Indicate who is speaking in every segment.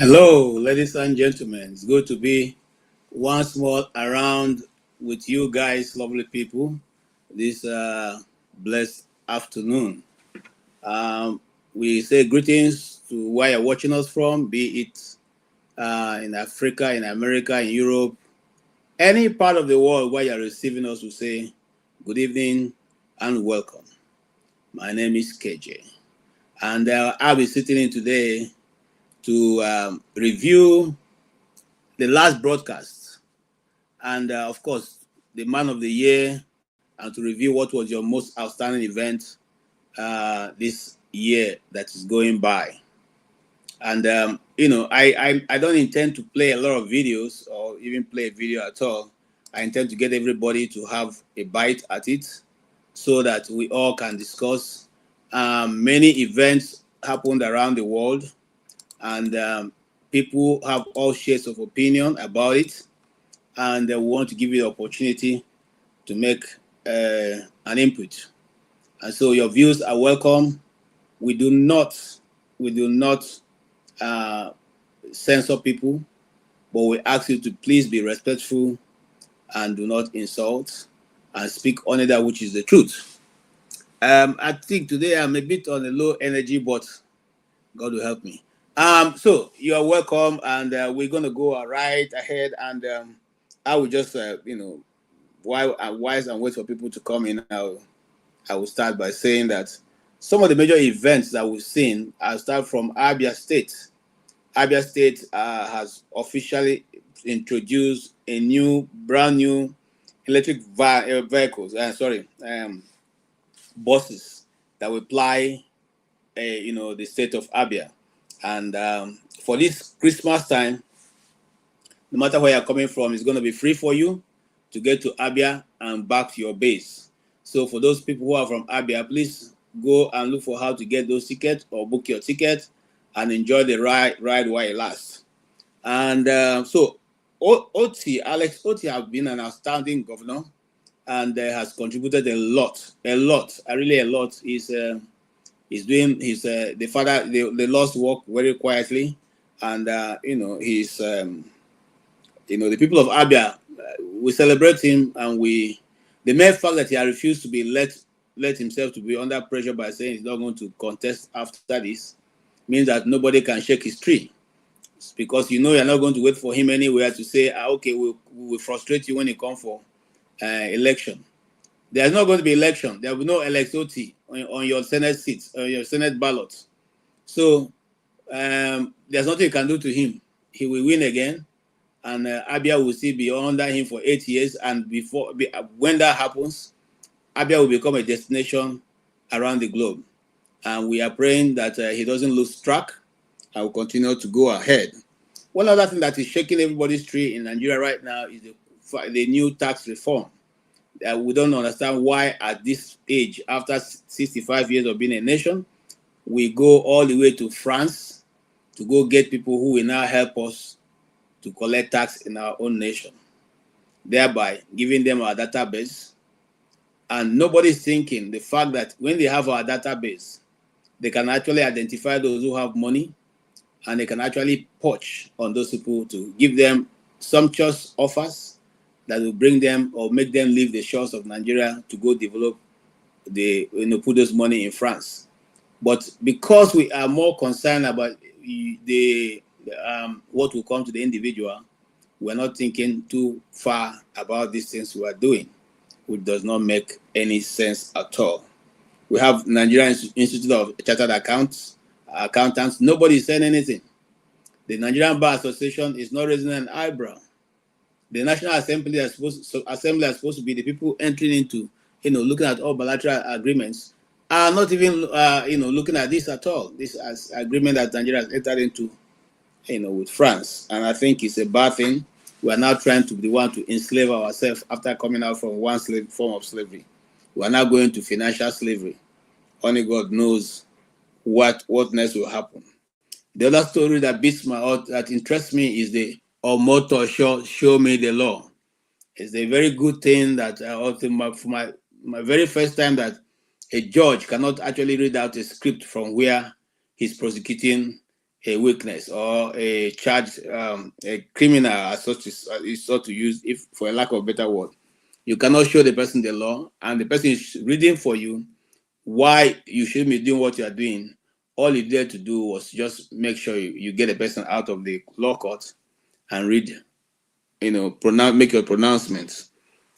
Speaker 1: Hello, ladies and gentlemen. It's good to be once more around with you guys, lovely people, this blessed afternoon. We say greetings to where you're watching us from, be it in Africa, in America, in Europe, any part of the world where you're receiving us. We say good evening and welcome. My name is KJ, and I'll be sitting in today to review the last broadcast and of course the man of the year, and to review what was your most outstanding event this year that is going by. And I don't intend to play a lot of videos or even play a video at all. I intend to get everybody to have a bite at it so that we all can discuss. Many events happened around the world, and people have all shades of opinion about it, and we want to give you the opportunity to make an input. And so your views are welcome. We do not censor people, but we ask you to please be respectful and do not insult and speak only that which is the truth. I think today I'm a bit on a low energy, but God will help me. So you are welcome, and we're going to go right ahead, and I will just, while I wise and wait for people to come in, I will start by saying that some of the major events that we've seen, I'll start from Abia State. Abia State has officially introduced a brand new electric vehicles, buses that will ply, the state of Abia. And for this Christmas time, no matter where you're coming from, it's going to be free for you to get to Abia and back to your base. So for those people who are from Abia, please go and look for how to get those tickets or book your ticket and enjoy the ride while it lasts. And so Alex Oti has been an outstanding governor and has contributed a lot, really a lot. He's doing his the father the Lord's work very quietly, and he's the people of Abia, we celebrate him, and the mere fact that he has refused to be let himself to be under pressure by saying he's not going to contest after this means that nobody can shake his tree. It's because you're not going to wait for him anywhere to say okay, we'll frustrate you when you come for election. There's not going to be election. There will be no LXOT on your Senate seats, on your Senate ballot. So there's nothing you can do to him. He will win again, and Abia will still be under him for 8 years. And when that happens, Abia will become a destination around the globe. And we are praying that he doesn't lose track and will continue to go ahead. One other thing that is shaking everybody's tree in Nigeria right now is the new tax reform. We don't understand why at this age, after 65 years of being a nation, we go all the way to France to go get people who will now help us to collect tax in our own nation, thereby giving them our database. And nobody's thinking the fact that when they have our database, they can actually identify those who have money, and they can actually poach on those people to give them sumptuous offers that will bring them or make them leave the shores of Nigeria to go develop put those money in France. But because we are more concerned about what will come to the individual, we're not thinking too far about these things we are doing, which does not make any sense at all. We have Nigerian Institute of Chartered Accountants. Nobody is saying anything. The Nigerian Bar Association is not raising an eyebrow. The National Assembly is supposed to be the people entering into, looking at all bilateral agreements, are not even, looking at this at all. This agreement that Nigeria has entered into with France, and I think it's a bad thing. We are now trying to be the one to enslave ourselves after coming out from one form of slavery. We are now going to financial slavery. Only God knows what next will happen. The other story that beats my heart, that interests me, is the Omoto show me the law. It's a very good thing that for my very first time that a judge cannot actually read out a script from where he's prosecuting a weakness or a charge, a criminal as such is sought to use, if for a lack of a better word. You cannot show the person the law, and the person is reading for you why you shouldn't be doing what you are doing. All he dared to do was just make sure you get the person out of the law court and read, make your pronouncements.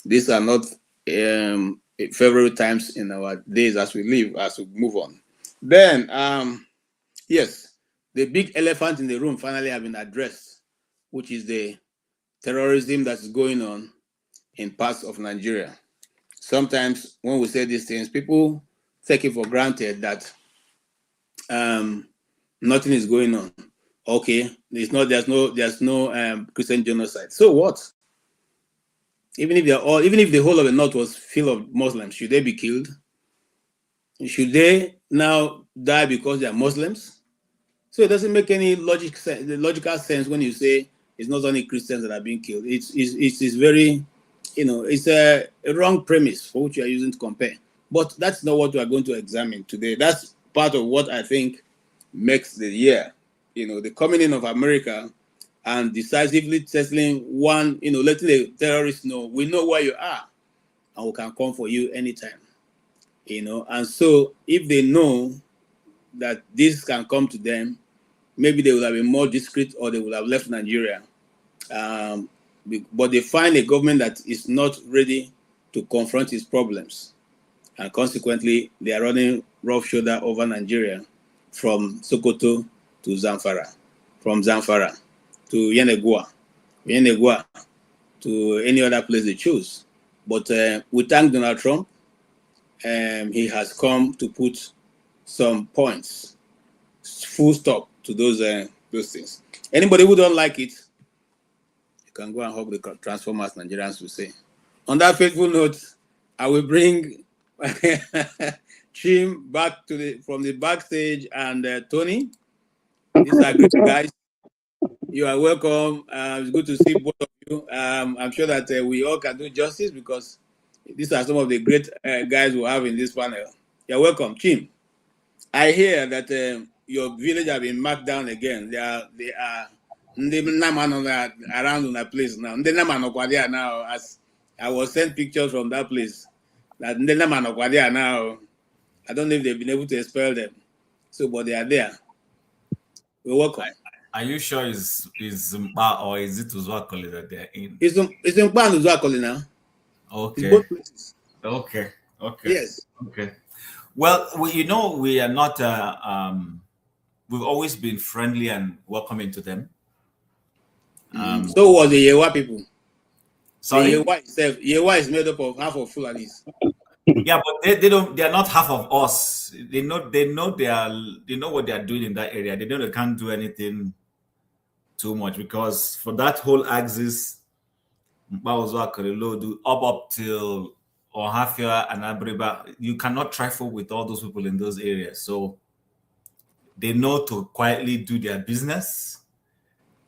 Speaker 1: These are not favorite times in our days as we move on. Then, yes, the big elephant in the room finally have been addressed, which is the terrorism that is going on in parts of Nigeria. Sometimes when we say these things, people take it for granted that nothing is going on. Okay, there's no Christian genocide. So what? Even if the whole of the north was full of Muslims, should they be killed? Should they now die because they are Muslims? So it doesn't make any logical sense when you say it's not only Christians that are being killed. It's very, it's a wrong premise for which you are using to compare. But that's not what we are going to examine today. That's part of what I think makes the year. The coming in of America and decisively settling one, letting the terrorists know, we know where you are and we can come for you anytime. And so if they know that this can come to them, maybe they would have been more discreet or they would have left Nigeria. But they find a government that is not ready to confront its problems. And consequently, they are running rough shoulder over Nigeria from Sokoto to Zamfara, from Zamfara to Yenegua to any other place they choose. But we thank Donald Trump. He has come to put some points, full stop to those things. Anybody who don't like it, you can go and hug the Transformers, Nigerians will say. On that faithful note, I will bring Chim back from the backstage, and Tony. These are great guys. You are welcome. It's good to see both of you. I'm sure that we all can do justice because these are some of the great guys we have in this panel. You're welcome, Chim. I hear that your village have been marked down again. They are around in that place now. Now, as I was sent pictures from that place, that now. I don't know if they've been able to expel them. So, but they are there. We're welcome.
Speaker 2: Are you sure is Mba or is it Uzwakoli that they're in?
Speaker 1: It's in Pan Uzwakoli now.
Speaker 2: Okay.
Speaker 1: In both places.
Speaker 2: Okay.
Speaker 1: Yes.
Speaker 2: Okay. Well, we are not. We've always been friendly and welcoming to them.
Speaker 1: So was the Yewa people.
Speaker 2: Sorry.
Speaker 1: The Yewa is made up of half of Fulanis.
Speaker 2: Yeah, but they are not half of us. They know what they are doing in that area. They know they can't do anything too much because for that whole axis, up till Ohafia and Abriba, you cannot trifle with all those people in those areas. So they know to quietly do their business.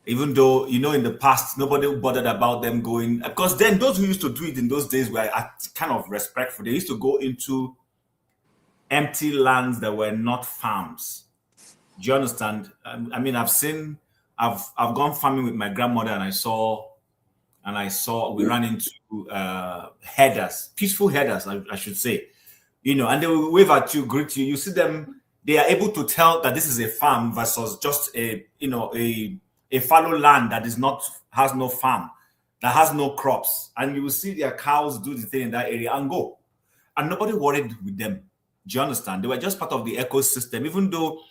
Speaker 2: Even though, in the past, nobody bothered about them going, because then those who used to do it in those days were kind of respectful. They used to go into empty lands that were not farms. Do you understand? I mean, I've gone farming with my grandmother and I saw we ran into herders, peaceful herders, I should say, and they will wave at you, greet you. You see them, they are able to tell that this is a farm versus just a fallow land that has no farm, that has no crops. And you will see their cows do the thing in that area and go. And nobody worried with them. Do you understand? They were just part of the ecosystem, even though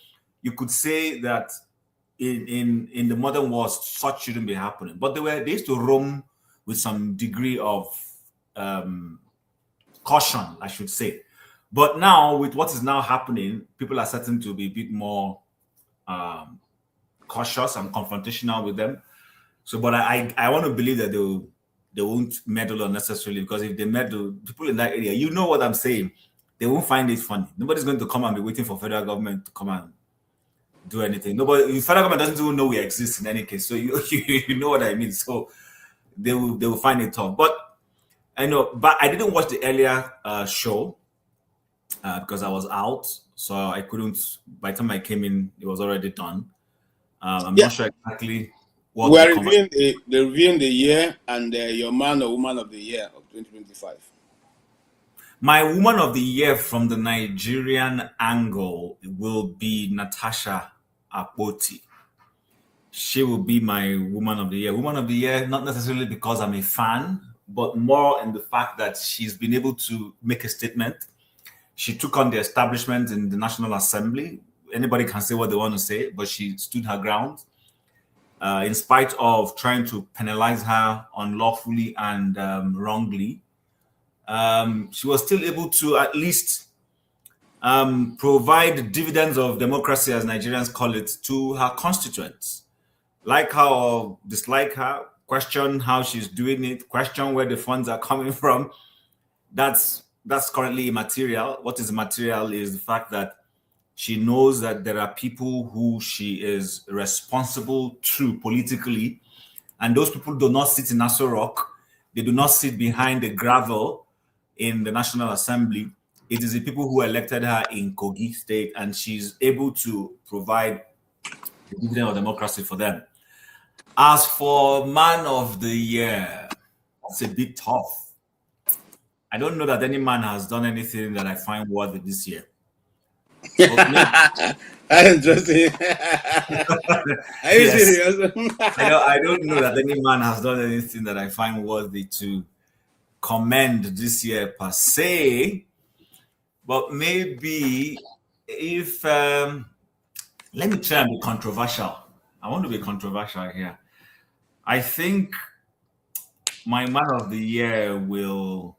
Speaker 2: you could say that in the modern world, such shouldn't be happening. But they used to roam with some degree of caution, I should say. But now, with what is now happening, people are starting to be a bit more cautious and confrontational with them. So, but I want to believe that they won't meddle unnecessarily, because if they meddle, people in that area, you know what I'm saying, they won't find it funny. Nobody's going to come and be waiting for federal government to come and do anything. Nobody, the federal government doesn't even know we exist in any case. So you know what I mean. So they will find it tough. But I know, but I didn't watch the earlier show because I was out, so I couldn't. By the time I came in, it was already done. I'm
Speaker 1: Yeah.
Speaker 2: not sure exactly what
Speaker 1: We are
Speaker 2: the
Speaker 1: reviewing the year and your man or woman of the year of 2025.
Speaker 2: My woman of the year from the Nigerian angle will be Natasha Akpoti. She will be my woman of the year. Woman of the year, not necessarily because I'm a fan, but more in the fact that she's been able to make a statement. She took on the establishment in the National Assembly. Anybody can say what they want to say, but she stood her ground. In spite of trying to penalize her unlawfully and wrongly, she was still able to at least provide dividends of democracy, as Nigerians call it, to her constituents. Like her or dislike her, question how she's doing it, question where the funds are coming from. That's currently immaterial. What is material is the fact that she knows that there are people who she is responsible to politically, and those people do not sit in Aso Rock. They do not sit behind the gravel in the National Assembly. It is the people who elected her in Kogi State, and she's able to provide the dividend of democracy for them. As for man of the year, that's a bit tough. I don't know that any man has done anything that I find worthy this year.
Speaker 1: That's interesting. Are you
Speaker 2: Yes.
Speaker 1: serious?
Speaker 2: I don't know that any man has done anything that I find worthy to commend this year per se. But maybe if let me try and be controversial. I want to be controversial here. I think my man of the year will.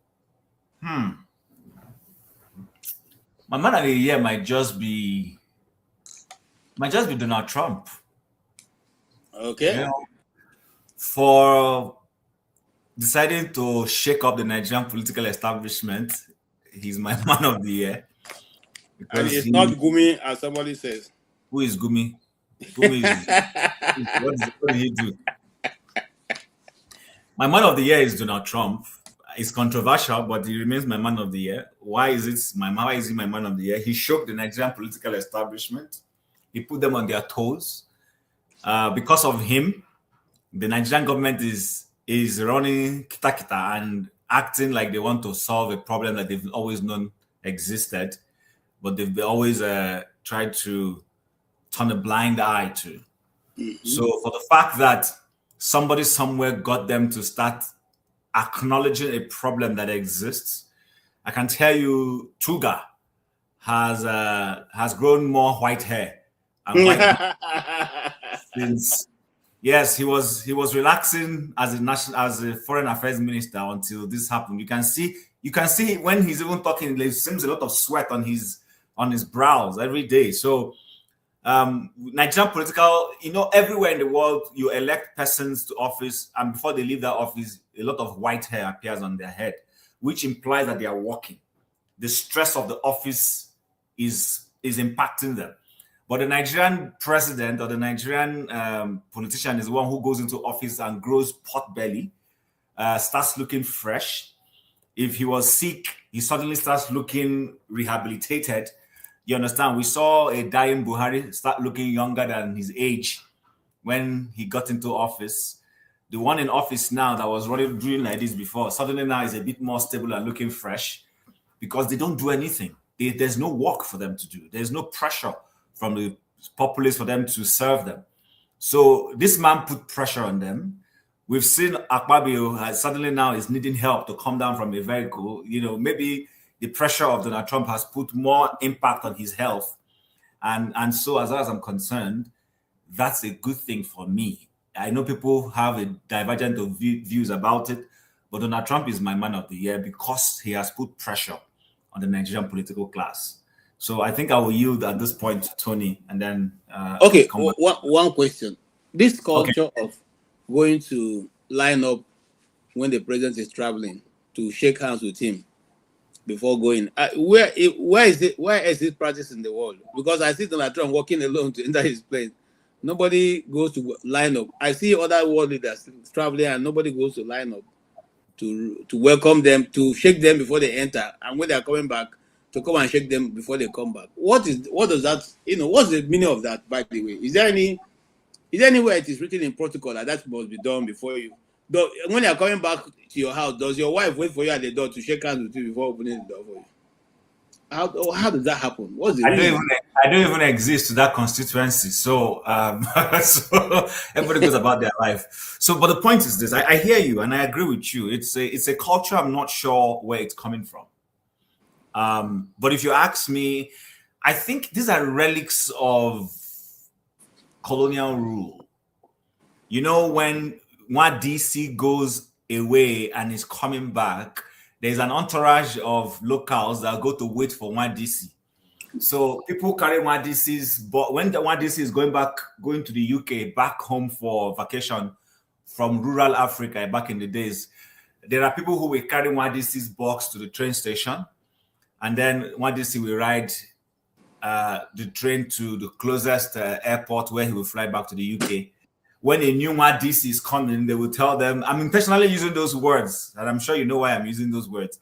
Speaker 2: My man of the year might just be Donald Trump.
Speaker 1: Okay.
Speaker 2: You know, for deciding to shake up the Nigerian political establishment, he's my man of the year.
Speaker 1: And
Speaker 2: Because
Speaker 1: it's not Gumi, as somebody says.
Speaker 2: who is Gumi? Gumi is what did he do? My man of the year is Donald Trump. It's controversial, but he remains my man of the year. Why is he my man of the year? He shook the Nigerian political establishment. He put them on their toes. Because of him, the Nigerian government is running kita and acting like they want to solve a problem that they've always known existed, but they've always tried to turn a blind eye to. Mm-hmm. So for the fact that somebody somewhere got them to start acknowledging a problem that exists, I can tell you Tuga has grown more white hair and white since. Yes, he was relaxing as a foreign affairs minister until this happened. You can see when he's even talking, there seems a lot of sweat on his brows every day. So Nigerian political, everywhere in the world, you elect persons to office, and before they leave that office, a lot of white hair appears on their head, which implies that they are working. The stress of the office is impacting them. But the Nigerian president or the Nigerian politician is the one who goes into office and grows pot belly, starts looking fresh. If he was sick, he suddenly starts looking rehabilitated. You understand? We saw a dying Buhari start looking younger than his age when he got into office. The one in office now that was running doing like this before, suddenly now is a bit more stable and looking fresh because they don't do anything. There's no work for them to do. There's no pressure from the populace for them to serve them. So this man put pressure on them. We've seen Akpabio suddenly now is needing help to come down from a vehicle. Maybe the pressure of Donald Trump has put more impact on his health. And so as far as I'm concerned, that's a good thing for me. I know people have a divergent of views about it, but Donald Trump is my man of the year because he has put pressure on the Nigerian political class. So I think I will yield at this point to Tony, and then
Speaker 1: Okay,
Speaker 2: come back.
Speaker 1: one question. This
Speaker 2: Okay.
Speaker 1: culture of going to line up when the president is traveling to shake hands with him before going, where is it? Where is it practiced in the world? Because I see Donald Trump walking alone to enter his plane. Nobody goes to line up. I see other world leaders traveling, and nobody goes to line up to welcome them, to shake them before they enter, and when they are coming back, to come and shake them before they come back. What does that, what's the meaning of that, by the way? Is there anywhere it is written in protocol that must be done before you? When you are coming back to your house, does your wife wait for you at the door to shake hands with you before opening the door for you? How does that happen? What's the reason?
Speaker 2: I don't even exist to that constituency. So, so everybody goes about their life. So, but the point is this: I hear you and I agree with you. It's a culture. I'm not sure where it's coming from. But if you ask me, I think these are relics of colonial rule. When one DC goes away and is coming back, there's an entourage of locals that go to wait for one DC. So people carry one DCs, but when the one DC is going to the UK, back home for vacation from rural Africa back in the days, there are people who will carry one DC's box to the train station, and then one DC will ride the train to the closest airport where he will fly back to the UK. When a new one DC is coming, they will tell them, I'm intentionally using those words, and I'm sure you know why I'm using those words.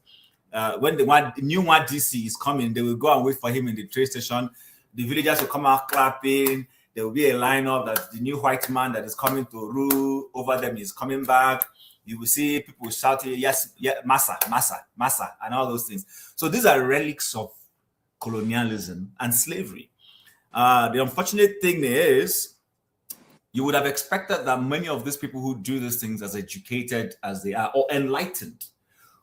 Speaker 2: When the new one DC is coming, they will go and wait for him in the train station. The villagers will come out clapping. There will be a lineup that the new white man that is coming to rule over them is coming back. You will see people shouting, yes, yeah, massa, massa, massa, and all those things. So these are relics of colonialism and slavery. The unfortunate thing is, you would have expected that many of these people who do these things, as educated as they are or enlightened,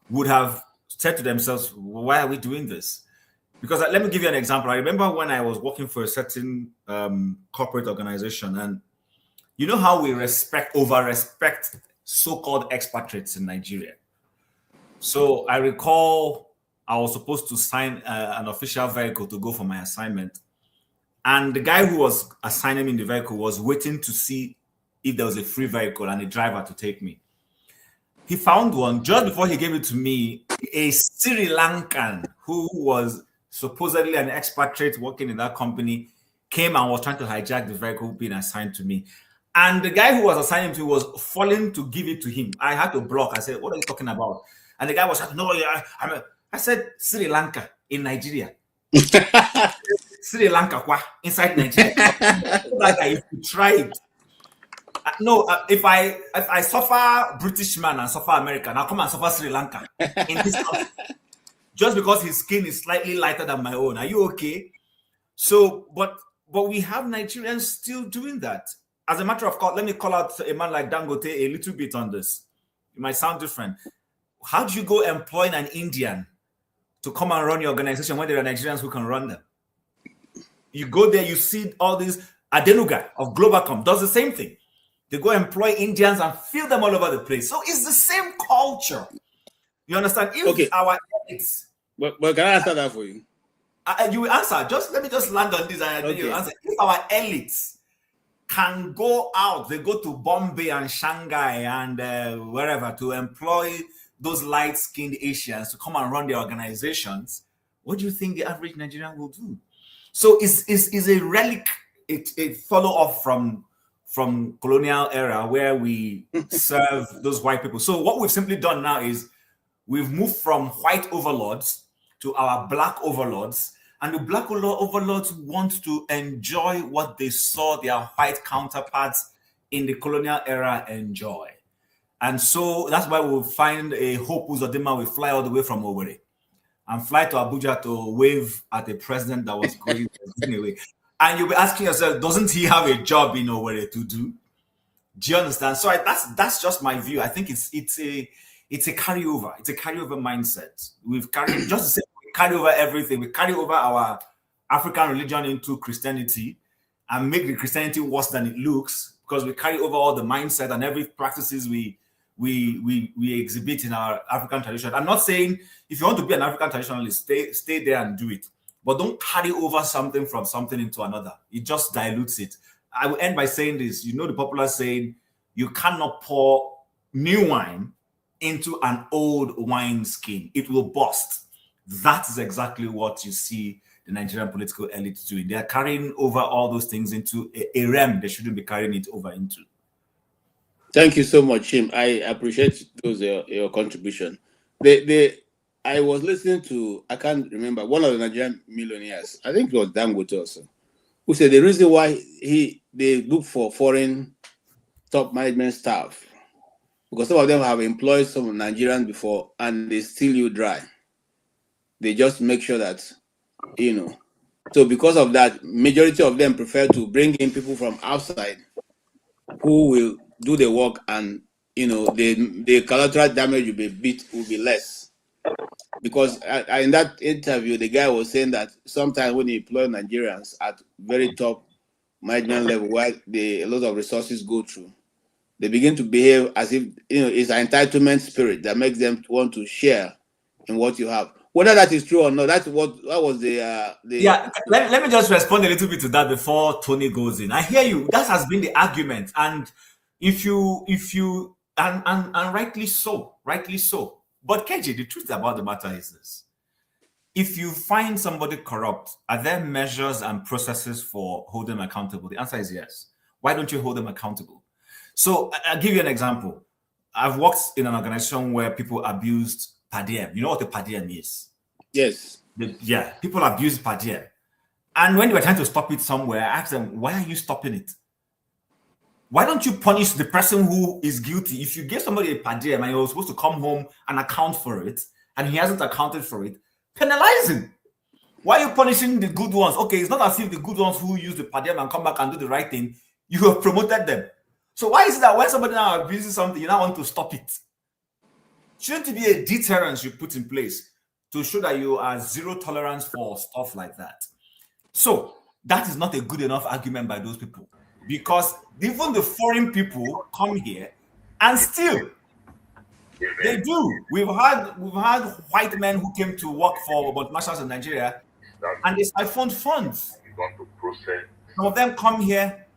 Speaker 2: would have said to themselves, why are we doing this? Because let me give you an example. I remember when I was working for a certain corporate organization, and you know how we over-respect so-called expatriates in Nigeria. So I recall I was supposed to sign an official vehicle to go for my assignment. And the guy who was assigning me the vehicle was waiting to see if there was a free vehicle and a driver to take me. He found one just before he gave it to me. A Sri Lankan who was supposedly an expatriate working in that company came and was trying to hijack the vehicle being assigned to me. And the guy who was assigning to me was falling to give it to him. I had to block. I said, what are you talking about? And the guy was like, no, yeah, I said Sri Lanka in Nigeria. Sri Lanka, inside Nigeria. If you try it, if I suffer British man and suffer American, I'll come and suffer Sri Lanka in this country. Just because his skin is slightly lighter than my own. Are you okay? So, but we have Nigerians still doing that. As a matter of fact, let me call out a man like Dangote a little bit on this. It might sound different. How do you go employ an Indian to come and run your organization when there are Nigerians who can run them? You go there, you see all these. Adenuga of Globalcom does the same thing. They go employ Indians and fill them all over the place. So it's the same culture. You understand? If our elites,
Speaker 1: but can I answer that for you?
Speaker 2: You will answer. Let me land on this. You answer. If our elites can go out, they go to Bombay and Shanghai and wherever to employ those light-skinned Asians to come and run their organizations, what do you think the average Nigerian will do? So it's a relic, a follow-up from colonial era where we serve those white people. So what we've simply done now is we've moved from white overlords to our black overlords, and the black overlords want to enjoy what they saw their white counterparts in the colonial era enjoy. And so that's why we'll find a Hope Uzodinma will fly all the way from Owerri and fly to Abuja to wave at a president that was going away. And you'll be asking yourself, doesn't he have a job in Owerri to do? Do you understand? So that's just my view. I think it's a carryover. It's a carryover mindset. We've carried just the same. We carry over everything. We carry over our African religion into Christianity and make the Christianity worse than it looks, because we carry over all the mindset and every practices we exhibit in our African tradition. I'm not saying if you want to be an African traditionalist, stay there and do it. but don't carry over something from something into another. It just dilutes it. I will end by saying this. You know the popular saying, you cannot pour new wine into an old wine skin. It will burst. That is exactly what you see the Nigerian political elite doing. They are carrying over all those things into a realm they shouldn't be carrying it over into.
Speaker 1: Thank you so much, Jim. I appreciate those your contribution. I was listening to, I can't remember, one of the Nigerian millionaires. I think it was Dangote also, who said the reason why they look for foreign top management staff because some of them have employed some Nigerians before and they steal you dry. They just make sure that So because of that, majority of them prefer to bring in people from outside who will do the work, and the collateral damage will be less. Because in that interview, the guy was saying that sometimes when you employ Nigerians at very top management level, where a lot of resources go through, they begin to behave as if it's an entitlement spirit that makes them want to share in what you have. Whether that is true or not, that was the
Speaker 2: yeah. Let me just respond a little bit to that before Tony goes in. I hear you. That has been the argument, and if you and rightly so. But KJ, the truth about the matter is this: if you find somebody corrupt, are there measures and processes for holding them accountable? The answer is yes. Why don't you hold them accountable? So I'll give you an example. I've worked in an organization where people abused per diem. You know what a per diem is?
Speaker 1: Yes.
Speaker 2: Yeah, people abuse per diem. And when they were trying to stop it somewhere, I asked them, why are you stopping it? Why don't you punish the person who is guilty? If you give somebody a per diem and you're supposed to come home and account for it, and he hasn't accounted for it, penalize him. Why are you punishing the good ones? Okay, it's not as if the good ones who use the per diem and come back and do the right thing, you have promoted them. So why is it that when somebody now abuses something, you now want to stop it? Shouldn't it be a deterrence you put in place to show that you are zero tolerance for stuff like that? So that is not a good enough argument by those people, because even the foreign people come here and steal. They do. We've had white men who came to work for multinationals in Nigeria and they siphoned funds. Some of them come here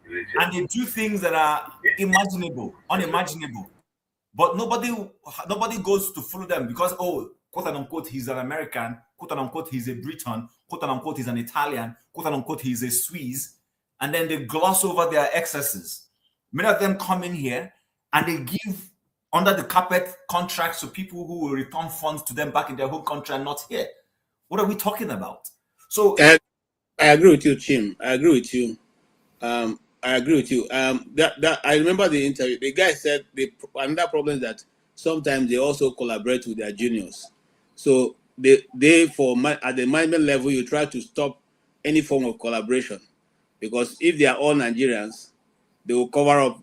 Speaker 2: and they do things that are unimaginable. But nobody goes to follow them because, quote unquote, he's an American, quote unquote, he's a Briton, quote unquote, he's an Italian, quote unquote, he's a Swiss. And then they gloss over their excesses. Many of them come in here and they give under the carpet contracts to people who will return funds to them back in their home country and not here. What are we talking about? So
Speaker 1: I agree with you, Chim. I agree with you. That I remember the interview. The guy said another problem is that sometimes they also collaborate with their juniors. So at the management level, you try to stop any form of collaboration, because if they are all Nigerians, they will cover up,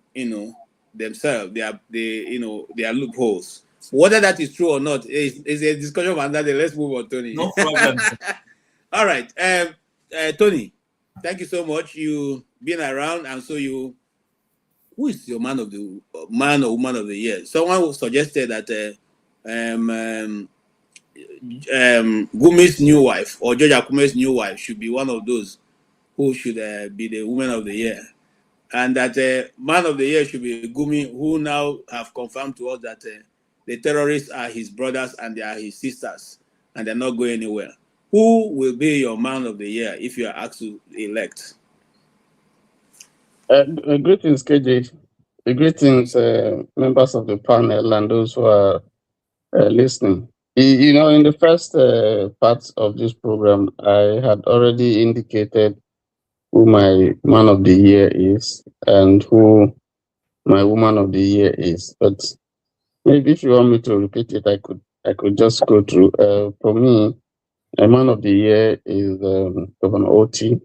Speaker 1: themselves, their loopholes. Whether that is true or not is a discussion of another day. Let's move on, Tony.
Speaker 2: No problem.
Speaker 1: All right, Tony, thank you so much. You been around, and so who is your man or woman of the year? Someone who suggested that Gumi's new wife or George Akume's new wife should be one of those who should be the woman of the year, and that man of the year should be Gumi, who now have confirmed to us that the terrorists are his brothers and they are his sisters, and they're not going anywhere. Who will be your man of the year if you are asked to elect?
Speaker 3: Greetings, KJ. Greetings, members of the panel and those who are listening. In the first part of this program, I had already indicated who my man of the year is and who my woman of the year is. But maybe if you want me to repeat it, I could just go through. For me, my man of the year is Governor Oti.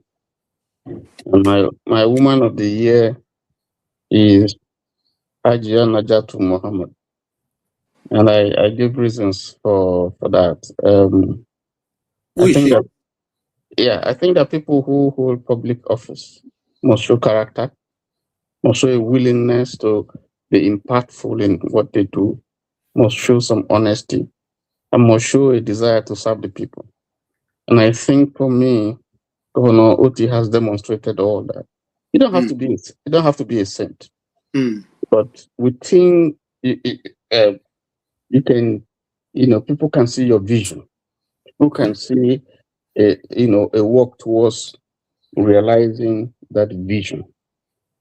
Speaker 3: And my woman of the year is Hajia Najatu Muhammad. And I give reasons for that. I think that people who hold public office must show character, must show a willingness to be impactful in what they do, must show some honesty, and must show a desire to serve the people. And I think for me, Governor Oti has demonstrated all that. You don't have to be a saint, but within you can, people can see your vision. People can see a work towards realizing that vision,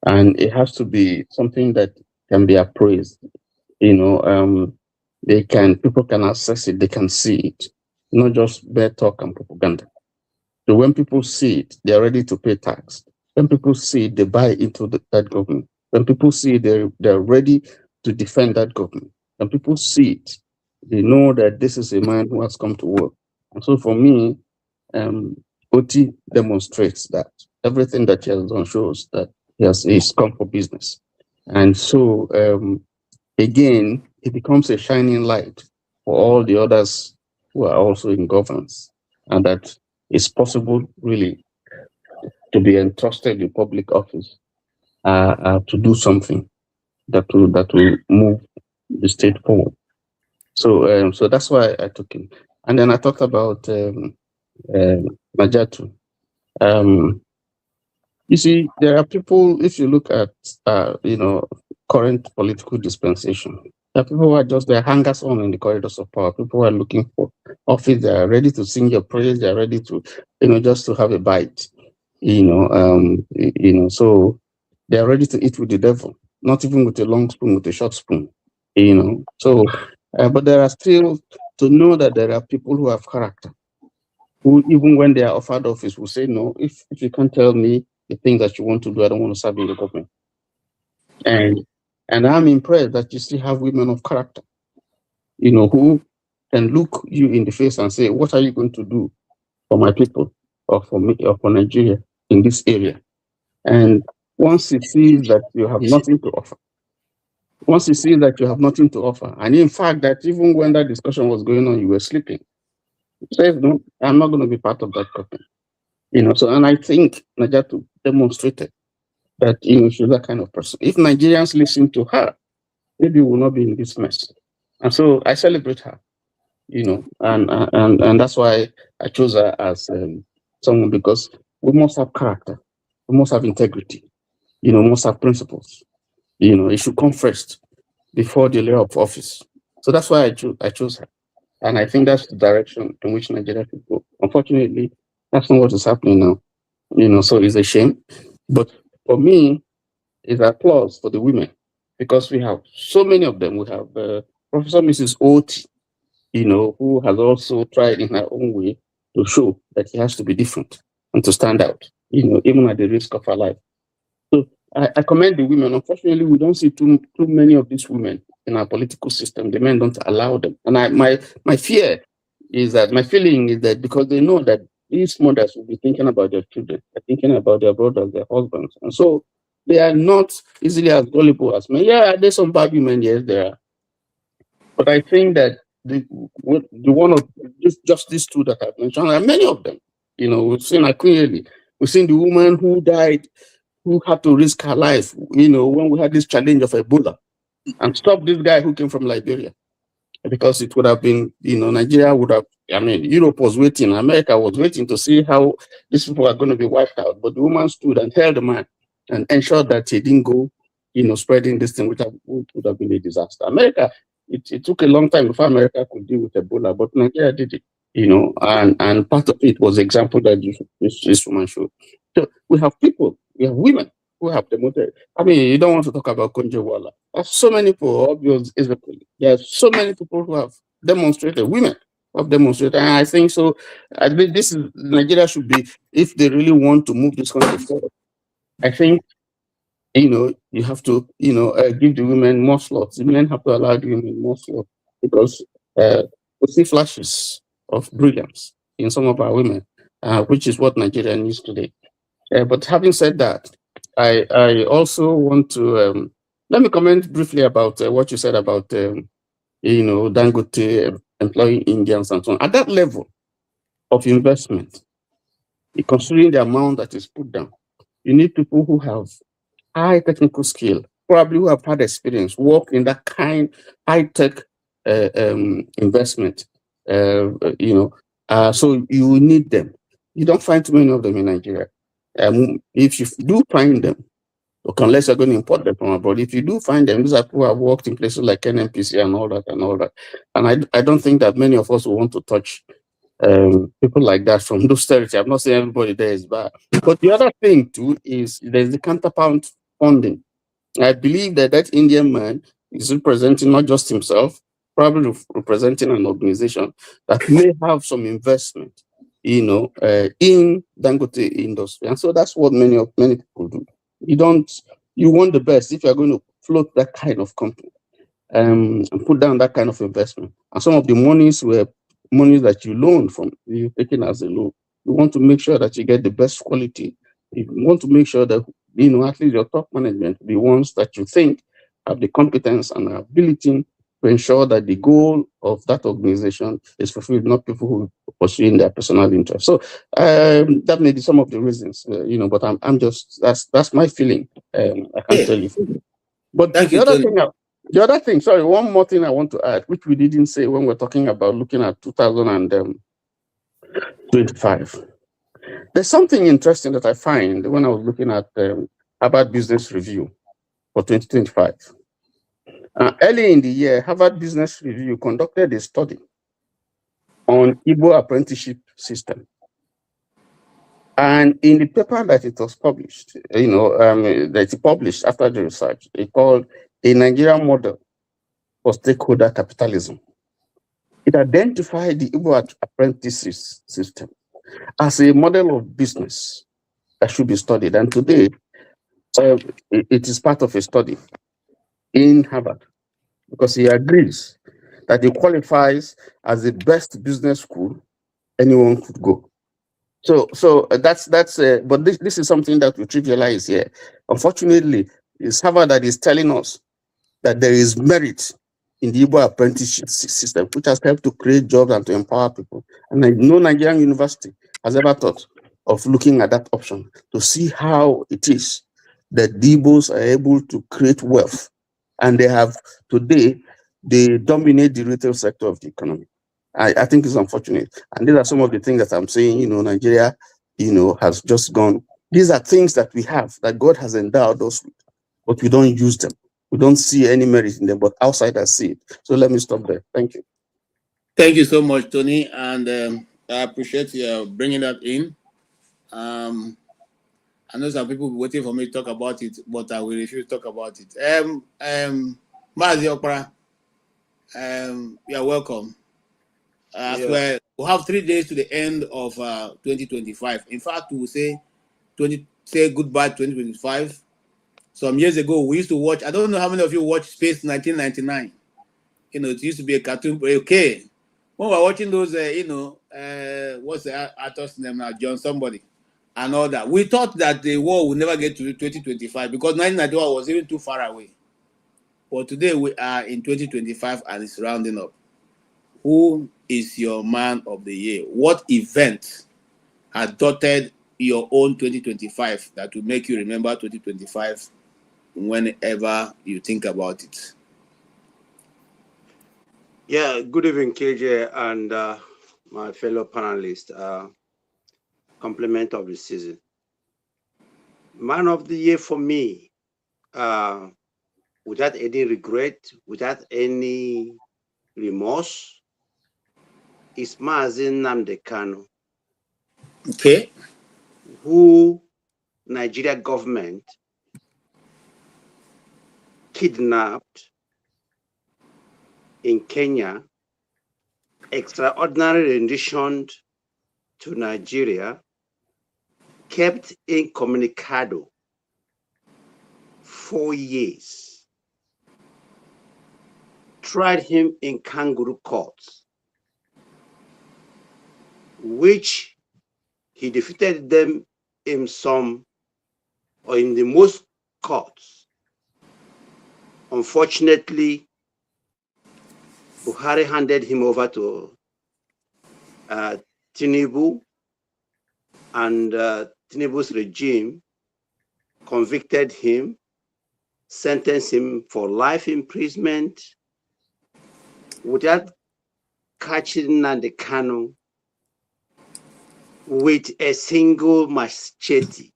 Speaker 3: and it has to be something that can be appraised. People can access it, they can see it, not just bare talk and propaganda. So when people see it, they're ready to pay tax. When people see it, they buy into that government. When people see it, they're ready to defend that government. When people see it, they know that this is a man who has come to work. And so for me, Oti demonstrates that. Everything that he has done shows that he's come for business. And so, again, it becomes a shining light for all the others who are also in governance, and that it's possible really to be entrusted in public office to do something that will move the state forward. So that's why I took him. And then I talked about Majatu. You see, there are people, if you look at current political dispensation, there are people who are just there hangers on in the corridors of power. People who are looking for office, they are ready to sing your praise, they are ready to, just to have a bite. So they are ready to eat with the devil, not even with a long spoon, with a short spoon. So but there are still, to know that there are people who have character, who even when they are offered office will say, no, if you can't tell me the things that you want to do, I don't want to serve in the government. And I'm impressed that you still have women of character, who can look you in the face and say, what are you going to do for my people, or for me, or for Nigeria in this area? And once he sees that you have nothing to offer, and in fact, that even when that discussion was going on, you were sleeping, he says, no, I'm not going to be part of that government. So, and I think Najatu demonstrated that, she's that kind of person. If Nigerians listen to her, maybe we will not be in this mess. And so I celebrate her, and that's why I chose her as someone, because we must have character, we must have integrity, we must have principles. It should come first before the layer of office. So that's why I chose her. And I think that's the direction in which Nigeria should go. Unfortunately, that's not what is happening now. So it's a shame. But for me, it's applause for the women, because we have so many of them. We have Professor Mrs. Oti, who has also tried in her own way to show that she has to be different and to stand out, even at the risk of her life. So I commend the women. Unfortunately, we don't see too many of these women in our political system. The men don't allow them. And my fear is that, my feeling is that, because they know that these mothers will be thinking about their children, they're thinking about their brothers, their husbands. And so they are not easily as gullible as men. Yeah, there's some bad women, yes, there are. But I think that the one of just these two that I've mentioned, and many of them, we've seen clearly. We've seen the woman who died, who had to risk her life, when we had this challenge of Ebola, and stop this guy who came from Liberia. Because it would have been, Nigeria would have, Europe was waiting, America was waiting to see how these people are going to be wiped out. But the woman stood and held the man and ensured that he didn't go, spreading this thing, which would have been a disaster. America, it took a long time before America could deal with Ebola, but Nigeria did it, and part of it was the example that this woman showed. So we have people, we have women who have demonstrated. You don't want to talk about Konjo-Wala. There's so many people, there are so many people who have demonstrated, women who have demonstrated, and I think so. I think this is Nigeria should be, if they really want to move this country forward, I think you have to give the women more slots. The men have to allow the women more slots, because we see flashes of brilliance in some of our women, which is what Nigeria needs today. But having said that, I also want to let me comment briefly about what you said about Dangote employing Indians and so on. At that level of investment, considering the amount that is put down, you need people who have high technical skill, probably who have had experience, work in that kind high tech investment, So you need them. You don't find too many of them in Nigeria. If you do find them, okay, unless you're going to import them from abroad, if you do find them, these are people who have worked in places like NNPC and all that and all that. And I don't think that many of us will want to touch people like that from those territories. I'm not saying everybody there is bad. But the other thing too is there's the counterpart funding. I believe that that Indian man is representing not just himself, probably representing an organization that may have some investment, in Dangote industry. And so that's what many people do. You want the best if you're going to float that kind of company, and put down that kind of investment. And some of the monies were monies that you loaned from, you taken as a loan. You want to make sure that you get the best quality. You want to make sure that, at least your top management, the ones that you think have the competence and ability to ensure that the goal of that organization is fulfilled, not people who are pursuing their personal interest. So that may be some of the reasons, but I'm just, that's my feeling. I can't tell you. But
Speaker 1: Thank you, Tony.
Speaker 3: The other thing, sorry, one more thing I want to add, which we didn't say when we're talking about looking at 2025. There's something interesting that I find when I was looking at Harvard Business Review for 2025. Early in the year, Harvard Business Review conducted a study on Igbo apprenticeship system. And in the paper that it was published, that it published after the research, it called A Nigerian Model for Stakeholder Capitalism. It identified the Igbo apprentices system as a model of business that should be studied. And today, it is part of a study in Harvard because he agrees that it qualifies as the best business school anyone could go. So that's but this is something that we trivialize here. Unfortunately, it's Harvard that is telling us that there is merit in the Igbo apprenticeship system, which has helped to create jobs and to empower people. And no Nigerian university has ever thought of looking at that option to see how it is that the Igbos are able to create wealth. And today, they dominate the retail sector of the economy. I think it's unfortunate. And these are some of the things that I'm saying, Nigeria, has just gone. These are things that we have, that God has endowed us with, but we don't use them. We don't see any merit in them, but outsiders see it. So let me stop there. Thank you.
Speaker 1: Thank you so much, Tony. And I appreciate you bringing that in. I know some people waiting for me to talk about it, but I will refuse to talk about it. Mazi Okpara, you're welcome. Well, we'll have 3 days to the end of 2025. In fact, we will say goodbye to 2025. Some years ago, we used to watch, I don't know how many of you watched Space 1999. It used to be a cartoon, okay. When we're watching those, what's the actor's name now? John somebody and all that. We thought that the war would never get to 2025 because 1991 was even too far away. But today we are in 2025 and it's rounding up. Who is your man of the year? What event has dotted your own 2025 that will make you remember 2025 whenever you think about it?
Speaker 4: Yeah, good evening, KJ, and my fellow panelists. Compliment of the season. Man of the year for me, without any regret, without any remorse, is Mazi Nnamdi Kanu.
Speaker 1: Okay.
Speaker 4: Who Nigeria government kidnapped in Kenya, extraordinarily renditioned to Nigeria, kept incommunicado 4 years, tried him in kangaroo courts, which he defeated them in the most courts. Unfortunately, Buhari handed him over to Tinubu, and Tinubu's regime convicted him, sentenced him for life imprisonment without catching Nnamdi Kanu with a single machete,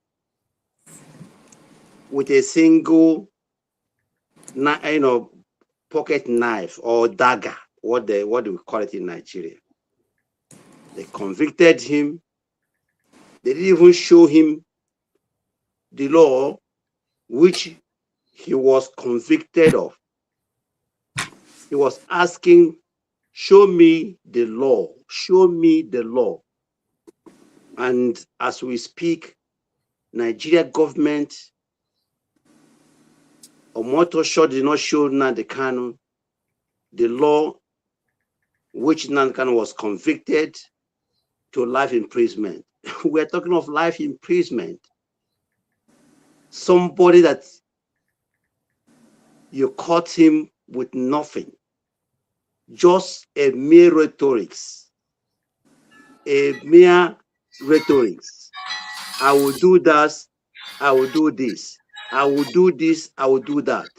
Speaker 4: with a single, pocket knife or dagger, what do we call it in Nigeria. They convicted him. They didn't even show him the law which he was convicted of. He was asking, show me the law, show me the law. And as we speak, Nigeria government, Omotosho did not show Nnamdi Kanu the law which Nnamdi Kanu was convicted to life imprisonment. We're talking of life imprisonment. Somebody that you caught him with nothing, just a mere rhetorics, a mere rhetorics. I will do that, I will do this, I will do this, I will do that.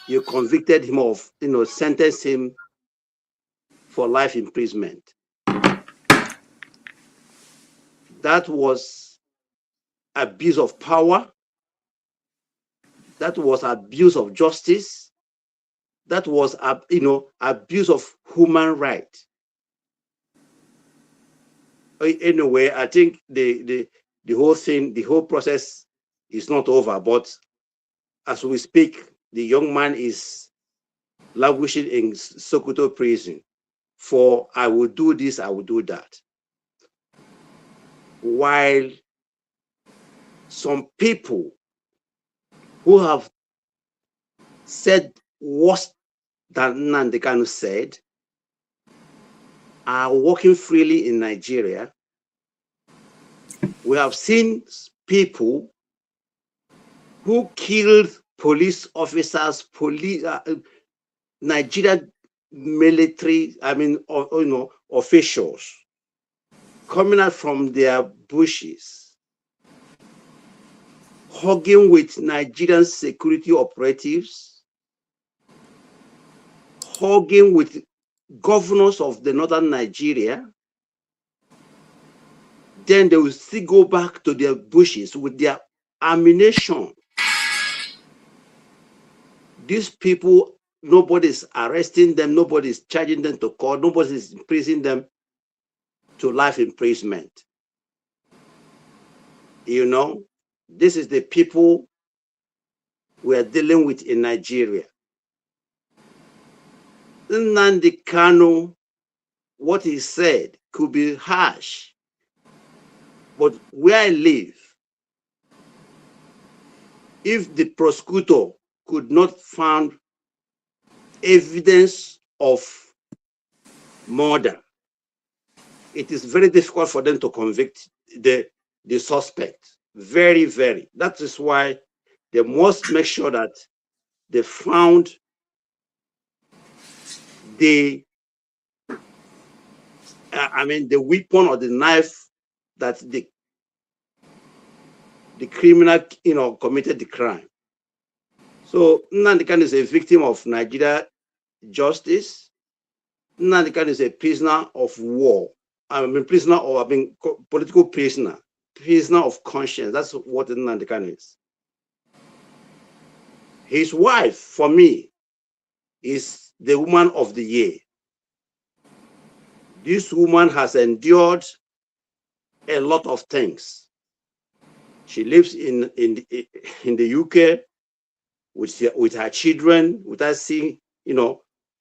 Speaker 4: You convicted him of, sentenced him for life imprisonment. That was abuse of power. That was abuse of justice. That was, abuse of human right. Anyway, I think the whole thing, the whole process is not over. But as we speak, the young man is languishing in Sokoto prison for I will do this, I will do that. While some people who have said worse than Nnamdi Kanu said are walking freely in Nigeria. We have seen people who killed police officers, Nigerian military, officials coming out from their bushes, hugging with Nigerian security operatives, hugging with governors of the northern Nigeria. Then they will still go back to their bushes with their ammunition. These people, nobody's arresting them, nobody's charging them to court, nobody's imprisoning them to life imprisonment. This is the people we are dealing with in Nigeria. Nnamdi Kanu, what he said could be harsh, but where I live, if the prosecutor could not find evidence of murder, it is very difficult for them to convict the suspect. Very, very. That is why they must make sure that they found the weapon or the knife that the criminal, committed the crime. So Nnamdi Kanu is a victim of Nigeria justice. Nnamdi Kanu is a prisoner of war. Political prisoner of conscience. That's what Nnamdi Kanu is. His wife, for me, is the woman of the year. This woman has endured a lot of things. She lives in the UK with her children, without seeing,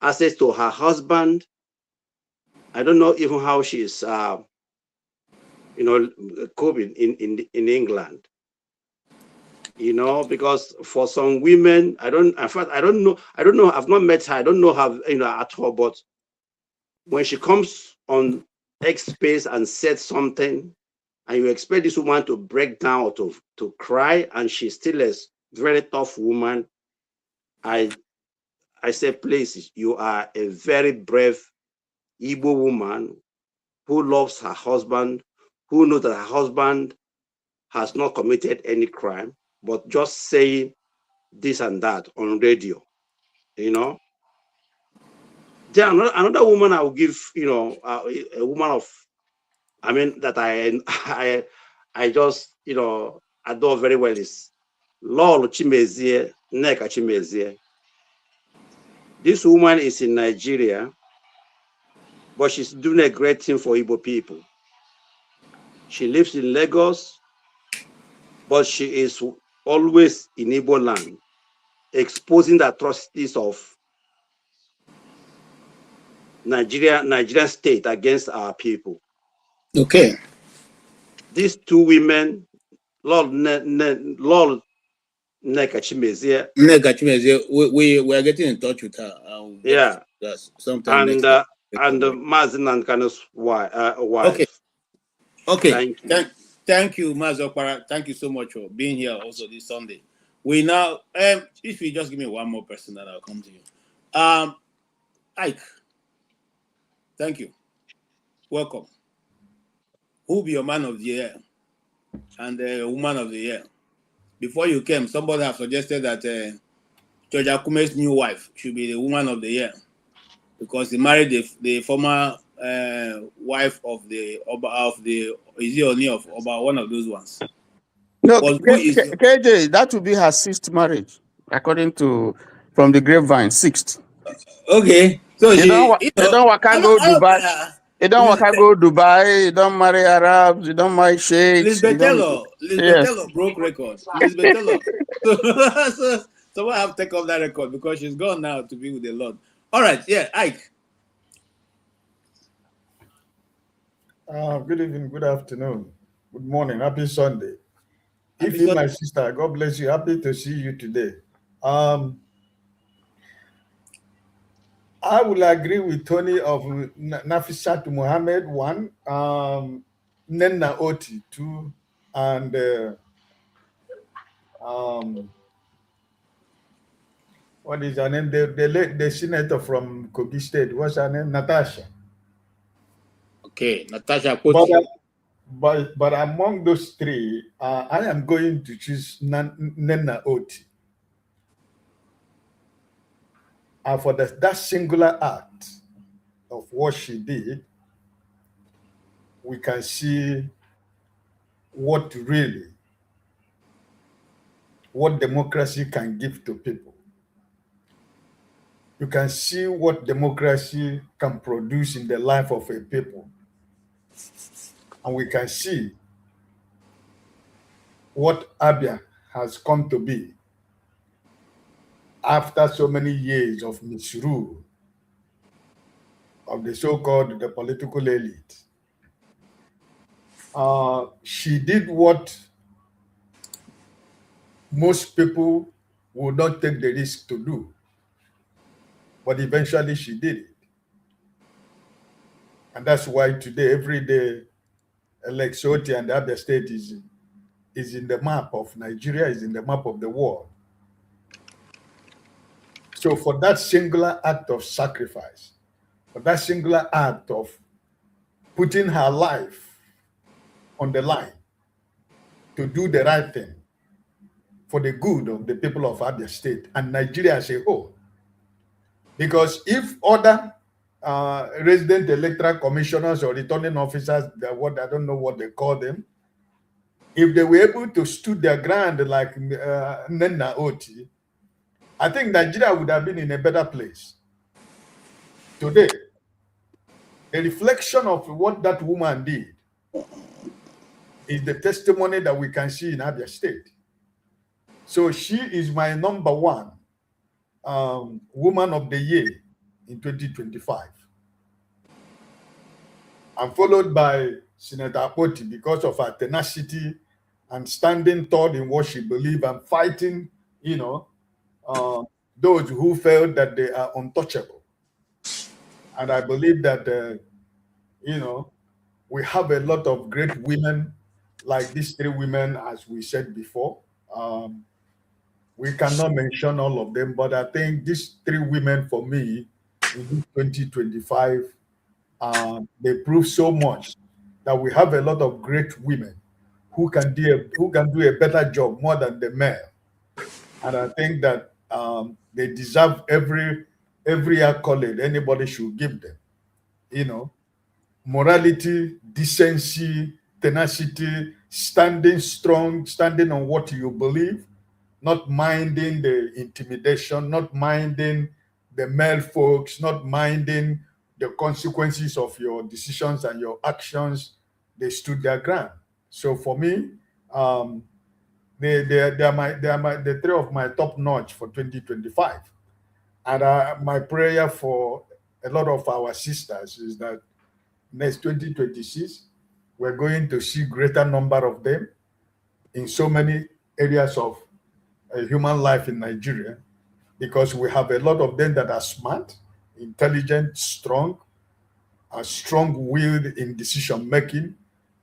Speaker 4: access to her husband. I don't know even how she is, coping in England. Because for some women, I don't know, I've not met her, I don't know her, at all, but when she comes on X space and said something, and you expect this woman to break down or to cry, and she's still a very tough woman, I say, please, you are a very brave Igbo woman who loves her husband, who knows that her husband has not committed any crime, but just saying this and that on radio, Then another woman I will give, a woman of I mean, that I just, adore very well is Lol Chimezie, Neka Chimezie. This woman is in Nigeria, but she's doing a great thing for Igbo people. She lives in Lagos, but she is always in Igbo land, exposing the atrocities of Nigerian state against our people.
Speaker 1: Okay.
Speaker 4: These two women, Lord Neka Chimezie.
Speaker 1: Neka Chimezie, we are getting in touch with her. We'll get sometime next time.
Speaker 4: And Mazin and Kano's wife.
Speaker 1: Okay. Okay.
Speaker 4: Thank
Speaker 1: you, Mazokpara. Thank you so much for being here also this Sunday. We now, if you just give me one more person, then I'll come to you. Ike. Thank you. Welcome. Who will be your man of the year and woman of the year? Before you came, somebody have suggested that George Akume's new wife should be the woman of the year because he married the former wife of the is he Oni of Oba, one of those ones.
Speaker 3: No, KJ, that would be her sixth marriage, according to from the grapevine, sixth.
Speaker 1: Okay, so
Speaker 3: you don't want to go Dubai. You don't want to go Dubai. You don't marry Arabs. You don't marry sheikhs.
Speaker 1: Lisbeth Taylor broke records. Lisbeth Taylor. So I have to take off that record because she's gone now to be with the Lord. All right, yeah, Ike.
Speaker 5: Good evening, good afternoon, good morning, happy Sunday. My sister, God bless you. Happy to see you today. I will agree with Tony of Nafisat Muhammad, one, Nenna Oti, two, and what is her name? The senator from Kogi State. What's her name? Natasha.
Speaker 1: Okay, Natasha.
Speaker 5: But among those three, I am going to choose Nenna Oti. For that singular act of what she did, we can see what democracy can give to people. You can see what democracy can produce in the life of a people. And we can see what Abia has come to be after so many years of misrule of the so-called the political elite. She did what most people would not take the risk to do, but eventually she did it. And that's why today, every day, Lexoti and Abia State is in the map of Nigeria, is in the map of the world. So for that singular act of sacrifice, for that singular act of putting her life on the line to do the right thing for the good of the people of Abia State and Nigeria as a whole. Because if other resident electoral commissioners or returning officers, I don't know what they call them, if they were able to stood their ground like Nenna Oti, I think Nigeria would have been in a better place. Today, the reflection of what that woman did is the testimony that we can see in Abia State. So she is my number one woman of the year in 2025. I'm followed by Senator Apoti because of her tenacity and standing tall in what she believes and fighting, those who felt that they are untouchable. And I believe that, we have a lot of great women like these three women, as we said before. We cannot mention all of them, but I think these three women for me in 2025, they prove so much that we have a lot of great women who can do a better job more than the men. And I think that they deserve every accolade anybody should give them. morality, decency, tenacity, standing strong, standing on what you believe, not minding the intimidation, not minding the male folks, not minding the consequences of your decisions and your actions. They stood their ground. So for me, they are the three of my top notch for 2025. And my prayer for a lot of our sisters is that next 2026, we're going to see greater number of them in so many areas of human life in Nigeria, because we have a lot of them that are smart, intelligent, strong, are strong-willed in decision making.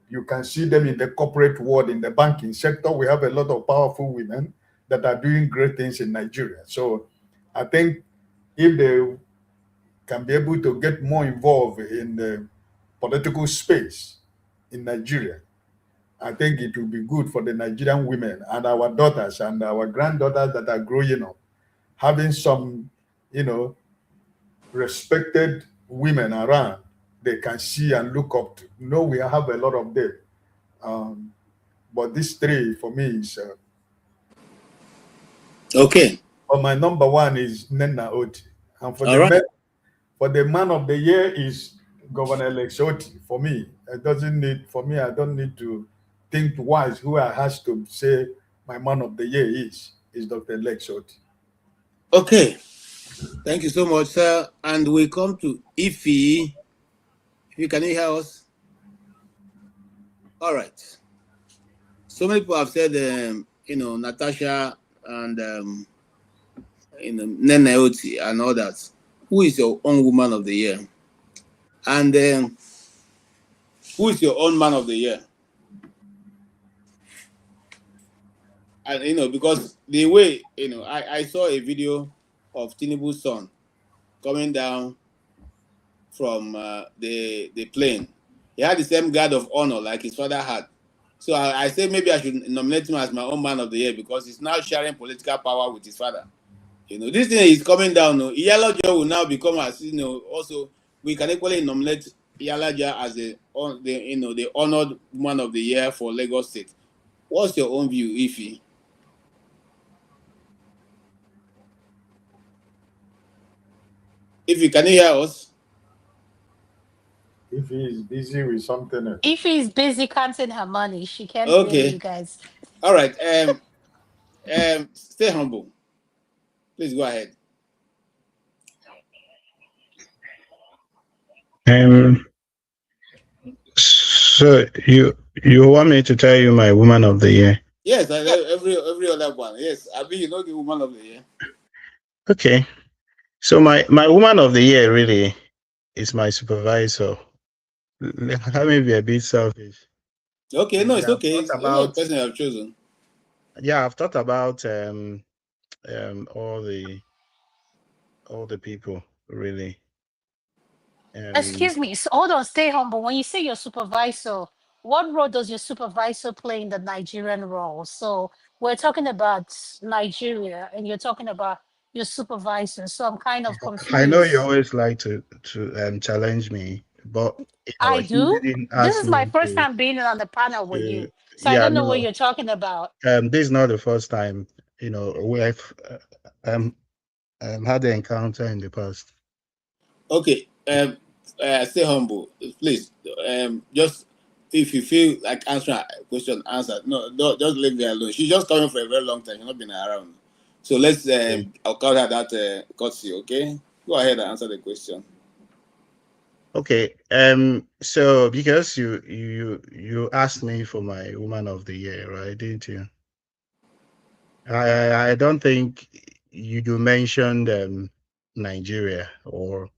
Speaker 5: You can see them in the corporate world, in the banking sector. We have a lot of powerful women that are doing great things in Nigeria. So I think if they can be able to get more involved in the political space in Nigeria, I think it will be good for the Nigerian women and our daughters and our granddaughters that are growing up, having some, respected women around they can see and look up to. We have a lot of them. But these three for me is
Speaker 1: Okay.
Speaker 5: but my number one is Nena Oti. And for
Speaker 1: All right.
Speaker 5: for the man of the year is Governor Lex Oti. For me, I don't need to think twice who I has to say my man of the year is Dr. Lex Oti.
Speaker 1: Okay. Thank you so much, sir. And we come to Ify. Ify, can you hear us? All right. So many people have said, Natasha and, Nene Oti and all that. Who is your own woman of the year? And who is your own man of the year? And, because the way, I saw a video of Tinubu's son coming down from the plane. He had the same guard of honor like his father had. So I say maybe I should nominate him as my own man of the year, because he's now sharing political power with his father. This thing is coming down. Iyalaja will now become as also we can equally nominate Iyalaja as the honored woman of the year for Lagos State. What's your own view, Ify? Ify, can you hear us?
Speaker 5: If he is busy with something else.
Speaker 6: If he's busy counting her money, she can't hear
Speaker 1: Okay.
Speaker 6: you guys.
Speaker 1: All right. Stay humble. Please go ahead.
Speaker 3: So you want me to tell you my woman of the year?
Speaker 1: Yes, every other one. Yes, I mean, the woman of the year.
Speaker 3: Okay. So my woman of the year really is my supervisor. Let me be a bit selfish.
Speaker 1: Okay, no, it's okay. It's
Speaker 3: About,
Speaker 1: the person I've chosen.
Speaker 3: Yeah, I've thought about all the people really.
Speaker 6: Excuse me. So hold on, stay humble. When you say your supervisor, what role does your supervisor play in the Nigerian role? So we're talking about Nigeria and you're talking about your supervisor. So I'm kind of
Speaker 3: I know you
Speaker 6: confused.
Speaker 3: always like to challenge me, but
Speaker 6: I
Speaker 3: he
Speaker 6: do.
Speaker 3: didn't
Speaker 6: This
Speaker 3: ask
Speaker 6: is my
Speaker 3: me
Speaker 6: first time being on the panel with
Speaker 3: to
Speaker 6: you. So I
Speaker 3: yeah,
Speaker 6: don't know what
Speaker 3: no.
Speaker 6: you're talking about.
Speaker 3: This is not the first time, we have had the encounter in the past.
Speaker 1: Okay, stay humble, please. Just if you feel like answering a question, answer. No, don't, just leave her alone. She's just coming for a very long time. She's not been around. So let's I'll call her that courtesy. Okay, go ahead and answer the question.
Speaker 3: Okay. So because you asked me for my woman of the year, right? Didn't you? I don't think you mentioned Nigeria or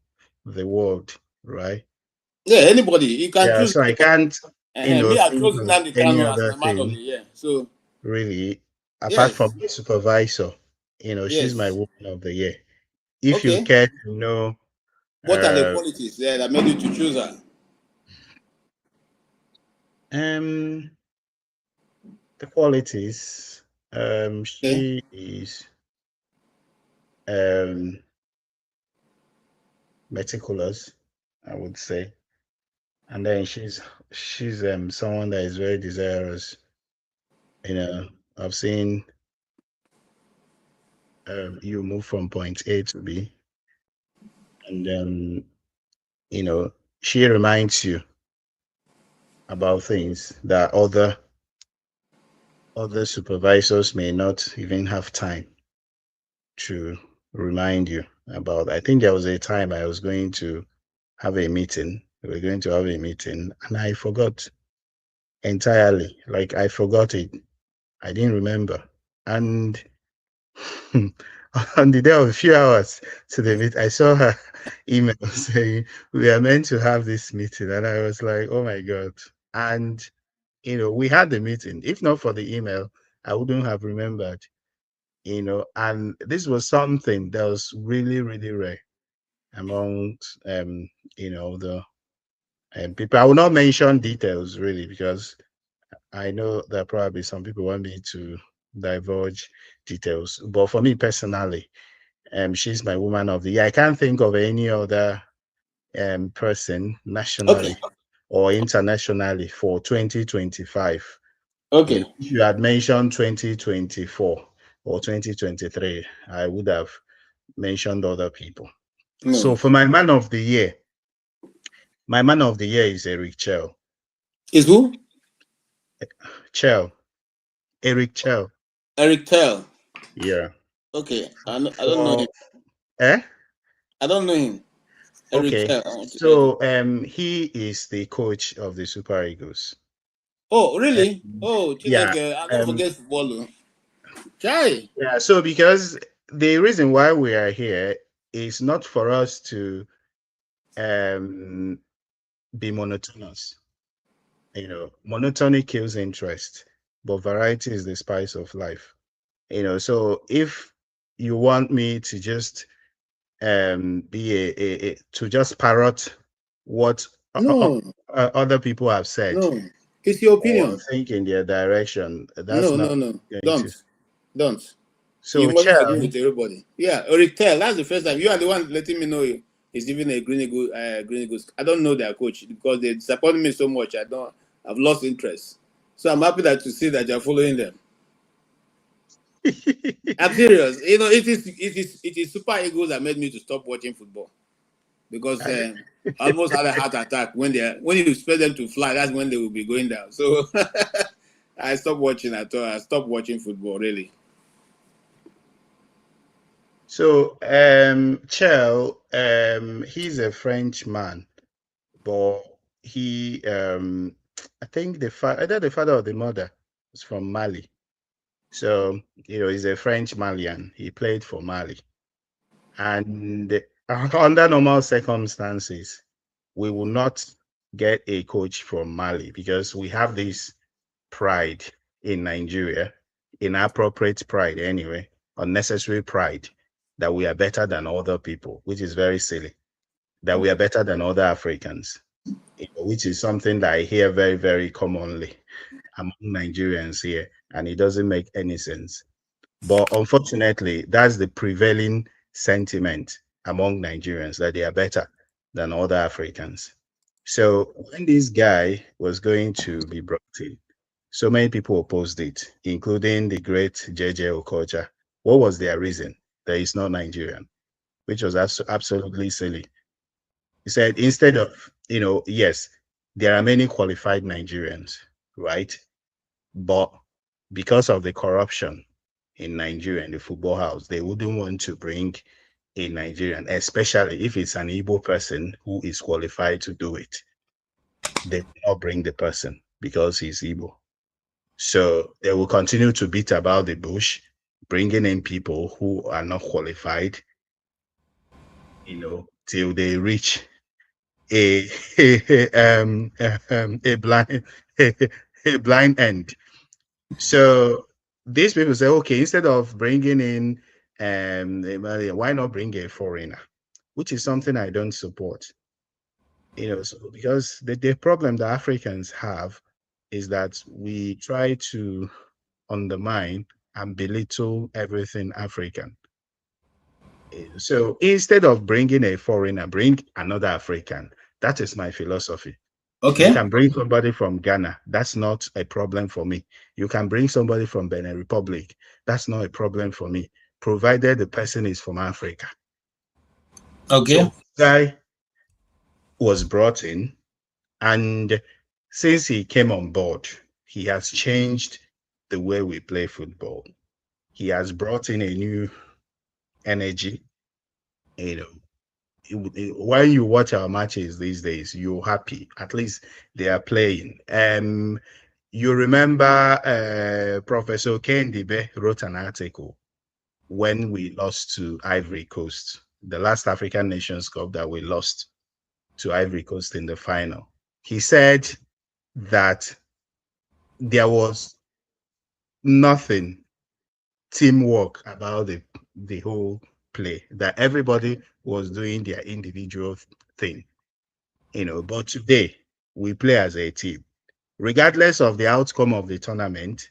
Speaker 3: the world, right?
Speaker 1: Yeah, anybody you can
Speaker 3: Yeah.
Speaker 1: choose.
Speaker 3: So I can't,
Speaker 1: Me, I
Speaker 3: think
Speaker 1: chose
Speaker 3: of
Speaker 1: Nnamdi
Speaker 3: any
Speaker 1: Kanu as
Speaker 3: other
Speaker 1: my man of the
Speaker 3: thing
Speaker 1: year. So
Speaker 3: really, apart
Speaker 1: yes,
Speaker 3: from the supervisor. She's my
Speaker 1: yes.
Speaker 3: woman of the year. If you
Speaker 1: Okay.
Speaker 3: care to know,
Speaker 1: What are the qualities that made you to choose her?
Speaker 3: the qualities,
Speaker 1: Okay.
Speaker 3: she is meticulous, I would say, and then she's someone that is very desirous. You know, I've seen you move from point A to B, and then you know she reminds you about things that other supervisors may not even have time to remind you about. I think there was a time I was going to have a meeting. We were going to have a meeting, and I forgot entirely. Like I forgot it. I didn't remember. And on the day of a few hours to the meet, I saw her email saying we are meant to have this meeting, and I was like, "Oh my god!" And we had the meeting. If not for the email, I wouldn't have remembered. And this was something that was really, really rare among the people. I will not mention details really because I know that probably some people want me to divulge details. But for me personally, she's my woman of the year. I can't think of any other person
Speaker 1: Okay.
Speaker 3: nationally or internationally for 2025.
Speaker 1: Okay.
Speaker 3: If you had mentioned 2024 or 2023, I would have mentioned other people. So
Speaker 1: No.
Speaker 3: for my man of the year is Eric Chell.
Speaker 1: Is who?
Speaker 3: Chell. Eric Chell.
Speaker 1: Eric Tell.
Speaker 3: Yeah.
Speaker 1: Okay. I don't know him.
Speaker 3: For eh?
Speaker 1: I don't know him. Eric
Speaker 3: Okay.
Speaker 1: Tell. Okay.
Speaker 3: So he is the coach of the Super Eagles.
Speaker 1: Oh, really?
Speaker 3: Um,
Speaker 1: Oh,
Speaker 3: yeah.
Speaker 1: like I don't
Speaker 3: Um
Speaker 1: forget football. Oh. Chai.
Speaker 3: yeah, so because the reason why we are here is not for us to um be monotonous. Monotony kills interest, but variety is the spice of life. So if you want me to just be to just parrot what
Speaker 1: No,
Speaker 3: other people have said
Speaker 1: no. It's your
Speaker 3: or
Speaker 1: opinion.
Speaker 3: think in their direction, that's
Speaker 1: No,
Speaker 3: not
Speaker 1: no, no.
Speaker 3: going to.
Speaker 1: Don't. You
Speaker 3: So,
Speaker 1: mustn't agree
Speaker 3: Chell,
Speaker 1: with everybody. Yeah, Eric Tell. That's the first time you are the one letting me know he's even a Green Eagles. Green Eagles. I don't know their coach because they disappointed me so much. I've lost interest. So I'm happy that to see that you're following them. I'm serious. It is Super Eagles that made me to stop watching football because I almost had a heart attack when you expect them to fly. That's when they will be going down. So I stopped watching at all. I stopped watching football really.
Speaker 3: so Chell, he's a French man, but he I think either the father or the mother is from Mali. So, he's a French Malian. He played for Mali. And under normal circumstances, we will not get a coach from Mali because we have this pride in Nigeria, inappropriate pride anyway, unnecessary pride that we are better than other people, which is very silly, that we are better than other Africans, which is something that I hear very, very commonly among Nigerians here, and it doesn't make any sense. But unfortunately, that's the prevailing sentiment among Nigerians that they are better than other Africans. So when this guy was going to be brought in, so many people opposed it, including the great JJ Okocha. What was their reason? That he's not Nigerian, which was absolutely silly. He said instead of, yes, there are many qualified Nigerians, right? But because of the corruption in Nigeria in the football house, they wouldn't want to bring a Nigerian, especially if it's an Igbo person who is qualified to do it. They will not bring the person because he's Igbo. So they will continue to beat about the bush, bringing in people who are not qualified, till they reach a a blind a blind end. So these people say, okay, instead of bringing in why not bring a foreigner, which is something I don't support. So because the problem that Africans have is that we try to undermine and belittle everything African. So instead of bringing a foreigner, bring another African. That is my philosophy.
Speaker 1: Okay.
Speaker 7: You can bring somebody from Ghana. That's not a problem for me. You can bring somebody from Benin Republic. That's not a problem for me, provided the person is from Africa.
Speaker 1: Okay.
Speaker 7: So guy was brought in, and since he came on board, he has changed the way we play football. He has brought in a new energy. You know, when you watch our matches these days, you're happy. At least they are playing. You remember Professor Kendibe wrote an article when we lost to Ivory Coast, the last African Nations Cup that we lost to Ivory Coast in the final. He said that there was nothing teamwork about the whole play, that everybody was doing their individual thing, but today we play as a team. Regardless of the outcome of the tournament,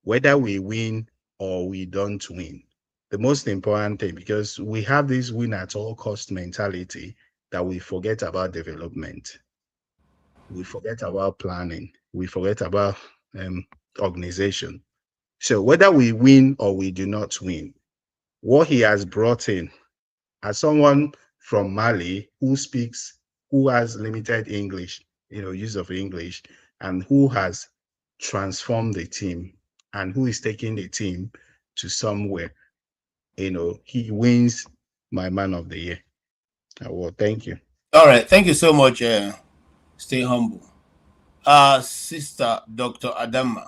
Speaker 7: whether we win or we don't win, the most important thing, because we have this win at all cost mentality, that we forget about development, we forget about planning, we forget about organization. So whether we win or we do not win, what he has brought in, as someone from Mali who has limited English, use of English, and who has transformed the team, and who is taking the team to somewhere, he wins my man of the year. Well, thank you.
Speaker 1: All right. Thank you so much. Stay humble. Sister Dr. Adama.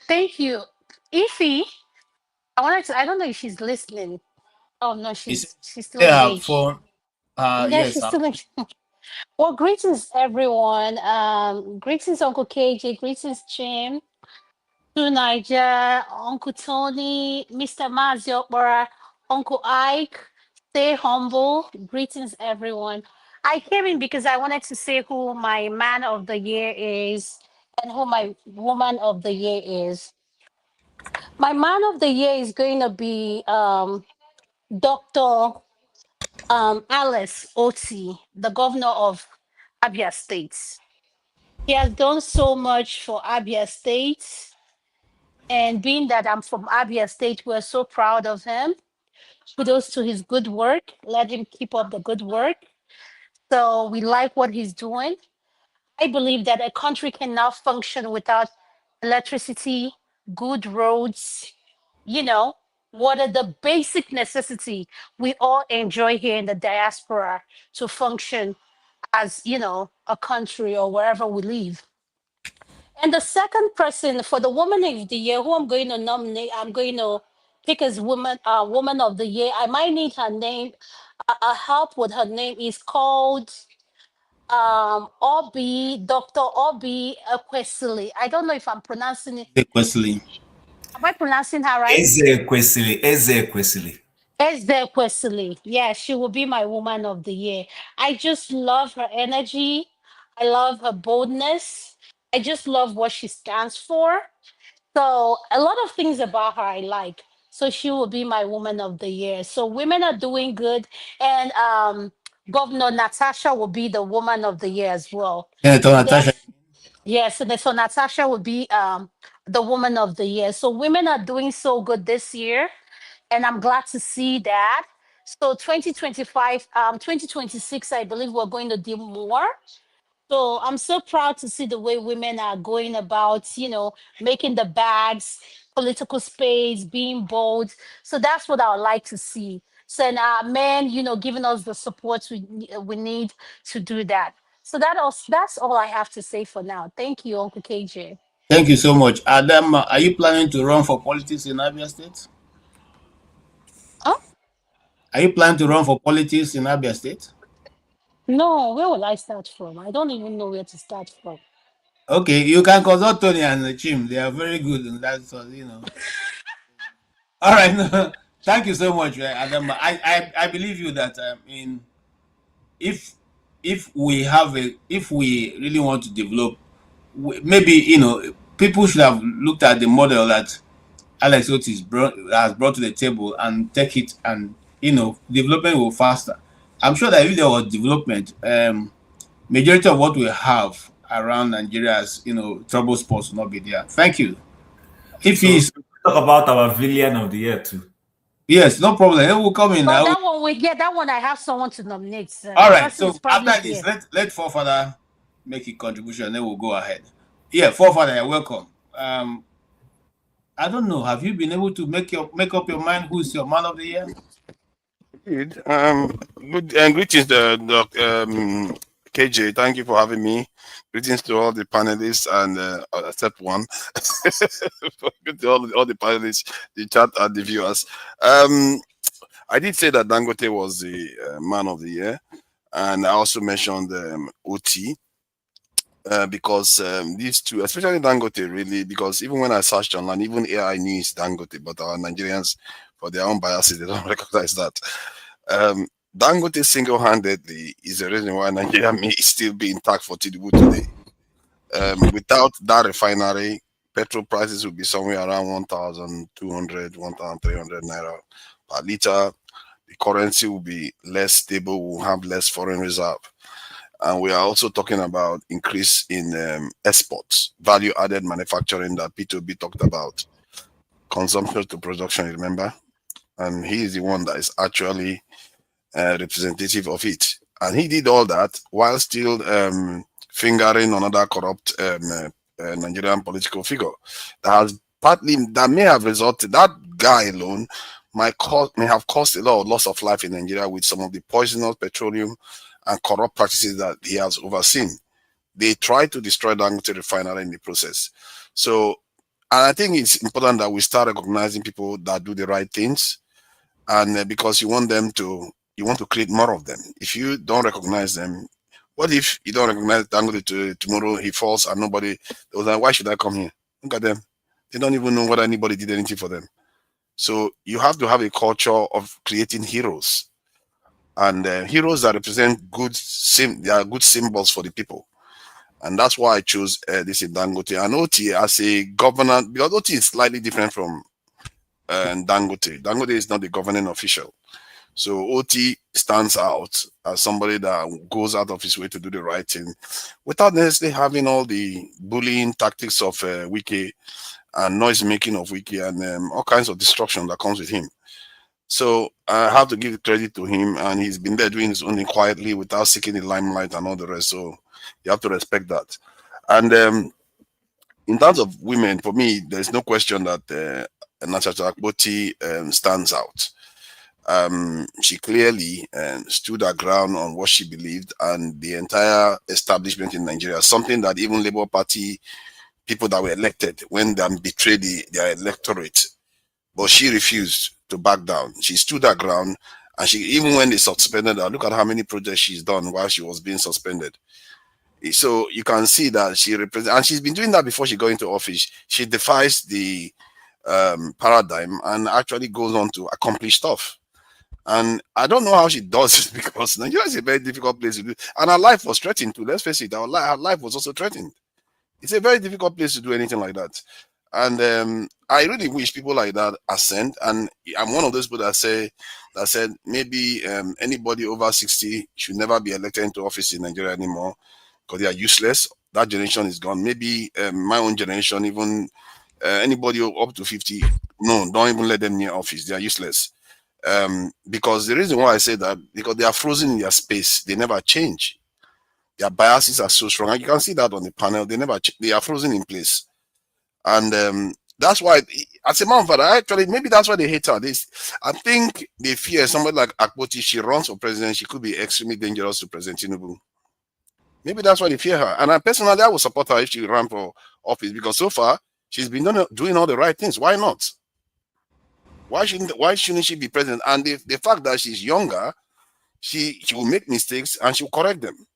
Speaker 6: Thank you. Ify, I don't know if she's listening. Oh no,
Speaker 1: Is
Speaker 6: she's still
Speaker 1: they have
Speaker 6: engaged.
Speaker 1: phone?
Speaker 6: Yeah,
Speaker 1: Yes.
Speaker 6: she's still engaged. Well, greetings everyone. Greetings Uncle KJ, greetings Jim, to Niger, Uncle Tony, Mr. Maziopora, Uncle Ike. Stay humble. Greetings everyone. I came in because I wanted to say who my man of the year is and who my woman of the year is. My man of the year is going to be Dr. Alice Oti, the governor of Abia State. He has done so much for Abia State. And being that I'm from Abia State, we're so proud of him. Kudos to his good work. Let him keep up the good work. So we like what he's doing. I believe that a country cannot function without electricity, good roads, you know, what are the basic necessity we all enjoy here in the diaspora to function as, a country or wherever we live. And the second person for the woman of the year, who I'm going to nominate, I'm going to pick as woman of the year. I might need her name, help with her name. Is called Obi, Dr. Obi Ekwesili. I don't know if I'm pronouncing it.
Speaker 1: Wesley.
Speaker 6: Am I pronouncing her right?
Speaker 2: Eze Kwesili.
Speaker 6: Esther Questley. Yeah, she will be my woman of the year. I just love her energy. I love her boldness. I just love what she stands for. So a lot of things about her I like. So she will be my woman of the year. So women are doing good, and Governor Natasha will be the woman of the year as well.
Speaker 1: Senator Natasha.
Speaker 6: Def Yes, so Natasha will be the woman of the year. So women are doing so good this year, and I'm glad to see that. So 2025, 2026, I believe we're going to do more. So I'm so proud to see the way women are going about, making the bags, political space, being bold. So that's what I would like to see. So, and men, giving us the support we need to do that. So that's all I have to say for now. Thank you, Uncle KJ.
Speaker 1: Thank you so much. Adam, are you planning to run for politics in Abia State?
Speaker 6: Oh,
Speaker 1: Are you planning to run for politics in Abia State?
Speaker 6: no, where will I start from? I don't even know where to start from.
Speaker 1: Okay, you can consult Tony and Chim. They are very good in that, All right, no, thank you so much, Adam. I believe you that if if we really want to develop, maybe people should have looked at the model that Alex Otis has brought to the table and take it, and development will faster. I'm sure that if there was development, majority of what we have around Nigeria's, trouble spots will not be there. Thank you. If
Speaker 2: So
Speaker 1: he's
Speaker 2: talk about our villain of the year too.
Speaker 1: yes, no problem. It will come in.
Speaker 6: But that one we get that one. I have someone to nominate.
Speaker 1: All
Speaker 6: The
Speaker 1: right.
Speaker 6: person
Speaker 1: So
Speaker 6: is probably
Speaker 1: after this,
Speaker 6: here.
Speaker 1: let forefather make a contribution. Then we'll go ahead. Yeah, forefather, you're welcome. I don't know. Have you been able to make up your mind who's your man of the year?
Speaker 8: Good. Good and greetings, KJ. Thank you for having me. Greetings to all the panelists and except one. Good to all the panelists, the chat, and the viewers. I did say that Dangote was the man of the year, and I also mentioned OT. Because these two, especially Dangote, really, because even when I searched online, even AI knew it's Dangote, but our Nigerians, for their own biases, they don't recognize that. Dangote single-handedly is the reason why Nigeria may still be intact for Tinubu today. Without that refinery, petrol prices would be somewhere around 1,200, 1,300 naira per liter. The currency will be less stable. We'll have less foreign reserve. And we are also talking about increase in exports, value-added manufacturing that P2B talked about, consumption to production, remember? And he is the one that is actually representative of it. And he did all that while still fingering another corrupt Nigerian political figure that may have resulted, that guy alone may have caused a lot of loss of life in Nigeria with some of the poisonous petroleum and corrupt practices that he has overseen. They tried to destroy Dangote refinery in the process. So, and I think it's important that we start recognizing people that do the right things, and because you want to create more of them. If you don't recognize them, what if you don't recognize Dangote tomorrow he falls and nobody was like, why should I come here? Look at them. They don't even know whether anybody did anything for them. So you have to have a culture of creating heroes. And heroes that represent they are good symbols for the people, and that's why I chose this in Dangote and OT as a governor, because OT is slightly different from Dangote. Dangote is not the governing official, so OT stands out as somebody that goes out of his way to do the right thing, without necessarily having all the bullying tactics of Wiki and noise making of Wiki and all kinds of destruction that comes with him. So I have to give credit to him, and he's been there doing his own thing quietly without seeking the limelight and all the rest. So you have to respect that. And in terms of women, for me, there's no question that Natasha Akpoti stands out. She clearly stood her ground on what she believed, and the entire establishment in Nigeria, something that even Labour Party people that were elected, when they betrayed their electorate, but she refused to back down. She stood her ground, and she, even when they suspended her, look at how many projects she's done while she was being suspended. So you can see that she represents, and she's been doing that before she got into office. She defies the paradigm and actually goes on to accomplish stuff. And I don't know how she does it, because Nigeria is a very difficult place to do, and her life was threatened too. Let's face it, her life was also threatened. It's a very difficult place to do anything like that. And I really wish people like that ascend. And I'm one of those people that said maybe anybody over 60 should never be elected into office in Nigeria anymore, because they are useless. That generation is gone. Maybe my own generation, even anybody up to 50, no, don't even let them near office. They are useless. Because the reason why I say that, because they are frozen in their space. They never change. Their biases are so strong, and you can see that on the panel. They are frozen in place. And that's why, as a matter of fact, maybe that's why they hate her. I think they fear somebody like Akpoti. She runs for president, she could be extremely dangerous to President Tinubu. Maybe that's why they fear her. And I personally, I would support her if she ran for office, because so far she's been doing all the right things. Why not? Why shouldn't she be president? And the fact that she's younger, she will make mistakes and she'll correct them.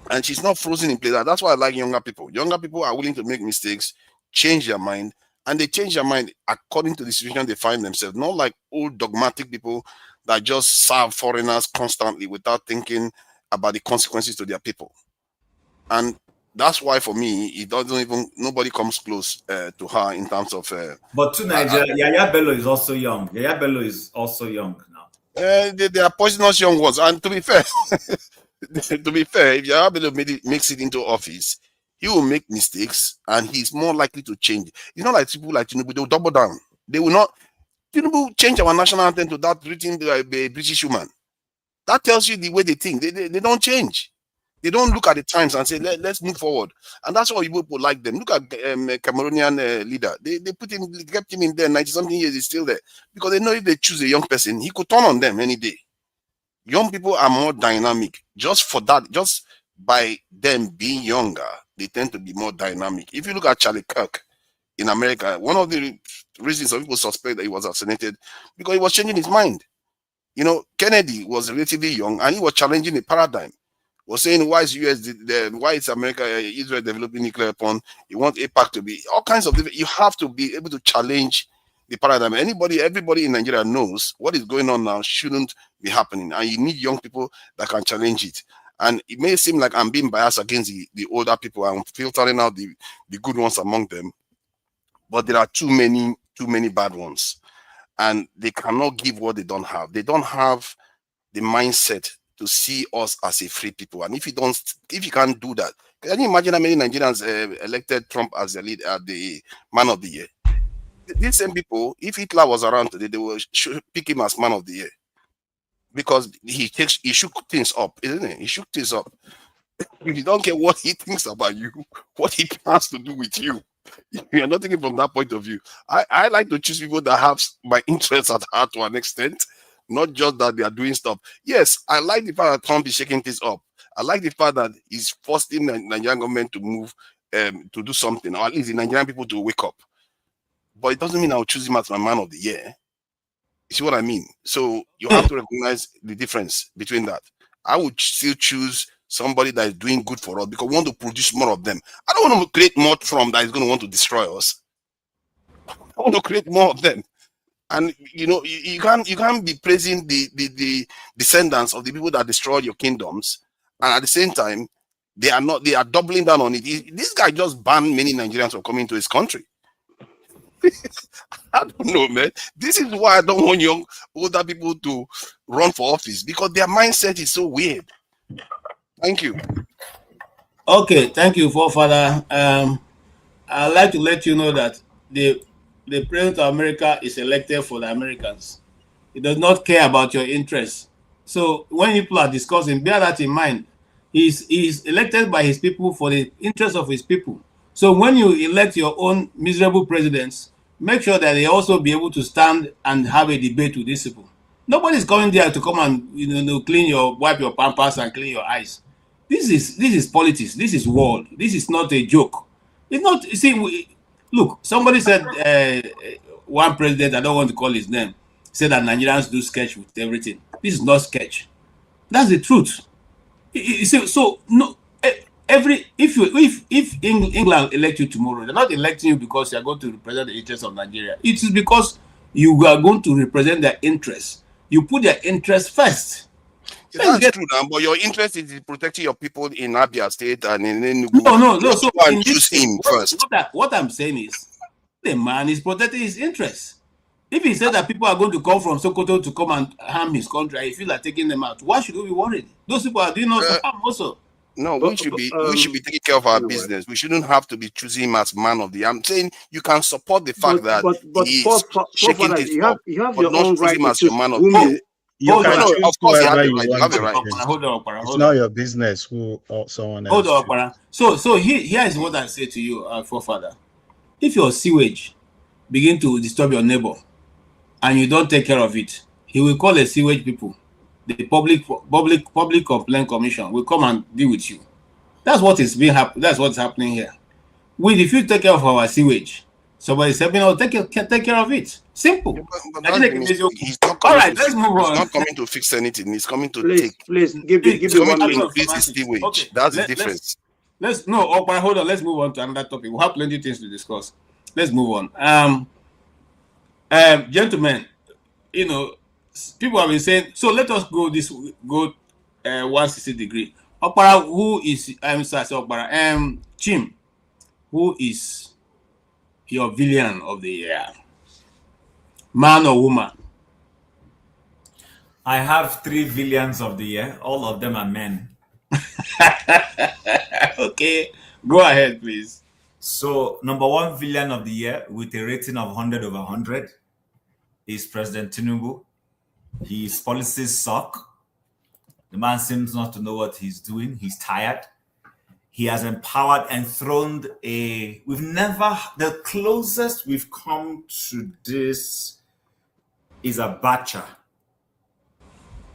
Speaker 8: And she's not frozen in place. That's why I like younger people. Younger people are willing to make mistakes, change their mind, and they change their mind according to the situation they find themselves. Not like old dogmatic people that just serve foreigners constantly without thinking about the consequences to their people. And that's why, for me, nobody comes close to her in terms of.
Speaker 2: But to Nigeria, Yaya Bello is also young. Yaya Bello is also young now.
Speaker 8: They are poisonous young ones. And to be fair, if Yahweh makes it into office, he will make mistakes and he's more likely to change. It's not like people like Tinubu, they'll double down. They will not. Tinubu change our national anthem to that written by a British woman. That tells you the way they think. They don't change. They don't look at the times and say, let's move forward. And that's why people like them. Look at Cameroonian leader. They kept him in there 90-something years, he's still there. Because they know if they choose a young person, he could turn on them any day. Young people are more dynamic. Just for that, just by them being younger, they tend to be more dynamic. If you look at Charlie Kirk in America, one of the reasons some people suspect that he was assassinated, because he was changing his mind. You know, Kennedy was relatively young and he was challenging the paradigm. Was saying, why is US, why is America, Israel developing nuclear weapon? You want APAC to be all kinds of different. You have to be able to challenge the paradigm. Everybody in Nigeria knows what is going on now shouldn't be happening, and you need young people that can challenge it. And it may seem like I'm being biased against the older people. I'm filtering out the good ones among them, but there are too many bad ones, and they cannot give what they don't have. They don't have the mindset to see us as a free people. And if you can't do that, can you imagine how many Nigerians elected Trump as the man of the year? These same people, if Hitler was around today, they will pick him as man of the year because he shook things up, isn't it? He shook things up. You don't care what he thinks about you, what he plans to do with you. You're not thinking from that point of view. I like to choose people that have my interests at heart to an extent. Not just that they are doing stuff. Yes, I like the fact that Trump is shaking things up. I like the fact that he's forcing the Nigerian government to move, to do something, or at least the Nigerian people to wake up. But it doesn't mean I'll choose him as my man of the year. You see what I mean? So you have to recognize the difference between that. I would still choose somebody that is doing good for us because we want to produce more of them. I don't want to create more Trump that is going to want to destroy us. I want to create more of them. And you know, you can't be praising the descendants of the people that destroyed your kingdoms, and at the same time, they are doubling down on it. This guy just banned many Nigerians from coming to his country. I don't know, man. This is why I don't want older people to run for office because their mindset is so weird. Thank you.
Speaker 1: Okay, thank you, forefather. I'd like to let you know that the president of America is elected for the Americans. He does not care about your interests. So when people are discussing, bear that in mind. He's elected by his people for the interest of his people. So when you elect your own miserable presidents, make sure that they also be able to stand and have a debate with these people. Nobody's coming there to come and wipe your pampers and clean your eyes. This is politics. This is world. This is not a joke. It's not. You see, look. Somebody said one president. I don't want to call his name. Said that Nigerians do sketch with everything. This is not sketch. That's the truth. You see, so no. If England elect you tomorrow, they're not electing you because you are going to represent the interests of Nigeria. It is because you are going to represent their interests. You put their interests first.
Speaker 8: That's true, now, but your interest is protecting your people in Abia State and in Enugu.
Speaker 1: No. So
Speaker 8: in choose him first.
Speaker 1: What I'm saying is, the man is protecting his interests. If he said that people are going to come from Sokoto to come and harm his country, I feel like taking them out. Why should we be worried? Those people are doing us harm also.
Speaker 8: No, we should be taking care of our business. We shouldn't have to be choosing him as man of the year. I'm saying you can support the fact that he's shaking this up,
Speaker 4: you have
Speaker 8: but
Speaker 4: your
Speaker 8: not
Speaker 4: own
Speaker 8: choose
Speaker 4: right
Speaker 8: him
Speaker 4: to
Speaker 8: as your
Speaker 4: choose
Speaker 8: man of
Speaker 4: whom
Speaker 8: the year.
Speaker 7: You
Speaker 1: Hold
Speaker 7: can
Speaker 1: on.
Speaker 7: choose
Speaker 8: Of course, you have
Speaker 7: whoever
Speaker 8: the
Speaker 7: you
Speaker 8: right. You
Speaker 7: want
Speaker 8: have the
Speaker 7: to
Speaker 8: right.
Speaker 7: choose. It's not your business who someone else
Speaker 1: Hold on,
Speaker 7: chooses.
Speaker 1: Okpara. So here is what I say to you, forefather. If your sewage begin to disturb your neighbor and you don't take care of it, he will call the sewage people. The public complaint commission will come and deal with you. That's what is being happen. That's what's happening here. If you take care of our sewage, somebody said, take care of it. Simple.
Speaker 8: But that's the mistake. He's not
Speaker 1: All
Speaker 8: coming
Speaker 1: right,
Speaker 8: to
Speaker 1: let's move on.
Speaker 8: He's not coming to fix anything. He's coming to
Speaker 4: Please give me
Speaker 8: He's coming
Speaker 4: 1
Speaker 8: to
Speaker 4: minute.
Speaker 8: increase his sewage.
Speaker 1: Okay,
Speaker 8: That's the difference.
Speaker 1: Hold on. Let's move on to another topic. We have plenty of things to discuss. Let's move on. Gentlemen, people have been saying. So let us go 160 degree. Okpara, who is Okpara? Chim, who is your villain of the year? Man or woman?
Speaker 2: I have 3 villains of the year. All of them are men.
Speaker 1: Okay, go ahead, please.
Speaker 2: So, number 1 villain of the year with a rating of 100 over 100 is President Tinubu. His policies suck. The man seems not to know what he's doing. He's tired. He has empowered, enthroned the closest we've come to this is Abacha.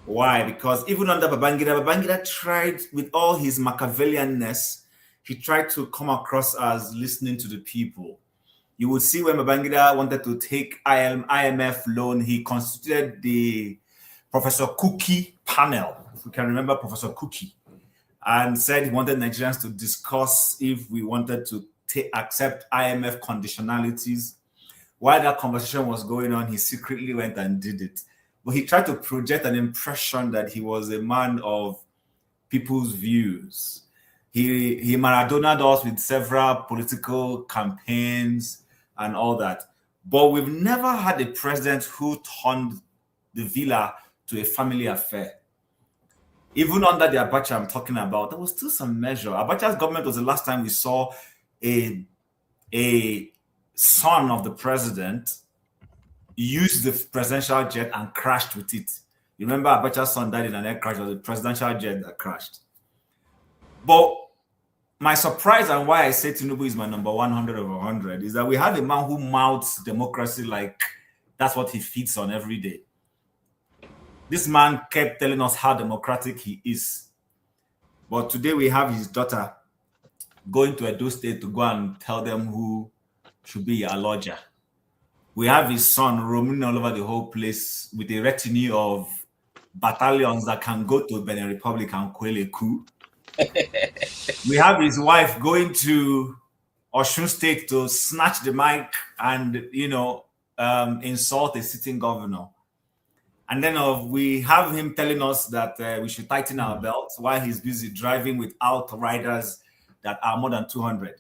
Speaker 2: Why? Because even under Babangida tried, with all his Machiavellianness, he tried to come across as listening to the people. You would see when Babangida wanted to take IMF loan, he constituted the Professor Kuki panel, if we can remember Professor Kuki, and said he wanted Nigerians to discuss if we wanted to accept IMF conditionalities. While that conversation was going on, he secretly went and did it. But he tried to project an impression that he was a man of people's views. He Maradonaed us with several political campaigns and all that. But we've never had a president who turned the villa to a family affair. Even under the Abacha I'm talking about, there was still some measure. Abacha's government was the last time we saw a son of the president used the presidential jet and crashed with it. You remember Abacha's son died in an air crash. It was a presidential jet that crashed. But my surprise and why I say Tinubu is my number 100 over 100 is that we have a man who mouths democracy like that's what he feeds on every day. This man kept telling us how democratic he is. But today we have his daughter going to Edo State to go and tell them who should be a lodger. We have his son roaming all over the whole place with a retinue of battalions that can go to Benin Republic and quell a coup. We have his wife going to Osun State to snatch the mic and, insult a sitting governor. And then we have him telling us that we should tighten our belts while he's busy driving with outriders that are more than 200.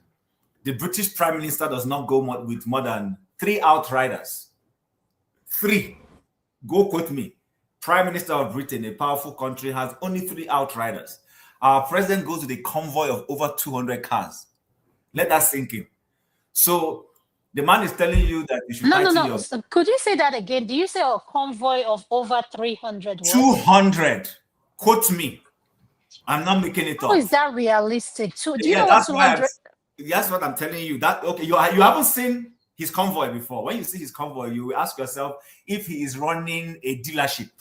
Speaker 2: The British Prime Minister does not go with more than 3 outriders. 3. Go quote me. Prime Minister of Britain, a powerful country, has only 3 outriders. Our president goes with a convoy of over 200 cars. Let that sink in. So the man is telling you that you should
Speaker 6: No. So could you say that again? Do you say a convoy of over 300?
Speaker 2: 200. Quote me. I'm not making it up.
Speaker 6: How is that realistic? Do you know what 200?
Speaker 2: That's what I'm telling you. That okay? You haven't seen his convoy before. When you see his convoy, you will ask yourself if he is running a dealership.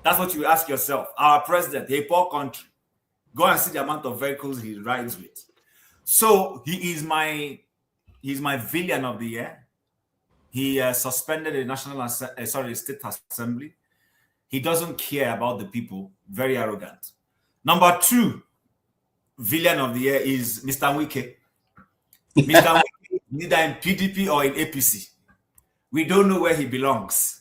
Speaker 2: That's what you ask yourself. Our president, a poor country, go and see the amount of vehicles he rides with. So he's my villain of the year. He suspended the state assembly. He doesn't care about the people. Very arrogant. Number 2 villain of the year is Mr. Wike. Mr. Wike, neither in PDP or in APC. We don't know where he belongs.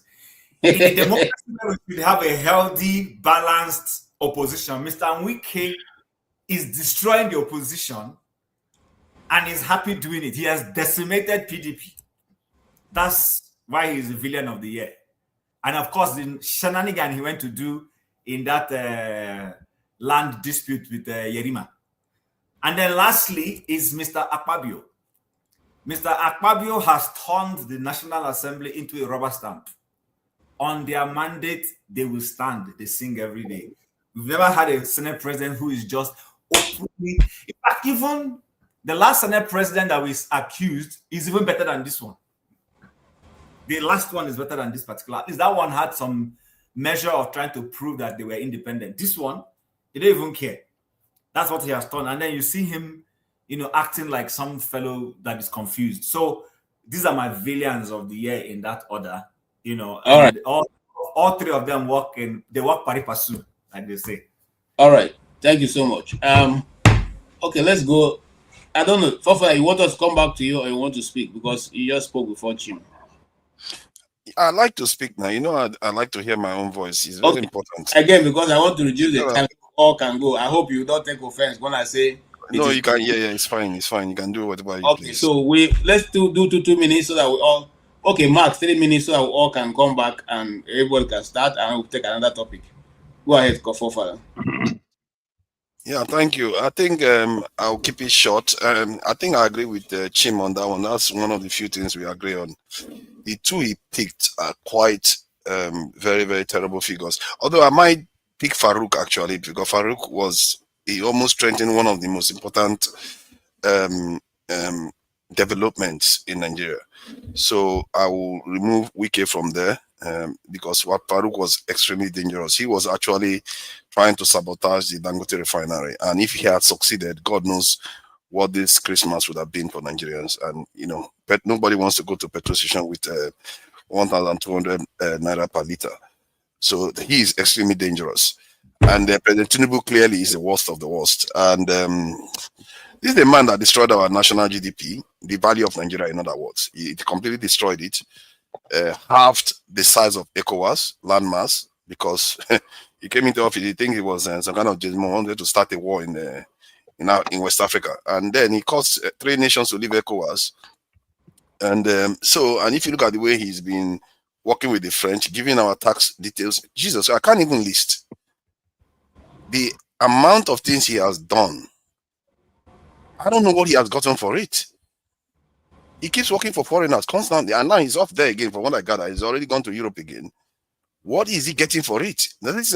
Speaker 2: In a democracy where we should have a healthy, balanced opposition, Mr. Wike is destroying the opposition and is happy doing it. He has decimated PDP. That's why he's the villain of the year. And of course, the shenanigan he went to do in that land dispute with Yerima. And then lastly is Mr. Akpabio. Mr. Akpabio has turned the National Assembly into a rubber stamp. On their mandate, they will stand. They sing every day. We've never had a Senate president who is just openly... In fact, even the last Senate president that was accused is even better than this one. The last one is better than this particular. At least that one had some measure of trying to prove that they were independent. This one, he don't even care. That's what he has done. And then you see him, acting like some fellow that is confused. So these are my villains of the year in that order.
Speaker 1: All right.
Speaker 2: All 3 of them work pari passu, like they say.
Speaker 1: All right. Thank you so much. Okay, let's go. I don't know. Fafa, you want us to come back to you or you want to speak? Because you just spoke before Chim.
Speaker 8: I like to speak now. I like to hear my own voice. It's very important.
Speaker 1: Again, because I want to reduce the time all can go. I hope you don't take offense when I say.
Speaker 8: No, you can. Yeah, it's fine. It's fine. You can do whatever you
Speaker 1: Okay,
Speaker 8: please.
Speaker 1: so let's do 2 minutes so that we all Okay, Mark, 3 minutes so all can come back and everybody can start and we'll take another topic. Go ahead, Kofofala.
Speaker 8: Yeah, thank you. I think I'll keep it short. I think I agree with Chim on that one. That's one of the few things we agree on. The two he picked are quite very, very terrible figures. Although I might pick Farouk actually, because Farouk he almost strengthened one of the most important um, um, developments in Nigeria. So I will remove Wike from there because what Farouk was extremely dangerous. He was actually trying to sabotage the Dangote refinery, and if he had succeeded, God knows what this Christmas would have been for Nigerians. And but nobody wants to go to petrol station with 1,200 naira per liter. So he is extremely dangerous. And President Tinubu clearly is the worst of the worst. And this is the man that destroyed our national GDP, the value of Nigeria, in other words. He completely destroyed it, halved the size of ECOWAS, landmass, because he came into office, he think he was some kind of gentleman, wanted to start a war in West Africa. And then he caused 3 nations to leave ECOWAS. And and if you look at the way he's been working with the French, giving our tax details, Jesus, I can't even list the amount of things he has done. I don't know what he has gotten for it. He keeps working for foreigners constantly, and now he's off there again. From what I gather, he's already gone to Europe again. What is he getting for it? This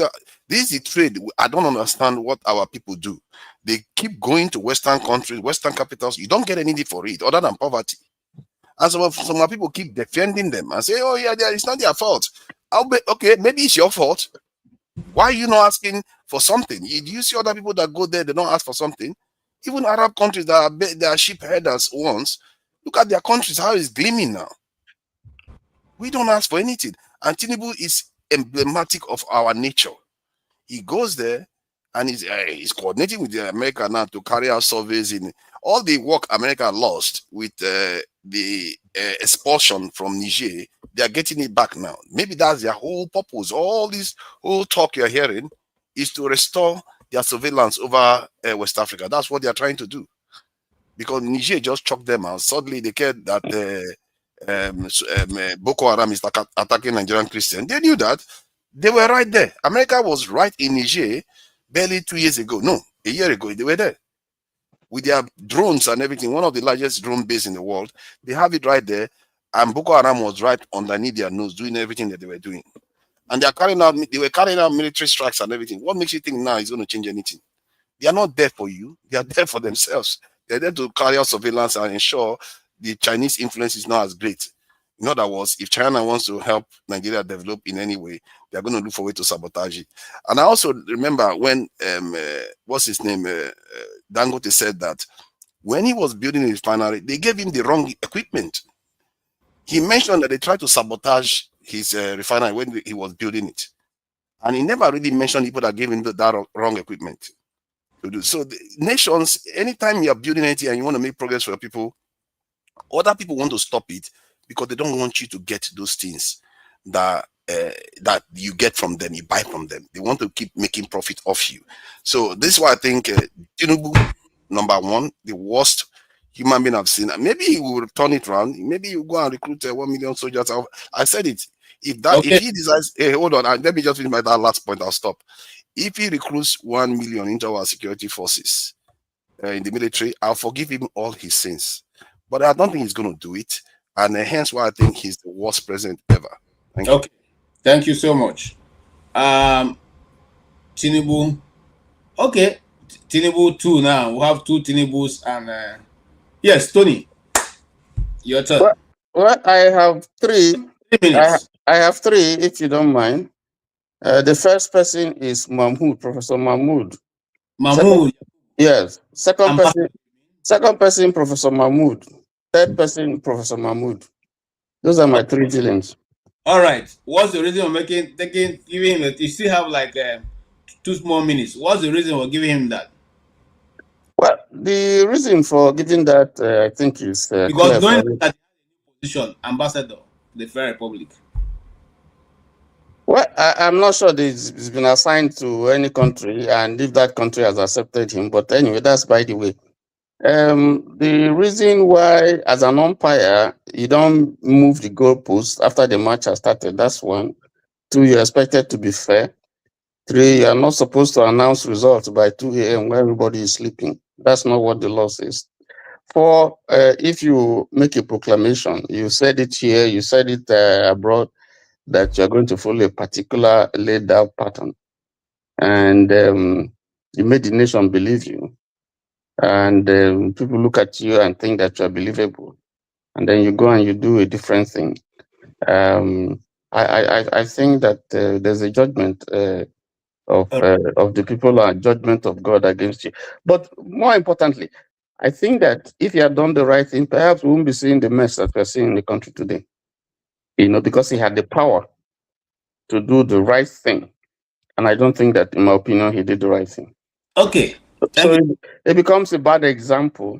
Speaker 8: is the trade. I don't understand what our people do. They keep going to Western countries, Western capitals. You don't get anything for it other than poverty. And some people keep defending them and say, "Oh yeah, it's not their fault." Okay, maybe it's your fault. Why are you not asking for something? Do you see other people that go there, they don't ask for something? Even Arab countries that are sheep herders once, look at their countries, how it's gleaming now. We don't ask for anything. And Tinubu is emblematic of our nature. He goes there and he's coordinating with America now to carry out surveys in all the work America lost with the expulsion from Niger. They are getting it back now. Maybe that's their whole purpose. All this whole talk you're hearing is to restore their surveillance over West Africa. That's what they are trying to do. Because Niger just choked them out. Suddenly they cared that Boko Haram is attacking Nigerian Christians. They knew that. They were right there. America was right in Niger barely 2 years ago. No, a year ago, they were there. With their drones and everything, one of the largest drone bases in the world, they have it right there. And Boko Haram was right underneath their nose, doing everything that they were doing. And they were carrying out military strikes and everything. What makes you think now is going to change anything? They are not there for you. They are there for themselves. They're there to carry out surveillance and ensure the Chinese influence is not as great. In other words, if China wants to help Nigeria develop in any way, they're going to look for a way to sabotage it. And I also remember when, what's his name, Dangote said that when he was building his refinery, they gave him the wrong equipment. He mentioned that they tried to sabotage his refinery when he was building it. And he never really mentioned people that gave him that wrong equipment to do. So the nations, anytime you're building anything and you want to make progress for your people, other people want to stop it because they don't want you to get those things that you get from them, you buy from them. They want to keep making profit off you. So this is why I think Tinubu, number one, the worst human being I've seen. Maybe he will turn it around. Maybe you go and recruit 1 million soldiers. I said it. If he decides, hey, hold on, let me just finish my that last point. I'll stop. If he recruits 1 million into our security forces in the military, I'll forgive him all his sins. But I don't think he's going to do it. And hence why I think he's the worst president ever. Thank you.
Speaker 1: Okay. Thank you so much. Tinubu. Okay. Tinubu 2 now. We have 2 Tinubus and yes, Tony. Your turn.
Speaker 3: Well, I have 3.
Speaker 1: 3 minutes.
Speaker 3: I have 3, if you don't mind. The first person is Mahmoud, Professor Mahmoud.
Speaker 1: Mahmoud.
Speaker 3: Yes. Second person, Professor Mahmoud. Third person, Professor Mahmoud. Those are my 3 feelings.
Speaker 1: All right. What's the reason for giving him it? You still have like 2 more minutes. What's the reason for giving him that?
Speaker 3: Well, the reason for giving that, I think, is
Speaker 1: because knowing that position, ambassador to the Federal Republic.
Speaker 3: Well, I'm not sure he's been assigned to any country, and if that country has accepted him. But anyway, that's by the way. The reason why, as an umpire, you don't move the goalpost after the match has started, that's one. Two, you're expected to be fair. Three, you are not supposed to announce results by 2 a.m. when everybody is sleeping. That's not what the law says. Four, if you make a proclamation, you said it here, you said it abroad, that you're going to follow a particular laid out pattern, and you made the nation believe you, and people look at you and think that you're believable, and then you go and you do a different thing. I think that there's a judgment of the people, and judgment of God against you. But more importantly, I think that if you had done the right thing, perhaps we won't be seeing the mess that we're seeing in the country today. Because he had the power to do the right thing. And I don't think that, in my opinion, he did the right thing.
Speaker 1: Okay.
Speaker 3: So it becomes a bad example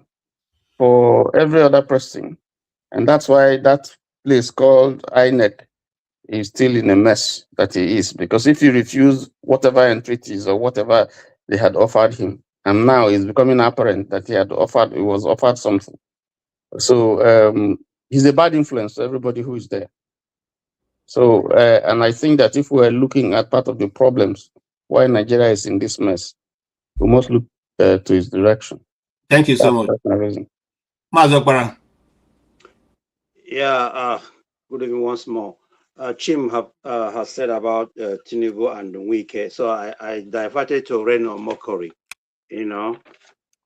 Speaker 3: for every other person. And that's why that place called INEC is still in a mess that he is. Because if he refused whatever entreaties or whatever they had offered him, and now it's becoming apparent that he was offered something. So he's a bad influence to everybody who is there. So, and I think that if we're looking at part of the problems why Nigeria is in this mess, we must look to his direction.
Speaker 1: Thank you so much.
Speaker 3: That's my reason.
Speaker 1: Mazokpara.
Speaker 4: Yeah, good evening once more. Chim has said about Tinubu and Wike, so I diverted to Reno Mokori.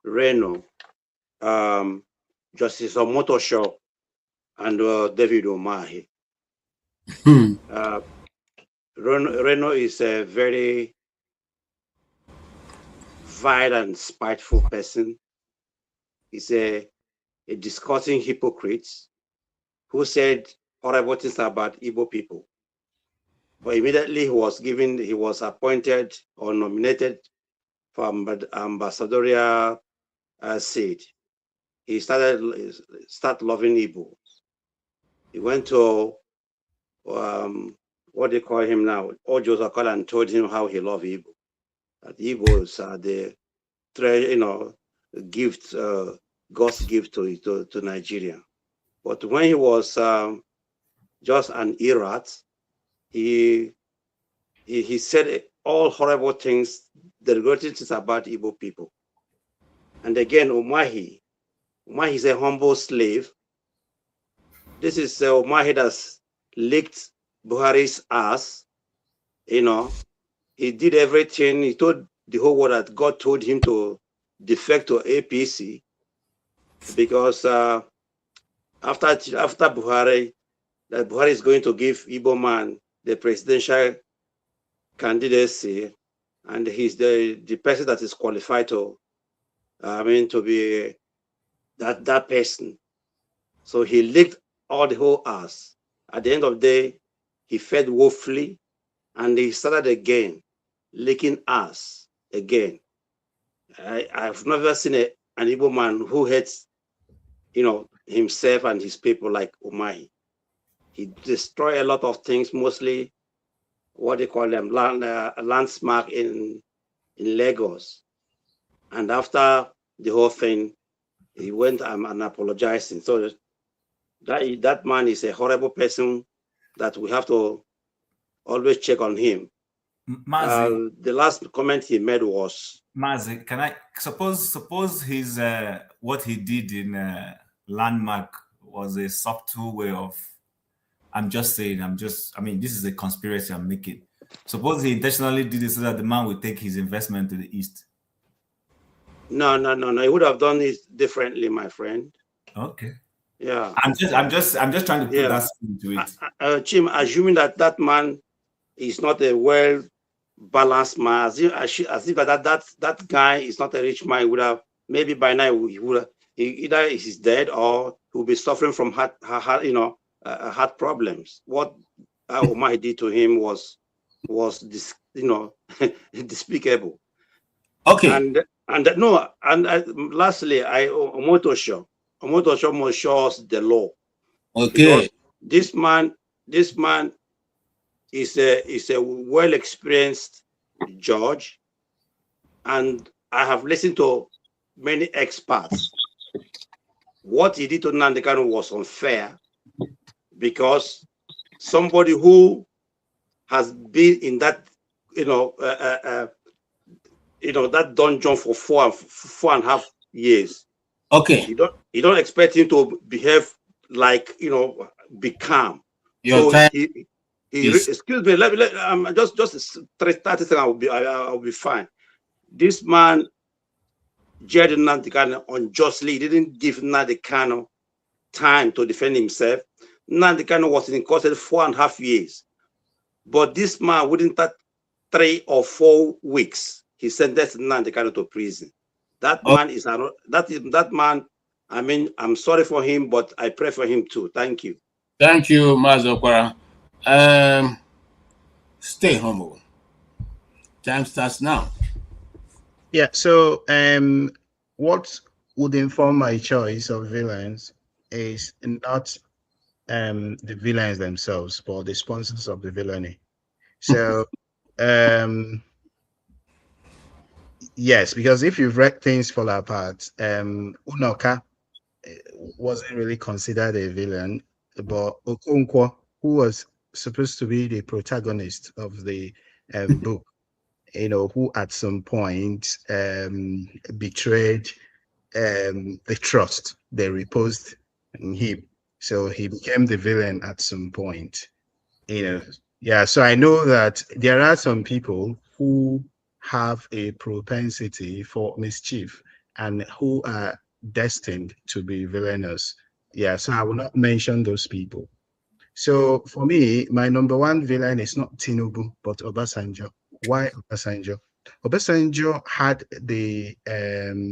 Speaker 4: Reno, Justice Omotosho, and David Umahi. Reno is a very vile and spiteful person. He's a disgusting hypocrite who said horrible things about Igbo people. But immediately he was appointed or nominated for ambassadorial seat. He started loving Igbo. He went to what they call him now, Ojo Zakala, and told him how he loved Igbo. That Igbos are the gift, God's gift to Nigeria. But when he was just an erat, he said all horrible things, derogatory things about Igbo people. And again, Umahi is a humble slave. This is Umahi that's licked Buhari's ass. He did everything. He told the whole world that God told him to defect to APC because after Buhari, that Buhari is going to give Igbo man the presidential candidacy, and he's the person that is qualified to be that person. So he licked all the whole ass. At the end of the day, he fed woefully, and he started again, licking ass again. I've never seen an Igbo man who hates, himself and his people like Umahi. He destroyed a lot of things, mostly what they call them landmark in Lagos. And after the whole thing, he went and apologizing. So that man is a horrible person that we have to always check on him.
Speaker 2: Mazi,
Speaker 4: the last comment he made was,
Speaker 2: Mazi, can I suppose his what he did in landmark was a subtle way of, this is a conspiracy I'm making. Suppose he intentionally did it so that the man would take his investment to the east.
Speaker 4: No. He would have done it differently, my friend.
Speaker 2: Okay.
Speaker 4: Yeah.
Speaker 2: I'm just trying to put that into it.
Speaker 4: Chim, assuming that man is not a well-balanced man, as if that guy is not a rich man, he would have, maybe by now either he's dead or he'll be suffering from heart problems. What Umar did to him was despicable.
Speaker 1: Okay.
Speaker 4: And lastly, Omotosho must show us the law.
Speaker 1: Okay.
Speaker 4: Because this man is a well-experienced judge, and I have listened to many experts what he did to Nnamdi Kanu was unfair, because somebody who has been in that, that dungeon for 4.5 years.
Speaker 1: Okay.
Speaker 4: You don't expect him to behave like, be calm.
Speaker 1: Your
Speaker 4: so
Speaker 1: time
Speaker 4: excuse me, let just 30 seconds, I'll be fine. This man jailed Nnamdi Kanu unjustly. He didn't give Nnamdi Kanu time to defend himself. Nnamdi Kanu was in custody 4.5 years. But this man, within 3 or 4 weeks, he sentenced Nnamdi Kanu to prison. That man is that man. I mean, I'm sorry for him, but I pray for him too. Thank you.
Speaker 1: Thank you, Mazokwara. Stay humble. Time starts now.
Speaker 7: Yeah. So, what would inform my choice of villains is not the villains themselves, but the sponsors of the villainy. So, yes, because if you've read Things Fall Apart, Unoka wasn't really considered a villain, but Okonkwo, who was supposed to be the protagonist of the book, who at some point betrayed the trust they reposed in him. So he became the villain at some point. Yeah, so I know that there are some people who have a propensity for mischief and who are destined to be villainous. Yeah, so I will not mention those people. So for me, my number one villain is not Tinubu, but Obasanjo. Why Obasanjo? Obasanjo had the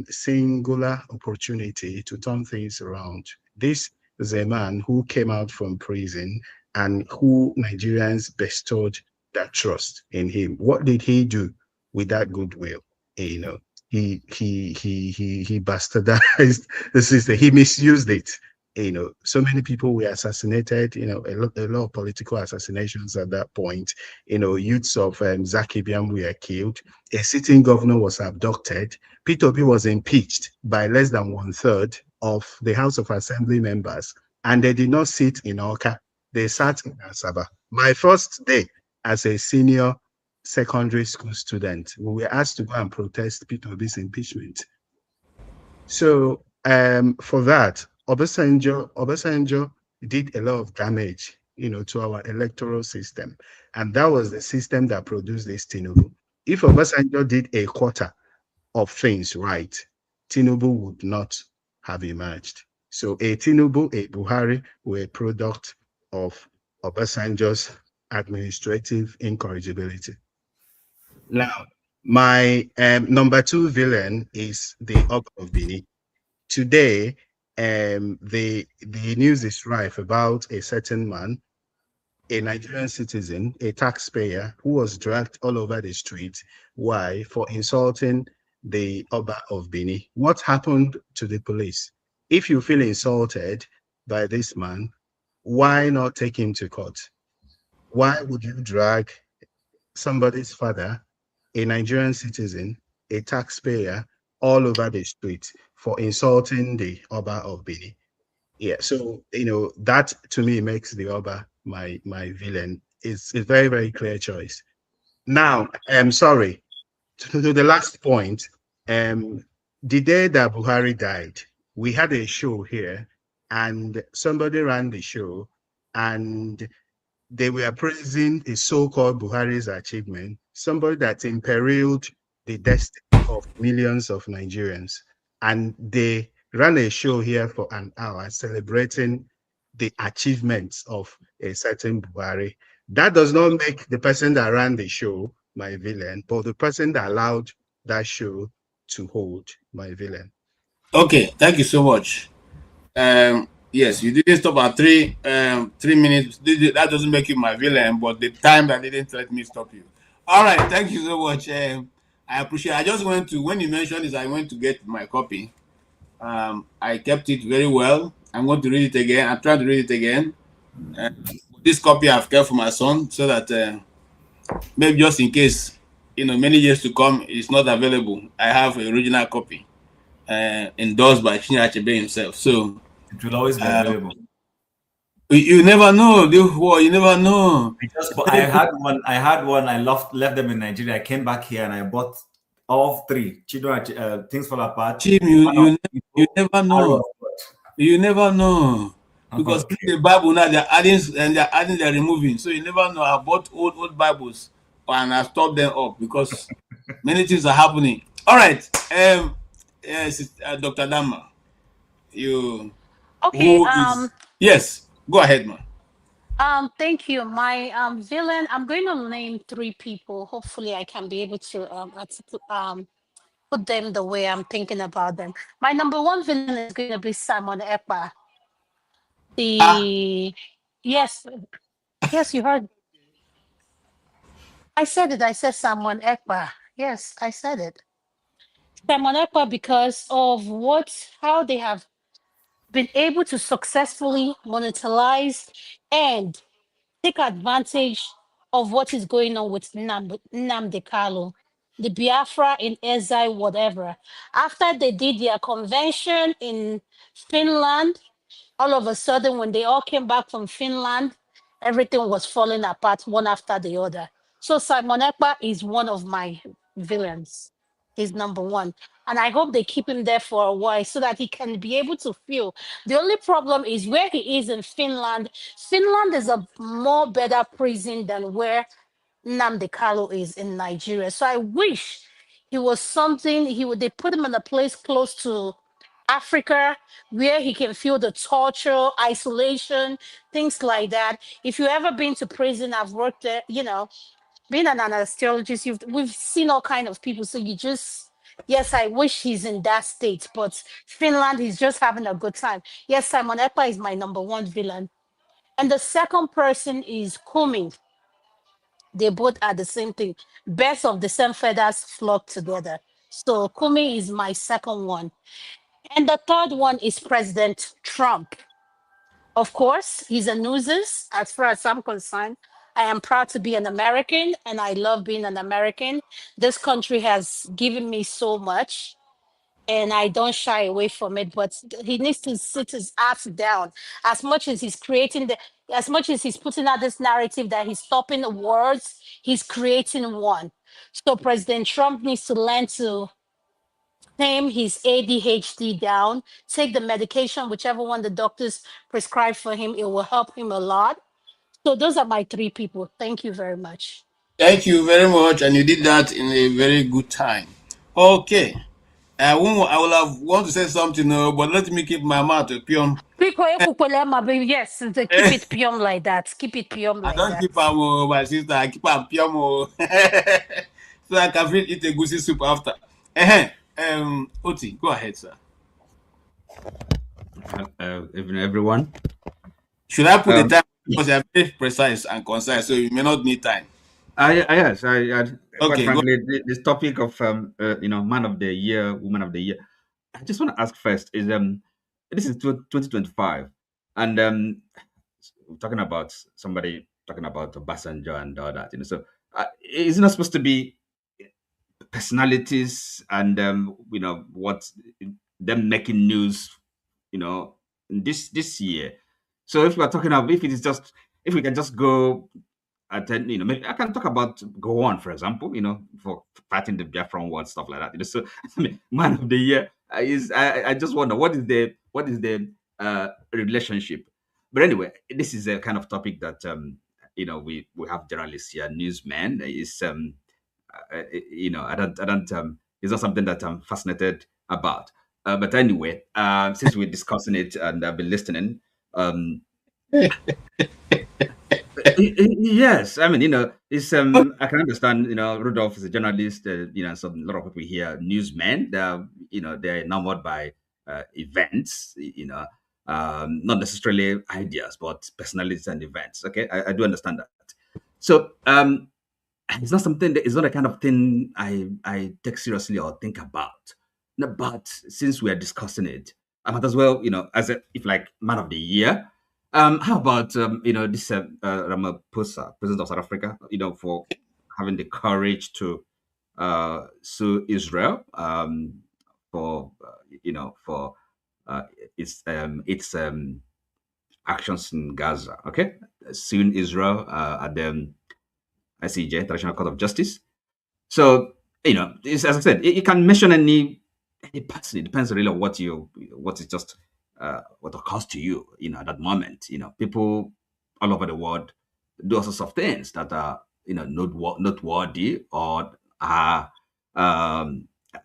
Speaker 7: singular opportunity to turn things around. This is a man who came out from prison and who Nigerians bestowed that trust in him. What did he do with that goodwill? He bastardized the system. He misused it. So many people were assassinated, a lot of political assassinations at that point. Youths of Zaki Biam were killed. A sitting governor was abducted. P2P was impeached by less than 1/3 of the House of Assembly members, and they did not sit in Oka. They sat in Asaba. My first day as a senior secondary school student, we were asked to go and protest P2P's impeachment. So for that, Obasanjo did a lot of damage, to our electoral system. And that was the system that produced this Tinubu. If Obasanjo did a quarter of things right, Tinubu would not have emerged. So a Tinubu, a Buhari were a product of Obasanjo's administrative incorrigibility. Now, my number two villain is the Oba of Bini. Today, the news is rife about a certain man, a Nigerian citizen, a taxpayer, who was dragged all over the street. Why? For insulting the Oba of Bini. What happened to the police? If you feel insulted by this man, why not take him to court? Why would you drag somebody's father, a Nigerian citizen, a taxpayer, all over the street for insulting the Oba of Bini? Yeah, so that to me makes the Oba my villain. It's a very, very clear choice. Now, I'm sorry, to the last point, the day that Buhari died, we had a show here, and somebody ran the show, and they were praising a so-called Buhari's achievement, somebody that imperiled the destiny of millions of Nigerians. And they ran a show here for an hour celebrating the achievements of a certain Buhari. That does not make the person that ran the show my villain, but the person that allowed that show to hold my villain.
Speaker 1: Okay, thank you so much. Yes, you didn't stop at 3 minutes. That doesn't make you my villain, but the time that didn't let me stop you. All right, thank you so much. I appreciate it. I just went to, when you mentioned this, I went to get my copy. I kept it very well. I'm going to read it again. I'm trying to read it again. This copy I've kept for my son, so that maybe just in case, many years to come, it's not available. I have an original copy. endorsed by Chinua Achebe himself. So
Speaker 2: it will always be available.
Speaker 1: You never know. You never know.
Speaker 2: I had one. I left them in Nigeria. I came back here and I bought all three. Things Fall Apart.
Speaker 1: You never know. You never know. Because
Speaker 2: Okay.
Speaker 1: the Bible now they're adding and they're removing. So you never know. I bought old Bibles and I stopped them up because many things are happening. All right. Yes, Dr. Dama.
Speaker 6: Okay.
Speaker 1: Yes, go ahead, man.
Speaker 6: Thank you. My villain. I'm going to name three people. Hopefully, I can be able to put them the way I'm thinking about them. My number one villain is going to be Simon Ekpa. The yes, yes, you heard. I said it. I said Simon Ekpa. Yes, I said it. Simon Ekpa because of how they have been able to successfully monetize and take advantage of what is going on with Nnamdi Kalu, the Biafra in exile, whatever. After they did their convention in Finland, all of a sudden, when they all came back from Finland, everything was falling apart one after the other. So Simon Ekpa is one of my villains. He's number one. And I hope they keep him there for a while so that he can be able to feel. The only problem is where he is in Finland. Finland is a more better prison than where Nnamdi Kalu is in Nigeria. So I wish he was something, they put him in a place close to Africa where he can feel the torture, isolation, things like that. If you've ever been to prison, I've worked there, being an anesthesiologist, we've seen all kind of people. So yes, I wish he's in that state, but Finland, he's just having a good time. Yes, Simon Ekpa is my number one villain. And the second person is Kumi. They both are the same thing. Birds of the same feathers flock together. So Kumi is my second one. And the third one is President Trump. Of course, he's a nuisance as far as I'm concerned. I am proud to be an American and I love being an American. This country has given me so much and I don't shy away from it, but he needs to sit his ass down. As much as as much as he's putting out this narrative that he's stopping the wars, he's creating one. So President Trump needs to learn to tame his ADHD down, take the medication, whichever one the doctors prescribe for him, it will help him a lot. So those are my three people. Thank you very much.
Speaker 1: Thank you very much, and you did that in a very good time. Okay. I will have want to say something, but let me keep my mouth pure.
Speaker 6: Yes, keep it pure like that. Keep it pure
Speaker 1: I
Speaker 6: like
Speaker 1: don't
Speaker 6: that.
Speaker 1: keep my sister. I keep am pure so I can feel eat a goosey soup after. Oti, go ahead, sir.
Speaker 9: Evening, everyone.
Speaker 1: Should I put the time because they are very precise and concise, so you may not need time.
Speaker 9: Yes, quite
Speaker 1: Okay,
Speaker 9: frankly, this topic of man of the year, woman of the year. I just want to ask first is this is 2025, and we're talking about somebody talking about Obasanjo and all that, so is it not supposed to be personalities and what them making news, this year? So if we are talking about, if we can just go maybe I can talk about Gowon, for example, for fighting the Biafran war, stuff like that. So I mean, man of the year is I just wonder what is the relationship. But anyway, this is a kind of topic that we have journalists here, newsmen. Is I don't it's not something that I'm fascinated about. But anyway, since we're discussing it and I've been listening, yes, I mean, it's I can understand, Rudolph is a journalist, a lot of people here, newsmen, they're enamored by events, not necessarily ideas, but personalities and events. Okay, I do understand that. So it's not something it's not a kind of thing I take seriously or think about. No, but since we are discussing it, I might as well, if like man of the year. How about this Ramaphosa, president of South Africa, for having the courage to sue Israel for for its actions in Gaza. Okay, suing Israel at the ICJ, International Court of Justice. So as I said, you can mention any person. It depends really on what is just what occurs to you, at that moment. People all over the world do all sorts of things that are noteworthy or are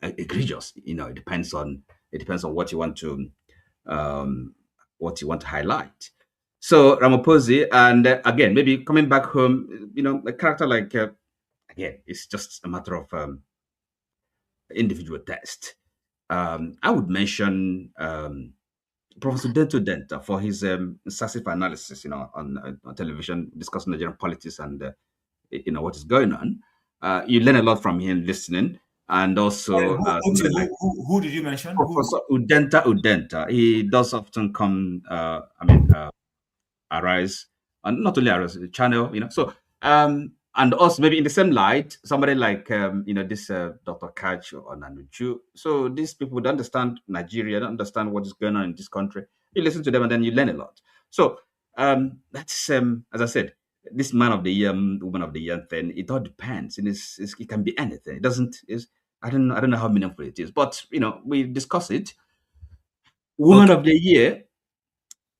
Speaker 9: egregious. It depends on what you want to highlight. So Ramaphosa, and again, maybe coming back home, a character like again, it's just a matter of individual test. I would mention Professor Dento Denta for his incisive analysis, on television, discussing Nigerian politics and what is going on. You learn a lot from him listening, and also
Speaker 2: Who did you mention?
Speaker 9: Professor Udenta. He does often come. Arise, and not only Arise, the channel. So and also maybe in the same light, somebody like this Dr. Kach or Nanuchu. So these people don't understand Nigeria, don't understand what is going on in this country. You listen to them and then you learn a lot. So that's as I said, this man of the year, woman of the year thing. It all depends, and it can be anything. It doesn't. I don't know how meaningful it is, but we discuss it. Woman of the year.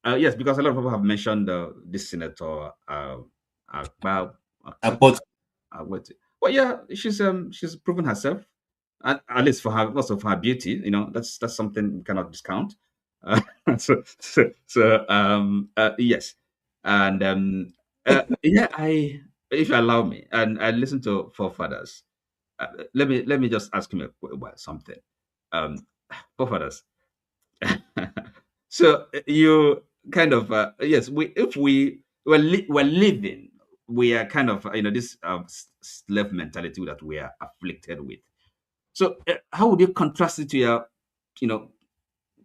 Speaker 9: Yes, because a lot of people have mentioned this senator. Well, yeah, she's proven herself, at least for her, also for her beauty. That's something we cannot discount. Yes, and yeah, if you allow me, and I listen to forefathers. Let me just ask him about something. Forefathers. So you kind of yes, we're living, we are kind of this slave mentality that we are afflicted with. So how would you contrast it to your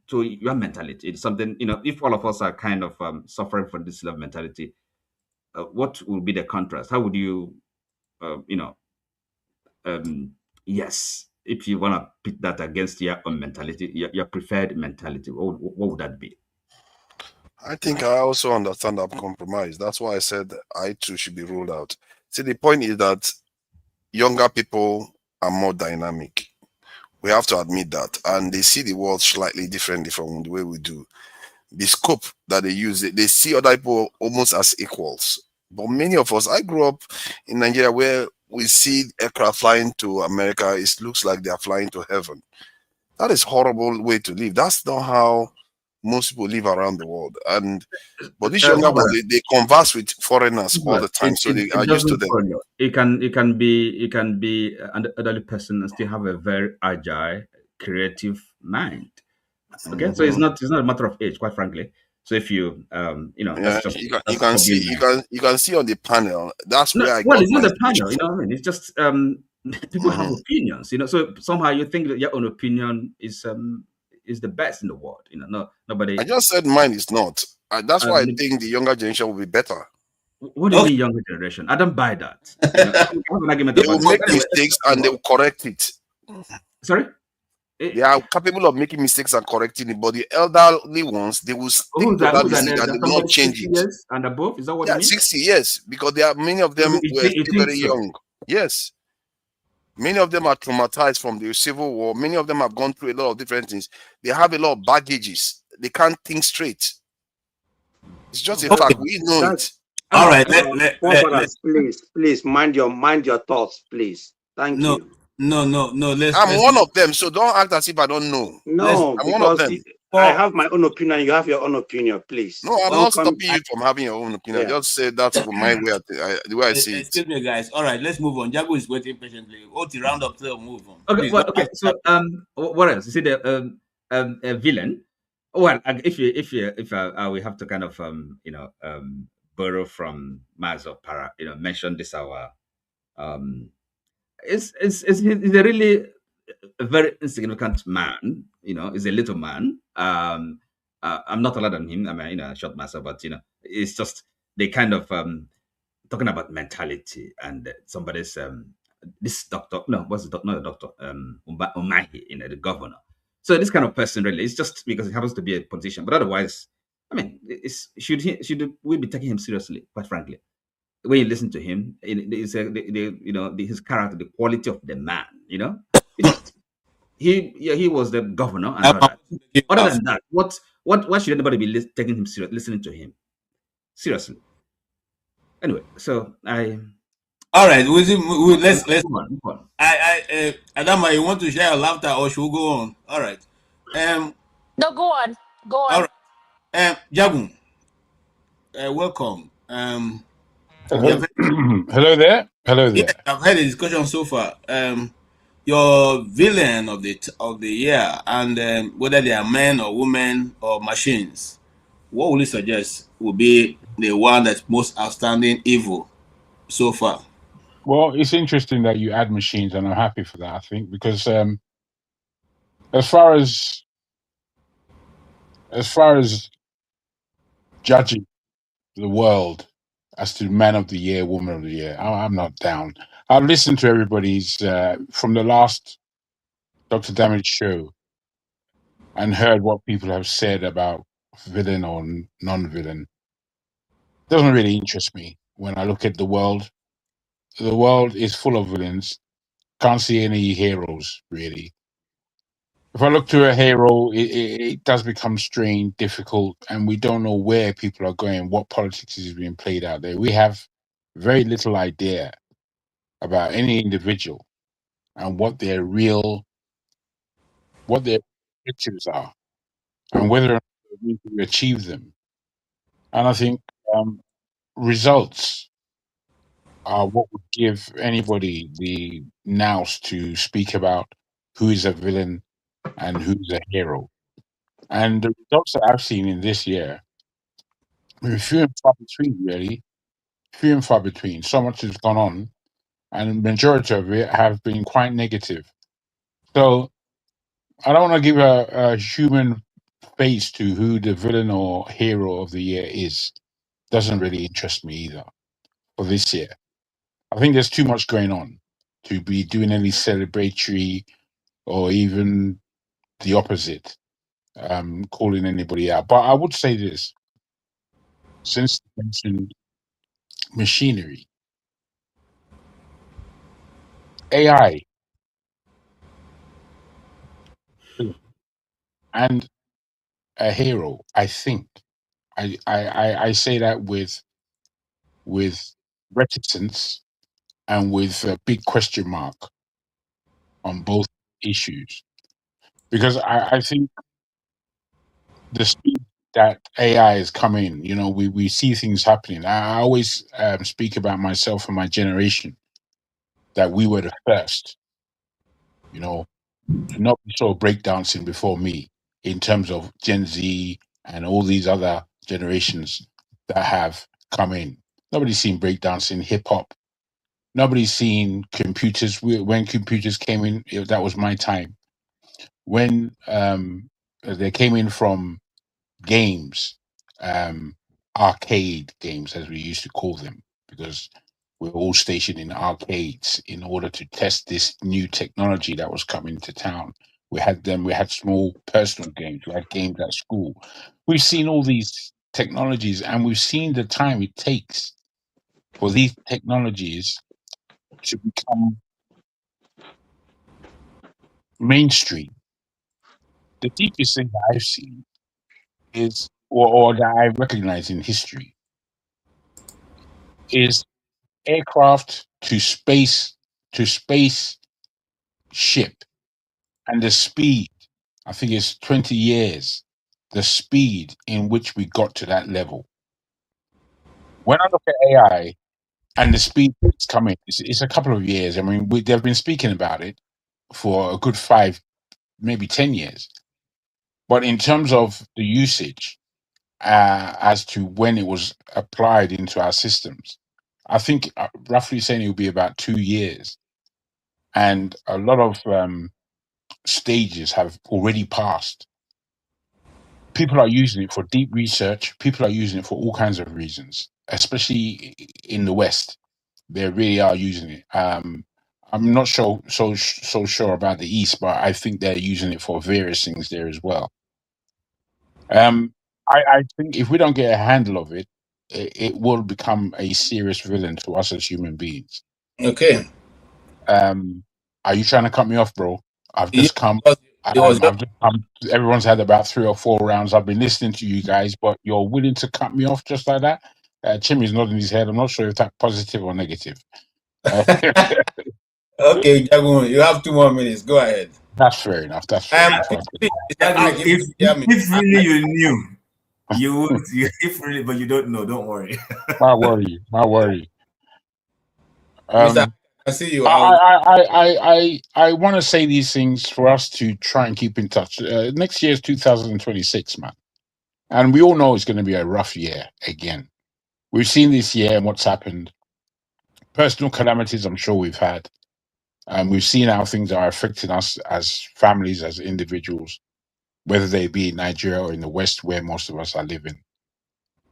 Speaker 9: to your mentality? It's something, if all of us are kind of suffering from this slave mentality, what would be the contrast? How would you yes, if you want to pit that against your own mentality, your preferred mentality, what would that be?
Speaker 8: I think I also understand that compromise. That's why I said I too should be ruled out. See, the point is that younger people are more dynamic. We have to admit that. And they see the world slightly differently from the way we do. The scope that they use, they see other people almost as equals. But many of us, I grew up in Nigeria where we see aircraft flying to America. It looks like they are flying to heaven. That is a horrible way to live. That's not how most people live around the world. But these younger ones, they converse with foreigners all the time, so they are used to them.
Speaker 9: It can be an elderly person and still have a very agile, creative mind. Okay, so it's not a matter of age, quite frankly. So if you that's just
Speaker 8: you can see on the panel. That's where I
Speaker 9: well, it's not the panel. What I mean? It's just people have opinions. So somehow you think that your own opinion is the best in the world. Nobody.
Speaker 8: I just said mine is not. That's why I think the younger generation will be better.
Speaker 9: What do you mean, younger generation? I don't buy that.
Speaker 8: They will make mistakes and they will correct it.
Speaker 9: Sorry?
Speaker 8: They are capable of making mistakes and correcting it, but the elderly ones, they will stick to that mistake and they will not change it.
Speaker 9: Years and above, is that what you mean?
Speaker 8: 60 years, because there are many of them were still very young. Yes. Many of them are traumatized from the Civil War. Many of them have gone through a lot of different things. They have a lot of baggages. They can't think straight. It's just a fact. We know it.
Speaker 1: All right.
Speaker 4: Please mind your thoughts, please. Thank you.
Speaker 1: No.
Speaker 8: I'm one of them, so don't act as if I don't know.
Speaker 4: No, I'm one of them. I have my own opinion. You have your own opinion, please.
Speaker 8: No, I'm not stopping you from having your own opinion. Yeah. Just say that's my way. The way I see it.
Speaker 1: Excuse me, guys. All right, let's move on. Jago is waiting patiently. To round up, so move on.
Speaker 9: Okay. Okay. So what else? You see the a villain. Well, if we have to kind of borrow from Mazo Para, mention this our it's a really a very insignificant man. He's a little man. I'm not taller than him. I mean, I shot myself, but it's just they kind of talking about mentality and somebody's this doctor. No, what's the doctor? Not the doctor. Umahi, the governor. So this kind of person really, it's just because he happens to be a politician. But otherwise, I mean, should we be taking him seriously? Quite frankly, when you listen to him, it's his character, the quality of the man. He was the governor and all that. Other than that, what should anybody be taking him serious, listening to him seriously? Anyway, so
Speaker 1: all right, let's
Speaker 9: move on.
Speaker 1: Adama, you want to share your laughter or should we go on? All right.
Speaker 6: No, go on.
Speaker 1: All right. Jagun, welcome.
Speaker 10: Hello there.
Speaker 1: Yeah, I've had a discussion so far. Your villain of the year, and whether they are men or women or machines, what would you suggest would be the one that's most outstanding evil so far?
Speaker 10: Well, it's interesting that you add machines, and I'm happy for that. I think because as far as judging the world as to man of the year, woman of the year, I'm not down. I've listened to everybody's from the last Dr. Damage show and heard what people have said about villain or non-villain. It doesn't really interest me when I look at the world. The world is full of villains. Can't see any heroes really. If I look to a hero, it does become strained, difficult, and we don't know where people are going, what politics is being played out there. We have very little idea about any individual and what their objectives are and whether or not they're going to achieve them. And I think results are what would give anybody the nous to speak about who is a villain and who's a hero. And the results that I've seen in this year, I mean, few and far between, really. Few and far between. So much has gone on, and the majority of it have been quite negative. So I don't want to give a human face to who the villain or hero of the year is. Doesn't really interest me either for this year. I think there's too much going on to be doing any celebratory or even the opposite, calling anybody out. But I would say this, since you mentioned machinery, AI, and a hero, I think. I say that with reticence and with a big question mark on both issues. Because I think the speed that AI is coming, we see things happening. I always speak about myself and my generation, that we were the first, nobody saw breakdancing before me in terms of Gen Z and all these other generations that have come in. Nobody's seen breakdancing, hip hop. Nobody's seen computers. When computers came in, that was my time. When they came in from games, arcade games, as we used to call them, because we were all stationed in arcades in order to test this new technology that was coming to town. We had small personal games, we had games at school. We've seen all these technologies, and we've seen the time it takes for these technologies to become mainstream. The deepest thing that I've seen is, or that I recognize in history, is aircraft to space ship, and the speed. I think it's 20 years, the speed in which we got to that level. When I look at AI and the speed it's coming, it's a couple of years. I mean, they've been speaking about it for a good 5, maybe 10 years. But in terms of the usage, as to when it was applied into our systems, I think roughly saying it will be about 2 years. And a lot of stages have already passed. People are using it for deep research. People are using it for all kinds of reasons, especially in the West. They really are using it. I'm not so sure about the East, but I think they're using it for various things there as well. I think if we don't get a handle of it, it will become a serious villain to us as human beings.
Speaker 1: Okay.
Speaker 10: Are you trying to cut me off, bro? I've
Speaker 1: Yeah,
Speaker 10: just come.
Speaker 1: it was
Speaker 10: I've just come. Everyone's had about 3 or 4 rounds. I've been listening to you guys, but you're willing to cut me off just like that? Chimmy's nodding his head. I'm not sure if that's positive or negative.
Speaker 1: okay, Jagun, you have 2 more minutes. Go ahead.
Speaker 10: That's fair enough. That's fair enough.
Speaker 2: If really you knew, you would. If really, but you don't know. Don't worry.
Speaker 10: My worry.
Speaker 1: Mr. I see you.
Speaker 10: I want to say these things for us to try and keep in touch. Next year is 2026, man, and we all know it's going to be a rough year again. We've seen this year and what's happened. Personal calamities, I'm sure we've had. We've seen how things are affecting us as families, as individuals, whether they be in Nigeria or in the West, where most of us are living.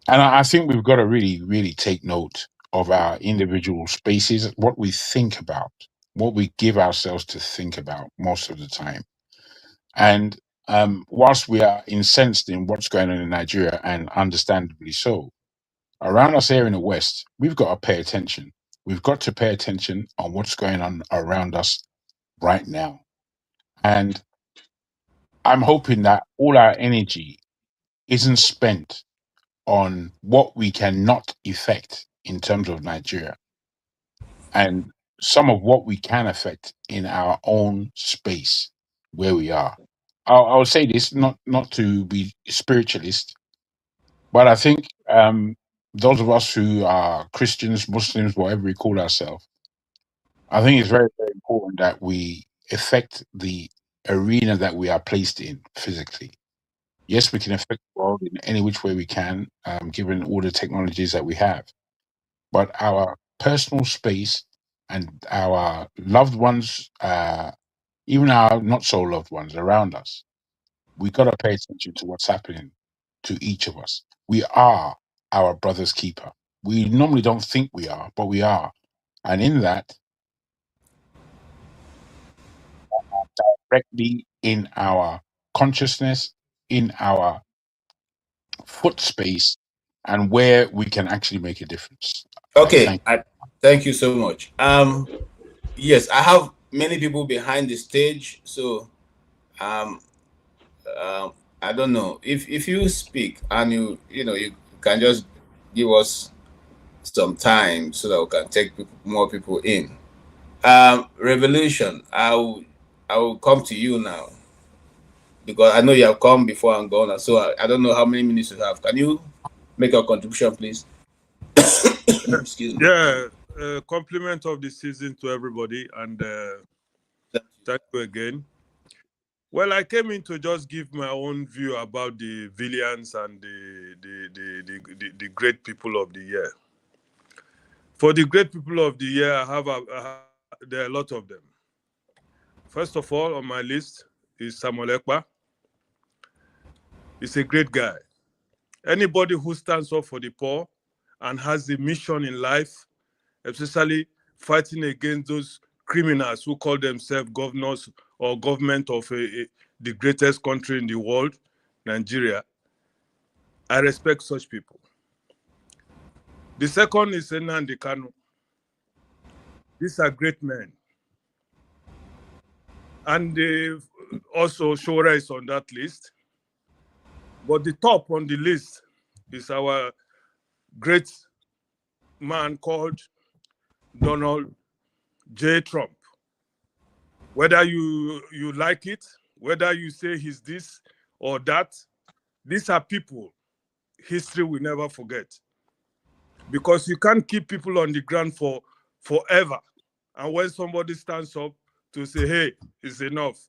Speaker 10: And I think we've got to really, really take note of our individual spaces, what we think about, what we give ourselves to think about most of the time. And whilst we are incensed in what's going on in Nigeria, and understandably so, around us here in the West, we've got to pay attention. We've got to pay attention on what's going on around us right now. And I'm hoping that all our energy isn't spent on what we cannot effect in terms of Nigeria, and some of what we can affect in our own space where we are. I'll say this not to be spiritualist, but I think those of us who are Christians, Muslims, whatever we call ourselves, I think it's very, very important that we affect the arena that we are placed in physically. Yes, we can affect the world in any which way we can, given all the technologies that we have. But our personal space and our loved ones, even our not so loved ones around us, we got to pay attention to what's happening to each of us. We are our brother's keeper. We normally don't think we are, but we are. And in that, directly in our consciousness, in our foot space, and where we can actually make a difference.
Speaker 1: Okay, thank you so much. Yes, I have many people behind the stage, so I don't know if you speak and you can just give us some time so that we can take more people in. Revolution, I will come to you now because I know you have come before and gone, so I don't know how many minutes you have. Can you make a contribution, please? Excuse me.
Speaker 11: Yeah, compliment of the season to everybody, and thank you again. Well, I came in to just give my own view about the villains and the great people of the year. For the great people of the year, there are a lot of them. First of all, on my list is Samuel Ekpa. He's a great guy. Anybody who stands up for the poor and has the mission in life, especially fighting against those criminals who call themselves governors or government of the greatest country in the world, Nigeria, I respect such people. The second is Nnamdi Kanu. These are great men. And also Shora is on that list. But the top on the list is our great man called Donald J. Trump. Whether you like it, whether you say he's this or that, these are people history will never forget. Because you can't keep people on the ground for forever. And when somebody stands up to say, hey, it's enough,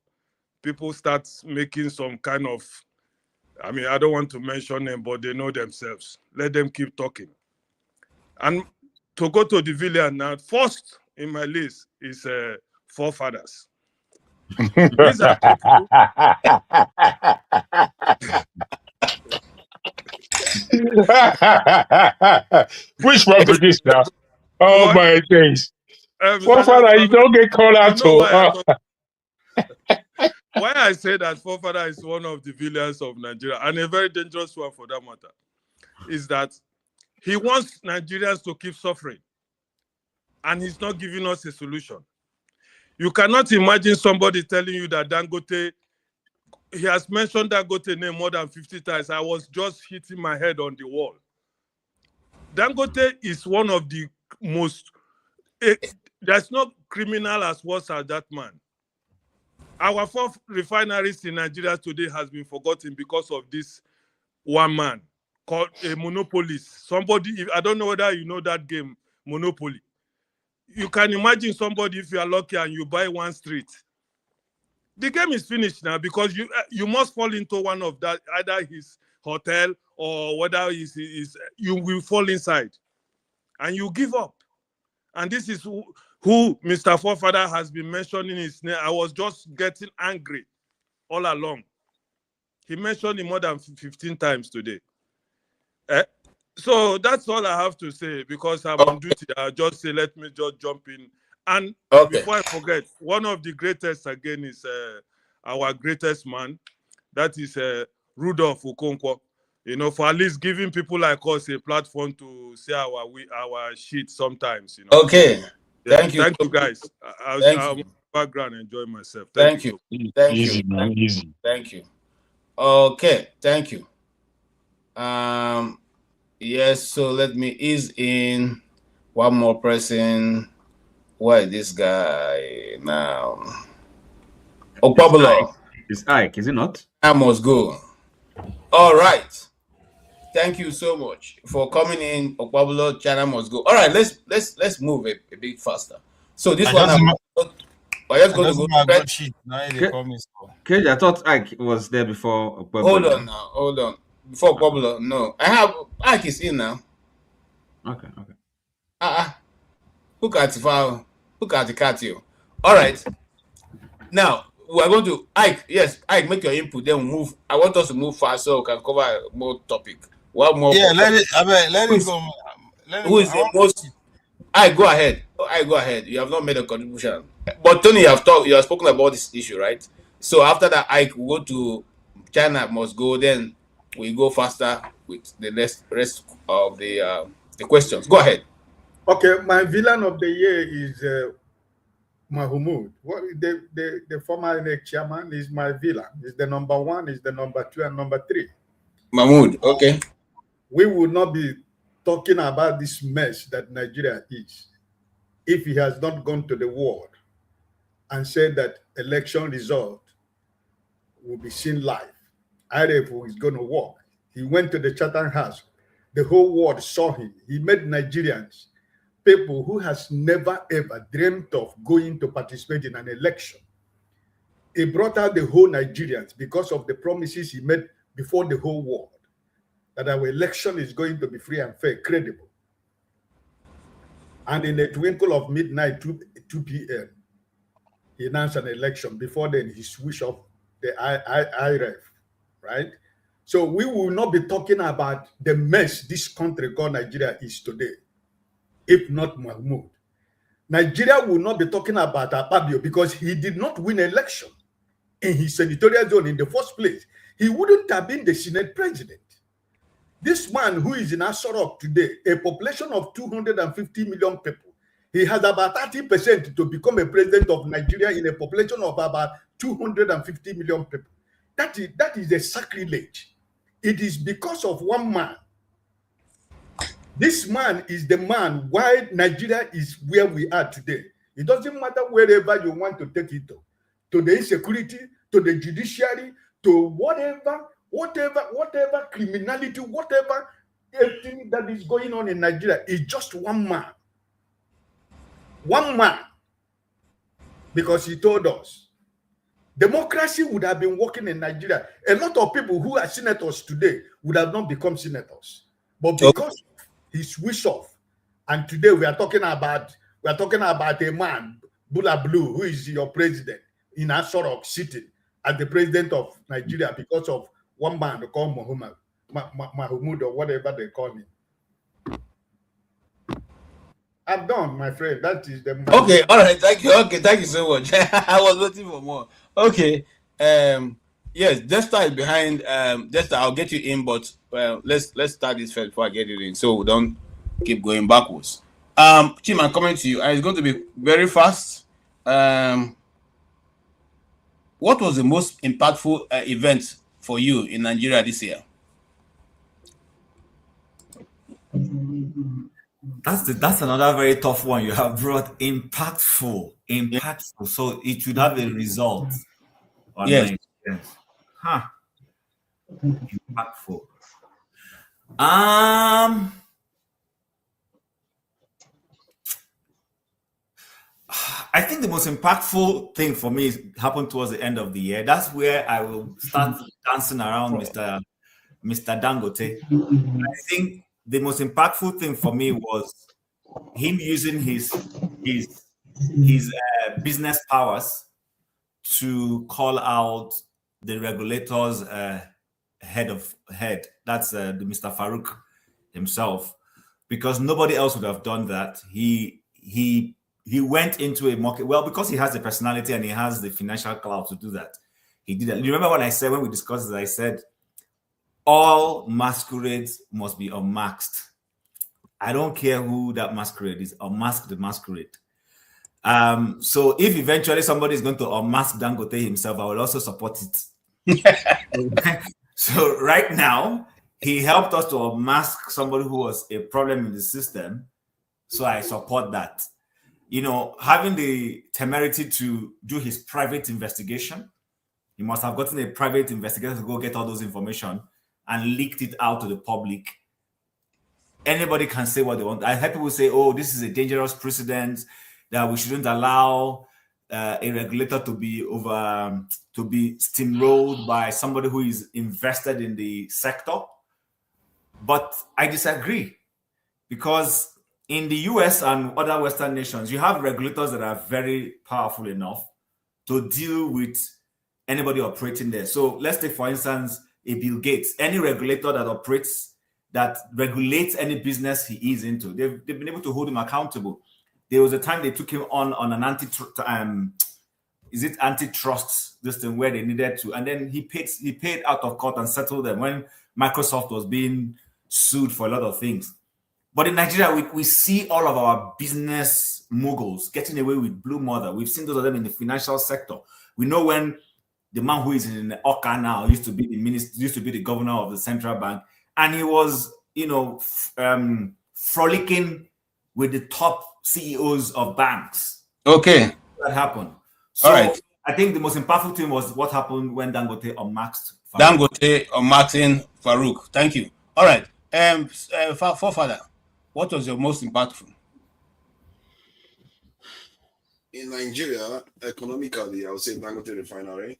Speaker 11: people start making some kind of, I mean, I don't want to mention them, but they know themselves. Let them keep talking. And to go to the villain now, first in my list is forefathers. These are people.
Speaker 10: Which one for this now? Oh my days. Forefather, you don't get called out
Speaker 11: why I say that forefather is one of the villains of Nigeria, and a very dangerous one for that matter, is that he wants Nigerians to keep suffering, and he's not giving us a solution. You cannot imagine somebody telling you that Dangote, he has mentioned Dangote name more than 50 times. I was just hitting my head on the wall. Dangote is one of the most, there's no criminal as worse as that man. Our 4 refineries in Nigeria today has been forgotten because of this one man called a monopolist. Somebody, I don't know whether you know that game, Monopoly. You can imagine somebody, if you are lucky and you buy one street, the game is finished now, because you must fall into one of that, either his hotel or whether you will fall inside and you give up. And this is who Mr. Forefather has been mentioning his name. I was just getting angry all along. He mentioned it more than 15 times today. So that's all I have to say, because I'm on duty. I'll just say, let me just jump in. And before I forget, one of the greatest again is our greatest man. That is Rudolph Okonkwo. You know, for at least giving people like us a platform to say our shit sometimes. You know.
Speaker 1: Okay.
Speaker 11: Yeah,
Speaker 1: Thank you.
Speaker 11: Thank you, guys. I'll background enjoy myself.
Speaker 1: Thank you. Thank
Speaker 10: easy,
Speaker 1: you.
Speaker 10: man. Easy.
Speaker 1: Thank you. Okay. Thank you. Yes. So let me ease in one more person. Why this guy now? Okpabolo.
Speaker 9: It's Ike, is it not?
Speaker 1: I must go. All right. Thank you so much for coming in. Okpabolo, China must go. All right, let's move a bit faster. So this one, I'm just going to go.
Speaker 9: I thought Ike was there before Okpabolo.
Speaker 1: Hold on now. Hold on. Before Okpabolo, no. I have Ike is in now.
Speaker 9: Okay.
Speaker 1: Look at the cat you. All right. Now we are going to Ike. Yes, Ike, make your input. Then we move. I want us to move fast so we can cover more topic. One more.
Speaker 12: Yeah, let it go.
Speaker 1: Who is the most? Ike, go ahead. Ike, go ahead. You have not made a contribution, but Tony, you have spoken about this issue, right? So after that, Ike, we go to China must go. Then we go faster with the rest of the questions. Go ahead.
Speaker 5: Okay, my villain of the year is Mahmoud. What the former chairman is my villain. Is the number 1, is the number 2, and number 3.
Speaker 1: Mahmoud, okay.
Speaker 5: We would not be talking about this mess that Nigeria is if he has not gone to the world and said that election result will be seen live. IRF is going to work. He went to the Chatham House. The whole world saw him. He made Nigerians, people who has never ever dreamt of going to participate in an election. He brought out the whole Nigerians because of the promises he made before the whole world that our election is going to be free and fair, credible. And in a twinkle of midnight, 2 p.m., he announced an election. Before then, he switched off the IRF, right? So we will not be talking about the mess this country called Nigeria is today, if not Mahmoud. Nigeria will not be talking about Akpabio because he did not win election in his senatorial zone in the first place. He wouldn't have been the Senate president. This man who is in Asorok today, a population of 250 million people, he has about 30% to become a president of Nigeria in a population of about 250 million people. That is a sacrilege. It is because of one man. This man is the man why Nigeria is where we are today. It doesn't matter wherever you want to take it to the insecurity, to the judiciary, to whatever criminality, whatever everything that is going on in Nigeria is just one man. One man. Because he told us democracy would have been working in Nigeria. A lot of people who are senators today would have not become senators. But because he switched off, and today we are talking about a man, Bula Blue, who is your president in Asorok City as the president of Nigeria because of one man called Mahmoud or whatever they call him. I'm done, my friend. That is the
Speaker 1: Okay, all right, thank you. Okay, thank you so much. I was waiting for more. Okay, yes, Desta is behind. Desta, I'll get you in, but let's start this first before I get you in, so we don't keep going backwards. Chim, I'm coming to you, and it's going to be very fast. What was the most impactful event for you in Nigeria this year?
Speaker 2: That's another very tough one you have brought. Impactful. So it should have a result on
Speaker 1: Yes.
Speaker 2: Nigerians. Huh. Impactful. I think the most impactful thing for me happened towards the end of the year. That's where I will start dancing around Mr. Dangote. I think the most impactful thing for me was him using his business powers to call out the regulators head. That's the Mr. Farouk himself, because nobody else would have done that. He went into a market, well, because he has the personality and he has the financial clout to do that. He did that. You remember when we discussed this, I said all masquerades must be unmasked. I don't care who that masquerade is, unmask the masquerade. So if eventually somebody is going to unmask Dangote himself, I will also support it. So right now, he helped us to unmask somebody who was a problem in the system. So I support that. You know, having the temerity to do his private investigation, he must have gotten a private investigator to go get all those information and leaked it out to the public. Anybody can say what they want. I heard people say, oh, this is a dangerous precedent, that we shouldn't allow a regulator to be steamrolled by somebody who is invested in the sector. But I disagree, because in the US and other Western nations, you have regulators that are very powerful enough to deal with anybody operating there. So let's take, for instance, a Bill Gates. Any regulator that regulates any business he is into, they've been able to hold him accountable. There was a time they took him on an antitrust, this thing where they needed to, and then he paid out of court and settled them when Microsoft was being sued for a lot of things. But in Nigeria, we see all of our business moguls getting away with blue mother. We've seen those of them in the financial sector. We know when the man who is in the Oka now used to be the governor of the central bank, and he was, frolicking with the top CEOs of banks.
Speaker 1: Okay.
Speaker 2: That happened. So all right. I think the most impactful thing was what happened when Dangote unmasked
Speaker 1: Farouk. Dangote unmasked Farouk. Thank you. All right. Forefather, what was your most impactful?
Speaker 8: In Nigeria, economically, I would say Dangote refinery.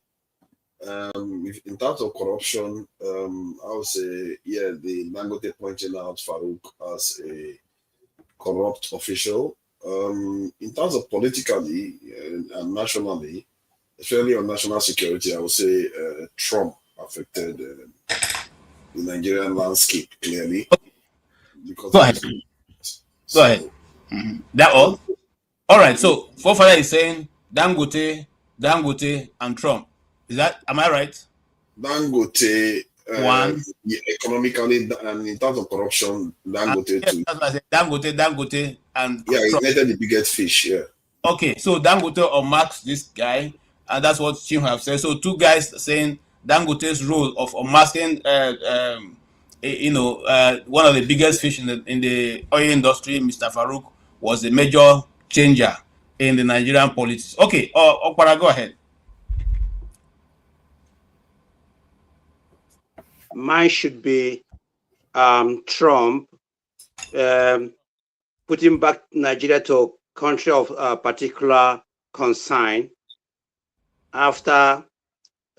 Speaker 8: In terms of corruption, I would say, the Dangote pointing out Farouk as a corrupt official. In terms of politically and nationally, especially on national security, I would say Trump affected the Nigerian landscape clearly. Because
Speaker 1: Go ahead. Go ahead. Mm-hmm. That all? All right. So, Forefather is saying Dangote, and Trump. Am I right?
Speaker 8: Dangote, economically and in terms of corruption, Dangote too.
Speaker 1: That's what I said. Dangote, and
Speaker 8: he netted the biggest fish. Yeah.
Speaker 1: Okay, so Dangote unmasks this guy, and that's what Chim have said. So two guys saying Dangote's role of unmasking, one of the biggest fish in the oil industry, Mr. Farouk, was a major changer in the Nigerian politics. Okay, Okpara, go ahead.
Speaker 4: Mine should be Trump putting back Nigeria to a country of particular concern after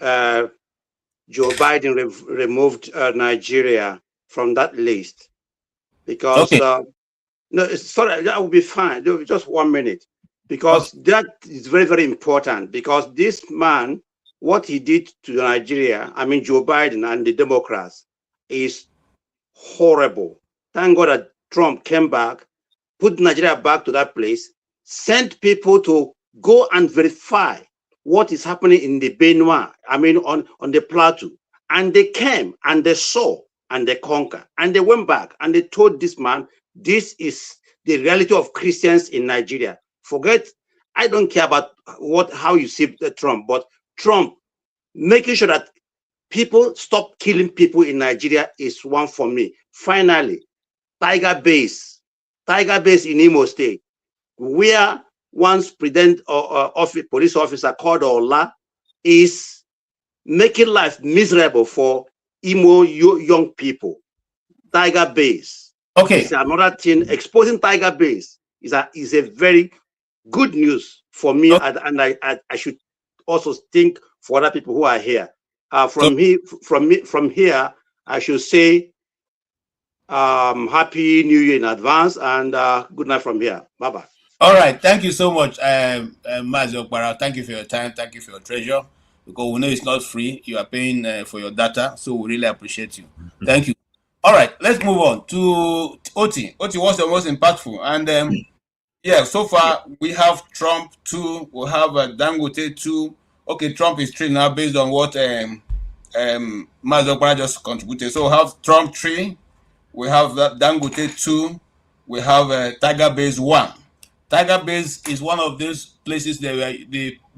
Speaker 4: Joe Biden removed Nigeria from that list. Because that would be fine. Just 1 minute, because that is very, very important. Because this man, what he did to Nigeria, Joe Biden and the Democrats, is horrible. Thank God that Trump came back put Nigeria back to that place, sent people to go and verify what is happening in the Benue, on the plateau. And they came and they saw and they conquered. And they went back and they told this man, this is the reality of Christians in Nigeria. Forget, I don't care about how you see Trump, but Trump making sure that people stop killing people in Nigeria is one for me. Finally, Tiger Base in Imo State, where one's police officer called Ola is making life miserable for Imo young people. Tiger Base.
Speaker 1: Okay.
Speaker 4: It's another thing. Exposing Tiger Base is a very good news for me,
Speaker 1: Okay.
Speaker 4: and I should also think for other people who are here. From here, I should say Happy New Year in advance, and good night from here. Bye bye.
Speaker 1: All right. Thank you so much, Mazi Okpara. Thank you for your time. Thank you for your treasure. Because we know it's not free. You are paying for your data. So we really appreciate you. Thank you. All right. Let's move on to Oti. Oti, what's the most impactful? And yeah, so far we have Trump 2. We have Dangote 2. Okay, Trump is 3 now based on what Mazi Okpara just contributed. So we have Trump 3. We have Dangote 2. We have Tiger Base 1. Tiger Base is one of those places they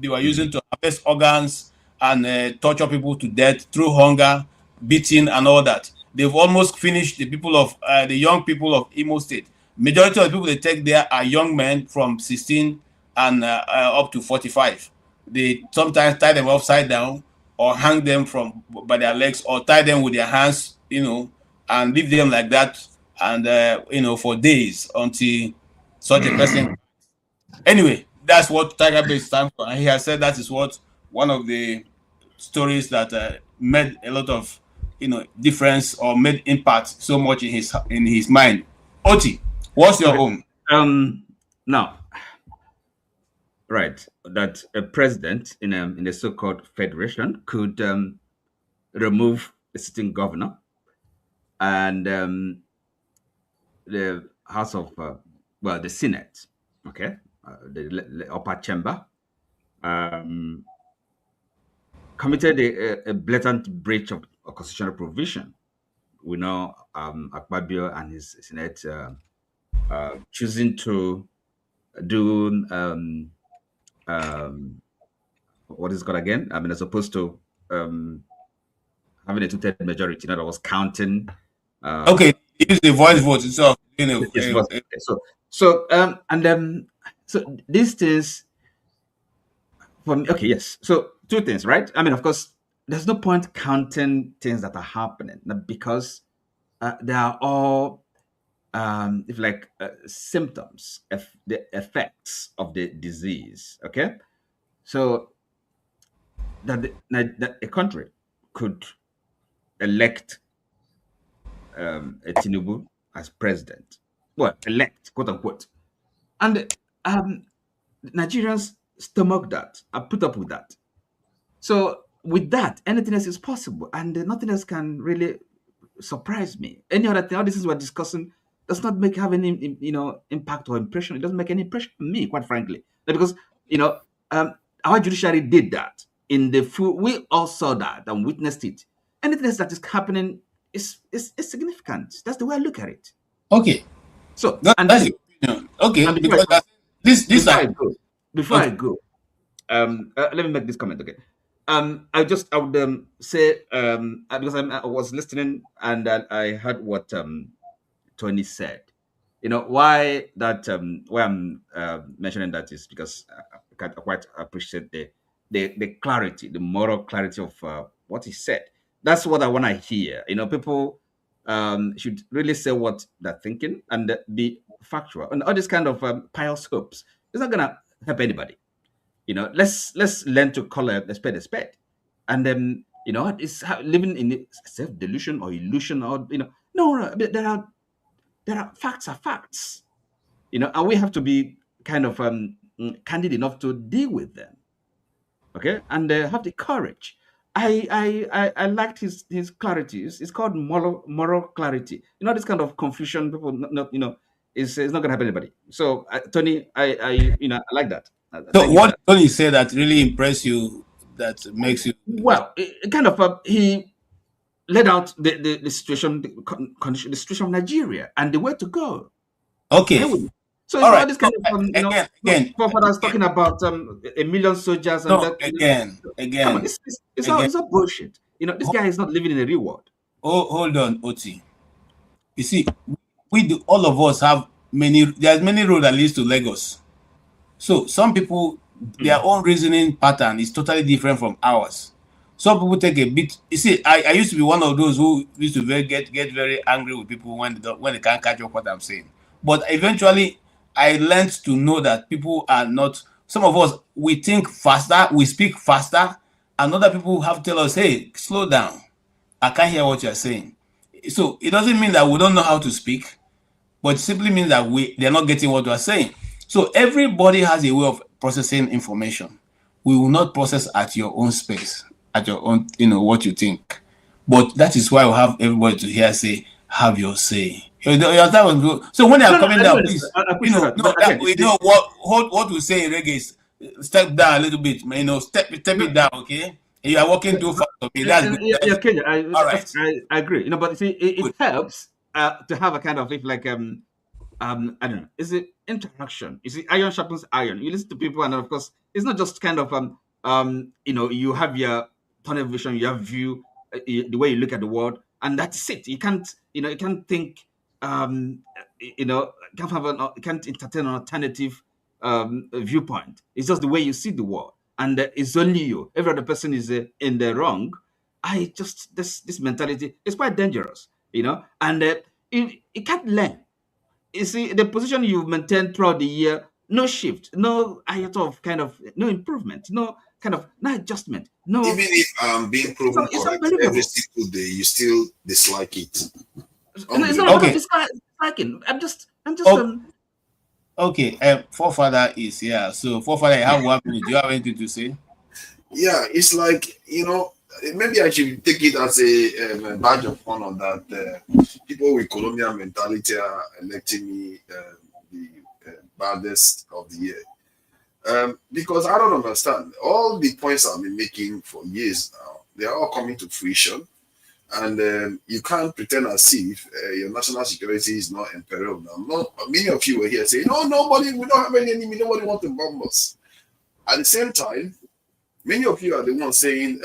Speaker 1: were using to harvest organs and torture people to death through hunger, beating, and all that. They've almost finished the young people of Imo State. Majority of the people they take there are young men from 16 and up to 45. They sometimes tie them upside down or hang them by their legs or tie them with their hands, and leave them like that, and for days until such a person. Anyway, that's what Tiger Base stands for, and he has said that is what one of the stories that made a lot of difference or made impact so much in his mind. Oti, what's your own?
Speaker 9: Now, right, that a president in a so-called federation could remove a sitting governor, and the House of the Senate, okay, the upper chamber, committed a blatant breach of a constitutional provision. We know Akpabio and his Senate choosing to do what is it called again? As opposed to having a 2/3 majority, in other words, counting.
Speaker 1: Okay, use the voice vote itself.
Speaker 9: So these things. Okay, yes. So two things, right? Of course, there's no point counting things that are happening because they are all, symptoms of the effects of the disease. Okay, so that a country could elect a Tinubu as president, elect, quote unquote, and Nigerians stomach that and put up with that. So with that, anything else is possible, and nothing else can really surprise me. Any other thing, all this is we're discussing does not have any impact or impression. It doesn't make any impression on me, quite frankly, because our judiciary did that in the full. We all saw that and witnessed it. Anything else that is happening is significant. That's the way I look at it.
Speaker 1: Okay.
Speaker 9: So
Speaker 1: that's your opinion. Okay, because
Speaker 9: before I go, let me make this comment. Okay, I would say because I was listening and I heard what Tony said. Why I'm mentioning that is because I quite appreciate the clarity, the moral clarity of what he said. That's what I want to hear. People should really say what they're thinking and be factual. And all this kind of pious hopes, it's not gonna help anybody. Let's learn to call a spade a spade, and then it's living in self delusion or illusion or no. There are facts, and we have to be kind of candid enough to deal with them, okay, and have the courage. I liked his clarity. It's called moral clarity. This kind of confusion. People not it's not going to help anybody. So, Tony, I like that.
Speaker 1: So
Speaker 9: Thank you for
Speaker 1: what
Speaker 9: that.
Speaker 1: Tony said that really impressed you, that makes you
Speaker 9: Well, kind of he laid out the situation, the situation of Nigeria and the way to go.
Speaker 1: okay.
Speaker 9: So
Speaker 1: All
Speaker 9: it's all
Speaker 1: right.
Speaker 9: this kind
Speaker 1: So,
Speaker 9: of
Speaker 1: again,
Speaker 9: forefathers talking about 1,000,000 soldiers and
Speaker 1: no,
Speaker 9: that. Come on, it's all bullshit. This guy is not living in a real world.
Speaker 1: Hold on, Oti. You see, all of us have there's many roads that leads to Lagos. So some people, their own reasoning pattern is totally different from ours. Some people take a bit. You see, I used to be one of those who used to get very angry with people when they can't catch up what I'm saying. But eventually, I learned to know that people are not. Some of us, we think faster, we speak faster, and other people have to tell us, "Hey, slow down. I can't hear what you're saying." So it doesn't mean that we don't know how to speak, but it simply means that they're not getting what we're saying. So everybody has a way of processing information. We will not process at your own space, at your own, what you think. But that is why we have everybody to hear say, have your say. So when they are coming
Speaker 9: I
Speaker 1: down,
Speaker 9: do
Speaker 1: please,
Speaker 9: I appreciate that.
Speaker 1: no,
Speaker 9: But again,
Speaker 1: what we say in reggae is step down a little bit, step it down, okay? You are walking too fast, okay? That's good.
Speaker 9: yeah, Kenya,
Speaker 1: All right.
Speaker 9: I agree. But you see, it helps to have a kind of, if like I don't know, is it interaction? You see, iron sharpens iron. You listen to people, and of course, it's not just kind of you have your tunnel vision, you have view, the way you look at the world, and that's it. You can't think, can't entertain an alternative viewpoint. It's just the way you see the world, and it's only you. Every other person is in the wrong. This mentality is quite dangerous, and it can't learn. You see, the position you maintain throughout the year, no shift, no iota of kind of, no improvement, no kind of, no adjustment, no.
Speaker 8: Even if I'm being proven
Speaker 9: it's
Speaker 8: correct
Speaker 9: unbelievable.
Speaker 8: every single day, you still dislike it.
Speaker 9: No, it's not about disliking. I'm just.
Speaker 1: Okay, forefather is here. So forefather, you have 1 minute. Do you have anything to say?
Speaker 8: Yeah, it's like, maybe I should take it as a badge of honor that people with colonial mentality are electing me the baddest of the year. Because I don't understand. All the points I've been making for years now, they are all coming to fruition. And you can't pretend as if your national security is not in peril now. Many of you were here saying, no, we don't have any enemy, nobody wants to bomb us. At the same time, many of you are the ones saying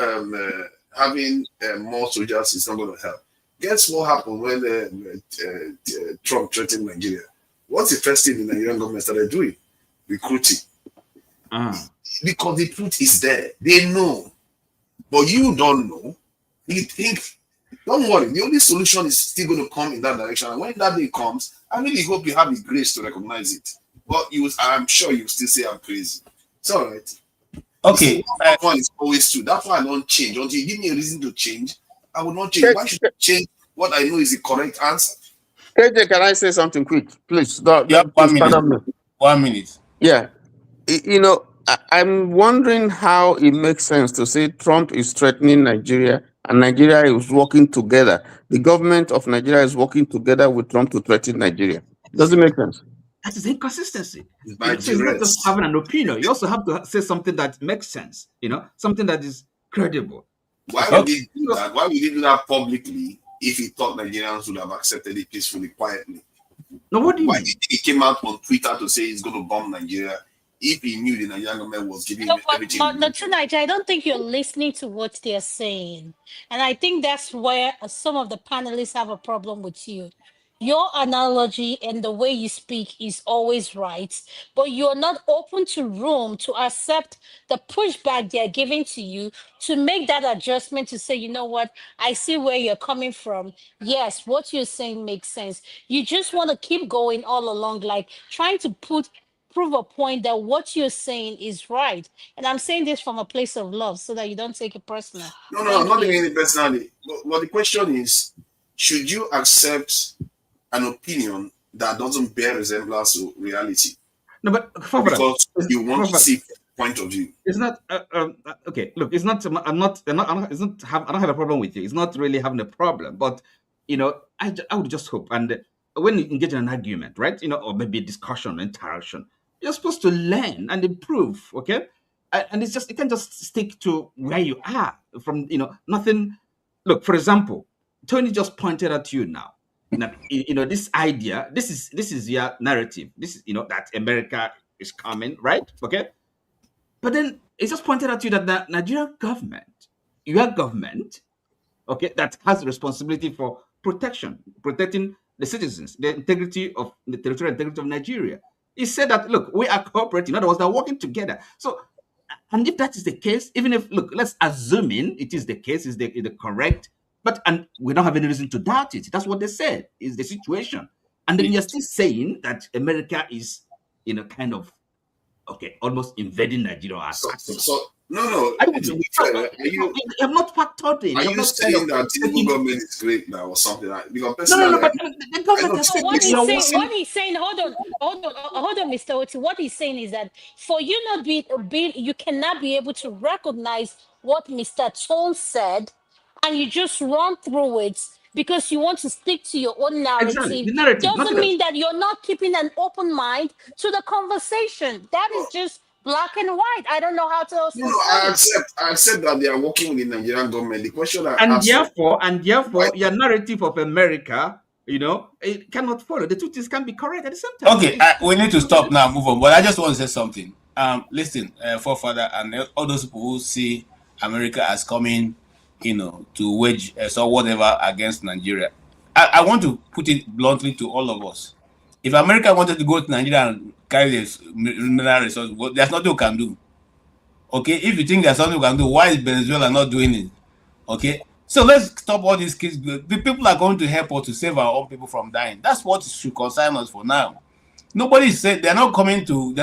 Speaker 8: having more soldiers is not going to help. Guess what happened when Trump threatened Nigeria? What's the first thing the Nigerian government started doing? Recruiting. Because the truth is there. They know. But you don't know. You think, don't worry, the only solution is still going to come in that direction. And when that day comes, I really hope you have the grace to recognize it. But I'm sure you still say I'm crazy. It's all right.
Speaker 1: Okay.
Speaker 8: One is always true. That's why I don't change. Until you give me a reason to change, I will not change. Why should I change what I know is the correct answer?
Speaker 3: KJ, can I say something quick? Please.
Speaker 1: Yeah, 1 minute. 1 minute.
Speaker 3: Yeah. I'm wondering how it makes sense to say Trump is threatening Nigeria and Nigeria is working together. The government of Nigeria is working together with Trump to threaten Nigeria. Does it make sense?
Speaker 9: That is inconsistency.
Speaker 8: So
Speaker 9: it's not just having an opinion. You also have to say something that makes sense, something that is credible.
Speaker 8: Why would he do that? Why would he do that publicly if he thought Nigerians would have accepted it peacefully, quietly?
Speaker 9: No, what do you
Speaker 8: Why
Speaker 9: mean?
Speaker 8: did he came out on Twitter to say he's going to bomb Nigeria if he knew the Nigerian government was giving him everything?
Speaker 6: But tonight, I don't think you're listening to what they're saying. And I think that's where some of the panelists have a problem with you. Your analogy and the way you speak is always right, but you're not open to room to accept the pushback they're giving to you to make that adjustment to say, you know what, I see where you're coming from. Yes, what you're saying makes sense. You just want to keep going all along, like trying to prove a point that what you're saying is right. And I'm saying this from a place of love so that you don't take it personal.
Speaker 8: No, I'm not taking it personally. But the question is, should you accept an opinion that doesn't bear resemblance to reality?
Speaker 9: No, but
Speaker 8: because you want to see point of view.
Speaker 9: It's not okay. Look, it's not. It's not. It's not. I don't have a problem with you. It's not really having a problem, but I would just hope. And when you engage in an argument, right? Or maybe a discussion, interaction, you're supposed to learn and improve, okay? And it's just, you can't just stick to where you are from, nothing. Look, for example, Tony just pointed out to you now, this idea, this is your narrative. This is, that America is coming, right? Okay. But then it's just pointed out to you that the Nigerian government, your government, okay, that has responsibility for protecting the citizens, the integrity of the territorial integrity of Nigeria. He said that, look, we are cooperating. In other words, they're working together. So, and if that is the case, even if, look, let's assume it is the case, is the correct, and we don't have any reason to doubt it. That's what they said is the situation. And then you're still saying that America is, kind of, okay, almost invading Nigeria.
Speaker 8: No. To be fair, you
Speaker 9: have not factored in.
Speaker 8: Are you saying that Tinubu government is great now or something like? Because personally,
Speaker 9: no, but the government has
Speaker 6: what he's saying. Hold on, Mr. Oti. What he's saying is that for you not being, you cannot be able to recognize what Mr. Tone said, and you just run through it because you want to stick to your own narrative.
Speaker 9: Exactly. The narrative
Speaker 6: doesn't mean that you're not keeping an open mind to the conversation. That is just black and white. I don't know how to else.
Speaker 8: No, I accept that they are working with the Nigerian government. The question
Speaker 9: and therefore, your narrative of America, it cannot follow. The two things can be correct at the same time.
Speaker 1: Okay, we need to stop now, move on. But I just want to say something. Listen, forefather, and all those people who see America as coming, to wage so whatever against Nigeria. I want to put it bluntly to all of us. If America wanted to go to Nigeria and carry this mineral resource, there's nothing we can do. Okay, if you think there's something we can do, why is Venezuela not doing it? Okay, so let's stop all these kids. The people are going to help us to save our own people from dying. That's what should concern us for now. Nobody said they're not going to.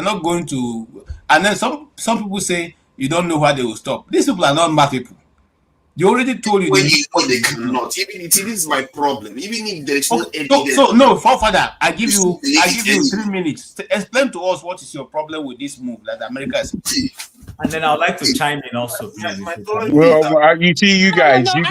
Speaker 1: And then some people say you don't know why they will stop. These people are not mad people. They already told you.
Speaker 8: They cannot. Even it is my problem. Even if there is no evidence.
Speaker 1: So no, forefather, I give you 3 minutes to explain to us what is your problem with this move that America is.
Speaker 2: And then I'd like to chime in also, please.
Speaker 10: Well, you see, you guys are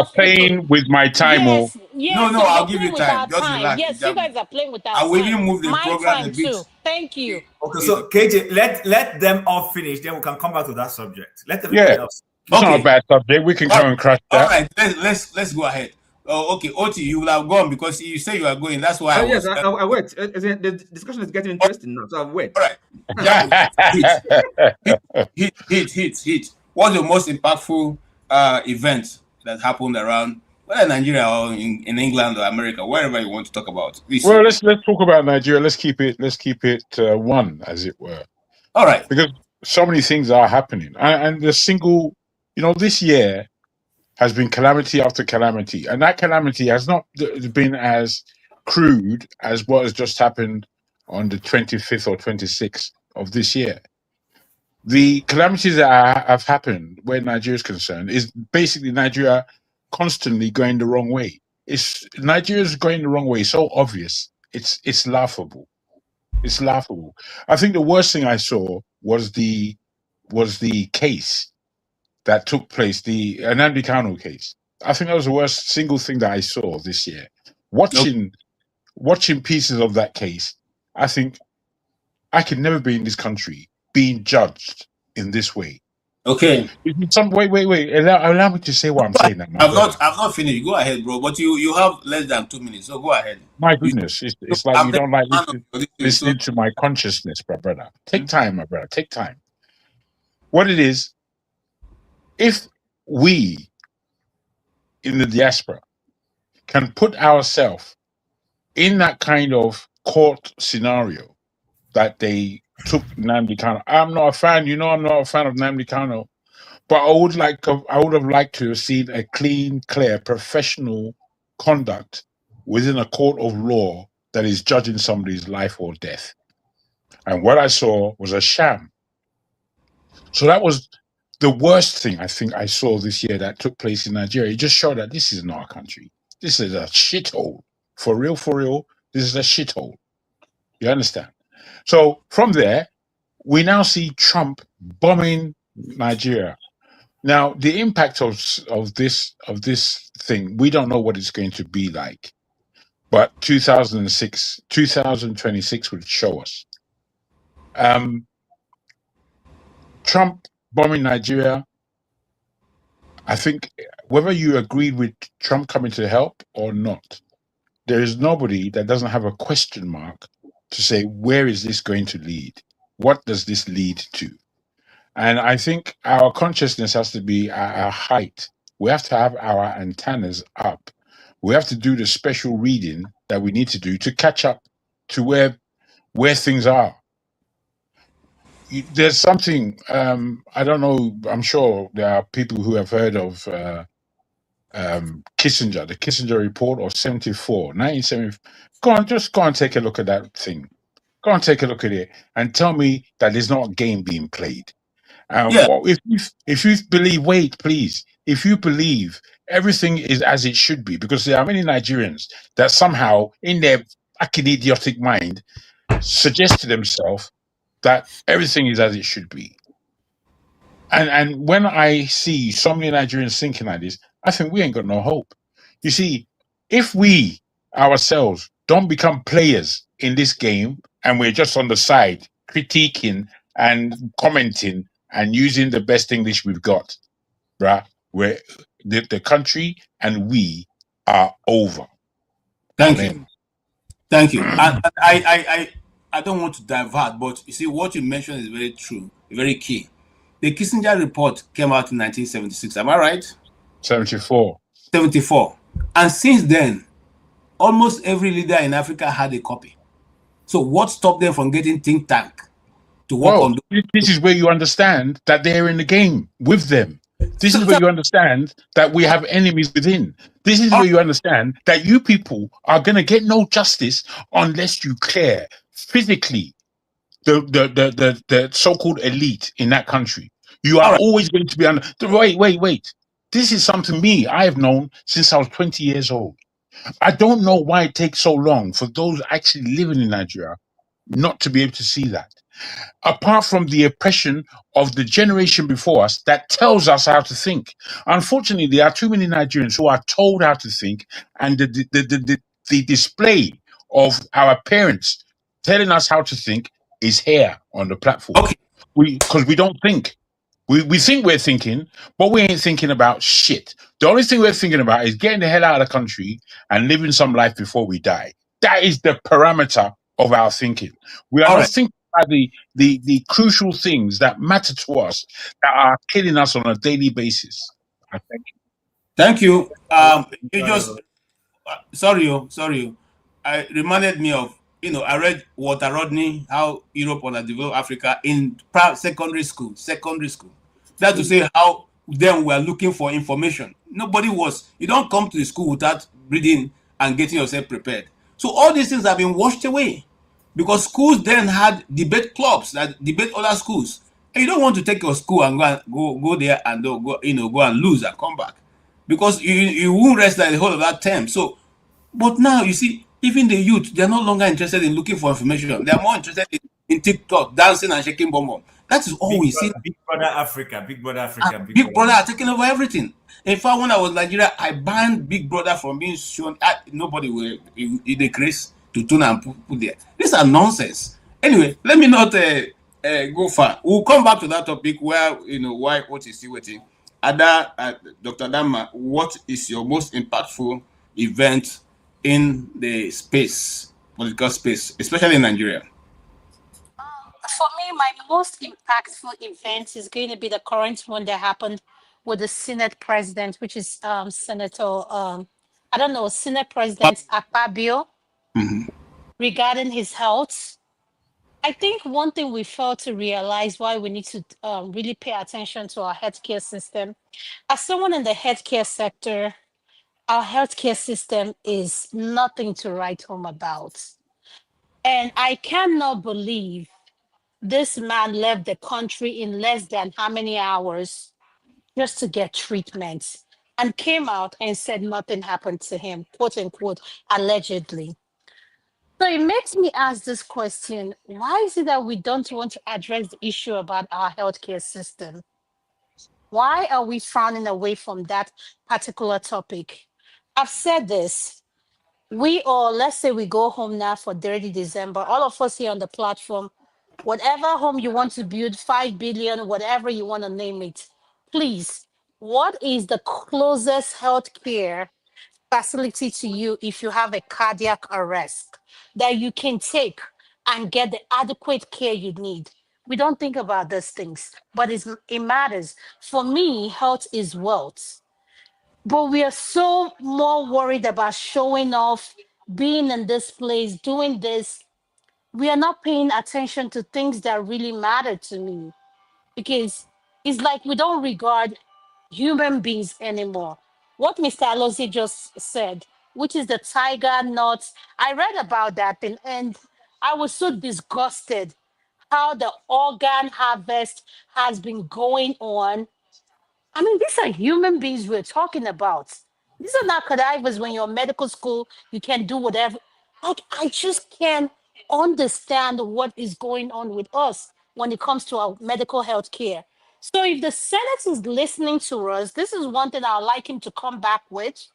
Speaker 10: playing with my time.
Speaker 6: Yes,
Speaker 1: I'll give you time. Just relax.
Speaker 6: Yes, you guys are playing with that.
Speaker 1: I will even move the program a bit.
Speaker 6: Too. Thank you.
Speaker 2: Okay, so KJ, let them all finish, then we can come back to that subject. Let everybody else.
Speaker 10: It's not a bad subject. We can come and crush that.
Speaker 1: All right, let's go ahead. Oh, okay, Oti, you will have gone because you say you are going. That's why.
Speaker 9: I wait. The discussion is getting interesting now, so I'll wait.
Speaker 1: All right. Hit. What's the most impactful event that happened around, whether Nigeria or in England or America, wherever you want to talk about?
Speaker 10: Well, let's talk about Nigeria. Let's keep it one, as it were.
Speaker 1: All right.
Speaker 10: Because so many things are happening, and the single, this year has been calamity after calamity, and that calamity has not been as crude as what has just happened on the 25th or 26th of this year. The calamities that have happened where Nigeria is concerned is basically Nigeria constantly going the wrong way. Nigeria's going the wrong way, so obvious. It's laughable. It's laughable. I think the worst thing I saw was the case that took place, the Nnamdi Kanu case. I think that was the worst single thing that I saw this year. Watching pieces of that case, I think I could never be in this country being judged in this way.
Speaker 1: Okay.
Speaker 10: Wait. Allow me to say what I'm saying now.
Speaker 1: I've not finished. Go ahead, bro. But you have less than 2 minutes, so go ahead.
Speaker 10: My goodness, it's like you don't like listening to my consciousness, brother. Take time, my brother. Take time. What it is, if we in the diaspora can put ourselves in that kind of court scenario that they took Nnamdi Kanu. I'm not a fan. I'm not a fan of Nnamdi Kanu, but I would have liked to have seen a clean, clear, professional conduct within a court of law that is judging somebody's life or death. And what I saw was a sham. So that was the worst thing I think I saw this year that took place in Nigeria. It just showed that this is not our country. This is a shithole. For real, this is a shithole. You understand? So from there, we now see Trump bombing Nigeria. Now, the impact of this thing, we don't know what it's going to be like, but 2026 would show us. Trump bombing Nigeria. I think whether you agreed with Trump coming to help or not, there is nobody that doesn't have a question mark to say, where is this going to lead? What does this lead to? And I think our consciousness has to be at our height. We have to have our antennas up. We have to do the special reading that we need to do to catch up to where things are. There's something, I don't know, I'm sure there are people who have heard of Kissinger, the Kissinger report of 1970. Go and take a look at that thing. Go and take a look at it and tell me that there's not a game being played.
Speaker 1: Yeah.
Speaker 10: Well, if you believe, wait, please, if you believe everything is as it should be, because there are many Nigerians that somehow in their fucking idiotic mind suggest to themselves that everything is as it should be. And when I see so many Nigerians thinking like this, I think we ain't got no hope. You see, if we ourselves don't become players in this game and we're just on the side critiquing and commenting and using the best English we've got, right? Where the country and we are over.
Speaker 1: Thank you. Thank you. I don't want to divert, but you see, what you mentioned is very true, very key. The Kissinger report came out in 1976. Am I right?
Speaker 10: 74.
Speaker 1: 74. And since then, almost every leader in Africa had a copy. So what stopped them from getting think tank to work on?
Speaker 10: This is where you understand that they're in the game with them. This is where you understand that we have enemies within. This is where you understand that you people are going to get no justice unless you clear physically the so-called elite in that country. You are always going to be under. Wait. This is something me I have known since I was 20 years old. I don't know why it takes so long for those actually living in Nigeria not to be able to see that. Apart from the oppression of the generation before us that tells us how to think. Unfortunately, there are too many Nigerians who are told how to think, and the display of our parents telling us how to think is here on the platform. Because we don't think. We think we're thinking, but we ain't thinking about shit. The only thing we're thinking about is getting the hell out of the country and living some life before we die. That is the parameter of our thinking. We are not thinking about the crucial things that matter to us that are killing us on a daily basis. I thank you.
Speaker 1: Thank you. You just sorry. I reminded me of, I read Walter Rodney, How Europe Underdeveloped Africa in secondary school. That to say how then we are looking for information. Nobody was. You don't come to the school without reading and getting yourself prepared. So all these things have been washed away because schools then had debate clubs that debate other schools. And you don't want to take your school and go there and go and lose and come back because you won't rest the whole of that term. So, but now you see, even the youth, they're no longer interested in looking for information. They're more interested in TikTok, dancing and shaking bomb. That is all we see.
Speaker 2: Big Brother Africa.
Speaker 1: Big Brother are taking over everything. In fact, when I was in Nigeria, I banned Big Brother from being shown. Nobody will decrease to tune and put there. These are nonsense. Anyway, let me not go far. We'll come back to that topic where what is still waiting. Ada, Dr. Dama, what is your most impactful event in the political space, especially in Nigeria?
Speaker 6: For me, my most impactful event is going to be the current one that happened with the Senate president, which is Senator, Senate President Akpabio, regarding his health. I think one thing we fail to realize why we need to really pay attention to our healthcare system. As someone in the healthcare sector, our healthcare system is nothing to write home about. And I cannot believe this man left the country in less than how many hours just to get treatment and came out and said nothing happened to him, quote unquote, allegedly. So it makes me ask this question: why is it that we don't want to address the issue about our healthcare system? Why are we frowning away from that particular topic? I've said this. We all, let's say we go home now for 30 December, all of us here on the platform, whatever home you want to build, 5 billion, whatever you want to name it, please, what is the closest healthcare facility to you if you have a cardiac arrest that you can take and get the adequate care you need? We don't think about these things, but it matters. For me, health is wealth. But we are so more worried about showing off, being in this place, doing this. We are not paying attention to things that really matter to me because it's like we don't regard human beings anymore. What Mr. Alozi just said, which is the tiger nuts, I read about that thing and I was so disgusted how the organ harvest has been going on. I mean, these are human beings we're talking about. These are not cadavers when you're in medical school, you can do whatever. Like, I just can't understand what is going on with us when it comes to our medical health care. So, if the Senate is listening to us, this is one thing I'd like him to come back with.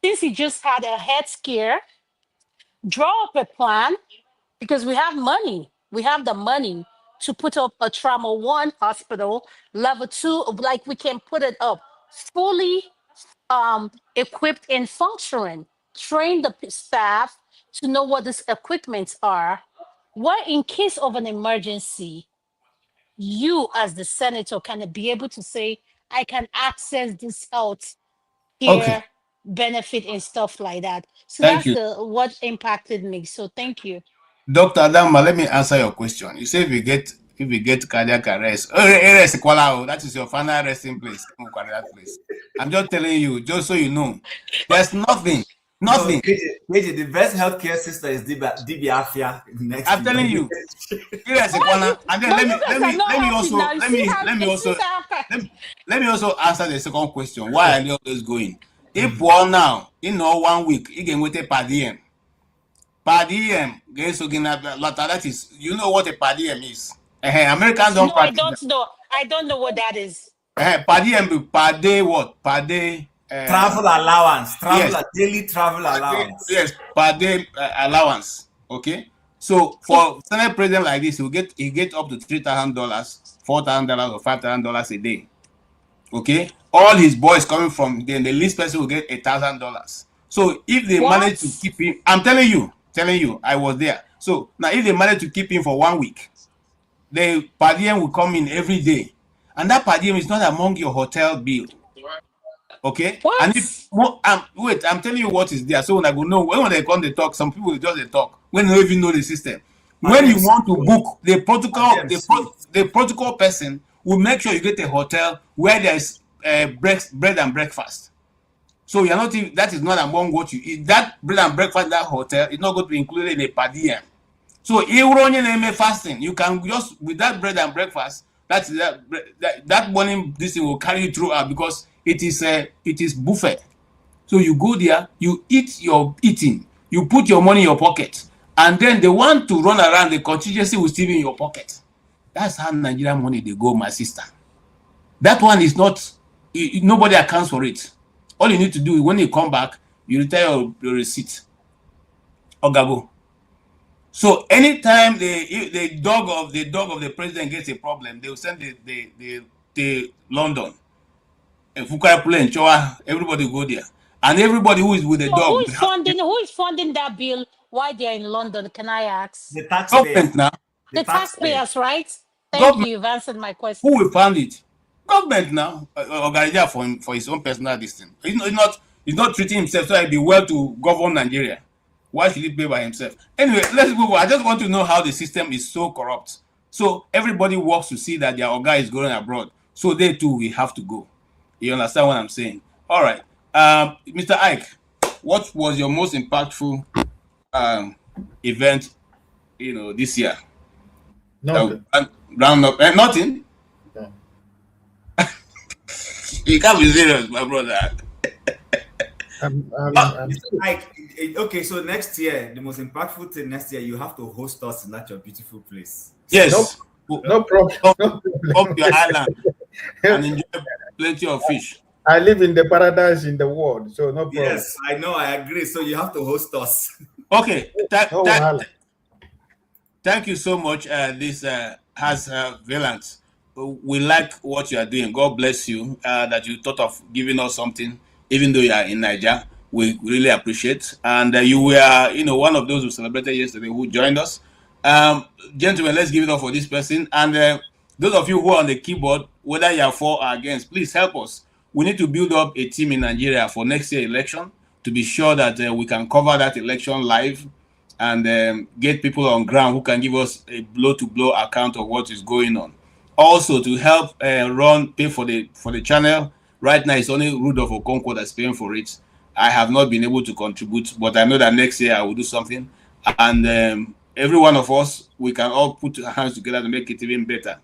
Speaker 6: Since he just had a head scare, draw up a plan because we have money. We have the money to put up a trauma one hospital, level two, like we can put it up fully equipped and functioning. Train the staff to know what these equipments are. What in case of an emergency, you as the senator can be able to say, I can access this health
Speaker 1: Okay,
Speaker 6: care benefit and stuff like that. So
Speaker 1: thank
Speaker 6: that's
Speaker 1: you.
Speaker 6: the what impacted me. So thank you.
Speaker 1: Dr. Adama, let me answer your question. You say if you get cardiac arrest, that is your final resting place. That place. I'm just telling you, just so you know, there's nothing,
Speaker 2: No,
Speaker 1: nothing.
Speaker 2: KJ, the best healthcare system is DB next
Speaker 1: I'm
Speaker 2: to
Speaker 1: telling you,
Speaker 6: Why you?
Speaker 1: and then
Speaker 6: But you guys are not helping now. You see how
Speaker 1: let me
Speaker 6: you see
Speaker 1: also
Speaker 6: how
Speaker 1: let me also answer the second question. Why are they always going? If
Speaker 2: Mhm.
Speaker 1: one now, 1 week, you can wait a per diem. Per diem, that is, you know what a per diem is. Americans don't
Speaker 6: no, I
Speaker 1: practice that.
Speaker 6: don't know. I don't know what that is.
Speaker 1: Per diem be per day what? Per day,
Speaker 2: Travel allowance,
Speaker 1: yes,
Speaker 2: daily travel
Speaker 1: per day,
Speaker 2: allowance.
Speaker 1: yes, per day allowance. Okay. So
Speaker 6: So
Speaker 1: for Senate president like this, he get up to $3,000, $4,000, or $5,000 a day. Okay, all his boys coming from the least person will get $1,000. So if they manage to
Speaker 6: what?
Speaker 1: keep him, I'm telling you, I was there. So now if they manage to keep him for 1 week, the per diem will come in every day, and that per diem is not among your hotel bill. Okay, and if
Speaker 6: What?
Speaker 1: wait, I'm telling you what is there. So when I go know when they come they talk, some people just they talk when they don't even know the system.
Speaker 2: Are
Speaker 1: When
Speaker 2: them
Speaker 1: you want to
Speaker 2: sweet?
Speaker 1: book the
Speaker 2: Are
Speaker 1: protocol,
Speaker 2: them sweet?
Speaker 1: the protocol person will make sure you get a hotel where there's bread and breakfast. So you're not even, that is not among what you eat. That bread and breakfast in that hotel is not going to be included in a per diem. So fasting, you can just with that bread and breakfast, that morning this thing will carry you throughout because it is buffet. So you go there, you eat your eating, you put your money in your pocket, and then the one to run around the contingency will still be in your pocket. That's how Nigerian money they go, my sister. That one is not nobody accounts for it. All you need to do is when you come back, you return your receipt. Ogabo. So anytime the dog of the president gets a problem, they will send the London and Fukayapule and Choa, everybody go there. And everybody who is with the
Speaker 6: So
Speaker 1: dog will have to give
Speaker 6: who is funding that bill? Why they're in London? Can I ask?
Speaker 2: The taxpayer.
Speaker 1: government now.
Speaker 2: The
Speaker 6: The
Speaker 2: taxpayer.
Speaker 6: taxpayers, right? Thank
Speaker 1: Government
Speaker 6: you. You've answered my
Speaker 1: who
Speaker 6: question.
Speaker 1: will fund it? Government now. Organizer for his own personal distance. He's not treating himself so he'll be well to govern Nigeria. Why should he pay by himself? Anyway, let's move on. I just want to know how the system is so corrupt. So everybody works to see that their Oga is going abroad. So they too we have to go. You understand what I'm saying? All right. Mr. Ike, what was your most impactful event, this year?
Speaker 5: Nothing.
Speaker 1: Round up. Nothing.
Speaker 5: No.
Speaker 1: You can't be serious, my brother.
Speaker 2: Okay, so next year, the most impactful thing next year, you have to host us in that your beautiful place.
Speaker 5: No,
Speaker 1: Yes.
Speaker 5: no problem.
Speaker 1: Up,
Speaker 5: No
Speaker 1: up
Speaker 5: problem.
Speaker 1: your island. and enjoy plenty of fish.
Speaker 5: I live in the paradise in the world, so no problem.
Speaker 2: Yes, I know, I agree. So you have to host us.
Speaker 1: Okay,
Speaker 5: No wahala.
Speaker 1: thank you so much. This has Valence. We like what you are doing. God bless you. That you thought of giving us something, even though you are in Niger. We really appreciate. And you were, one of those who celebrated yesterday who joined us. Gentlemen, let's give it up for this person. And those of you who are on the keyboard, whether you are for or against, please help us. We need to build up a team in Nigeria for next year election to be sure that we can cover that election live and get people on ground who can give us a blow-to-blow account of what is going on. Also, to help pay for the channel. Right now, it's only Rudolph Okonkwo that's paying for it. I have not been able to contribute, but I know that next year I will do something. And every one of us, we can all put our hands together to make it even better.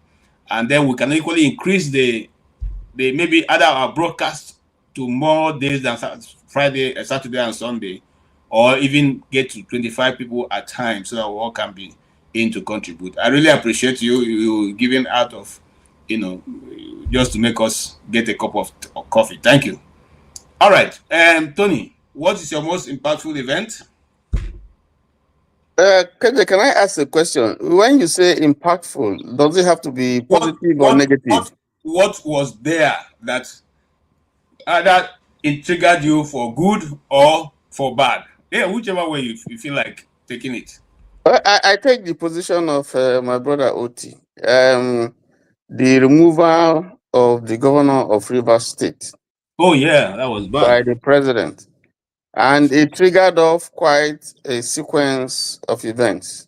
Speaker 1: And then we can equally increase the maybe add our broadcast to more days than Friday, Saturday, and Sunday, or even get to 25 people at time so that we all can be in to contribute. I really appreciate you giving out of, just to make us get a cup of coffee. Thank you. All right. Tony, what is your most impactful event?
Speaker 3: KJ, can I ask a question? When you say impactful, does it have to be positive or negative?
Speaker 1: What was there that either it triggered you for good or for bad? Yeah, whichever way you feel like taking it.
Speaker 3: I take the position of my brother Oti. The removal of the governor of Rivers State.
Speaker 1: Oh yeah, that was bad.
Speaker 3: By the president. And it triggered off quite a sequence of events.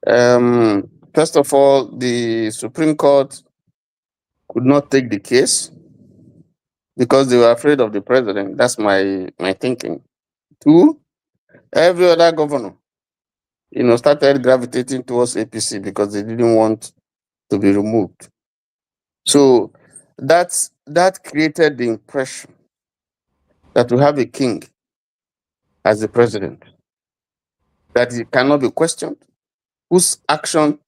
Speaker 3: First of all, the Supreme Court could not take the case because they were afraid of the president. That's my thinking. Two, every other governor, started gravitating towards APC because they didn't want to be removed. So that created the impression that we have a king as the president, that he cannot be questioned, whose action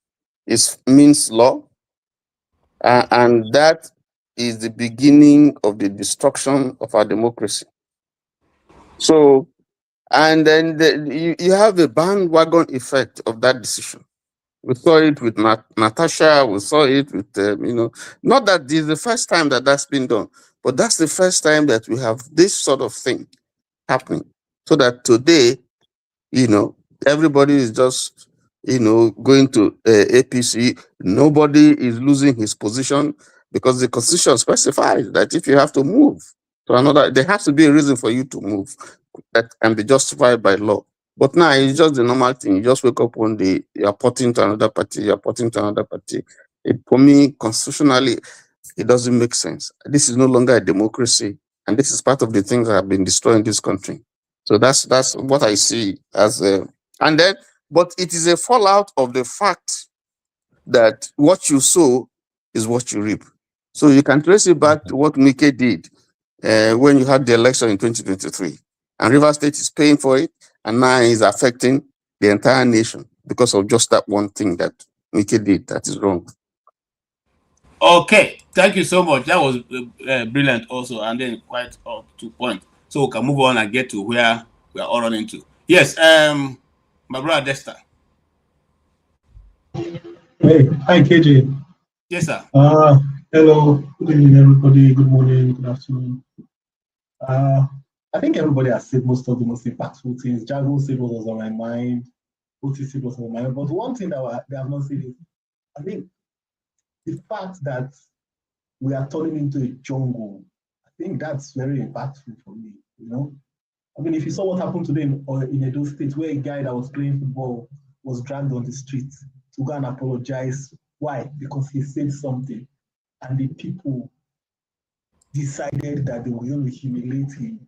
Speaker 3: means law, and that is the beginning of the destruction of our democracy. So, and then you have a bandwagon effect of that decision. We saw it with Natasha. We saw it with, not that this is the first time that that's been done, but that's the first time that we have this sort of thing happening. So that today, everybody is just, going to APC. Nobody is losing his position because the constitution specifies that if you have to move to another, there has to be a reason for you to move that can be justified by law. But now it's just the normal thing. You just wake up one day, you're porting to another party, you're porting to another party. For me, constitutionally, it doesn't make sense. This is no longer a democracy. And this is part of the things that have been destroying this country. So that's what I see as but it is a fallout of the fact that what you sow is what you reap. So you can trace it back to what Mike did when you had the election in 2023. And Rivers State is paying for it, and now is affecting the entire nation because of just that one thing that Mike did that is wrong.
Speaker 1: Okay, thank you so much. That was brilliant also, and then quite up to point. So we can move on and get to where we are all running to. Yes, my brother Dexter.
Speaker 12: Hey, hi KJ.
Speaker 1: Yes, sir.
Speaker 12: Hello, good evening everybody, good morning, good afternoon. I think everybody has said most of the most impactful things. Jago said what was on my mind, Otis said what was on my mind, but one thing that they have not said is, I think the fact that we are turning into a jungle, I think that's very impactful for me, I mean, if you saw what happened today in Edo State, where a guy that was playing football was dragged on the street to go and apologize. Why? Because he said something, and the people decided that they were going to humiliate him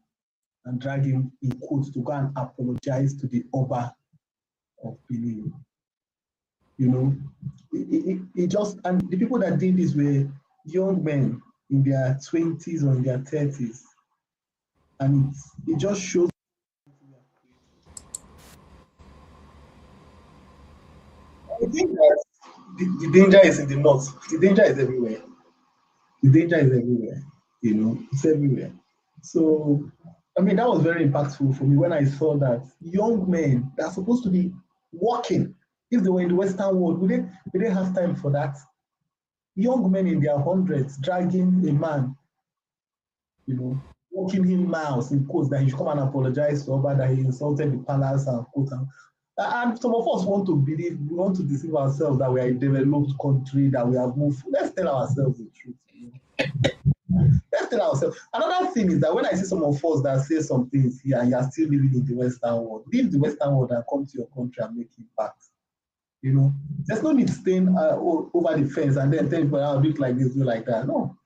Speaker 12: and drag him in quotes to go and apologize to the Oba of Benin. It just, and the people that did this were young men in their 20s or in their 30s, and it just shows. I think that the danger is in the north. The danger is everywhere. The danger is everywhere, you know, it's everywhere. So, I mean, that was very impactful for me when I saw that young men that are supposed to be working, if they were in the Western world, would they have time for that? Young men in their hundreds dragging a man, you know, walking him miles in quotes that he should come and apologize to Oba that he insulted the palace and quote. And some of us want to believe, we want to deceive ourselves that we are a developed country, that we have moved. Let's tell ourselves the truth. You know? Let's tell ourselves. Another thing is that when I see some of us that say some things here and you are still living in the Western world, leave the Western world and come to your country and make impact. You know, there's no need staying over the fence and then tell people, I'll do it like this, do like that. No.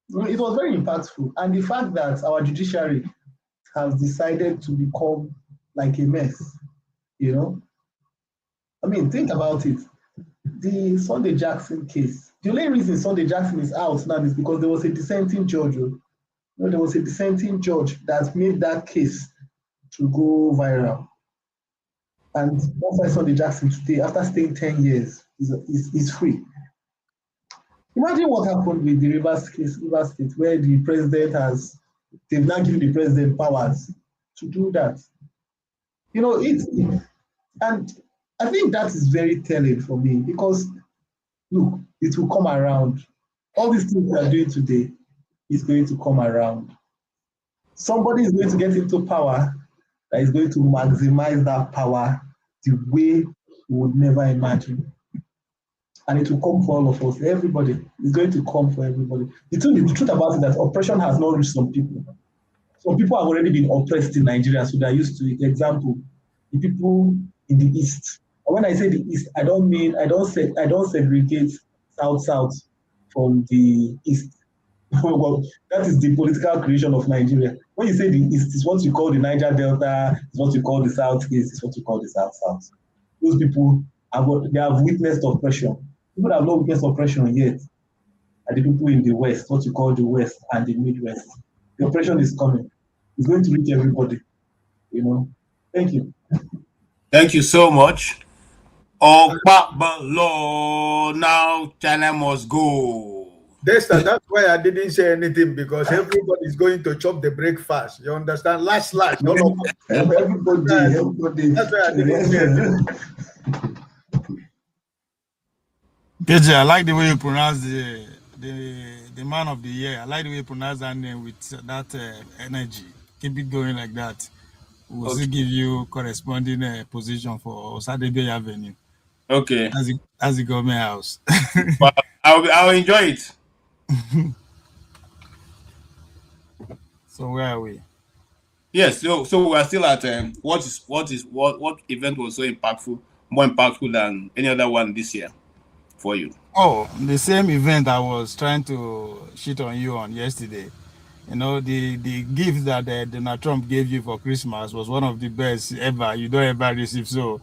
Speaker 12: It was very impactful. And the fact that our judiciary has decided to become like a mess, you know. I mean, think about it. The Sunday Jackson case. The only reason Sunday Jackson is out now is because there was a dissenting judge. You know, there was a dissenting judge that made that case to go viral. And that's why Sunday Jackson today, after staying 10 years, is free. Imagine what happened with the Rivers case, Rivers State, where the president they've now given the president powers to do that. You know, and I think that is very telling for me because, look, it will come around. All these things we are doing today is going to come around. Somebody is going to get into power that is going to maximize that power the way we would never imagine. And it will come for all of us. Everybody is going to come for everybody. The truth about it is that oppression has not reached some people. Some people have already been oppressed in Nigeria, so they're used to it. Example, the people in the East. And when I say the East, I don't segregate South from the East. Well, that is the political creation of Nigeria. When you say the East, it's what you call the Niger Delta, it's what you call the Southeast, it's what you call the South. Those people they have witnessed oppression. People that have not witnessed oppression yet are the people in the West, what you call the West and the Midwest. The oppression is coming. It's going to reach everybody. You know. Thank you.
Speaker 1: Thank you so much. Oh, below now, China must go.
Speaker 5: That's why I didn't say anything because everybody is going to chop the breakfast. You understand? Last.
Speaker 12: Everybody.
Speaker 5: That's why I didn't say anything.
Speaker 13: KJ, I like the way you pronounce the man of the year. I like the way you pronounce that name with that energy. Keep it going like that. We'll still give you corresponding position for Osadebe Avenue.
Speaker 1: Okay.
Speaker 13: That's the government house.
Speaker 1: But I'll enjoy it.
Speaker 13: So where are we?
Speaker 1: Yes, so we are still at what event was so impactful, more impactful than any other one this year for you?
Speaker 13: Oh, the same event I was trying to shit on you on yesterday. You know, the gift that Donald Trump gave you for Christmas was one of the best ever. You don't ever receive. So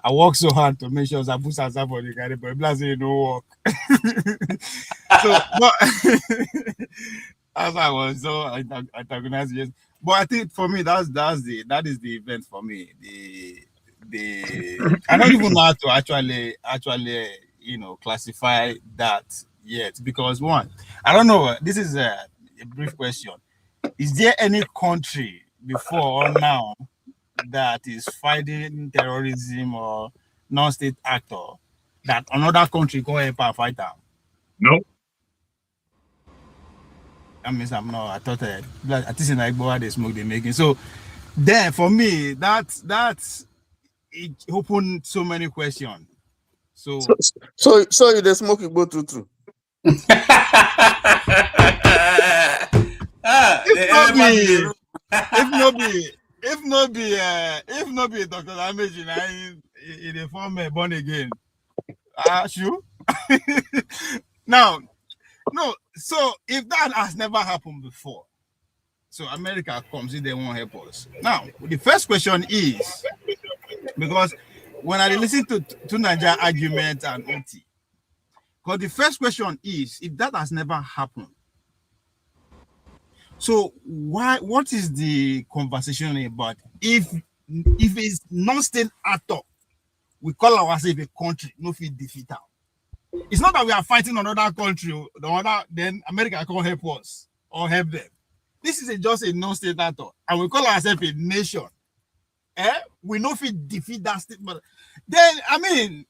Speaker 13: I worked so hard to make sure I put aside for the guy, but blast it no work. So, but as I was so antagonized, yes. But I think for me that is the event for me. I don't even know how to actually classify that yet because one, I don't know. This is a brief question. Is there any country before or now that is fighting terrorism or non-state actor that another country go help and fight them?
Speaker 10: No.
Speaker 13: That means I'm not. I thought at least in Igbo they smoke they making. So then for me that's it opened so many questions. So
Speaker 3: you the smoke Igbo true.
Speaker 13: If no be Dr. Ameji in the form born again. Sure. Now, no, so if that has never happened before, so America comes if they won't help us. Now, the first question is because when I listen to Nigeria argument and OT, because the first question is if that has never happened. So what is the conversation about? If it's non-state actor, we call ourselves a country, no fit defeat out. It's not that we are fighting another country, then America can't help us or help them. This is just a non-state actor, and we call ourselves a nation. We know if we defeat that state, but then I mean,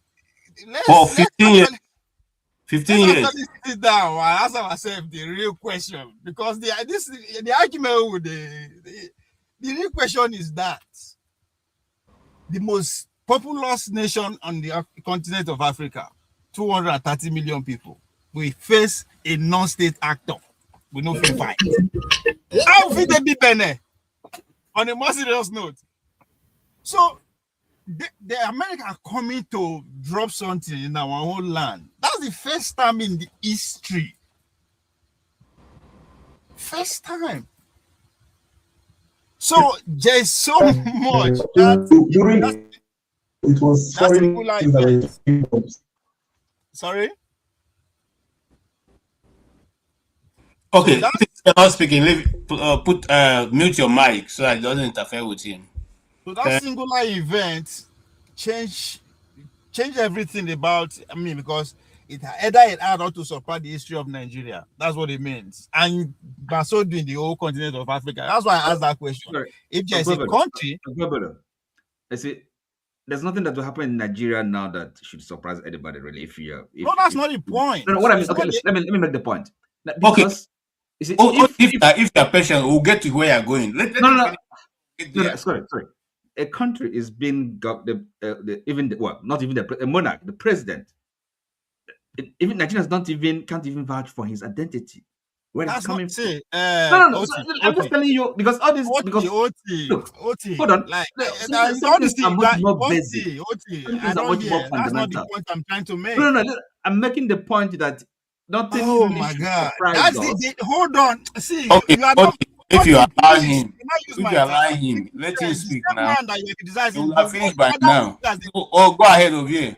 Speaker 1: let's 15 years. 15 years.
Speaker 13: Let's sit down and ask ourselves the real question, because the argument with the real question is that the most populous nation on the continent of Africa, 230 million people, we face a non-state actor. We know if we fight. How will they be Benin? On a more serious note. So the America are coming to drop something in our own land. That's the first time in the history. First time. So there's so much that
Speaker 12: it was foreign.
Speaker 13: Sorry.
Speaker 1: Okay, if you're not speaking, mute your mic so that it doesn't interfere with him.
Speaker 13: So that singular event changed everything about, because it had to support the history of Nigeria. That's what it means. And by so doing the whole continent of Africa. That's why I asked that question.
Speaker 9: Sorry.
Speaker 13: If there's a country,
Speaker 9: I see. There's nothing that will happen in Nigeria now that should surprise anybody, really.
Speaker 13: No, that's not the point.
Speaker 9: No, what I mean, okay, let me make the point. Because,
Speaker 1: okay. If you're patient, we'll get to where you're going.
Speaker 9: No, sorry. A country is being not even the monarch, the president. Even Nigerians can't even vouch for his identity. Where it's coming from. No. I'm just telling you, because all this.
Speaker 13: OT.
Speaker 9: Hold on.
Speaker 13: That's not the point I'm trying to make.
Speaker 9: No. I'm making the point that nothing.
Speaker 13: Oh my God! That's hold on. See,
Speaker 1: okay,
Speaker 13: you are not.
Speaker 1: If you allow him, let him speak now. You will have finished by now. Go ahead over here.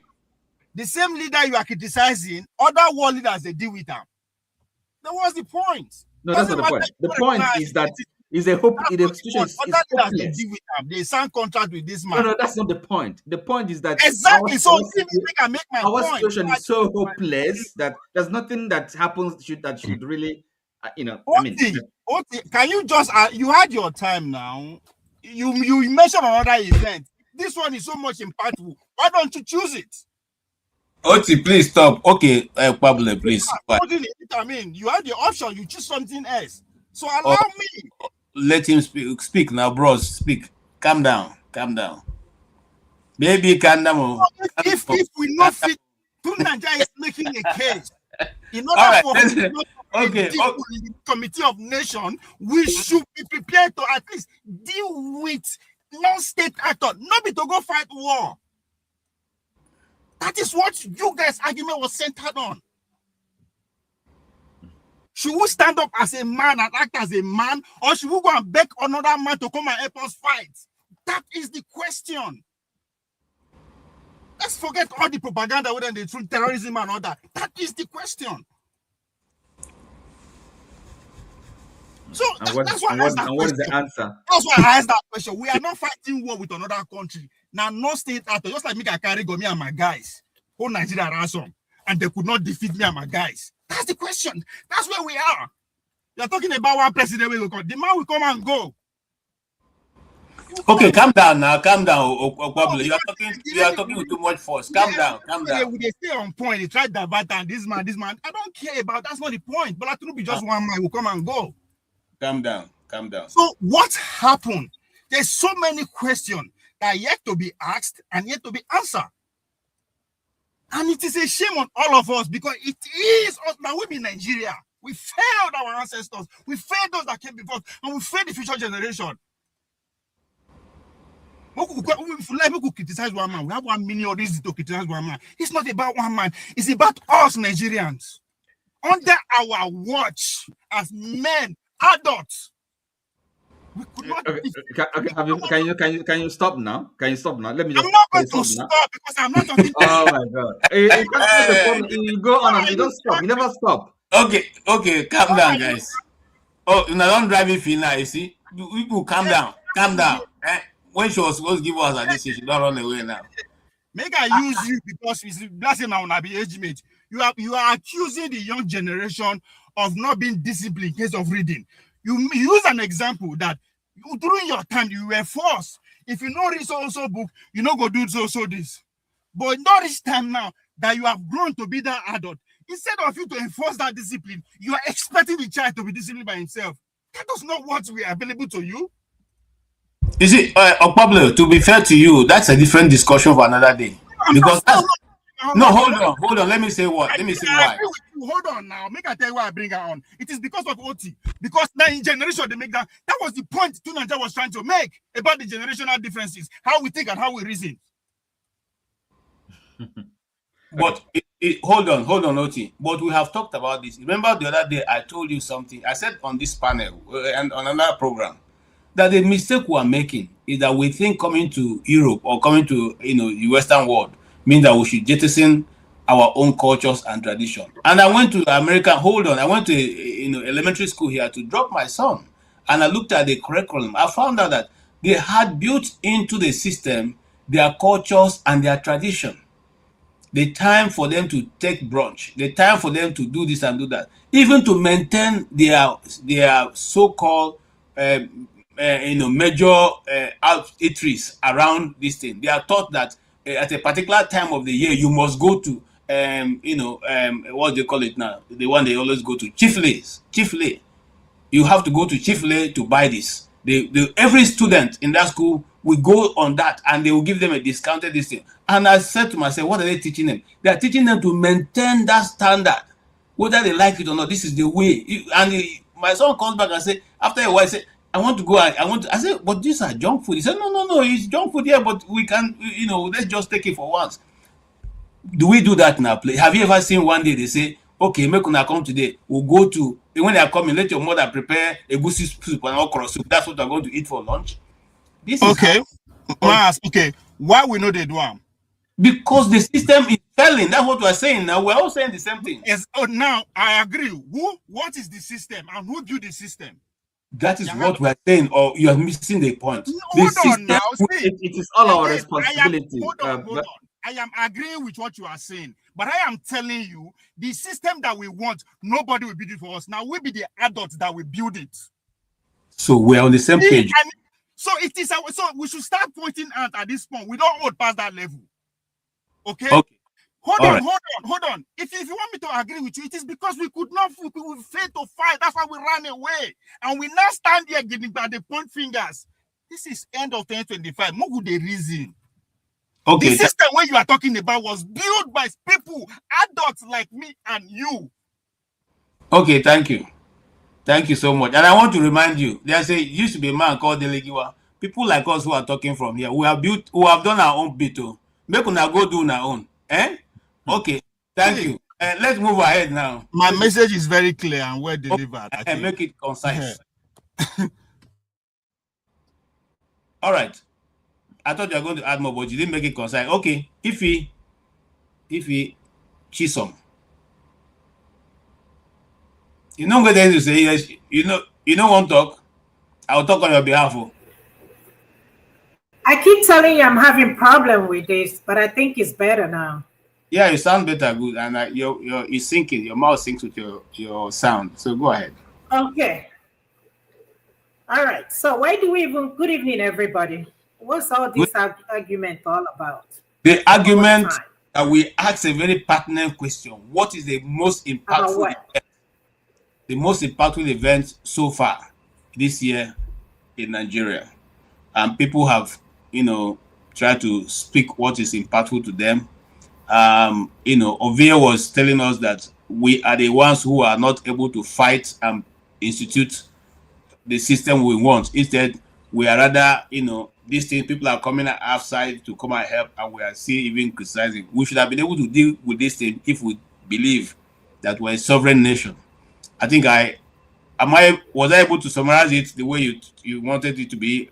Speaker 13: The same leader you are criticizing, other world leaders, they deal with them. That was the point.
Speaker 9: No, that's not the point. The point is that is a hope. The institution is hopeless.
Speaker 13: They deal with them. They sign contract with this man.
Speaker 9: No, that's not the point. The point is that
Speaker 13: exactly. So I make my
Speaker 9: our
Speaker 13: point.
Speaker 9: situation is so hopeless that there's nothing that happens that should really,
Speaker 13: Oti, can you just you had your time now? You mentioned another event. This one is so much impactful. Why don't you choose it?
Speaker 1: Oti, please stop. Okay, Pablo, please.
Speaker 13: I mean, you had the option. You choose something else. So allow me.
Speaker 1: Let him speak now, bros. Speak. Calm down. Baby, calm down.
Speaker 13: If we not fit, Nigeria is making a case. In order for us to in the Committee of Nations, we should be prepared to at least deal with non-state actors, not be to go fight war. That is what you guys' argument was centered on. Should we stand up as a man and act as a man, or should we go and beg another man to come and help us fight? That is the question. Let's forget all the propaganda within the truth, terrorism and all that. That is the question. So that's why I asked that question.
Speaker 9: What is the answer?
Speaker 13: That's why I asked that question. We are not fighting war with another country. Now, no state actor, just like me, I carry me and my guys, whole Nigeria ransom, and they could not defeat me and my guys. That's the question. That's where we are. You're talking about one president will come. The man will come and go.
Speaker 1: Okay, calm down now. Calm down, Pablo. You are talking with too much force. Calm down.
Speaker 13: They stay on point. They try that batter and this man. I don't care about. That's not the point. But I think be just one man will come and go.
Speaker 1: Calm down.
Speaker 13: So what happened? There's so many questions that are yet to be asked and yet to be answered. And it is a shame on all of us because it is us that we in Nigeria. We failed our ancestors. We failed those that came before us, and we failed the future generation. If we could criticize one man, we have 1 million reasons to criticize one man. It's not about one man. It's about us Nigerians. Under our watch as men, adults, we could not.
Speaker 9: Can you stop now? Can you stop now? Let me just.
Speaker 13: I'm not going to stop because I'm not talking.
Speaker 9: Oh my God! You go on and you don't stop. You never stop.
Speaker 1: Okay, calm down, guys. Oh, you don't drive it now. You see, you calm down. When she was supposed to give us a decision, she don't run away now.
Speaker 13: Make I use you because it's blessing now be age mate. You are accusing the young generation of not being disciplined in case of reading. You use an example that during your time you were forced. If you know read so book, you know go do so this. But not this time now that you have grown to be that adult. Instead of you to enforce that discipline, you are expecting the child to be disciplined by himself. That is not what we are available to you.
Speaker 1: You see, Pablo, to be fair to you, that's a different discussion for another day. Because hold on. Let me say what. Let me say why.
Speaker 13: I agree with you. Hold on now. Make I tell you why I bring her on. It is because of OT. Because now in generation they make that. That was the point Tunanja was trying to make about the generational differences, how we think and how we reason.
Speaker 1: But hold on, Oti. But we have talked about this. Remember the other day I told you something. I said on this panel and on another program that the mistake we are making is that we think coming to Europe or coming to the Western world means that we should jettison our own cultures and tradition. And I went to America. Hold on, I went to elementary school here to drop my son, and I looked at the curriculum. I found out that they had built into the system their cultures and their tradition. The time for them to take brunch, the time for them to do this and do that, even to maintain their so-called major eateries around this thing. They are taught that at a particular time of the year you must go to what do you call it now? The one they always go to, Chiefly. You have to go to Chiefly to buy this. Every student in that school will go on that, and they will give them a discounted this thing. And I said to myself, what are they teaching them? They are teaching them to maintain that standard, whether they like it or not. This is the way. My son comes back and say, after a while, say, I want to go. I said, but these are junk food. He said, no, it's junk food here, but we can, let's just take it for once. Do we do that in our place? Have you ever seen one day they say, okay, make una come today. We'll go to, when they are coming, let your mother prepare a goosey soup and okra soup. That's what we're going to eat for lunch. This is
Speaker 13: okay. Why we know they do them?
Speaker 1: Because the system is failing. That's what we're saying now. We're all saying the same thing.
Speaker 13: Yes. Oh, now I agree. What is the system and who built the system?
Speaker 1: That is what we're saying, or you are missing the point.
Speaker 13: Hold on now.
Speaker 9: It is all our responsibility.
Speaker 13: Hold on. I am agreeing with what you are saying, but I am telling you, the system that we want, nobody will build it for us. Now we be the adults that will build it.
Speaker 1: So we're on the same page.
Speaker 13: So it is. So we should start pointing out at this point. We don't hold past that level. Okay. Hold on. If you want me to agree with you, it is because we could not. We failed to fight. That's why we ran away, and we now stand here getting by the point fingers. This is end of 2025. What would the reason?
Speaker 1: Okay.
Speaker 13: The system where you are talking about was built by people, adults like me and you.
Speaker 1: Okay, thank you. Thank you so much. And I want to remind you, used to be a man called Delegiwa. People like us who are talking from here, we have done our own bit. Make una go do our own. Okay, thank you. Let's move ahead now.
Speaker 13: My message is very clear and well delivered.
Speaker 1: And make it concise. All right. I thought you were going to add more, but you didn't make it concise. Okay, if he Chisom. You know what to say, yes. You don't want to talk. I'll talk on your behalf.
Speaker 14: I keep telling you I'm having problem with this, but I think it's better now.
Speaker 1: Yeah, you sound better, good, and you're syncing. Your mouth syncs with your sound. So go ahead.
Speaker 14: Okay. All right. So why do we even? Good evening, everybody. What's all this argument all about?
Speaker 1: The argument that we ask a very pertinent question: what is the most impactful event? The most impactful event so far this year in Nigeria, and people have tried to speak what is impactful to them. Unveil was telling us that we are the ones who are not able to fight and institute the system we want. Instead, we are rather, these things, people are coming outside to come and help, and we are still even criticizing. We should have been able to deal with this thing if we believe that we're a sovereign nation. I think was I able to summarize it the way you wanted it to be?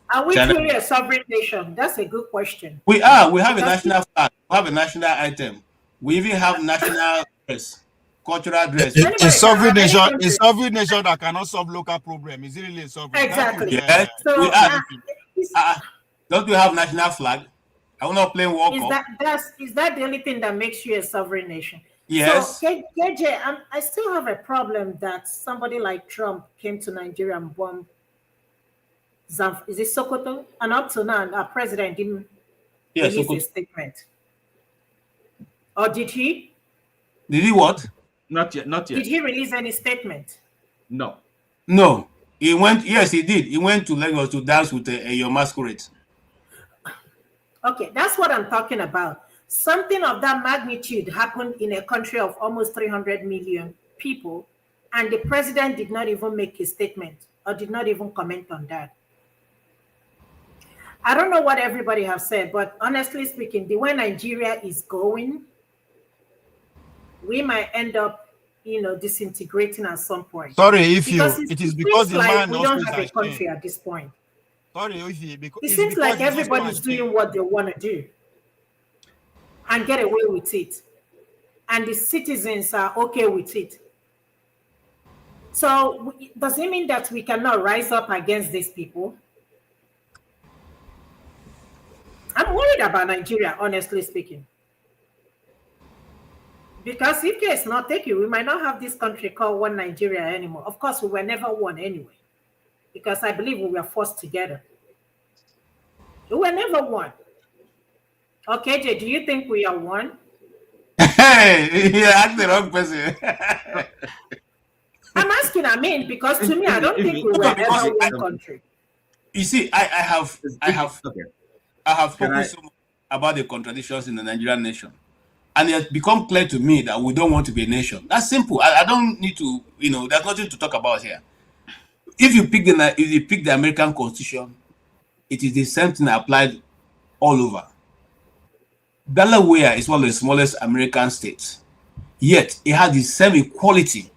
Speaker 14: Are we truly a sovereign nation? That's a good question.
Speaker 1: We are. We have a national flag. We have a national item. We even have national dress, cultural dress.
Speaker 13: A sovereign nation that cannot solve local problems. Is it really a sovereign?
Speaker 14: Exactly.
Speaker 1: Yes, we are. Don't we have national flag? I will not play World
Speaker 14: Is
Speaker 1: Cup.
Speaker 14: that the only thing that makes you a sovereign nation?
Speaker 1: Yes.
Speaker 14: So KJ, I still have a problem that somebody like Trump came to Nigeria and bombed is it Sokoto? And up to now, our president didn't
Speaker 1: Yes.
Speaker 14: release a statement. Or did he?
Speaker 1: Did he what?
Speaker 9: Not yet. Not yet.
Speaker 14: Did he release any statement?
Speaker 9: No.
Speaker 1: No. He went. Yes, he did. He went to Lagos to dance with your masquerade.
Speaker 14: Okay, that's what I'm talking about. Something of that magnitude happened in a country of almost 300 million people, and the president did not even make a statement or did not even comment on that. I don't know what everybody has said, but honestly speaking, the way Nigeria is going, we might end up, disintegrating at some point.
Speaker 13: Sorry, if
Speaker 14: because
Speaker 13: it is because the
Speaker 14: like
Speaker 13: man
Speaker 14: we
Speaker 13: also
Speaker 14: don't
Speaker 13: is
Speaker 14: have a country
Speaker 13: ashamed.
Speaker 14: at this point.
Speaker 13: Sorry, if because
Speaker 14: It seems like everybody's doing what they want to do and get away with it, and the citizens are okay with it. So does it mean that we cannot rise up against these people? I'm worried about Nigeria, honestly speaking. Because if care is not taken, we might not have this country called One Nigeria anymore. Of course, we were never one anyway, because I believe we were forced together. We were never one. Okay, Jay, do you think we are one?
Speaker 1: Hey, you asked the wrong person.
Speaker 14: I'm asking, because to me, I don't think we were ever one country.
Speaker 1: You see, I have spoken so much about the contradictions in the Nigerian nation. And it has become clear to me that we don't want to be a nation. That's simple. I don't need to, there's nothing to talk about here. If you pick the American Constitution, it is the same thing applied all over. Delaware is one of the smallest American states, yet it has the same equality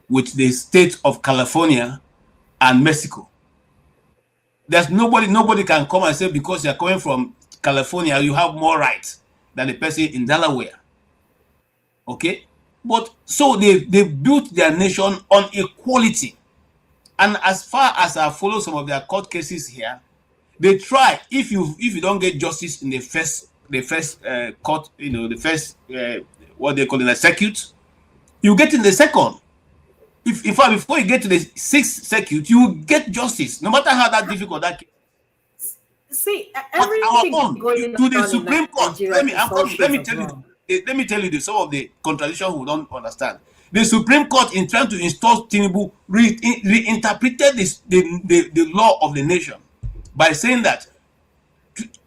Speaker 1: with the state of California and Mexico. There's nobody can come and say because you're coming from California, you have more rights than the person in Delaware. Okay? But so they built their nation on equality. And as far as I follow some of their court cases here, they try, if you don't get justice in the first court, the first what they call it, a circuit, you get in the second. If in fact before you get to the sixth circuit, you will get justice, no matter how that difficult that case.
Speaker 14: See, everything going
Speaker 1: to the Supreme Court. Let me tell you some of the contradictions we don't understand. The Supreme Court, in trying to install Tinubu, reinterpreted the law of the nation by saying that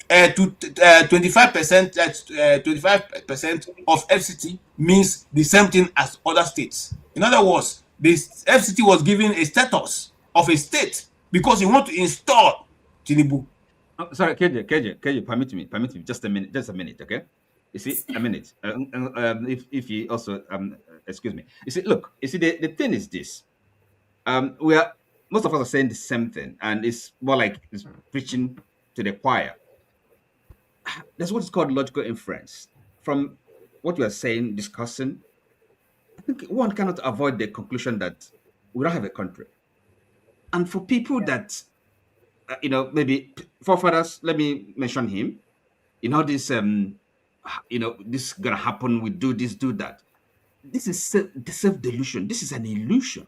Speaker 1: 25% of FCT means the same thing as other states. In other words, the FCT was given a status of a state because you want to install Tinubu.
Speaker 9: Oh, sorry, KJ, permit me just a minute, okay? You see, a minute. If you also excuse me. You see, look, the thing is this. Most of us are saying the same thing, and it's more like it's preaching to the choir. That's what is called logical inference. From what you are saying, discussing, I think one cannot avoid the conclusion that we don't have a country. And for people that maybe forefathers, let me mention him, this this gonna happen, we do this, do that. This is self-delusion. This is an illusion.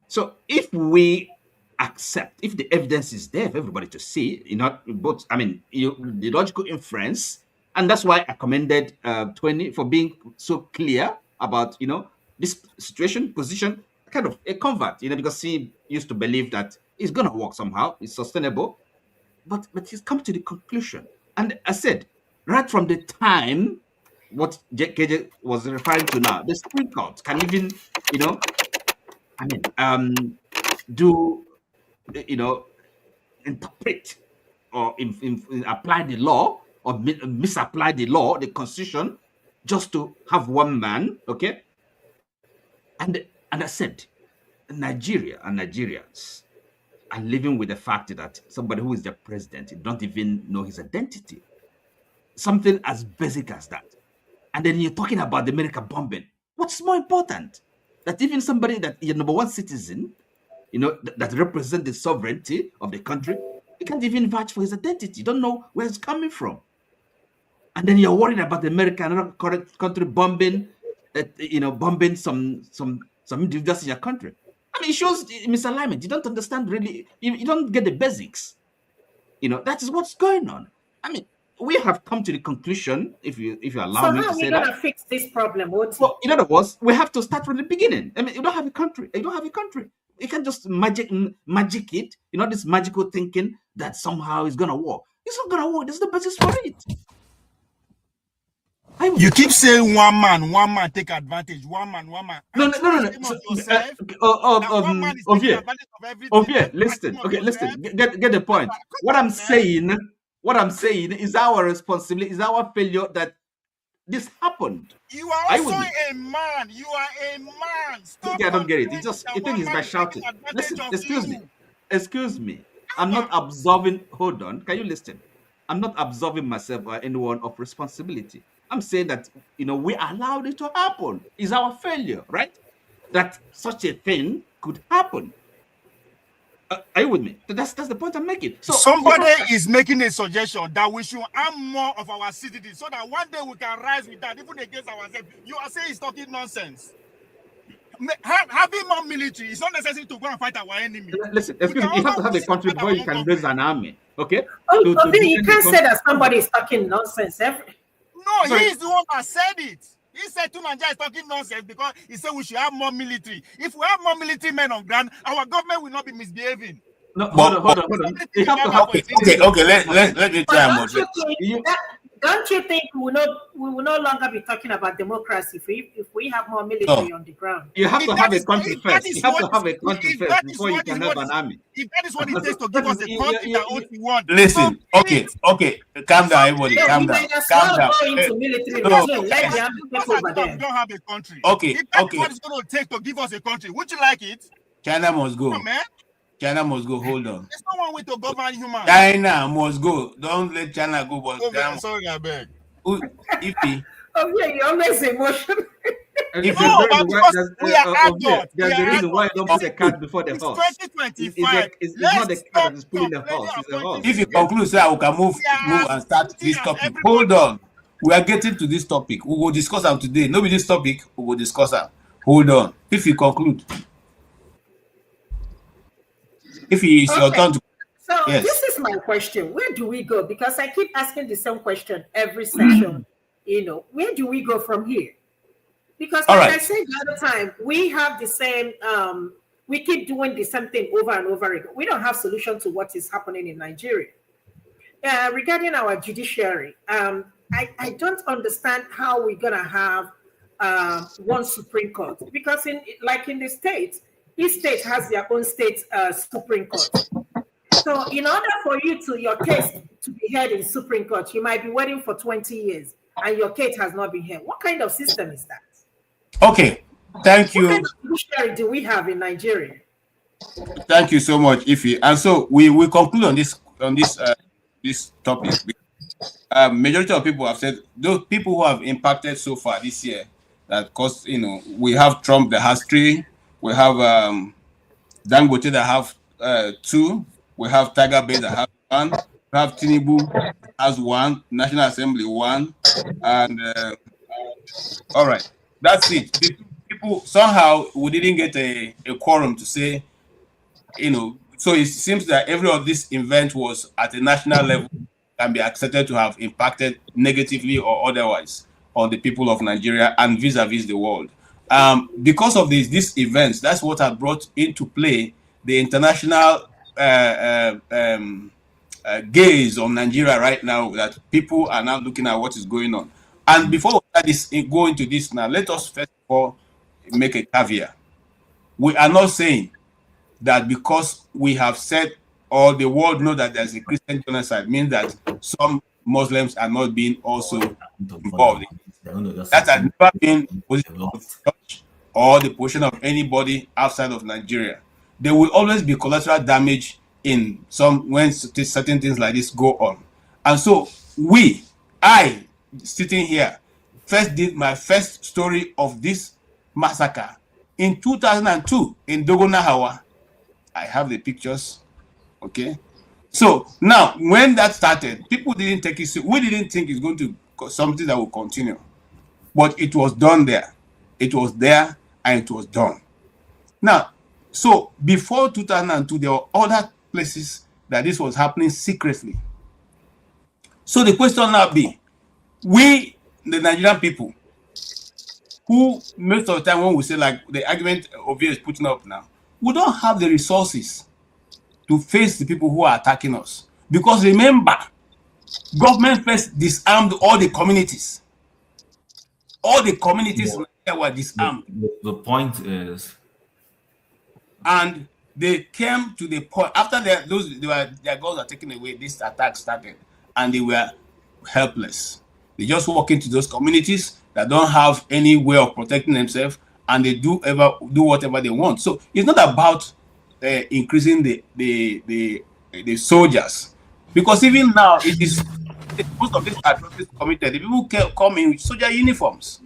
Speaker 9: So if we accept, if the evidence is there for everybody to see, the logical inference, and that's why I commended 20 for being so clear about this situation, position, kind of a convert, because he used to believe that it's gonna work somehow, it's sustainable, but he's come to the conclusion. And I said, right from the time what KJ was referring to now, the Supreme Court can even, interpret or apply the law or misapply the law, the Constitution, just to have one man, okay? And I said, Nigeria and Nigerians are living with the fact that somebody who is the president don't even know his identity. Something as basic as that. And then you're talking about the America bombing. What's more important? That even somebody that your number one citizen, that represents the sovereignty of the country, he can't even vouch for his identity. You don't know where it's coming from. and then you're worried about America, another country bombing, bombing some individuals in your country. I mean, it shows misalignment. You don't understand really. You don't get the basics. That is what's going on. I mean, we have come to the conclusion, if you allow me to say that.
Speaker 14: So how are we gonna fix this problem, Oti?
Speaker 9: Well, in other words, we have to start from the beginning. I mean, you don't have a country. You can't just magic it. This magical thinking that somehow is gonna work. It's not gonna work. There's no basis for it.
Speaker 13: You keep saying one man take advantage. One man.
Speaker 9: No. Listen. Okay, listen. Get the point. What I'm saying is our responsibility, is our failure that this happened.
Speaker 13: You are also a man. You are a man. Stop.
Speaker 9: I don't get it. I think it's by shouting. Listen, excuse me. I'm not absolving. Hold on. Can you listen? I'm not absolving myself or anyone of responsibility. I'm saying that we allowed it to happen. It's our failure, right? That such a thing could happen. Are you with me? That's the point I'm making. So
Speaker 13: somebody is making a suggestion that we should arm more of our citizens so that one day we can rise with that, even against ourselves. You are saying he's talking nonsense. Having more military is not necessary to go and fight our enemy.
Speaker 9: Listen, excuse me, you have to have a country before you can raise an army. Okay?
Speaker 14: You can't say that somebody is talking nonsense.
Speaker 13: No, he is the one that said it. He said Tunanja is talking nonsense because he said we should have more military. If we have more military men on ground, our government will not be misbehaving.
Speaker 9: No, hold on. You have to have
Speaker 1: okay. Let me try and moderate.
Speaker 14: Don't you think we will no longer be talking about democracy if we have more military on the ground?
Speaker 9: You have to have a country first. You have to have a country first before you can have an army.
Speaker 13: If that is what it takes to give us a country that we want.
Speaker 1: Listen, okay. Calm down, everybody. Calm down.
Speaker 13: We don't have a country.
Speaker 1: Okay.
Speaker 13: If that's what it's going to take to give us a country, would you like it?
Speaker 1: China must go.
Speaker 13: Come on, man.
Speaker 1: China must go. Hold on.
Speaker 13: There's no one way to govern humans.
Speaker 1: China must go. Don't let China go. But
Speaker 13: sorry, I beg.
Speaker 14: You're always emotional.
Speaker 9: There's a reason why I don't put a cart before the horse.
Speaker 13: 2025.
Speaker 9: It's not the cat that is pulling the horse. It's the horse.
Speaker 1: If you conclude, sir, we can move and start this topic. Hold on. We are getting to this topic. We will discuss them today. Nobody this topic. We will discuss them. Hold on. If you conclude. If it's your turn to...
Speaker 14: So yes. This is my question. Where do we go? Because I keep asking the same question every session. Where do we go from here? Because I said the other time, we have the same, we keep doing the same thing over and over again. We don't have solution to what is happening in Nigeria. Regarding our judiciary, I don't understand how we're going to have one Supreme Court. Because in the States, each state has their own state Supreme Court. So in order for your case to be heard in Supreme Court, you might be waiting for 20 years and your case has not been heard. What kind of system is that?
Speaker 1: Okay, thank you.
Speaker 14: What kind of judiciary do we have in Nigeria?
Speaker 1: Thank you so much, Ife. And so we will conclude on this topic. Majority of people have said those people who have impacted so far this year, that because we have Trump that has 3. We have Dangote that have 2. We have Tiger Bay that have 1. We have Tinubu has 1. National Assembly 1. And all right, that's it. People somehow we didn't get a quorum to say, So it seems that every of this event was at a national level can be accepted to have impacted negatively or otherwise on the people of Nigeria and vis-a-vis the world. Because of these events, that's what had brought into play the international gaze on Nigeria right now, that people are now looking at what is going on. And before we go into this now, let us first of all make a caveat. We are not saying that because we have said, or the world know that there's a Christian genocide, means that some Muslims are not being also involved. That has never been the position of the church or the position of anybody outside of Nigeria. There will always be collateral damage in when certain things like this go on. And so I sitting here, first did my first story of this massacre in 2002 in Dogonahawa. I have the pictures. Okay. So now when that started, people didn't take it. We didn't think it's going to something that will continue. But it was done there. It was there and it was done. Now, so before 2002, there were other places that this was happening secretly. So the question now be, we, the Nigerian people, who most of the time when we say like the argument Ovie is putting up now, we don't have the resources to face the people who are attacking us. Because remember, government first disarmed all the communities. All the communities in Nigeria were disarmed.
Speaker 2: The point is,
Speaker 1: and they came to the point after their guns are taken away. This attack started, and they were helpless. They just walk into those communities that don't have any way of protecting themselves, and they do whatever they want. So it's not about increasing the soldiers, because even now it is most of these atrocities committed. The people come in with soldier uniforms,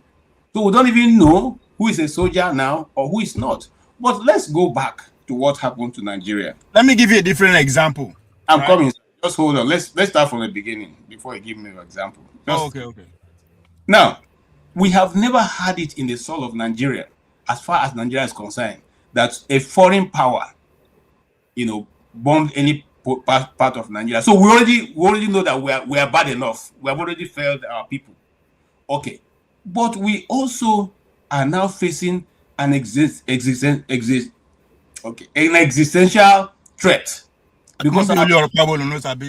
Speaker 1: so we don't even know who is a soldier now or who is not. But let's go back to what happened to Nigeria.
Speaker 13: Let me give you a different example.
Speaker 1: I'm coming. Just hold on. Let's start from the beginning before you give me an example.
Speaker 13: Okay.
Speaker 1: Now, we have never had it in the soul of Nigeria, as far as Nigeria is concerned, that a foreign power, bombed any part of Nigeria. So we already know that we are bad enough. We have already failed our people. Okay, but we also are now facing an existential threat.
Speaker 13: Because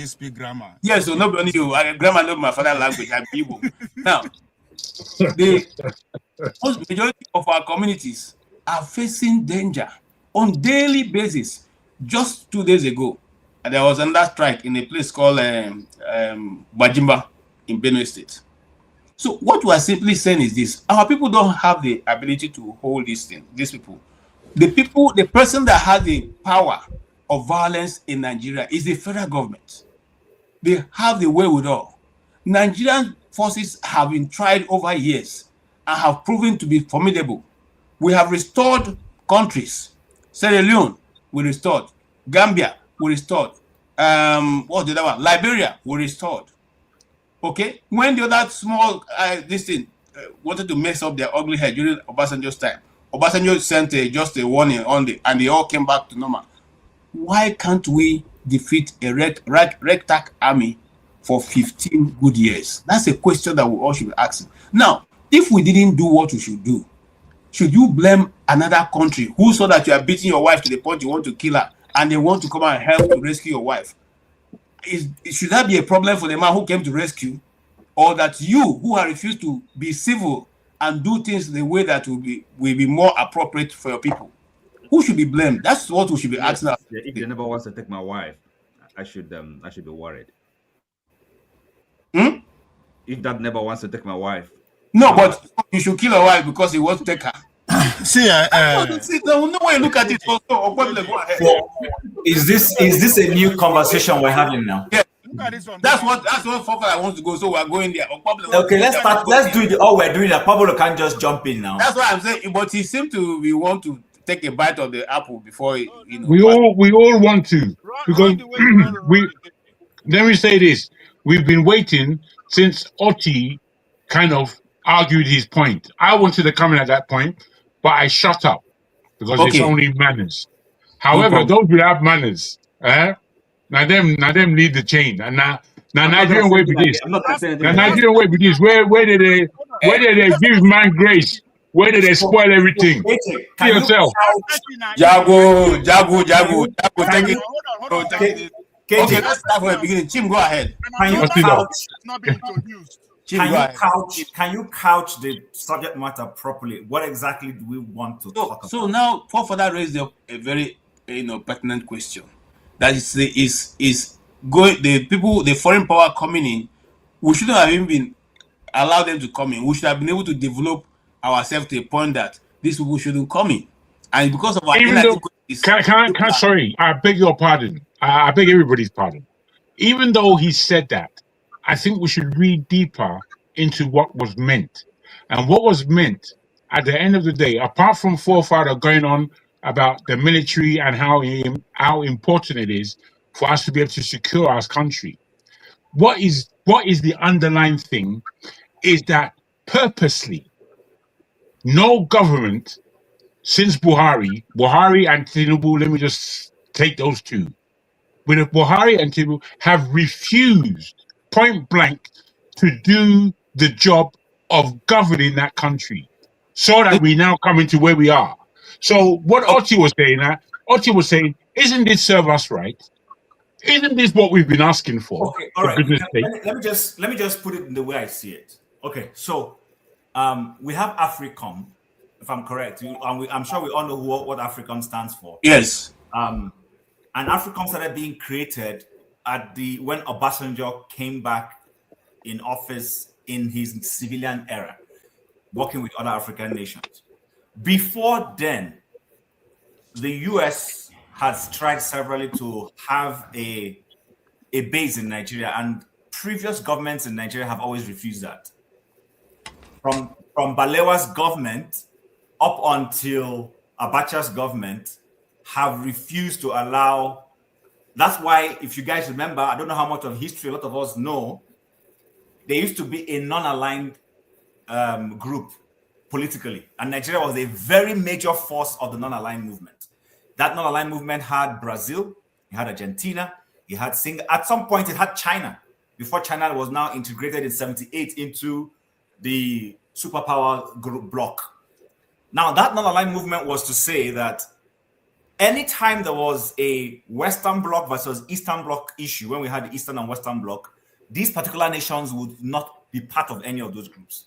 Speaker 13: speak grammar.
Speaker 1: Yes, so nobody you grammar not my father language, I'm people. Now, the majority of our communities are facing danger on daily basis. Just 2 days ago, there was another strike in a place called Bajimba in Benue State. So what we are simply saying is this: our people don't have the ability to hold these things. These people, the person that has the power of violence in Nigeria is the federal government. They have the wherewithal. Nigerian forces have been tried over years and have proven to be formidable. We have restored countries. Sierra Leone, we restored. Gambia, we restored. What's the other one? Liberia, we restored. Okay, when the other small wanted to mess up their ugly head during Obasanjo's time, Obasanjo sent just a warning and they all came back to normal. Why can't we defeat a ragtag army for 15 good years? That's a question that we all should be asking. Now, if we didn't do what we should do, should you blame another country who saw that you are beating your wife to the point you want to kill her and they want to come and help to rescue your wife? Should that be a problem for the man who came to rescue, or that you who are refused to be civil and do things the way that will be more appropriate for your people? Who should be blamed? That's what we should be asking.
Speaker 9: Yeah, if the neighbor wants to take my wife, I should be worried. If that neighbor wants to take my wife.
Speaker 1: No, but you should kill your wife because he wants to take her.
Speaker 13: See,
Speaker 1: no way you look at it. Also, go ahead.
Speaker 2: Is this a new conversation we're having now?
Speaker 1: Yeah. That's what I want to go. So we're going there.
Speaker 2: Okay, let's start. Let's do it. All we're doing that. Pablo can't just jump in now.
Speaker 1: That's what I'm saying. But he seems to want to take a bite of the apple before
Speaker 10: we all want to, because let me say this: we've been waiting since Otti kind of argued his point. I wanted to come in at that point, but I shut up because it's only manners. However, those who have manners, now them lead the chain, and now Nigerian way with this. Now Nigerian way with this. Where did they give man grace? Where did they spoil everything? See yourself.
Speaker 1: Jago, take it. Okay, let's start from the beginning. Chim, go ahead.
Speaker 2: Can you couch the subject matter properly? What exactly do we want to talk about?
Speaker 1: So now, Father raised up a very pertinent question. That is going the foreign power coming in. We shouldn't have even been allowed them to come in. We should have been able to develop ourselves to a point that these people shouldn't come in. And because of our
Speaker 10: sorry, I beg your pardon. I beg everybody's pardon. Even though he said that, I think we should read deeper into what was meant. And what was meant at the end of the day, apart from forefather going on about the military and how important it is for us to be able to secure our country, what is what is the underlying thing is that purposely, no government since Buhari and Tinubu, let me just take those two. With Buhari and Tinubu have refused point blank to do the job of governing that country, so that we now come into where we are. So what Otti was saying, isn't this serve us right? Isn't this what we've been asking for?
Speaker 2: Okay, all
Speaker 10: For
Speaker 2: right.
Speaker 10: goodness sake.
Speaker 2: Let me just put it in the way I see it. Okay, so we have AFRICOM, if I'm correct. I'm sure we all know what AFRICOM stands for.
Speaker 1: Yes.
Speaker 2: And AFRICOM started being created when Obasanjo came back in office in his civilian era, working with other African nations. Before then, the US has tried severally to have a base in Nigeria, and previous governments in Nigeria have always refused that. From Balewa's government up until Abacha's government have refused to allow. That's why, if you guys remember, I don't know how much of history a lot of us know, there used to be a non-aligned group politically, and Nigeria was a very major force of the non-aligned movement. That non-aligned movement had Brazil, it had Argentina, it had Singapore. At some point, it had China, before China was now integrated in 1978 into the superpower group bloc. Now, that non-aligned movement was to say that anytime there was a Western Bloc versus Eastern Bloc issue, when we had the Eastern and Western Bloc, these particular nations would not be part of any of those groups.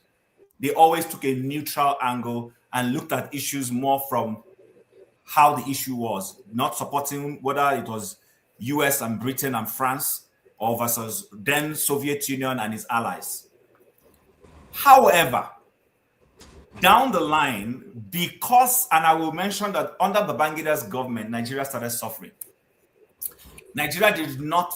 Speaker 2: They always took a neutral angle and looked at issues more from how the issue was, not supporting whether it was US and Britain and France or versus then Soviet Union and its allies. However, down the line, because, and I will mention that under Babangida's government, Nigeria started suffering. Nigeria did not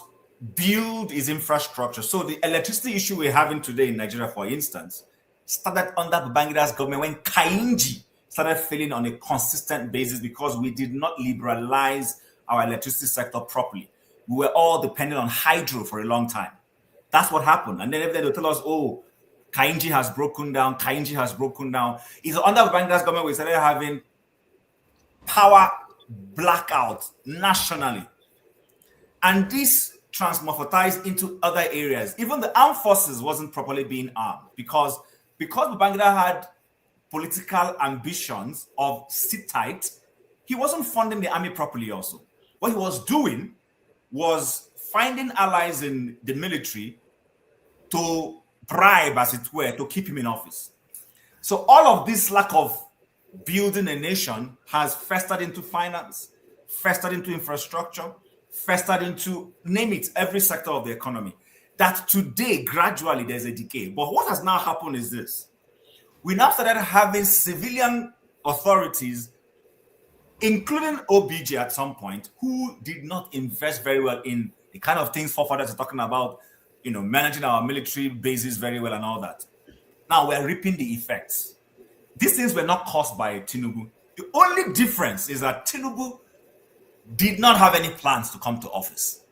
Speaker 2: build its infrastructure. So the electricity issue we're having today in Nigeria, for instance, started under Babangida's government when Kainji started failing on a consistent basis because we did not liberalize our electricity sector properly. We were all dependent on hydro for a long time. That's what happened. And then every day they'll tell us, oh, Kainji has broken down. Kainji has broken down. It's under Babangida's government we started having power blackout nationally. And this transmorphatized into other areas. Even the armed forces wasn't properly being armed because Babangida had political ambitions of sit tight, he wasn't funding the army properly also. What he was doing was finding allies in the military to bribe, as it were, to keep him in office. So all of this lack of building a nation has festered into finance, festered into infrastructure, festered into, name it, every sector of the economy. That today, gradually, there's a decay. But what has now happened is this. We now started having civilian authorities, including OBJ at some point, who did not invest very well in the kind of things forefathers are talking about, managing our military bases very well and all that. Now we're reaping the effects. These things were not caused by Tinubu. The only difference is that Tinubu did not have any plans to come to office.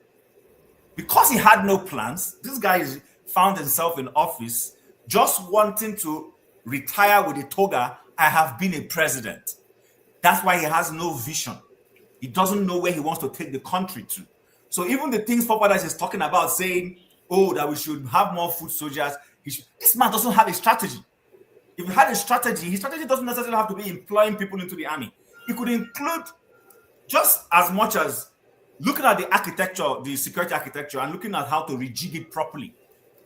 Speaker 2: Because he had no plans, this guy found himself in office just wanting to retire with a toga, I have been a president. That's why he has no vision. He doesn't know where he wants to take the country to. So even the things Papadas is talking about, saying, oh, that we should have more food soldiers, this man doesn't have a strategy. If he had a strategy, his strategy doesn't necessarily have to be employing people into the army. It could include just as much as looking at the architecture, the security architecture, and looking at how to rejig it properly.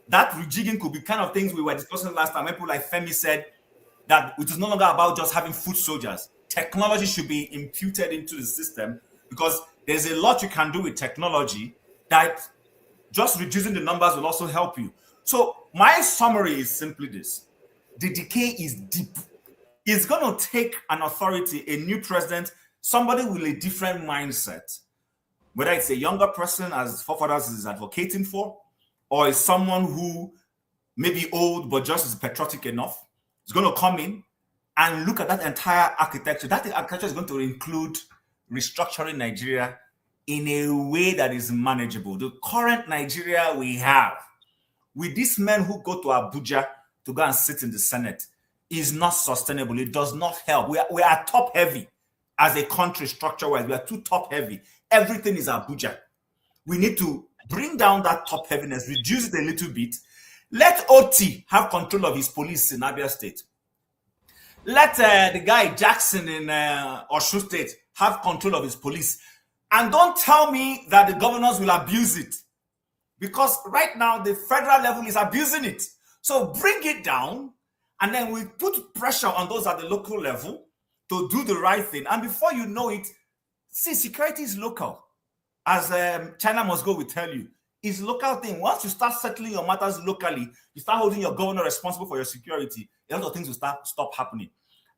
Speaker 2: That rejigging could be kind of things we were discussing last time. People like Femi said that it is no longer about just having foot soldiers. Technology should be imputed into the system because there's a lot you can do with technology that just reducing the numbers will also help you. So my summary is simply this. The decay is deep. It's going to take an authority, a new president, somebody with a different mindset, whether it's a younger person, as forefathers is advocating for, or is someone who may be old but just is patriotic enough, is going to come in and look at that entire architecture. That architecture is going to include restructuring Nigeria in a way that is manageable. The current Nigeria we have with these men who go to Abuja to go and sit in the Senate is not sustainable. It does not help. We are top heavy as a country structure-wise. We are too top heavy. Everything is Abuja. We need to bring down that top heaviness, reduce it a little bit. Let OT have control of his police in Abia State. Let the guy Jackson in Osun State have control of his police. And don't tell me that the governors will abuse it. Because right now, the federal level is abusing it. So bring it down, and then we put pressure on those at the local level to do the right thing. And before you know it, see, security is local. As China Must Go will tell you, it's local thing. Once you start settling your matters locally, you start holding your governor responsible for your security, a lot of things will stop happening.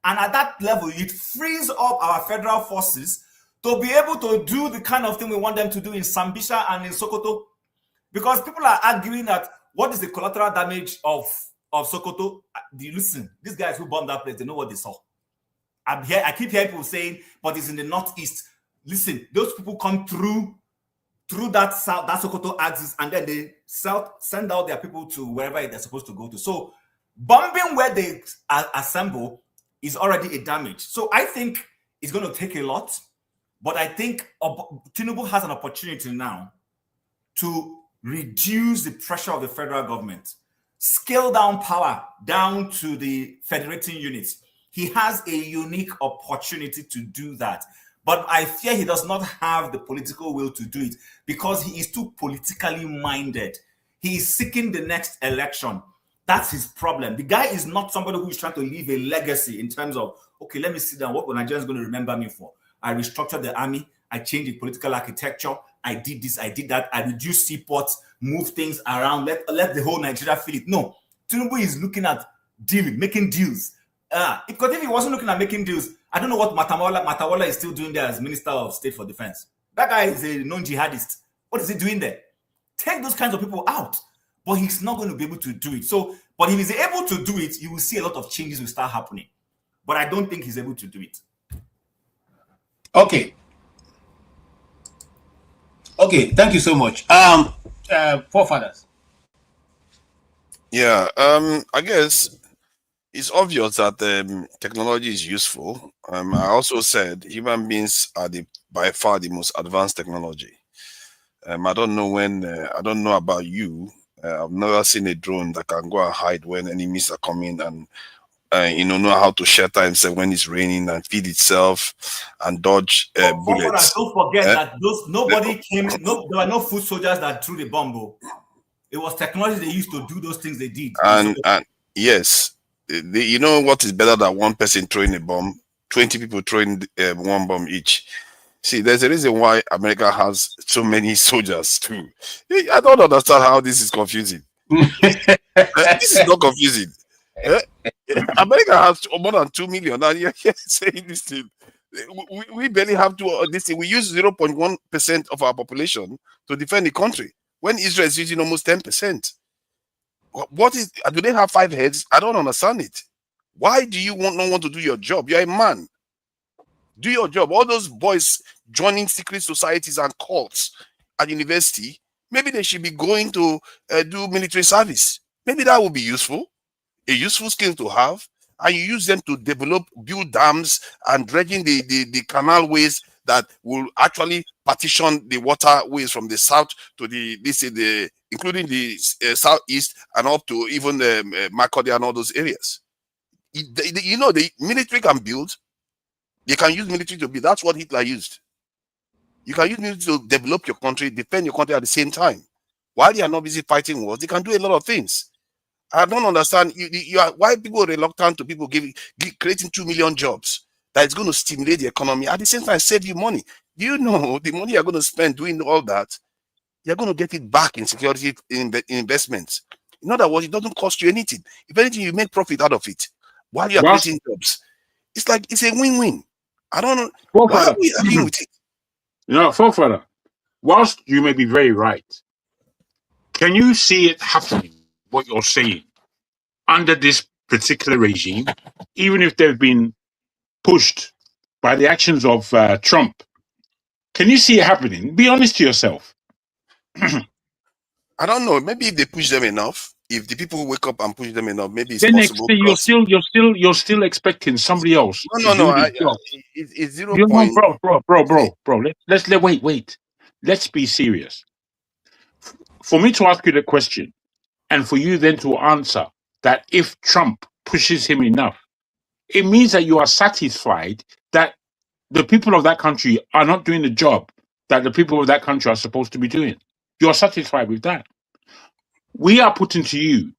Speaker 2: And at that level, it frees up our federal forces to be able to do the kind of thing we want them to do in Sambisa and in Sokoto. Because people are arguing that what is the collateral damage of Sokoto? Listen, these guys who bombed that place, they know what they saw. I keep hearing people saying, but it's in the northeast. Listen, those people come through that Sokoto axis, and then they send out their people to wherever they're supposed to go to. So bombing where they assemble is already a damage. So I think it's going to take a lot, but I think Tinubu has an opportunity now to reduce the pressure of the federal government, scale down power down to the federating units. He has a unique opportunity to do that. But I fear he does not have the political will to do it because he is too politically minded. He is seeking the next election. That's his problem. The guy is not somebody who is trying to leave a legacy in terms of, okay, let me sit down. What were Nigerians going to remember me for? I restructured the army. I changed the political architecture. I did this. I did that. I reduced seaports, moved things around. Let the whole Nigeria feel it. No, Tinubu is looking at making deals. Because if he wasn't looking at making deals, I don't know what Matawala is still doing there as Minister of State for Defense. That guy is a non-jihadist. What is he doing there? Take those kinds of people out. But he's not going to be able to do it. So, but if he's able to do it, you will see a lot of changes will start happening. But I don't think he's able to do it.
Speaker 1: Okay. Okay, thank you so much. Forefathers.
Speaker 8: Yeah, I guess it's obvious that technology is useful. I also said human beings are by far the most advanced technology. I don't know I don't know about you. I've never seen a drone that can go and hide when enemies are coming and know how to shelter himself when it's raining and feed itself and dodge bullets.
Speaker 2: Don't forget that there were no foot soldiers that threw the bomb. It was technology they used to do those things they did.
Speaker 8: And yes, you know what is better than one person throwing a bomb? 20 people throwing one bomb each. See, there's a reason why America has so many soldiers too. I don't understand how this is confusing. This is not confusing. America has more than 2 million. And you're saying this thing. We barely have this thing. We use 0.1% of our population to defend the country when Israel is using almost 10%. Do they have 5 heads? I don't understand it. Why do you not want to do your job? You're a man. Do your job. All those boys joining secret societies and cults at university, maybe they should be going to do military service. Maybe that would be useful, a useful skill to have, and you use them to build dams and dredging the canal ways that will actually partition the waterways from the south to including the southeast and up to even Makurdi and all those areas. The military can build. You can use military to build. That's what Hitler used. You can use military to develop your country, defend your country at the same time. While they are not busy fighting wars, they can do a lot of things. I don't understand why people are reluctant to people creating 2 million jobs that is going to stimulate the economy at the same time save you money. Do you know the money you're going to spend doing all that? You're going to get it back in security investments. In other words, it doesn't cost you anything. If anything, you make profit out of it while you are creating jobs. It's a win-win. I don't know. Why are we arguing with it?
Speaker 10: Forefather, whilst you may be very right, can you see it happening, what you're saying, under this particular regime, even if they've been pushed by the actions of Trump? Can you see it happening? Be honest to yourself.
Speaker 8: I don't know. Maybe if they push them enough, if the people wake up and push them enough, maybe it's
Speaker 10: Then next
Speaker 8: possible.
Speaker 10: day you're still expecting somebody else to do this job.
Speaker 8: It's 0
Speaker 10: You know,
Speaker 8: point.
Speaker 10: bro. Let's wait. Let's be serious. For me to ask you the question, and for you then to answer that if Trump pushes him enough, it means that you are satisfied that the people of that country are not doing the job that the people of that country are supposed to be doing. You're satisfied with that. We are putting to you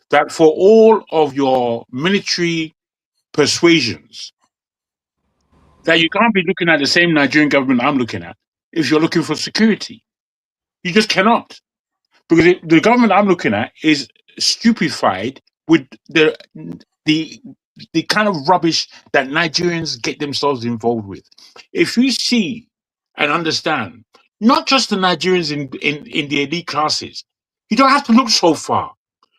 Speaker 10: that for all of your military persuasions, that you can't be looking at the same Nigerian government I'm looking at if you're looking for security. You just cannot. Because the government I'm looking at is stupefied with the kind of rubbish that Nigerians get themselves involved with. If you see and understand, not just the Nigerians in the elite classes, you don't have to look so far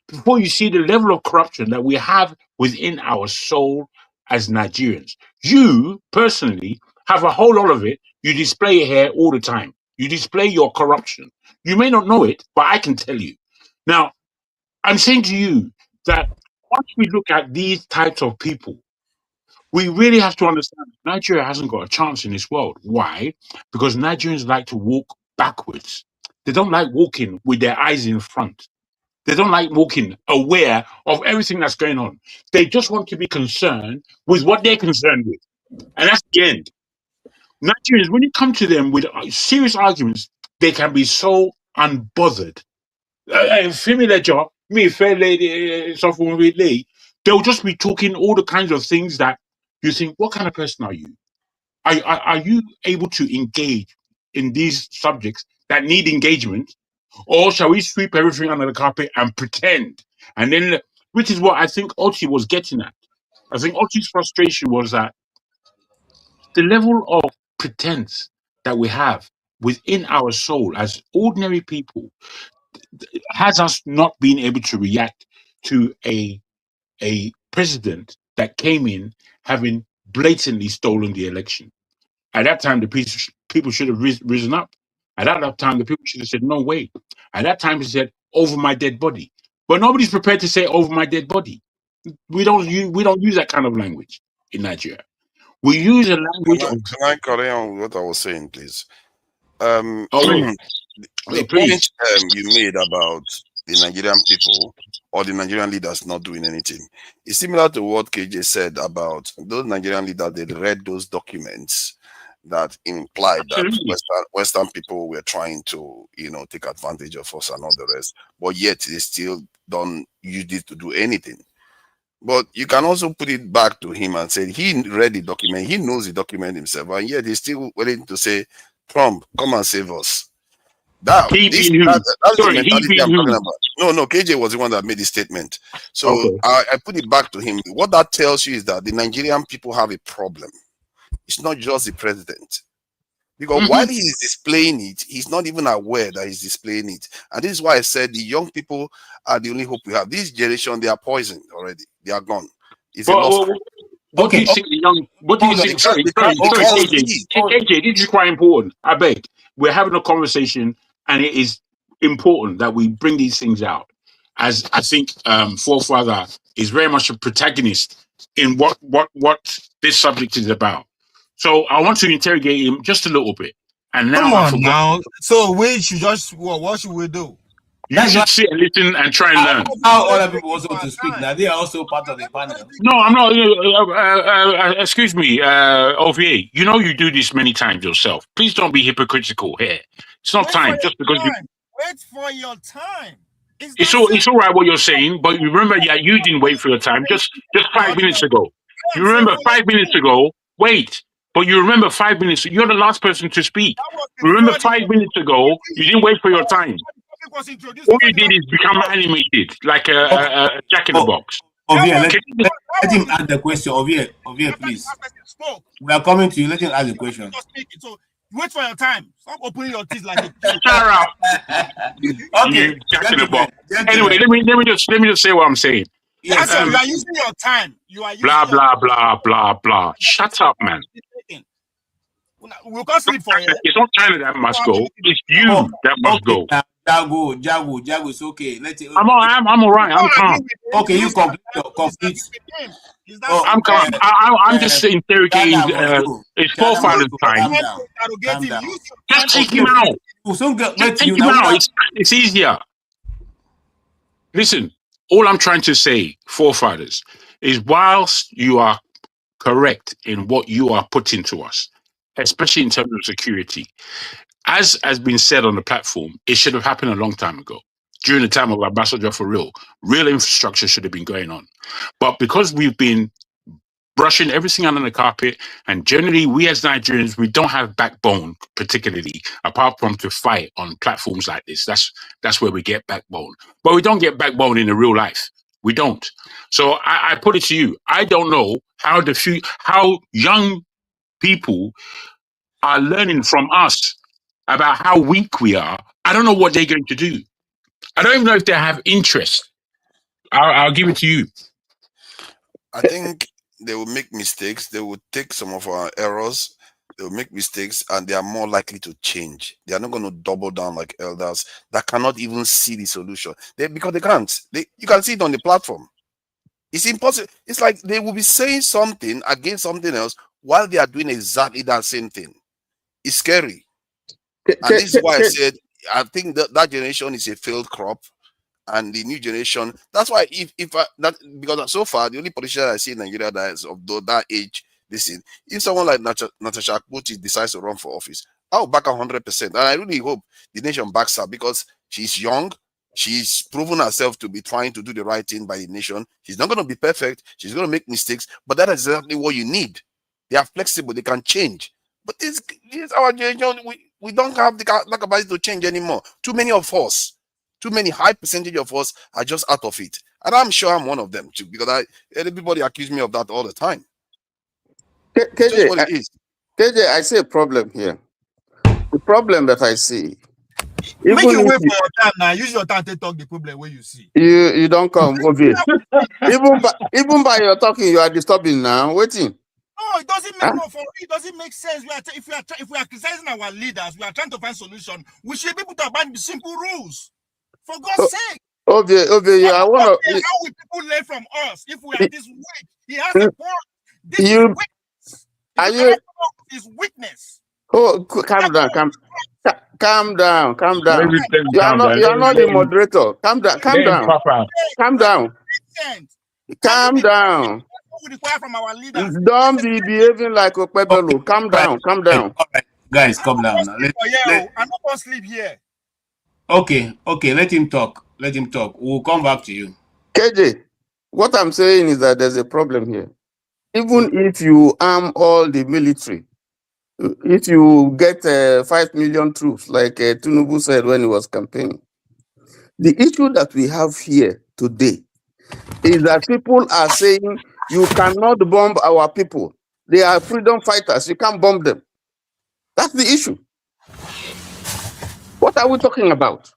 Speaker 10: before you see the level of corruption that we have within our soul as Nigerians. You personally have a whole lot of it. You display it here all the time. You display your corruption. You may not know it, but I can tell you. Now, I'm saying to you that once we look at these types of people, we really have to understand Nigeria hasn't got a chance in this world. Why? Because Nigerians like to walk backwards. They don't like walking with their eyes in front. They don't like walking aware of everything that's going on. They just want to be concerned with what they're concerned with. And that's the end. Nigerians, when you come to them with serious arguments, they can be so unbothered. Femi Ledger, me, fair lady, software with Lee, they'll just be talking all the kinds of things that you think, what kind of person are you? Are you able to engage in these subjects that need engagement? Or shall we sweep everything under the carpet and pretend? And then, which is what I think Oti was getting at. I think Oti's frustration was that the level of pretense that we have within our soul as ordinary people has us not being able to react to a president that came in having blatantly stolen the election. At that time, the people should have risen up. At that time, the people should have said, no way. At that time, he said, over my dead body. But nobody's prepared to say over my dead body. We don't use that kind of language in Nigeria. We use a language of...
Speaker 8: Can I carry on what I was saying, please?
Speaker 10: Oh,
Speaker 8: the point you made about the Nigerian people or the Nigerian leaders not doing anything is similar to what KJ said about those Nigerian leaders. They read those documents that implied that Western people were trying to, take advantage of us and all the rest, but yet they still don't use it to do anything. But you can also put it back to him and say he read the document, he knows the document himself, and yet he's still willing to say, Trump, come and save us. That's the mentality I'm talking about. No, KJ was the one that made the statement. So okay. I put it back to him. What that tells you is that the Nigerian people have a problem. It's not just the president. Because while he is displaying it, he's not even aware that he's displaying it. And this is why I said the young people are the only hope we have. This generation, they are poisoned already. They are gone. It's a lost cause.
Speaker 10: What do you think the young... What do you think... Sorry, KJ, this is quite important. I beg. We're having a conversation, and it is important that we bring these things out. As I think Forefather is very much a protagonist in what this subject is about. So I want to interrogate him just a little bit. And now
Speaker 13: come on now. So we should just... what should we do?
Speaker 10: You should sit and listen and try and learn.
Speaker 1: How other people also to speak now? They are also part of the panel.
Speaker 10: No, I'm not. Excuse me, OVA. You know you do this many times yourself. Please don't be hypocritical here. It's not time. Just because you
Speaker 13: wait for your time.
Speaker 10: It's all right what you're saying, but you remember, you didn't wait for your time. Just 5 minutes ago. You remember 5 minutes ago. Wait. But you remember 5 minutes. You're the last person to speak. Remember 5 minutes ago, you didn't wait for your time. All you did is become animated, like a jack in the box.
Speaker 1: Ovia, let him ask the question. Ovia, please. We are coming to you. Let him ask the question.
Speaker 13: So wait for your time. Stop opening your teeth like a
Speaker 10: okay, jack in the box. Anyway, let me just say what I'm saying.
Speaker 13: Yes, you are using your time. You are using
Speaker 10: blah blah blah blah blah. Shut up, man.
Speaker 13: We'll go sleep for you.
Speaker 10: It's not China that must go. It's you that must go.
Speaker 1: Jago, it's okay.
Speaker 10: I'm all right. I'm calm.
Speaker 1: Okay, you complete.
Speaker 10: I'm calm. I'm just interrogating his forefathers' time.
Speaker 1: Calm down.
Speaker 10: Just take him out. Just take him out. It's easier. Listen, all I'm trying to say, forefathers, is whilst you are correct in what you are putting to us, especially in terms of security, as has been said on the platform, it should have happened a long time ago. During the time of Ambassador for real infrastructure should have been going on. But because we've been brushing everything under the carpet, and generally we as Nigerians, we don't have backbone, particularly apart from to fight on platforms like this. That's where we get backbone. But we don't get backbone in the real life. We don't. So I put it to you. I don't know how young people are learning from us about how weak we are. I don't know what they're going to do. I don't even know if they have interest. I'll give it to you.
Speaker 8: I think they will make mistakes. They will take some of our errors. They will make mistakes, and they are more likely to change. They are not going to double down like elders that cannot even see the solution. Because they can't. You can see it on the platform. It's impossible. It's like they will be saying something against something else while they are doing exactly that same thing. It's scary. And this is why I said I think that generation is a failed crop. And the new generation, that's why because so far the only politician I see in Nigeria that is of that age, if someone like Natasha Akpoti decides to run for office, I'll back 100%. And I really hope the nation backs her because she's young, she's proven herself to be trying to do the right thing by the nation. She's not going to be perfect, she's going to make mistakes, but that is exactly what you need. They are flexible, they can change. But this our generation, we don't have the capacity to change anymore. Too many of us. Too many high percentage of us are just out of it. And I'm sure I'm one of them too, because everybody accuse me of that all the time.
Speaker 3: KJ,
Speaker 8: what it is.
Speaker 3: KJ, I see a problem here. The problem that I see.
Speaker 13: Make you wait for your time now. Use your time to talk the problem where you see.
Speaker 3: You don't come, obvious. even by your talking, you are disturbing now. Waiting.
Speaker 13: No, it doesn't make it doesn't make sense. If we are criticizing our leaders, we are trying to find solution. We should be able to abide the simple rules. For God's sake.
Speaker 3: Okay,
Speaker 13: how will people learn from us if we are this weak? He has a point. This is weakness. Is weakness.
Speaker 3: Oh, calm down. You are not the moderator. Calm down. Calm down.
Speaker 13: From our leaders.
Speaker 3: Don't be behaving like a pebble. Calm down.
Speaker 1: All right, guys, calm down.
Speaker 13: I'm not going to sleep here.
Speaker 1: Okay, let him talk. We'll come back to you.
Speaker 3: KJ, what I'm saying is that there's a problem here. Even if you arm all the military, if you get 5 million troops, like Tinubu said when he was campaigning, the issue that we have here today is that people are saying you cannot bomb our people. They are freedom fighters. You can't bomb them. That's the issue. What are we talking about?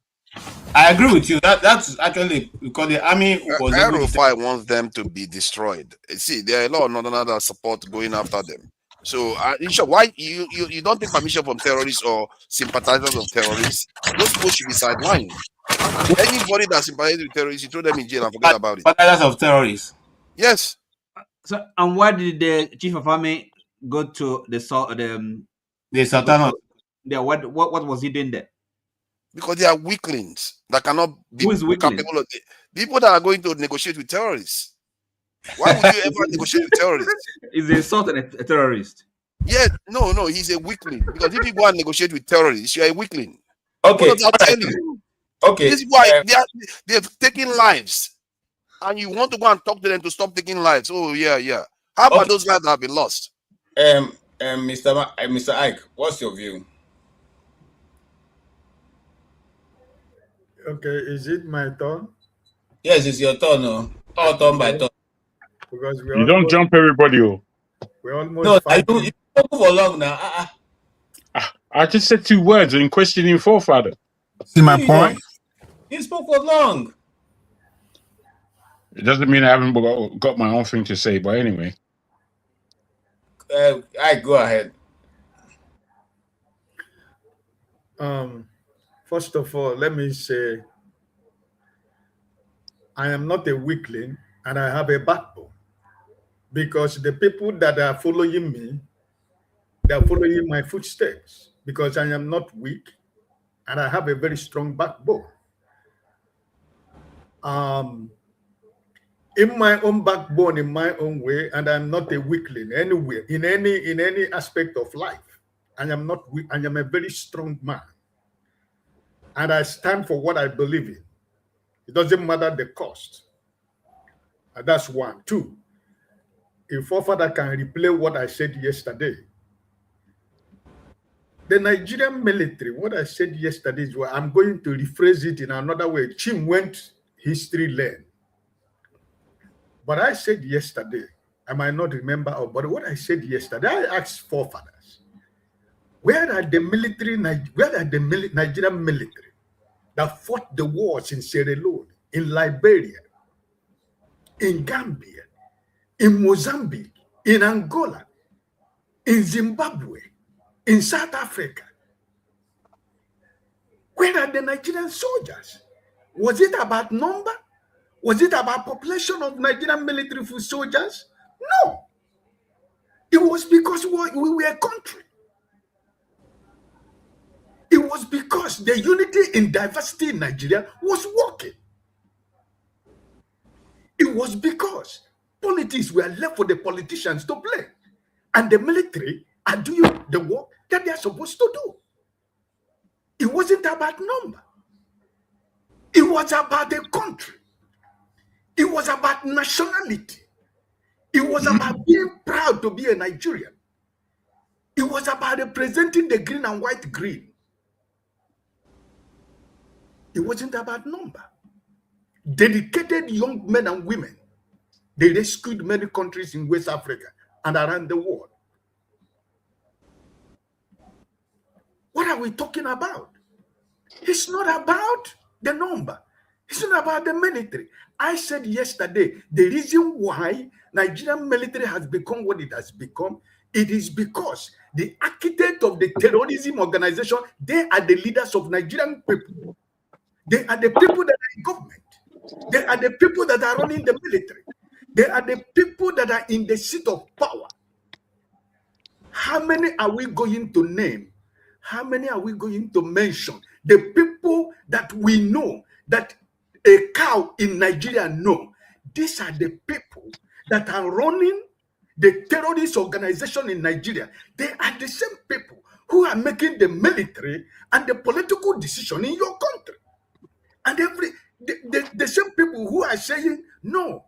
Speaker 1: I agree with you. That's actually because the army was
Speaker 8: Aerofy wants them to be destroyed. See, there are a lot of northern support going after them. So, why you don't take permission from terrorists or sympathizers of terrorists? Those people should be sidelined. Anybody that sympathizes with terrorists, you throw them in jail and forget about it.
Speaker 1: Sympathizers of terrorists.
Speaker 8: Yes.
Speaker 9: So, and why did the chief of army go to the
Speaker 1: Sultan?
Speaker 9: What was he doing there?
Speaker 8: Because they are weaklings that cannot be capable of people that are going to negotiate with terrorists. Why would you ever negotiate with terrorists?
Speaker 9: Is a sort of a terrorist?
Speaker 8: Yeah, no, he's a weakling. Because if you go and negotiate with terrorists, you're a weakling.
Speaker 1: Okay.
Speaker 8: What does that tell you?
Speaker 1: Okay.
Speaker 8: This is why they've taken lives. And you want to go and talk to them to stop taking lives. Oh, yeah. How about those lives that have been lost?
Speaker 1: Mr. Ike, what's your view?
Speaker 5: Okay, is it my turn?
Speaker 1: Yes, it's your turn. No, all turn by turn.
Speaker 5: Because
Speaker 10: you don't jump everybody.
Speaker 5: We're almost fighting.
Speaker 1: You don't go for long now.
Speaker 10: I just said 2 words in questioning forefather.
Speaker 13: See my point?
Speaker 1: You spoke for long.
Speaker 10: It doesn't mean I haven't got my own thing to say, but anyway.
Speaker 1: I go ahead.
Speaker 5: First of all, let me say I am not a weakling and I have a backbone, because the people that are following me, they are following my footsteps, because I am not weak and I have a very strong backbone. In my own backbone, in my own way, and I'm not a weakling anywhere, in any aspect of life. I am not weak. I am a very strong man, and I stand for what I believe in. It doesn't matter the cost. And that's one. Two, if forefather can replay what I said yesterday, the Nigerian military, what I said yesterday is what I'm going to rephrase it in another way. Chim went history lane. But I said yesterday, I might not remember, but what I said yesterday, I asked forefathers, where are the Nigerian military that fought the wars in Sierra Leone, in Liberia, in Gambia, in Mozambique, in Angola, in Zimbabwe, in South Africa? Where are the Nigerian soldiers? Was it about number? Was it about population of Nigerian military foot soldiers? No. It was because we were a country. It was because the unity in diversity in Nigeria was working. It was because politics were left for the politicians to play, and the military are doing the work that they are supposed to do. It wasn't about number. It was about the country. It was about nationality. It was about being proud to be a Nigerian. It was about representing the green and white green. It wasn't about number. Dedicated young men and women, they rescued many countries in West Africa and around the world. What are we talking about? It's not about the number. It's not about the military. I said yesterday, the reason why Nigerian military has become what it has become, it is because the architect of the terrorism organization, they are the leaders of Nigerian people. They are the people that are in government. They are the people that are running the military. They are the people that are in the seat of power. How many are we going to name? How many are we going to mention? The people that we know, that a cow in Nigeria know. These are the people that are running the terrorist organization in Nigeria. They are the same people who are making the military and the political decision in your country. And the same people who are saying, no,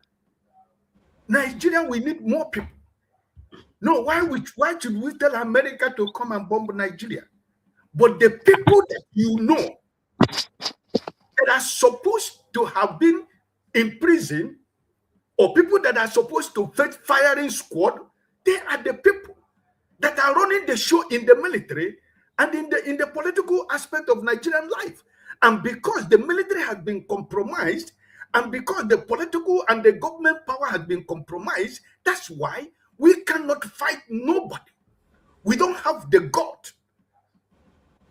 Speaker 5: Nigeria, we need more people. No, why should we tell America to come and bomb Nigeria? But the people that you know that are supposed to have been in prison, or people that are supposed to face firing squad, they are the people that are running the show in the military and in the political aspect of Nigerian life. And because the military has been compromised, and because the political and the government power has been compromised, that's why we cannot fight nobody. We don't have the God.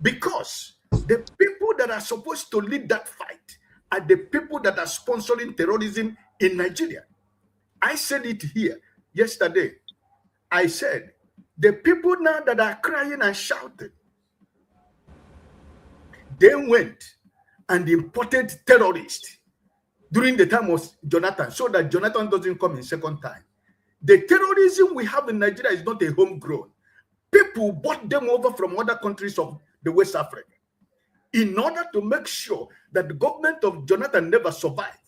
Speaker 5: Because the people that are supposed to lead that fight are the people that are sponsoring terrorism in Nigeria. I said it here yesterday. I said, the people now that are crying and shouting, they went and imported terrorists during the time of Jonathan, so that Jonathan doesn't come in second time. The terrorism we have in Nigeria is not a homegrown. People bought them over from other countries of the West Africa in order to make sure that the government of Jonathan never survived.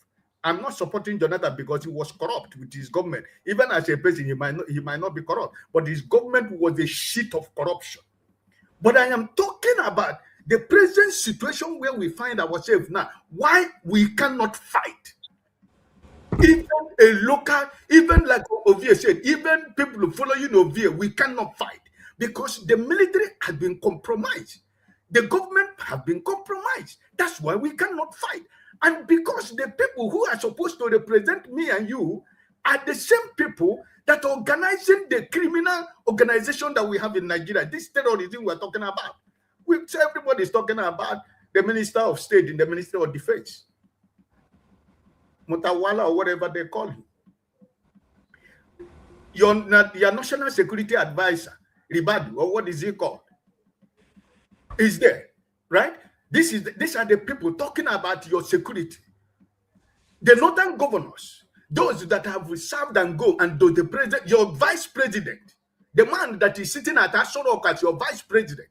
Speaker 5: I'm not supporting Jonathan because he was corrupt with his government. Even as a president, he might not be corrupt, but his government was a sheet of corruption. But I am talking about the present situation where we find ourselves now. Why we cannot fight. Even a local, even like Ovie said, even people following Ovie, we cannot fight because the military has been compromised. The government have been compromised. That's why we cannot fight. And because the people who are supposed to represent me and you are the same people that are organizing the criminal organization that we have in Nigeria. This terrorism we're talking about. Everybody is talking about the Minister of State in the Ministry of Defense, Mutawala or whatever they call him. Your National Security Advisor, Ribadu, or what is he called, is there, right? These are the people talking about your security. The northern governors, those that have served and go, and the president, your vice president, the man that is sitting at Asorok as your vice president.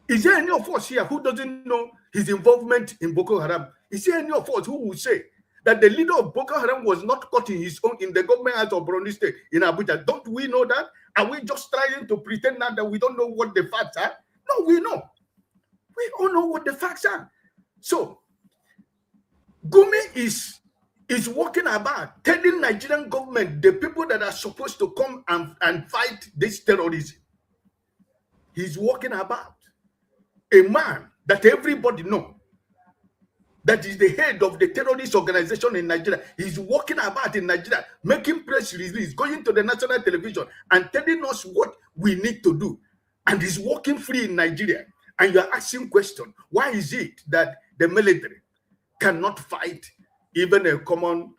Speaker 5: Is there any of us here who doesn't know his involvement in Boko Haram? Is there any of us who will say that the leader of Boko Haram was not caught in his own in the government house of Borno State in Abuja? Don't we know that? Are we just trying to pretend now that we don't know what the facts are? No, we know. We all know what the facts are. So Gumi is walking about telling Nigerian government, the people that are supposed to come and fight this terrorism. He's walking about. A man that everybody know that is the head of the terrorist organization in Nigeria. He's walking about in Nigeria, making press release, going to the national television and telling us what we need to do. And he's walking free in Nigeria. And you're asking question, why is it that the military cannot fight even a common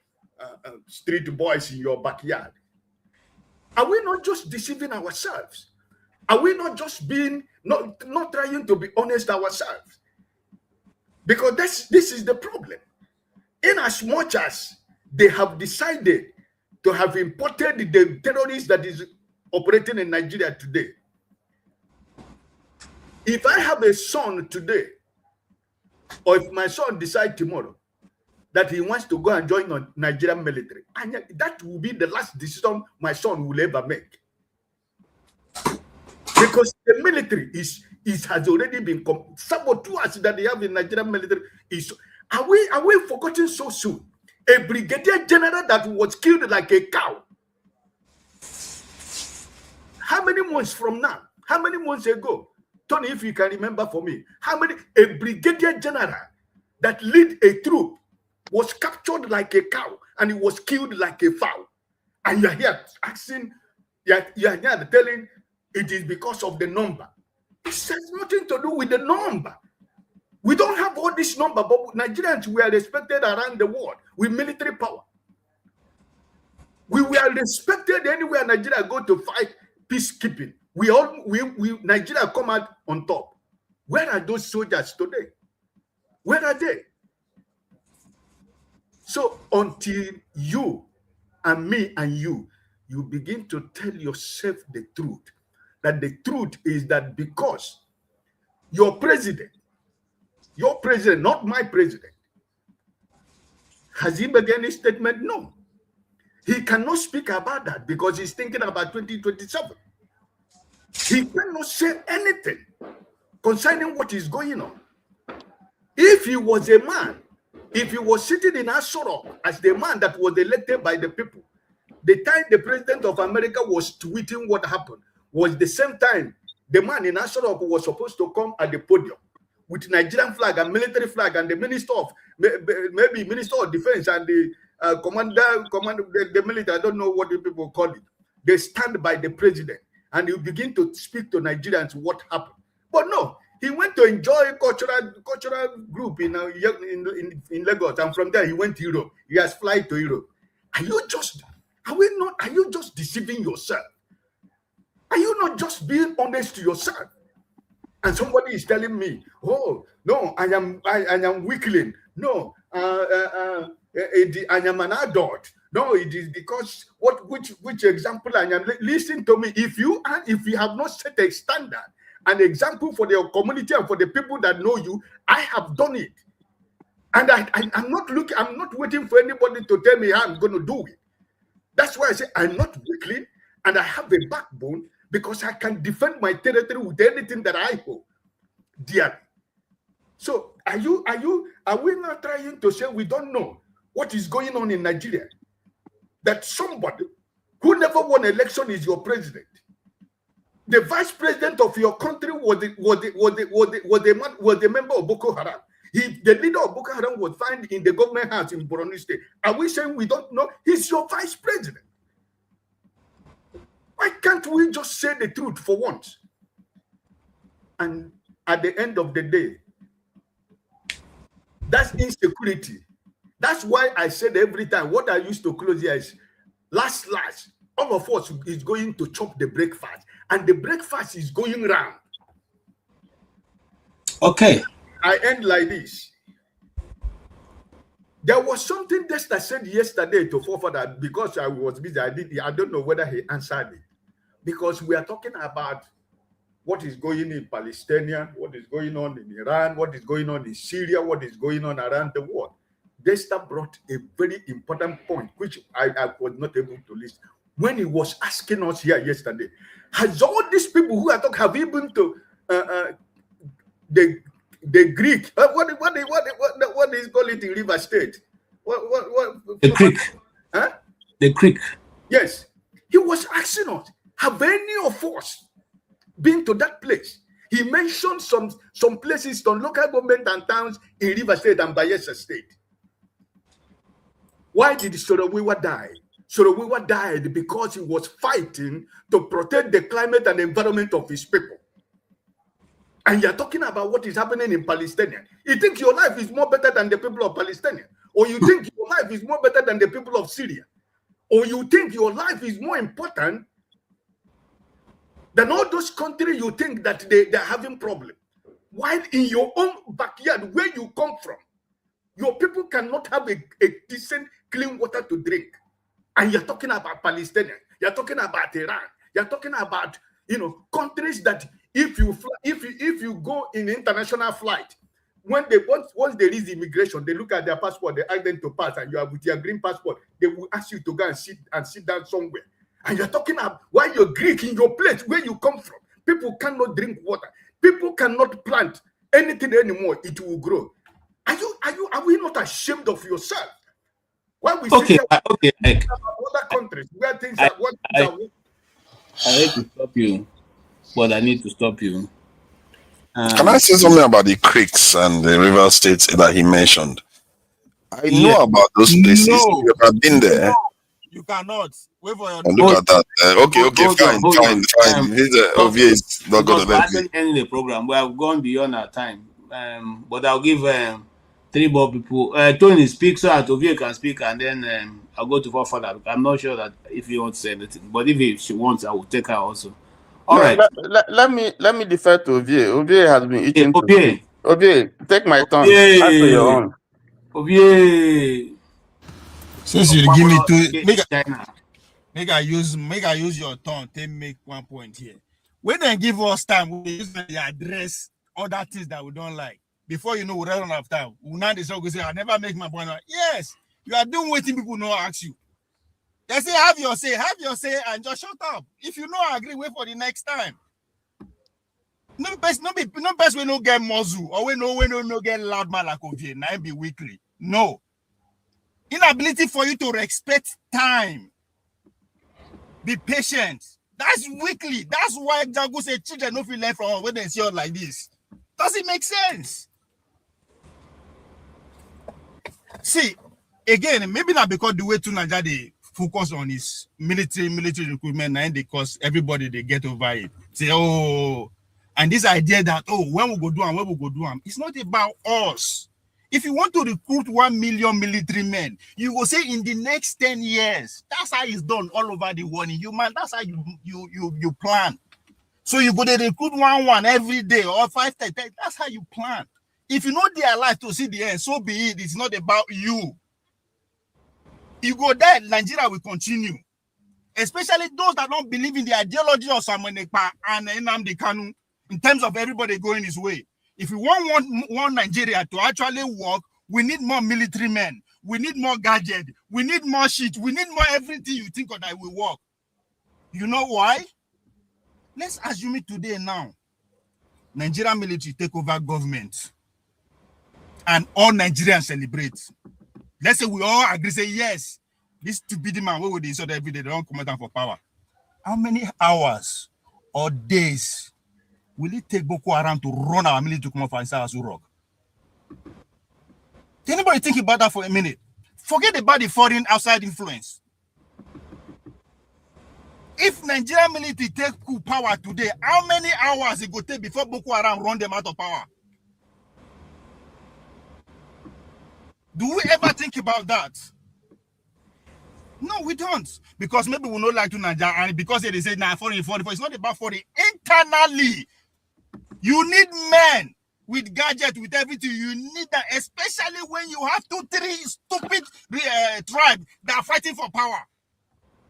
Speaker 5: street boys in your backyard? Are we not just deceiving ourselves? Are we not just being not trying to be honest ourselves? Because this is the problem. In as much as they have decided to have imported the terrorists that is operating in Nigeria today, if I have a son today, or if my son decides tomorrow that he wants to go and join the Nigerian military, and that will be the last decision my son will ever make. Because the military has already been saboteurs that they have in Nigerian military. Are we forgotten so soon? A brigadier general that was killed like a cow. How many months from now? How many months ago? Tony, if you can remember for me, a brigadier general that lead a troop was captured like a cow and he was killed like a fowl. And you're here asking, you're here telling it is because of the number. It has nothing to do with the number. We don't have all this number, but Nigerians, we are respected around the world with military power. We were respected anywhere Nigeria go to fight peacekeeping. We Nigeria come out on top. Where are those soldiers today? Where are they? So until you and me and you begin to tell yourself the truth, that the truth is that because your president, not my president, has he made any statement? No. He cannot speak about that because he's thinking about 2027. He cannot say anything concerning what is going on. If he was a man, if he was sitting in Asorok as the man that was elected by the people, the time the president of America was tweeting what happened was the same time the man in Asorok was supposed to come at the podium with Nigerian flag and military flag and the minister of maybe minister of defense and the commander the military. I don't know what the people call it. They stand by the president and you begin to speak to Nigerians what happened. But no, he went to enjoy cultural group in Lagos, and from there he went to Europe. He has flight to Europe. Are you just deceiving yourself? Are you not just being honest to yourself? And somebody is telling me, oh no, I am weakling. No, I am an adult. No, it is because which example I am. Listen to me. If you have not set a standard, an example for the community and for the people that know you, I have done it. And I'm not waiting for anybody to tell me how I'm going to do it. That's why I say I'm not weakling and I have a backbone because I can defend my territory with anything that I hold dearly. So are we not trying to say we don't know what is going on in Nigeria? That somebody who never won election is your president. The vice president of your country was the member of Boko Haram. The leader of Boko Haram was found in the government house in Borno State. Are we saying we don't know? He's your vice president. Why can't we just say the truth for once? And at the end of the day, That's insecurity. That's why I said every time, what I used to close here is, last, all of us is going to chop the breakfast, and the breakfast is going round.
Speaker 1: Okay.
Speaker 5: I end like this. There was something Dexter said yesterday to Forefather, because I was busy. I don't know whether he answered it. Because we are talking about what is going in Palestine, what is going on in Iran, what is going on in Syria, what is going on around the world. Dexter brought a very important point, which I was not able to listen. When he was asking us here yesterday, has all these people who are talking, have you been to the Greek? What is called it in River State? What
Speaker 1: the creek?
Speaker 5: Huh?
Speaker 1: The creek.
Speaker 5: Yes. He was asking us, have any of us been to that place? He mentioned some places, some local government and towns in River State and Bayelsa State. Why did Sorowiwa die? Sorowiwa died because he was fighting to protect the climate and environment of his people. And you're talking about what is happening in Palestine. You think your life is more better than the people of Palestine? Or you think your life is more better than the people of Syria? Or you think your life is more important than all those countries you think that they're having problems? While in your own backyard, where you come from, your people cannot have a decent, clean water to drink. And you're talking about Palestine. You're talking about Iran. You're talking about, countries that if you go in international flight, once there is immigration, they look at their passport, they ask them to pass, and you are with your green passport, they will ask you to go and sit down somewhere. And you're talking about why you're Greek in your place where you come from. People cannot drink water. People cannot plant anything anymore. It will grow. Are we not ashamed of yourself? Why we
Speaker 1: Okay,
Speaker 5: about
Speaker 1: Ike.
Speaker 5: other countries where things
Speaker 1: I hate to stop you, but I need to stop you.
Speaker 8: Can I say something about the creeks and the river states that he mentioned? I know about those places.
Speaker 13: No.
Speaker 8: You have been there.
Speaker 13: No, you cannot. Wait for your
Speaker 8: And look at that. Fine. Ovie is not going to let me.
Speaker 1: End the program. We have gone beyond our time. But I'll give 3 more people. Tony, speak so that Ovie can speak, and then I'll go to Forefather. I'm not sure that if he wants to say anything, but if she wants, I will take her also. All right.
Speaker 3: Let me defer to Ovie. Ovie has been eating. Ovie, take my turn. After your own.
Speaker 1: Ovie.
Speaker 13: Since you give me 2, make I use your turn to make 1 point here. When they give us time, we use the address other things that we don't like. Before you know, we run out of time. We now decide to say, I never make my point. Yes, you are doing what people don't ask you. They say, have your say, and just shut up. If you don't agree, wait for the next time. No best we no get muzzle, or we no get loud man like Ovie. Now be weekly. No. Inability for you to respect time. Be patient. That's weekly. That's why Jago said children don't feel learn from when they see us like this. Does it make sense? See, again, maybe not because the way to Nigeria they focus on his military recruitment and they cause everybody they get over it. Say, and this idea that when we go do them, it's not about us. If you want to recruit 1 million military men, you will say in the next 10 years. That's how it's done all over the world in human. That's how you plan. So you go to recruit one every day or 5 10. That's how you plan. If you know they are alive to see the end, so be it. It's not about you. You go there, Nigeria will continue. Especially those that don't believe in the ideology of Samuel Ekpa and Nnamdi Kanu in terms of everybody going his way. If we want Nigeria to actually work, we need more military men. We need more gadgets. We need more shit. We need more everything you think of that will work. You know why? Let's assume it today now. Nigerian military take over government. And all Nigerians celebrate. Let's say we all agree, say yes. This stupid man, what would they insult every day? They don't come out for power. How many hours or days will it take Boko Haram to run our military to come off inside Asu Rock? Can anybody think about that for a minute? Forget about the foreign outside influence. If Nigerian military take power today, how many hours it will take before Boko Haram run them out of power? Do we ever think about that? No, we don't. Because maybe we don't like to Nigeria, and because they say, nah, 40. It's not about 40. Internally, you need men with gadgets, with everything. You need that, especially when you have 2-3 stupid tribes that are fighting for power.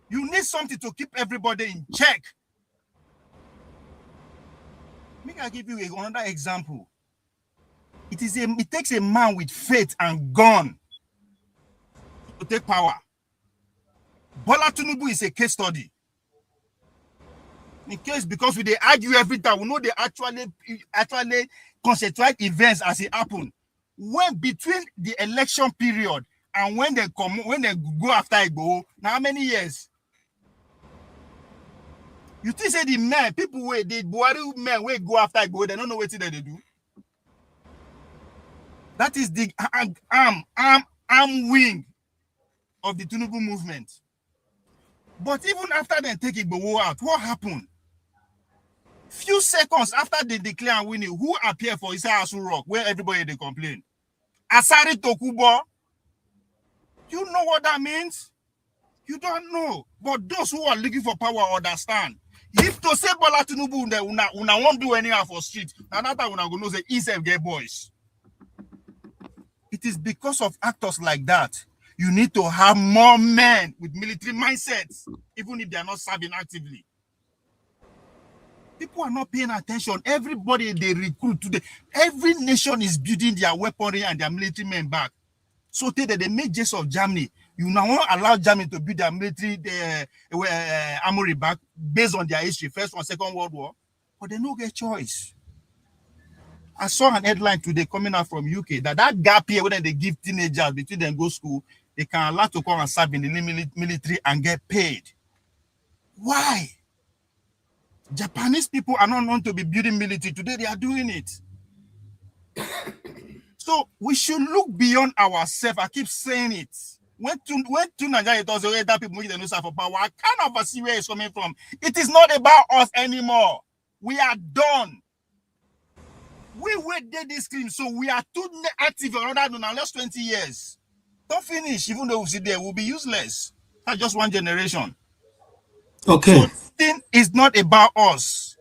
Speaker 13: You need something to keep everybody in check. Make I give you another example. It takes a man with faith and gun to take power. Bola Tinubu is a case study. In case, because we they argue every time, we know they actually concentrate events as it happen. When between the election period and when they go after Igbo, now how many years? You think say the men, people the Buhari men will go after Igbo, they don't know what they do. That is the arm wing of the Tinubu movement. But even after they take Igbo out, what happened? Few seconds after they declare winning, who appeared for Isaiah Rock, where everybody they complain? Asari Tokubo. You know what that means? You don't know. But those who are looking for power understand. If to say Bola Tinubu, una won't do anything for street. Now that time una go know say Isef get boys. It is because of actors like that. You need to have more men with military mindsets, even if they are not serving actively. People are not paying attention. Everybody they recruit today. Every nation is building their weaponry and their military men back. So today they made use of Germany. You now want to allow Germany to build their military armory back based on their history, First and Second World War. But they don't get choice. I saw an headline today coming out from UK that gap here when they give teenagers between them go school, they can allow to come and serve in the military and get paid. Why? Japanese people are not known to be building military. Today they are doing it. So we should look beyond ourselves. I keep saying it. When two Nigeria does that people make the for power, I can't see where it's coming from. It is not about us anymore. We are done. We did this scheme, so we are too active or rather than last 20 years. Don't finish, even though we sit there, we'll be useless. That's just one generation.
Speaker 1: Okay.
Speaker 13: So thing is not about us.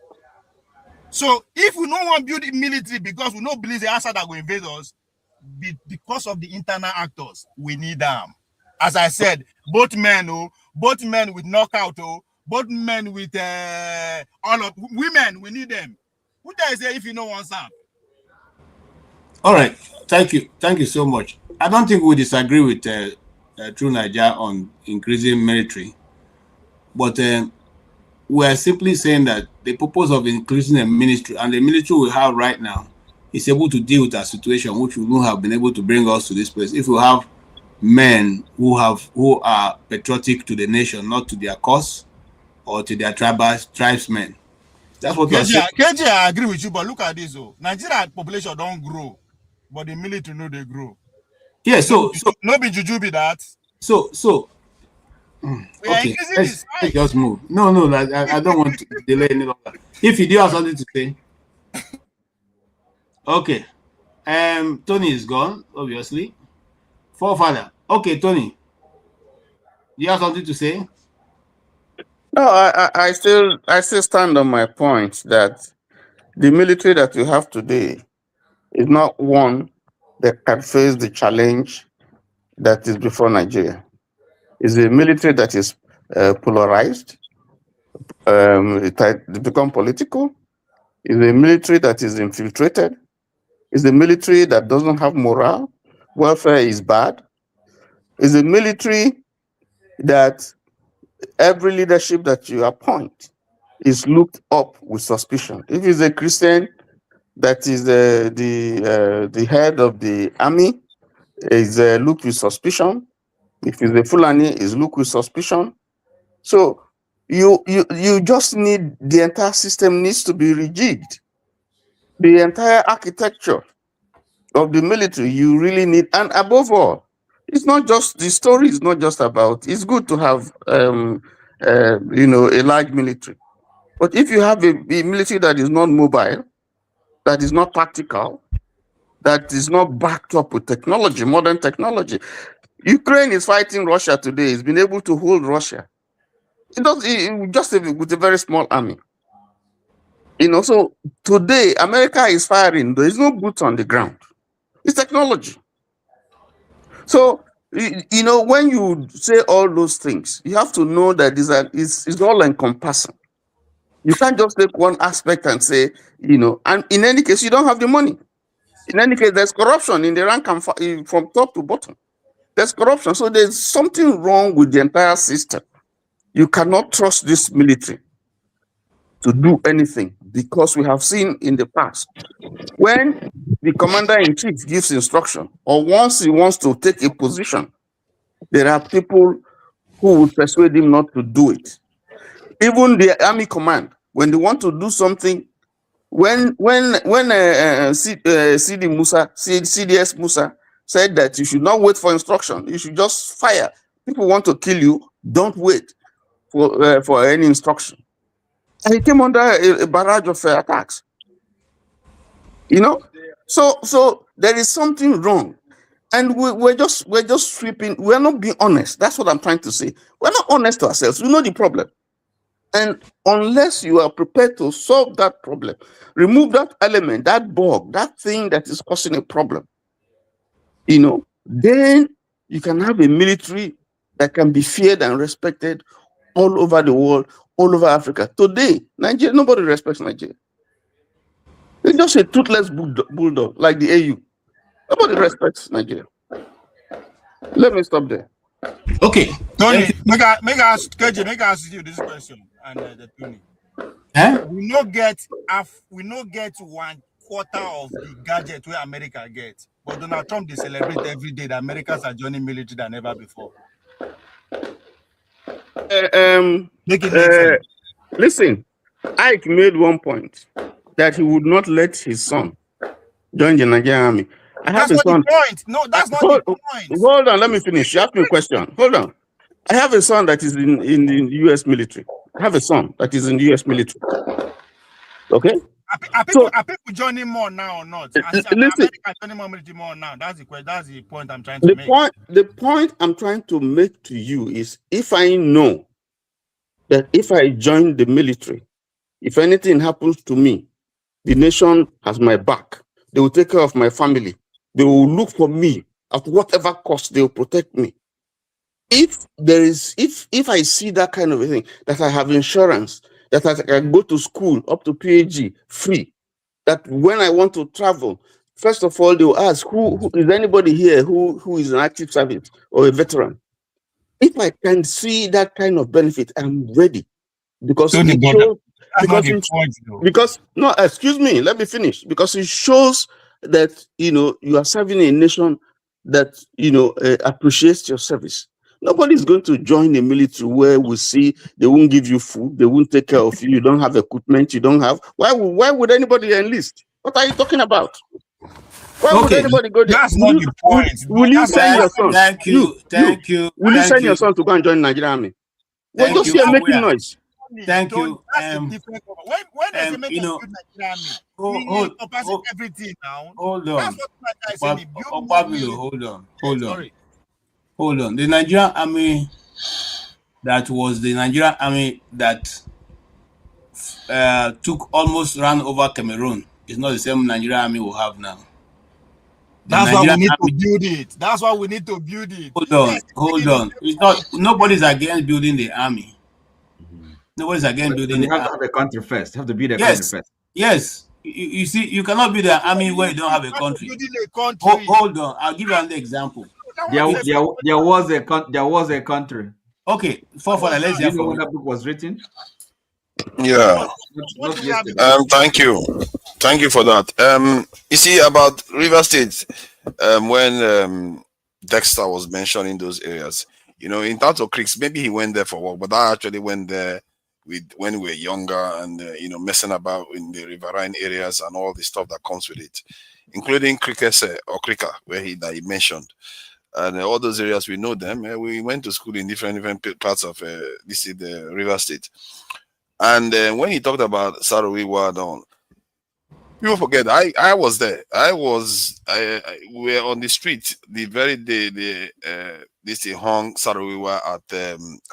Speaker 13: So if we don't want to build the military because we don't believe the answer that will invade us, because of the internal actors, we need them. As I said, both men with knockout, both men with all of women, we need them. Who does say if you know one sound?
Speaker 1: All right, thank you so much. I don't think we disagree with True Nigeria on increasing military, but we are simply saying that the purpose of increasing the military and the military we have right now is able to deal with a situation which we wouldn't have been able to bring us to this place if we have men who are patriotic to the nation, not to their cause or to their tribesmen. That's what we're saying.
Speaker 13: KJ, I agree with you, but look at this though. Nigeria population don't grow, but the military know they grow.
Speaker 1: Yeah, so
Speaker 13: no be juju be that.
Speaker 1: So okay, let's just move. No, I don't want to delay any longer. If you do have something to say, okay. Tony is gone, obviously. Forefather. Okay, Tony. You have something to say?
Speaker 3: No, I still stand on my point that the military that we have today is not one that can face the challenge that is before Nigeria. It's a military that is polarized. It become political. It's a military that is infiltrated. It's a military that doesn't have morale. Welfare is bad. It's a military that every leadership that you appoint is looked up with suspicion. If it's a Christian that is the head of the army, is looked with suspicion. If it's a Fulani, is looked with suspicion. So you just need, the entire system needs to be rejigged. The entire architecture of the military you really need, and above all, it's not just, the story is not just about, it's good to have a large military, but if you have a military that is not mobile, that is not tactical, that is not backed up with technology, modern technology. Ukraine is fighting Russia today. It's been able to hold Russia. Just with a very small army. So today, America is firing. There is no boots on the ground. It's technology. So, when you say all those things, you have to know that it's all encompassing. You can't just take one aspect and say, and in any case, you don't have the money. In any case, there's corruption in the rank and from top to bottom. There's corruption. So there's something wrong with the entire system. You cannot trust this military to do anything, because we have seen in the past when the commander-in-chief gives instruction, or once he wants to take a position, there are people who will persuade him not to do it. Even the army command, when they want to do something, when CDS Musa said that you should not wait for instruction, you should just fire. People want to kill you, don't wait for any instruction. And he came under a barrage of attacks. So there is something wrong, and we're just sweeping. We're not being honest. That's what I'm trying to say. We're not honest to ourselves. We know the problem, and unless you are prepared to solve that problem, remove that element, that bug, that thing that is causing a problem, then you can have a military that can be feared and respected all over the world, all over Africa. Today, Nigeria, nobody respects Nigeria. It's just a toothless bulldog like the AU. Nobody respects Nigeria. Let me stop there.
Speaker 1: Okay.
Speaker 13: Tony, make I ask you this question, and the Tony. We not get 1/4 of the gadget where America gets, but Donald Trump they celebrate every day that Americans are joining military than ever before. Make it make sense.
Speaker 3: Listen, Ike made one point that he would not let his son join the Nigerian army.
Speaker 13: That's not the point. No, that's not the point.
Speaker 3: Hold on, let me finish. You asked me a question. Hold on. I have a son that is in the U.S. military. I have a son that is in the U.S. military. Okay?
Speaker 13: Are people joining more now or not? America joining more military more now. That's the point I'm trying to make.
Speaker 3: The point I'm trying to make to you is, if I know that if I join the military, if anything happens to me, the nation has my back. They will take care of my family. They will look for me at whatever cost. They will protect me. If I see that kind of a thing, that I have insurance, that I can go to school up to PhD free, that when I want to travel, first of all, they will ask, who is anybody here who is an active service or a veteran? If I can see that kind of benefit, I'm ready. Because it shows, excuse me, let me finish. Because it shows that you are serving a nation that appreciates your service. Nobody is going to join the military where we see they won't give you food, they won't take care of you, you don't have equipment, you don't have. Why would anybody enlist? What are you talking about? Why would anybody go there?
Speaker 13: That's not the point.
Speaker 3: Will you send your son?
Speaker 1: Thank you.
Speaker 3: Will you send your son to go and join the Nigerian army? We're just here making noise.
Speaker 1: Thank you.
Speaker 13: When they say make a good Nigerian army, everything now.
Speaker 1: Hold on.
Speaker 13: That's what I said.
Speaker 1: Hold on. The Nigerian army that was the Nigerian army that ran over Cameroon is not the same Nigerian army we have now.
Speaker 13: That's why we need to build it. That's why we need to build it.
Speaker 1: Hold on. It's not. Nobody's against building the army. Nobody's against building the army.
Speaker 9: You have to have a country first. You have to build a country first.
Speaker 1: Yes. You see, you cannot build an army where you don't have a country. Hold on. I'll give you an example.
Speaker 9: There was a country.
Speaker 1: Okay. Let's hear
Speaker 9: from you. When that book was written.
Speaker 8: Yeah. Thank you for that. You see, about River State, when Dexter was mentioning those areas, in terms of creeks, maybe he went there for work, but I actually went there when we were younger and messing about in the riverine areas and all the stuff that comes with it, including Krika, where he mentioned. And all those areas, we know them. We went to school in different parts of the River State. And when he talked about Sarowiwa, People forget. I was there. We were on the street the very day this hung Sarawiwa at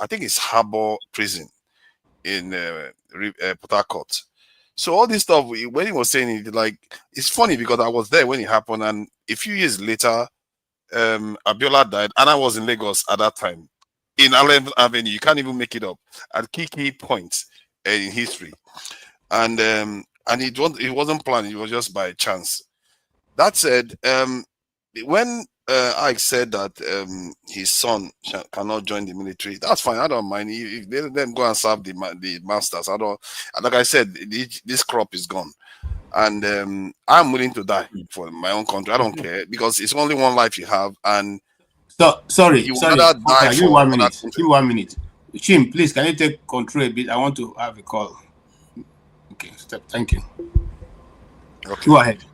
Speaker 8: I think it's Harbour Prison in Port Harcourt. So all this stuff, when he was saying it, like, it's funny because I was there when it happened, and a few years later, Abiola died, and I was in Lagos at that time, in 11th Avenue. You can't even make it up at key points in history, and it wasn't planned; it was just by chance. That said, when Ike said that his son cannot join the military, that's fine. I don't mind if they let them go and serve the masters. I don't. Like I said, this crop is gone, and I'm willing to die for my own country. I don't care because it's only one life you have, and
Speaker 1: sorry.
Speaker 8: You rather die
Speaker 1: give
Speaker 8: for
Speaker 1: me 1
Speaker 8: other
Speaker 1: minute.
Speaker 8: country.
Speaker 1: Give me 1 minute. Chim, please, can you take control a bit? I want to have a call. Okay, thank you.
Speaker 8: Okay.
Speaker 1: Go ahead.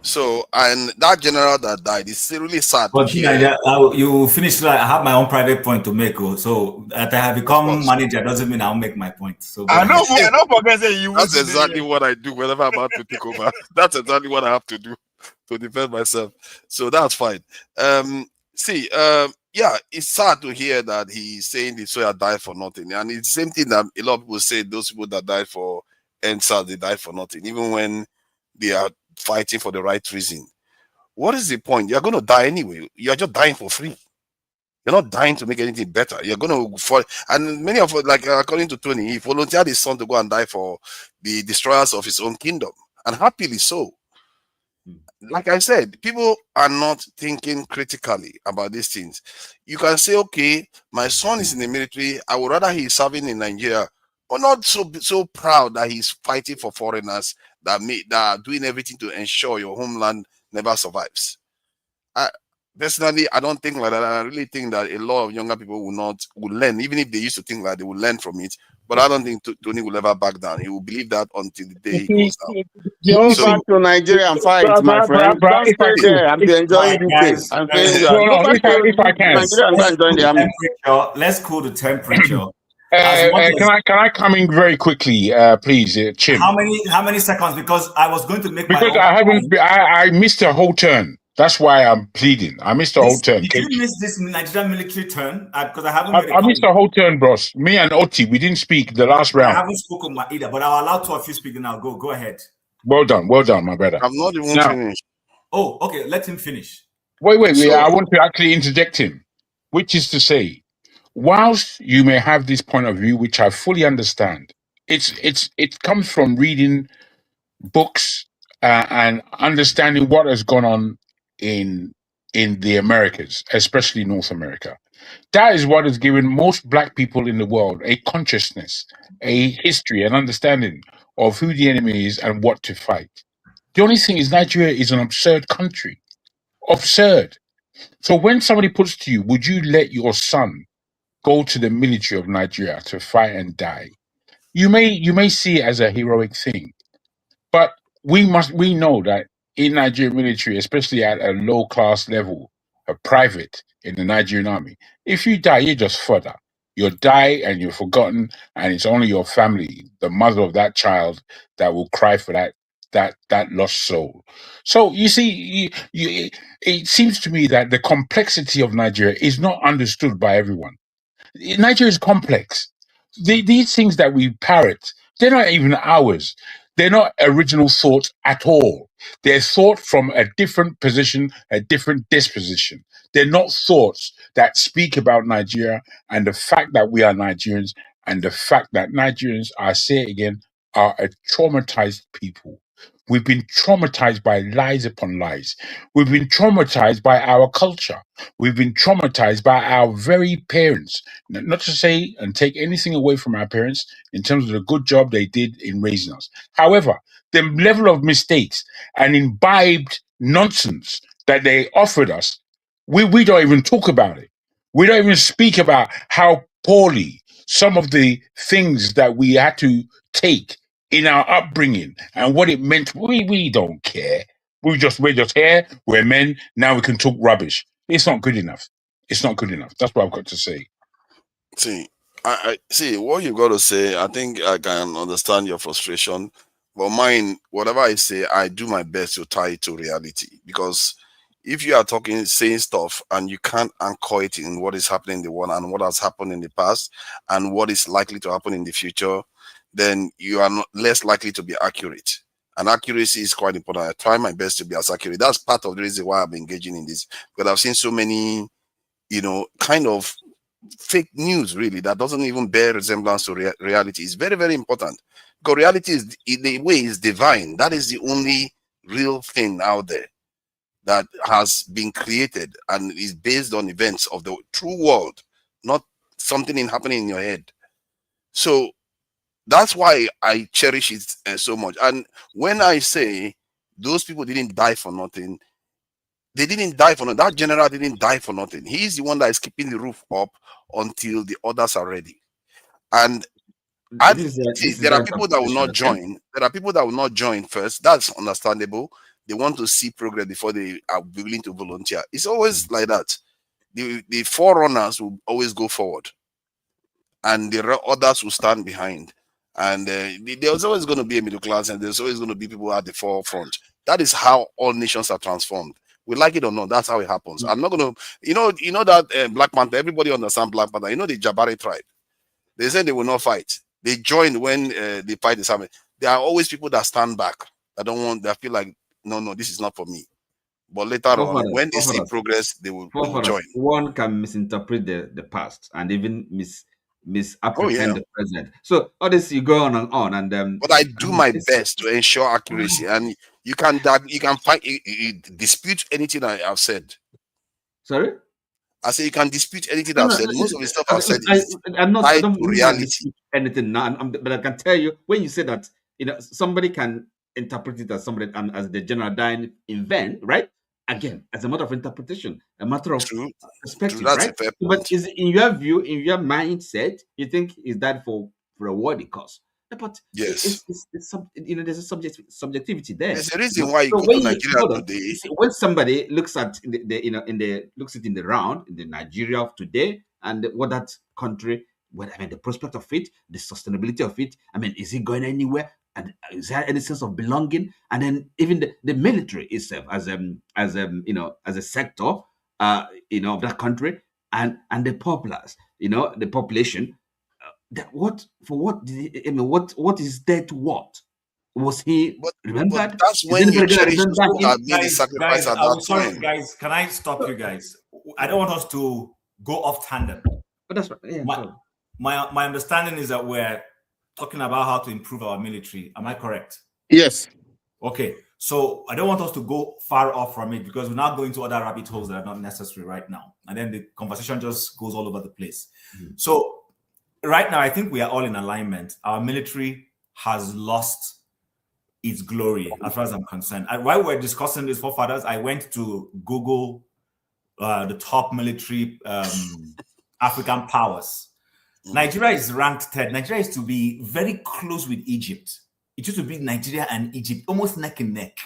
Speaker 8: So, and that general that died, it's really sad.
Speaker 2: But you finish. I have my own private point to make. So that I have become manager doesn't mean I'll make my point. So
Speaker 13: I don't forget that you.
Speaker 8: That's exactly what I do whenever I'm about to take over. That's exactly what I have to do to defend myself. So that's fine. Yeah, it's sad to hear that he's saying the soya died for nothing, and it's the same thing that a lot of people say. Those people that died for NSAS, they died for nothing, even when they are fighting for the right reason. What is the point? You're going to die anyway. You're just dying for free. You're not dying to make anything better. You're going to fall. And many of, like, according to Tony, he volunteered his son to go and die for the destroyers of his own kingdom, and happily so. Like I said, people are not thinking critically about these things. You can say, okay, my son is in the military. I would rather he's serving in Nigeria, but not so proud that he's fighting for foreigners that are doing everything to ensure your homeland never survives. Personally, I don't think like that. I really think that a lot of younger people will learn, even if they used to think that they will learn from it. But I don't think Tony will ever back down. He will believe that until the day he goes down.
Speaker 3: Go back to Nigeria and fight, my friend. Don't stay there and be enjoying UK. I'm saying that. Go back to Nigeria and go and join the army.
Speaker 2: Let's cool the temperature.
Speaker 10: Can I come in very quickly, please, Chim?
Speaker 2: How many seconds? Because I was going to make
Speaker 10: I missed a whole turn. That's why I'm pleading. I missed a whole turn.
Speaker 2: Did you miss this Nigerian military turn? Because
Speaker 10: I missed a whole turn, bros. Me and Oti, we didn't speak the last round.
Speaker 2: I haven't spoken either, but I'll allow two of you speak now. Go ahead.
Speaker 10: Well done, my brother.
Speaker 8: I'm not even finished.
Speaker 2: Oh, okay. Let him finish.
Speaker 10: Wait. I want to actually interject him, which is to say, whilst you may have this point of view, which I fully understand, it comes from reading books and understanding what has gone on in the Americas, especially North America. That is what has given most Black people in the world a consciousness, a history, an understanding of who the enemy is and what to fight. The only thing is Nigeria is an absurd country. Absurd. So when somebody puts to you, would you let your son go to the military of Nigeria to fight and die? You may see it as a heroic thing, but we know that in Nigerian military, especially at a low class level, a private in the Nigerian army, if you die, you're just fodder. You'll die and you're forgotten, and it's only your family, the mother of that child, that will cry for that lost soul. So you see, it seems to me that the complexity of Nigeria is not understood by everyone. Nigeria is complex. These things that we parrot, they're not even ours. They're not original thoughts at all. They're thought from a different position, a different disposition. They're not thoughts that speak about Nigeria and the fact that we are Nigerians and the fact that Nigerians, I say it again, are a traumatized people. We've been traumatized by lies upon lies. We've been traumatized by our culture. We've been traumatized by our very parents. Not to say and take anything away from our parents in terms of the good job they did in raising us. However, the level of mistakes and imbibed nonsense that they offered us, we don't even talk about it. We don't even speak about how poorly some of the things that we had to take in our upbringing and what it meant. We don't care. We're just here. We're men. Now we can talk rubbish. It's not good enough. It's not good enough. That's what I've got to say.
Speaker 8: See, I see what you got to say. I think I can understand your frustration, But mine, whatever I say, I do my best to tie it to reality. Because if you are saying stuff and you can't anchor it in what is happening in the world and what has happened in the past and what is likely to happen in the future, then you are less likely to be accurate. And accuracy is quite important. I try my best to be as accurate. That's part of the reason why I'm engaging in this. Because I've seen so many, kind of fake news, really, that doesn't even bear resemblance to reality. It's very, very important. Because reality is, in a way, is divine. That is the only real thing out there that has been created and is based on events of the true world, not something happening in your head. So that's why I cherish it so much. And when I say those people didn't die for nothing, they didn't die for nothing. That general didn't die for nothing. He's the one that is keeping the roof up until the others are ready. And there are people that will not join. There are people that will not join first. That's understandable. They want to see progress before they are willing to volunteer. It's always like that. The forerunners will always go forward, and the others will stand behind. And there's always going to be a middle class, and there's always going to be people at the forefront. That is how all nations are transformed. We like it or not, that's how it happens. I'm not going to, you know that Black Panther. Everybody understands Black Panther. You know the Jabari tribe. They said they will not fight. They joined when the fight is happening. There are always people that stand back. That feel like, no, this is not for me. But later on, when they see progress, they will join.
Speaker 9: One can misinterpret the past and even misapprehend the present. So all this you go on and on, and
Speaker 8: but I do my best to ensure accuracy, and you can find dispute anything I have said.
Speaker 9: Sorry.
Speaker 8: I say you can dispute anything I've said. Most of the stuff I've said is
Speaker 9: I don't
Speaker 8: reality.
Speaker 9: Anything now, but I can tell you when you say that, somebody can interpret it as somebody as the general dying event, right? Again, as a matter of interpretation, a matter of perspective, right? But is in your view, in your mindset, you think is that for a worthy cause? But
Speaker 8: yes,
Speaker 9: there's a subjectivity there.
Speaker 8: There's a reason why you go to Nigeria today.
Speaker 9: When somebody looks at looks it in the round in the Nigeria of today and what that country, the prospect of it, the sustainability of it. Is it going anywhere? And is there any sense of belonging? And then even the military itself as a sector, of that country, and the populace, the population. What is that? What was he remembered?
Speaker 8: But that's when you cherish those people that made the sacrifice at that time.
Speaker 2: Guys, can I stop you guys? I don't want us to go off tandem.
Speaker 9: But that's
Speaker 2: my understanding is that we're talking about how to improve our military. Am I correct?
Speaker 3: Yes.
Speaker 2: Okay. So I don't want us to go far off from it because we're now going to other rabbit holes that are not necessary right now. And then the conversation just goes all over the place. Mm-hmm. So right now, I think we are all in alignment. Our military has lost its glory, as far as I'm concerned. While we're discussing this, forefathers, I went to Google the top military African powers. Nigeria is ranked third. Nigeria is to be very close with Egypt. It used to be Nigeria and Egypt, almost neck and neck.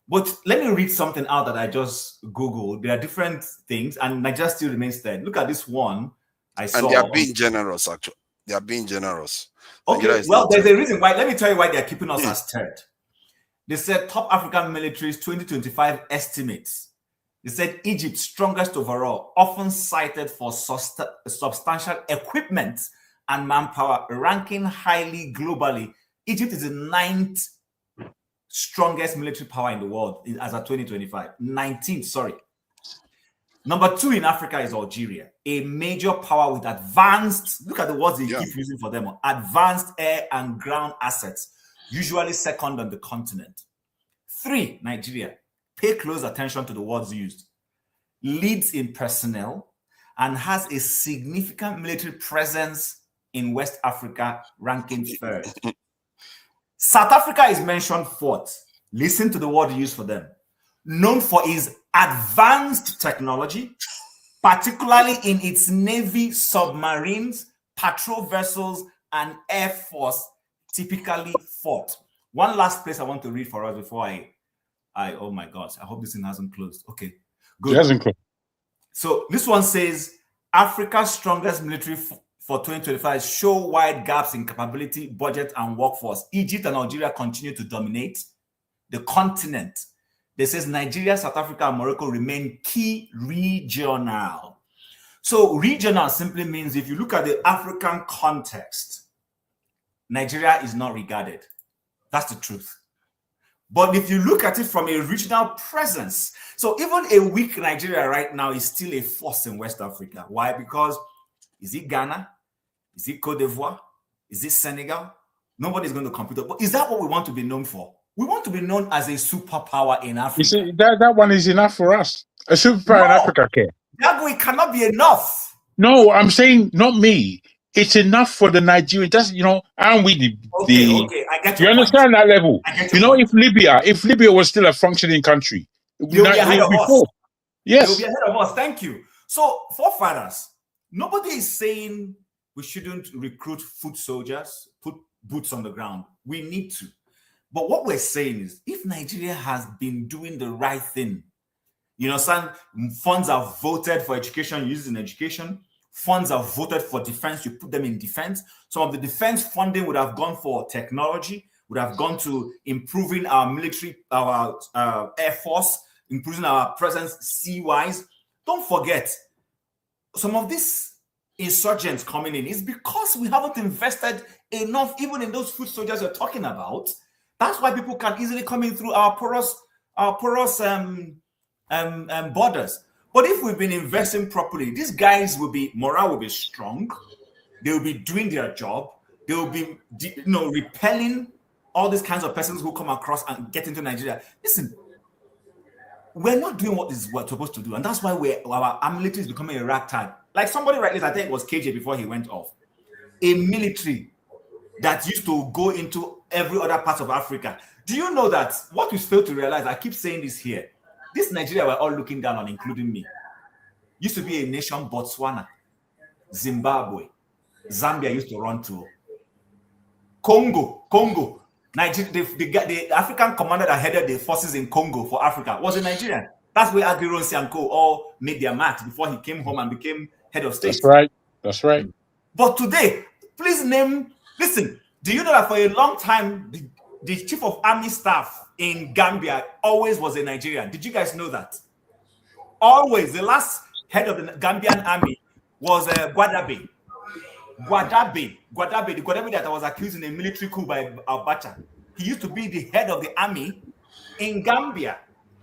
Speaker 2: But let me read something out that I just Googled. There are different things, and Nigeria still remains third. Look at this one I saw.
Speaker 8: And they are being generous, actually. They are being generous.
Speaker 2: Okay, well, there's a reason why. Let me tell you why they're keeping us as third. They said top African militaries 2025 estimates. They said Egypt strongest overall, often cited for substantial equipment and manpower, ranking highly globally. Egypt is the 9th strongest military power in the world as of 2025. 19th, sorry. Number 2 in Africa is Algeria, a major power with advanced, look at the words they keep using for them, advanced air and ground assets, usually second on the continent. 3, Nigeria, pay close attention to the words used, leads in personnel and has a significant military presence in West Africa, ranking 3rd. South Africa is mentioned 4th. Listen to the word used for them. Known for its advanced technology, particularly in its navy, submarines, patrol vessels, and air force, typically 4th. One last place I want to read for us before I oh my gosh, I hope this thing hasn't closed. Okay, good.
Speaker 10: It hasn't closed.
Speaker 2: So this one says Africa's strongest military for 2025 show wide gaps in capability, budget, and workforce. Egypt and Algeria continue to dominate the continent. They says Nigeria, South Africa, and Morocco remain key regional. So regional simply means if you look at the African context, Nigeria is not regarded. That's the truth. But if you look at it from a regional presence, so even a weak Nigeria right now is still a force in West Africa. Why? Because is it Ghana? Is it Cote d'Ivoire? Is it Senegal? Nobody's going to compete. But is that what we want to be known for? We want to be known as a superpower in Africa.
Speaker 10: You see, that one is enough for us. A superpower in Africa, okay?
Speaker 2: That way cannot be enough.
Speaker 10: No, I'm saying not me. It's enough for the Nigerian. That's, aren't we the
Speaker 2: Okay, I get
Speaker 10: you
Speaker 2: your
Speaker 10: understand
Speaker 2: point.
Speaker 10: that level? If Libya was still a functioning country,
Speaker 2: they'll be ahead of us.
Speaker 10: Yes.
Speaker 2: They'll be ahead of us. Thank you. So, forefathers, nobody is saying we shouldn't recruit foot soldiers, put boots on the ground. We need to. But what we're saying is, if Nigeria has been doing the right thing, some funds are voted for education, used in education. Funds are voted for defense, you put them in defense. Some of the defense funding would have gone for technology, would have gone to improving our military, our air force, improving our presence sea-wise. Don't forget, some of these insurgents coming in is because we haven't invested enough even in those foot soldiers you're talking about. That's why people can easily come in through our porous borders. But if we've been investing properly, these guys morale will be strong. They will be doing their job. They will be, repelling all these kinds of persons who come across and get into Nigeria. Listen, we're not doing what we're supposed to do. And that's why our military is becoming a ragtag. Like somebody rightly, I think it was KJ before he went off. A military that used to go into every other part of Africa. Do you know that what we fail to realize, I keep saying this here, this Nigeria we're all looking down on, including me, used to be a nation. Botswana, Zimbabwe, Zambia used to run to. Congo, Nigeria, the African commander that headed the forces in Congo for Africa was a Nigerian. That's where Aguironsi and Co. all made their mark before he came home and became head of state.
Speaker 10: That's right.
Speaker 2: But today, listen, do you know that for a long time, the chief of army staff in Gambia always was a Nigerian? Did you guys know that? Always. The last head of the Gambian army was Guadabe. The Guadabe that was accused in a military coup by Abacha. He used to be the head of the army in Gambia.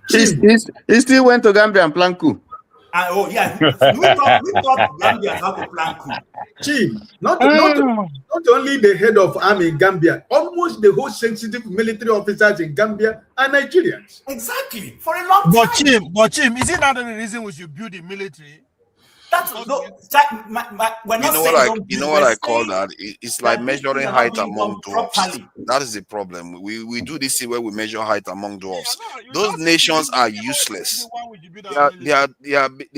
Speaker 3: He still went to Gambia and plan coup.
Speaker 2: We thought Gambia how to plan coup.
Speaker 5: Chief, not only the head of army in Gambia, almost the whole sensitive military officers in Gambia are Nigerians.
Speaker 2: Exactly, for a long time.
Speaker 13: But Chief, is it not the reason we should build the military?
Speaker 2: That's we're not
Speaker 8: you know what I call that? It's like measuring height among dwarfs. That is the problem. We do this thing where we measure height among dwarfs. Those nations are useless. They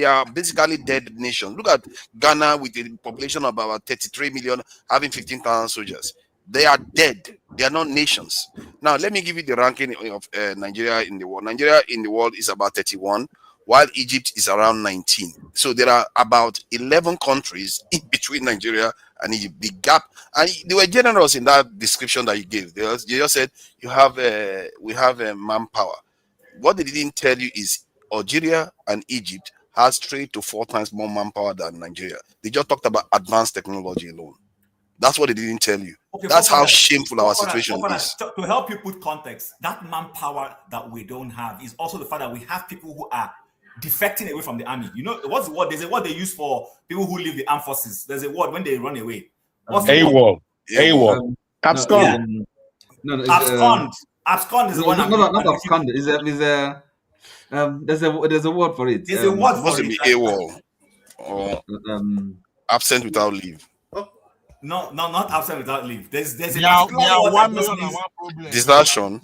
Speaker 8: are basically dead nations. Look at Ghana with a population of about 33 million, having 15,000 soldiers. They are dead. They are not nations. Now, let me give you the ranking of Nigeria in the world. Nigeria in the world is about 31. While Egypt is around 19. So there are about 11 countries in between Nigeria and Egypt. The gap, and they were generous in that description that you gave. They just said we have manpower. What they didn't tell you is Algeria and Egypt has 3 to 4 times more manpower than Nigeria. They just talked about advanced technology alone. That's what they didn't tell you. Okay, that's how shameful our situation is.
Speaker 2: To help you put context, that manpower that we don't have is also the fact that we have people who are defecting away from the army. You know what's the word? There's a word they use for people who leave the armed forces. There's a word when they run away. What's the word?
Speaker 10: AWOL.
Speaker 3: Abscond.
Speaker 2: Abscond is the one.
Speaker 9: Not abscond. There's a word for it.
Speaker 2: There's a word for
Speaker 8: it. AWOL or absent without leave.
Speaker 2: No, not absent without leave. There's a
Speaker 8: desertion.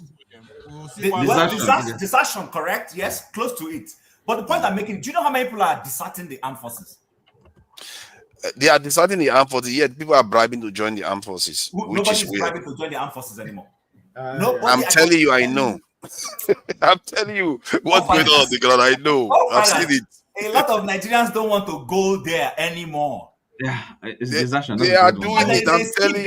Speaker 2: Desertion, correct? Yes, close to it. But the point I'm making, do you know how many people are deserting the armed forces?
Speaker 8: They are deserting the armed forces, yet people are bribing to join the armed forces.
Speaker 2: Nobody's bribing to join the armed forces anymore.
Speaker 8: I'm telling you, I know. I'm telling you what's going on on the ground. I know. I've seen it.
Speaker 2: A lot of Nigerians don't want to go there anymore.
Speaker 9: Yeah, it's
Speaker 8: They,
Speaker 9: disaster.
Speaker 8: they
Speaker 9: That's
Speaker 8: are
Speaker 9: a good
Speaker 8: doing
Speaker 9: one.
Speaker 8: it. I'm telling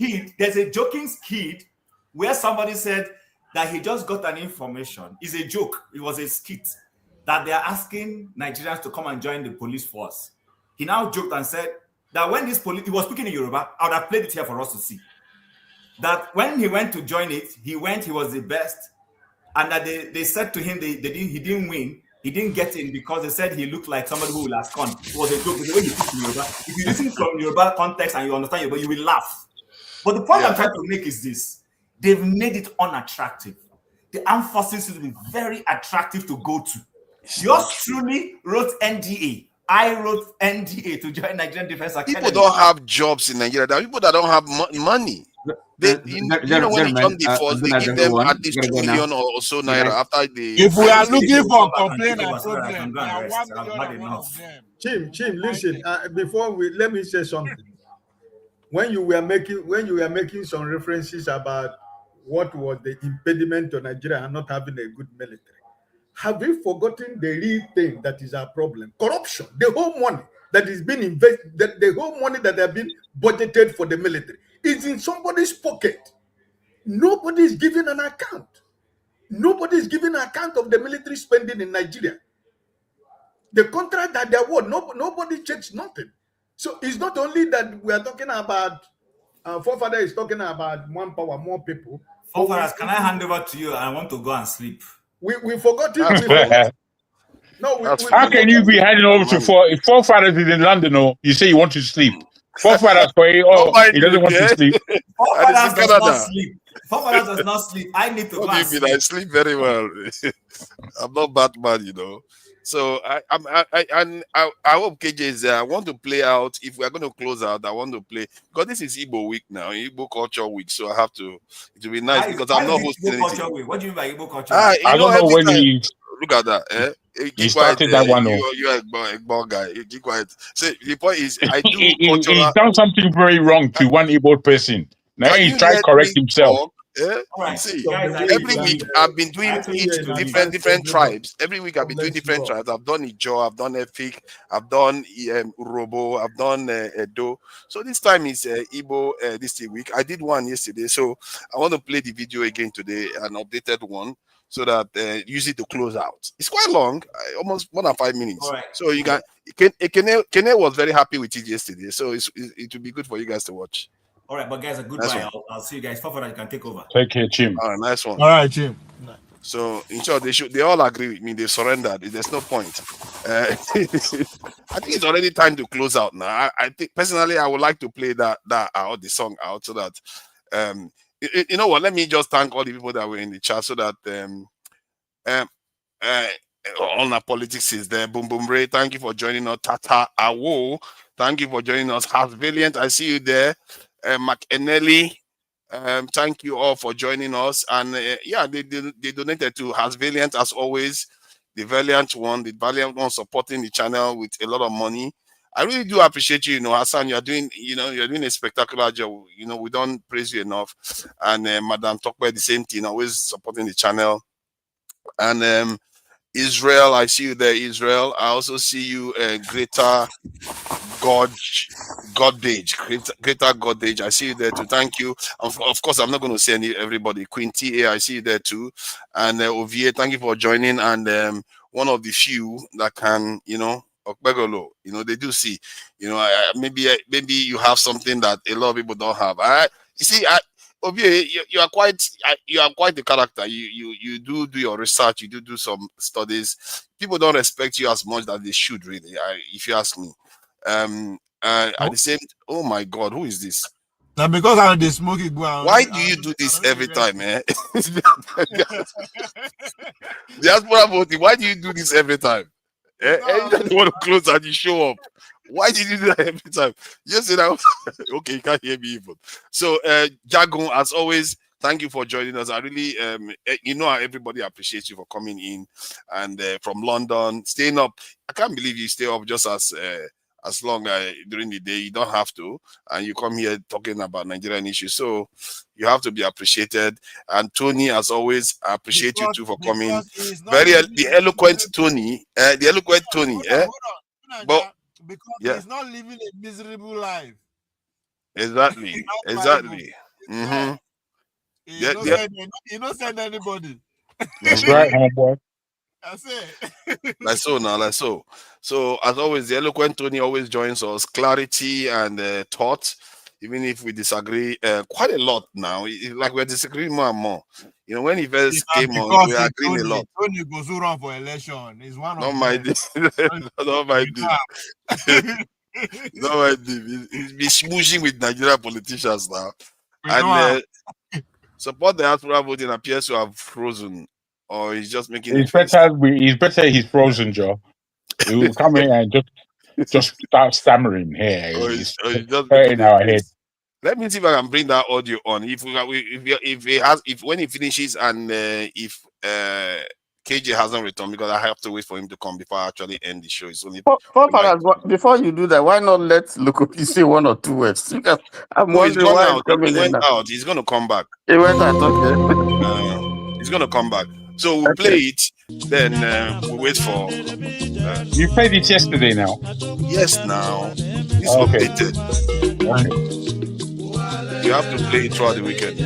Speaker 8: you.
Speaker 2: There's a joking skit where somebody said that he just got an information. It's a joke. It was a skit that they are asking Nigerians to come and join the police force. He now joked and said that when this police, he was speaking in Yoruba, I would have played it here for us to see. That when he went to join it, he was the best, and that they said to him he didn't win. He didn't get in because they said he looked like somebody who will last con. It was a joke. The way he speaks in Yoruba. If you listen from Yoruba context and you understand Yoruba, you will laugh. But the point I'm trying to make is this: they've made it unattractive. The armed forces should be very attractive to go to. Yours truly wrote NDA. I wrote NDA to join Nigerian Defense Academy.
Speaker 8: People don't have jobs in Nigeria. There are people that don't have money. They, you know, when they join the force, they give them at least 2 million or so naira after they.
Speaker 13: If we are looking for complaint and problem, there are 1 million of them.
Speaker 5: Chim, listen. Before let me say something. When you were making some references about what was the impediment to Nigeria and not having a good military, have we forgotten the real thing that is our problem? Corruption. The whole money that is being invested, the whole money that have been budgeted for the military is in somebody's pocket. Nobody is giving an account. Nobody is giving an account of the military spending in Nigeria. The contract that they award, nobody checks nothing. So it's not only that we are talking about, Forefather is talking about manpower, more people.
Speaker 2: Forefathers, can I hand over to you? I want to go and sleep.
Speaker 5: We forgot it.
Speaker 10: How can you be handing over to Forefathers is in London? Or you say you want to sleep? Forefathers for he doesn't want to sleep.
Speaker 2: Forefathers does not sleep. Forefathers does not sleep. I need to go and sleep.
Speaker 8: I sleep very well. I'm not Batman, you know. So I hope KJ is there. I want to play out. If we are going to close out, I want to play because this is Igbo week now, Igbo culture week. So I have to. It will be nice because I'm not hosting anything.
Speaker 2: What do you mean by Igbo culture?
Speaker 10: I don't know when he.
Speaker 8: Look at that.
Speaker 10: He started that one.
Speaker 8: You're a ball guy. Keep quiet. So the point is, I do.
Speaker 10: He's done something very wrong to one Igbo person. Now he's trying to correct himself.
Speaker 8: Right. See, every week I've been doing it different tribes. Every week I've been doing different tribes. I've done Ijo, I've done Efik, I've done Urobo, I've done Edo. So this time is Igbo this week. I did one yesterday, so I want to play the video again today, an updated one, so that use it to close out. It's quite long, almost more than 5 minutes. Right. So you can. Kene was very happy with it yesterday, so it will be good for you guys to watch.
Speaker 2: All right, but guys, a goodbye. I'll see you guys. Forefather, you can take over.
Speaker 10: Take care, Jim.
Speaker 8: All right, nice one.
Speaker 13: All right, Jim.
Speaker 8: So in short, they all agree with me. They surrendered. There's no point. I think it's already time to close out now. I think personally, I would like to play that out, the song out, so that you know what? Let me just thank all the people that were in the chat, so that all our politics is there. Boom Boom Ray, thank you for joining us. Tata Awo, thank you for joining us. Has Valiant, I see you there. McEnelly, thank you all for joining us. And they donated to Has Valiant as always. The Valiant one supporting the channel with a lot of money. I really do appreciate you. You know, Hassan, you're doing a spectacular job. You know, we don't praise you enough. And Madam Tokwe, the same thing, always supporting the channel. And Israel, I see you there, Israel. I also see you, Greater Godage. I see you there too. Thank you. Of course, I'm not going to say everybody. Queen TA, I see you there too. And Ovie, thank you for joining. And one of the few that can, Okbegolo, they do see, maybe you have something that a lot of people don't have. You see, Ovie, you are quite the character. You do your research. You do some studies. People don't respect you as much as they should, really. If you ask me. At the same, oh my God, who is this?
Speaker 13: Now because I'm the smoky ground.
Speaker 8: Why do you do this every time, man? Diaspora voting. Why do you do this every time? You don't want to close and you show up. Why did you do that every time? Yes, okay, you can't hear me even. So, Jagon, as always, thank you for joining us. I really, everybody appreciates you for coming in and from London, staying up. I can't believe you stay up just as long during the day. You don't have to, and you come here talking about Nigerian issues. So you have to be appreciated. And Tony, as always, I appreciate you too for coming. The eloquent Tony. But
Speaker 13: because
Speaker 8: Yeah.
Speaker 13: he's not living a miserable life.
Speaker 8: Exactly. Exactly. Mm-hmm.
Speaker 13: He don't send anybody.
Speaker 10: That's right, homeboy.
Speaker 13: That's it.
Speaker 8: Like so now, like so. So as always, the eloquent Tony always joins us. Clarity and thought, even if we disagree quite a lot now. Like we're disagreeing more and more. You know, when he first came on, we are agreeing a lot.
Speaker 13: Tony goes to run for election. He's one
Speaker 8: Not
Speaker 13: of
Speaker 8: my
Speaker 13: them.
Speaker 8: not my not my He's been smooshing with Nigerian politicians now. And support the diaspora voting appears to have frozen, or he's just making
Speaker 10: It's
Speaker 8: a face.
Speaker 10: better he's frozen, Joe. He will come in and just start stammering here.
Speaker 8: Or
Speaker 10: He's
Speaker 8: he's just
Speaker 10: hurting
Speaker 8: making a
Speaker 10: our
Speaker 8: face.
Speaker 10: head.
Speaker 8: Let me see if I can bring that audio on. If when he finishes and if KJ hasn't returned, because I have to wait for him to come before I actually end the show. It's only
Speaker 3: Before you do that, why not let Lukopi say one or two words? Because I'm
Speaker 8: no, he's
Speaker 3: wondering
Speaker 8: gone
Speaker 3: why
Speaker 8: now.
Speaker 3: he's coming
Speaker 8: He
Speaker 3: in
Speaker 8: went
Speaker 3: now.
Speaker 8: out. He's gonna come back.
Speaker 3: He went out, okay.
Speaker 8: He's gonna come back. So we'll play it. Then we'll wait for.
Speaker 10: You played it yesterday now.
Speaker 8: Yes, now it's
Speaker 10: Okay.
Speaker 8: updated.
Speaker 10: Okay.
Speaker 8: You have to play it throughout the weekend.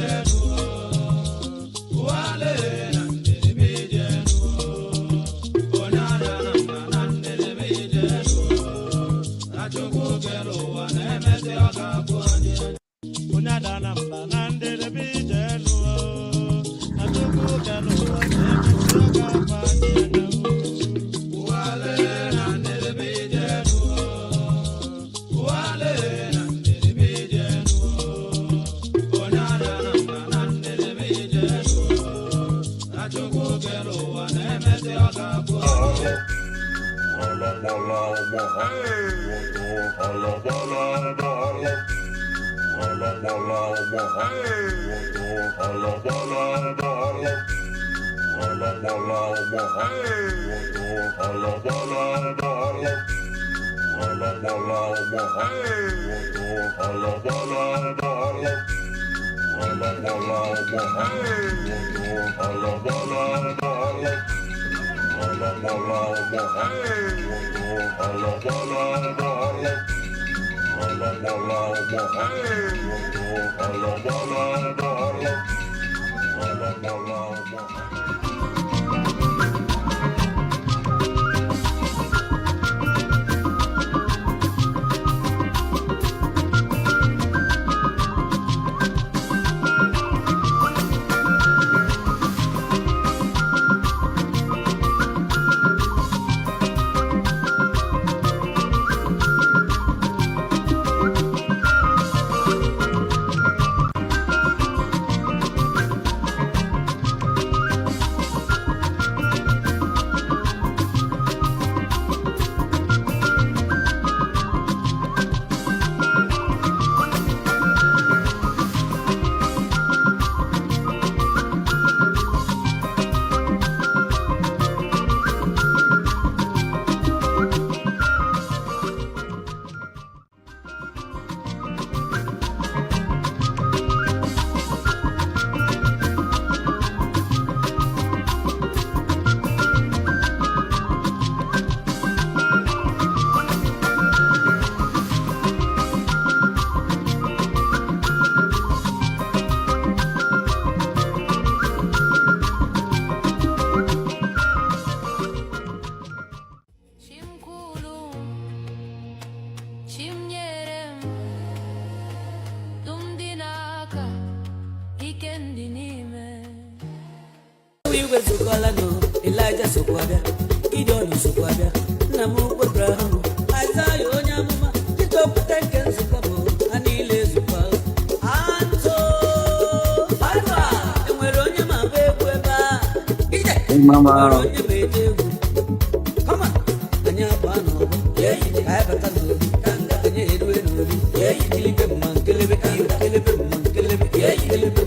Speaker 15: Elijah Sokwabia, Gideon Sokwabia, Namu Abraham, Isaiah Onyamuma, Tito Patenken Sukabo, Anile Zupa, Anto, Alva, and we're on your map, Mama, come on, and your pano, yeah, I have a canoe, and you do it, yeah, you live a monk, kill it, yeah, you live a monk, yeah, you live a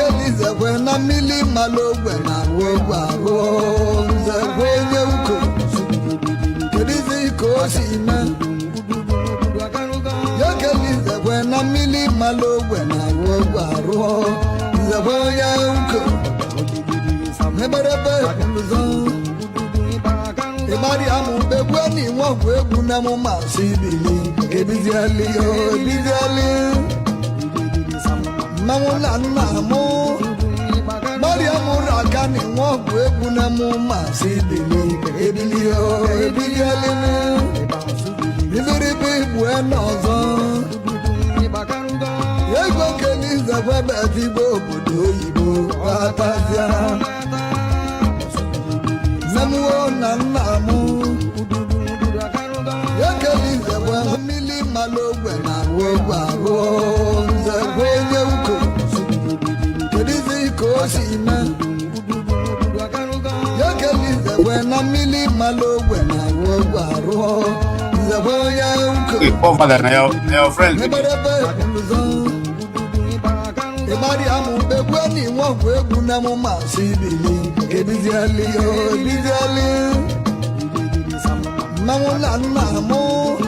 Speaker 16: Yekelize kwena mili malogwe na wogwaro nze kwenye uko kelize iko sime Yekelize kwena mili malogwe na wogwaro nze kwenye uko Neberebe kuluzo Ibari amu begwe ni wogwe egwu na mu masibili Ebiziali yo ebiziali Mamula namo Mariamu rakani mwogu egwu na mu masibili Ebilio ebilialini Ibiribi bueno zo Yego kelize kwebe tibo obodo oyibo Watazia Namuo na nnamu Yekelize kwebe mili malogwe na wogwaro Nze kwenye uko Kelize iko sime Yekelize kwena mili malogwe na wogwaro Nze kwenye uko
Speaker 1: Oh, father, now your friend.
Speaker 16: Neberebe kuluzo Ibari amu begwe ni mwogu egwu na mu masibili Ebiziali yo ebiziali Mamula nnamu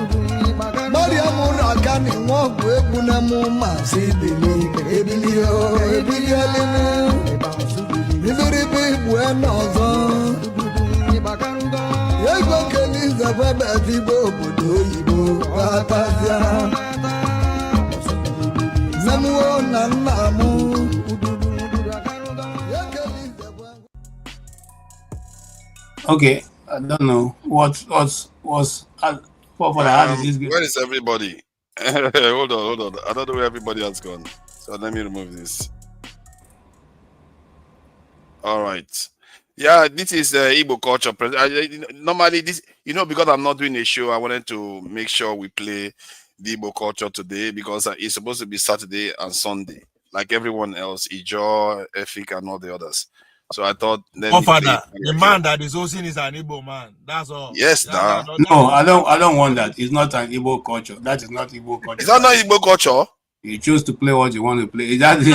Speaker 16: Mariamu rakani mwogu egwu na mu masibili Ebilio ebilialini Ibiribi bueno zo Yego kelize kwebe tibo obodo oyibo Watazia Namuo na nnamu
Speaker 1: Okay, I don't know what for how did this go?
Speaker 8: Where is everybody? Hold on. I don't know where everybody has gone. So let me remove this. All right. Yeah, this is Igbo culture. Normally, this, because I'm not doing a show, I wanted to make sure we play the Igbo culture today because it's supposed to be Saturday and Sunday, like everyone else, Ijo, Efik, and all the others. So I thought,
Speaker 13: Father, the man that is hosting is an Igbo man. That's all.
Speaker 8: Yes,
Speaker 1: no, I don't want that. It's not an Igbo culture. That is not Igbo culture.
Speaker 8: Is that not Igbo culture?
Speaker 1: You choose to play what you want to play. How does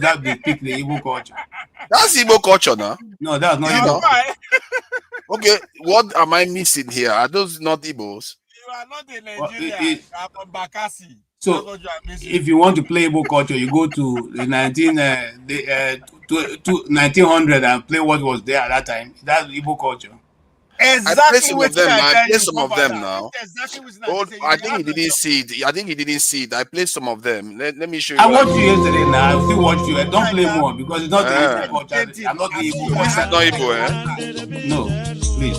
Speaker 1: that depict the Igbo culture?
Speaker 8: That's Igbo culture now.
Speaker 1: No, that's not Igbo.
Speaker 8: Okay, what am I missing here? Are those not Igbos?
Speaker 13: You are not in Nigeria. You are from Bakassi.
Speaker 1: So, if you want to play Igbo culture, you go to the 1900 and play what was there at that time. That's Igbo culture.
Speaker 13: Exactly.
Speaker 8: I play some of them. I play some of them now.
Speaker 13: Exactly.
Speaker 8: I think he didn't see it. I played some of them. Let me show you.
Speaker 1: I watched you yesterday. Now I still watch you. Don't play more because it's not the Igbo culture. I'm not the Igbo culture.
Speaker 8: This is not Igbo, eh?
Speaker 1: No, please.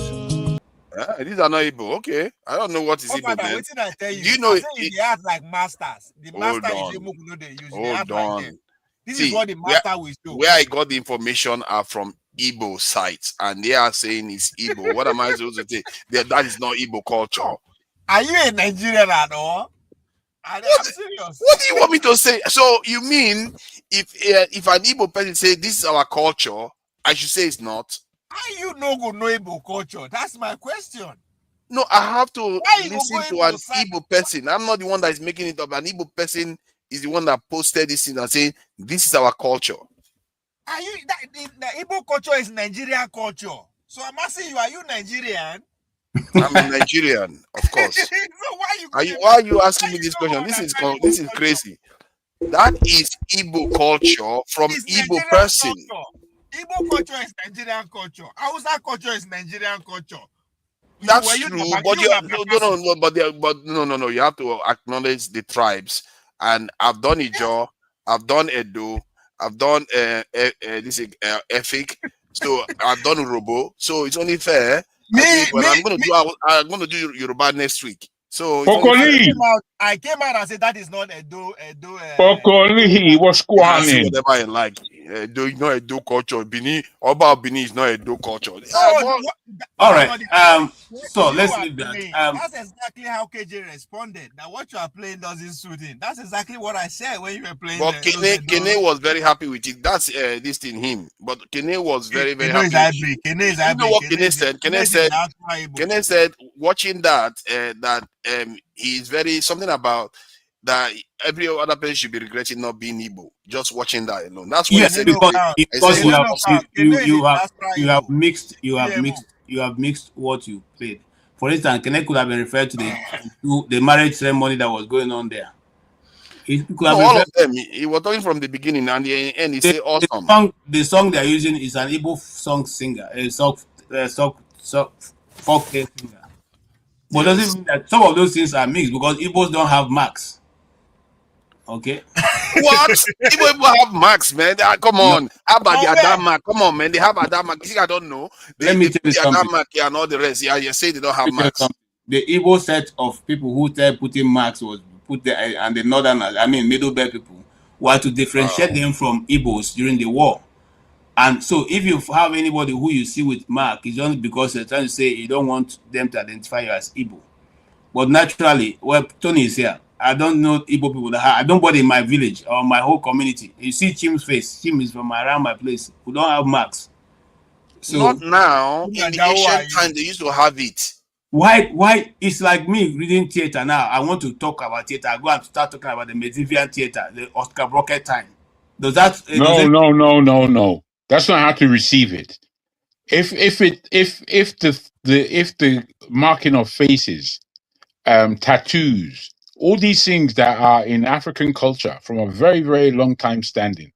Speaker 8: These are not Igbo. Okay, I don't know what is Igbo.
Speaker 13: What did I tell you?
Speaker 8: Do you know
Speaker 13: they act like masters? The master is Igbo, no, they use.
Speaker 8: Hold on.
Speaker 13: This is what the master will show.
Speaker 8: Where I got the information are from Igbo sites, and they are saying it's Igbo. What am I supposed to say? That is not Igbo culture.
Speaker 13: Are you a Nigerian at all? I'm serious.
Speaker 8: What do you want me to say? So you mean if an Igbo person say this is our culture, I should say it's not?
Speaker 13: How you know Igbo culture? That's my question.
Speaker 8: No, I have to listen to an Igbo person. I'm not the one that is making it up. An Igbo person is the one that posted this thing and saying this is our culture.
Speaker 13: Are you the Igbo culture is Nigerian culture? So I'm asking you, are you Nigerian?
Speaker 8: I'm a Nigerian, of course.
Speaker 13: So why
Speaker 8: are you asking me this question? This is crazy. That is Igbo culture from Igbo person.
Speaker 13: Igbo culture is Nigerian culture. Hausa culture is Nigerian culture.
Speaker 8: That's true, but no. You have to acknowledge the tribes. And I've done Ijo, I've done Edo, I've done Efik, so I've done Urobo. So it's only fair. I'm going to do Yoruba next week. So
Speaker 13: I came out and said that is not Edo.
Speaker 10: Pokoli, what's going on?
Speaker 8: Whatever I like. Edo is not Edo culture. Bini is not Edo culture.
Speaker 1: All right. So let's leave that.
Speaker 13: That's exactly how KJ responded. Now what you are playing doesn't suit him. That's exactly what I said when you were playing.
Speaker 8: But Kene was very happy with it. That's this thing him. But Kene was very, very happy.
Speaker 13: Kene is
Speaker 8: you know what Kene said? Kene said watching that he's very something about that every other person should be regretting not being Igbo. Just watching that alone. That's what
Speaker 1: Yes,
Speaker 8: he said.
Speaker 1: because you have mixed
Speaker 13: PMO.
Speaker 1: what you played. For instance, Kenneth could have been referred to the marriage ceremony that was going on there. It could have
Speaker 8: No, all
Speaker 1: referred
Speaker 8: of them. He was talking from the beginning and the end. He say awesome.
Speaker 1: the song they are using is an Igbo song singer, a folk singer. But doesn't mean that some of those things are mixed because Igbos don't have marks. Okay.
Speaker 8: What? People have marks, man. Come on. How about the Adam mark? Come on, man. They have Adam mark. You think I don't know?
Speaker 1: Let me tell you
Speaker 8: the
Speaker 1: something.
Speaker 8: Adam mark and all the rest. Yeah, you say they don't have marks.
Speaker 1: The Igbo set of people who started putting marks was put there, and the northerners, I mean middle belt people, were to differentiate them from Igbos during the war. And so if you have anybody who you see with mark, it's only because they're trying to say you don't want them to identify you as Igbo. But naturally, well, Tony is here. I don't know Igbo people that have, nobody in my village or my whole community. You see Chim's face. Chim is from around my place. We don't have marks. So
Speaker 8: not now. In the ancient time, they used to have it.
Speaker 1: Why? It's like me reading theater now. I want to talk about theater. I go and start talking about the medieval theater, the Oscar Brockett time. Does that?
Speaker 10: No. That's not how to receive it. If the marking of faces, tattoos, all these things that are in African culture from a very, very long time standing,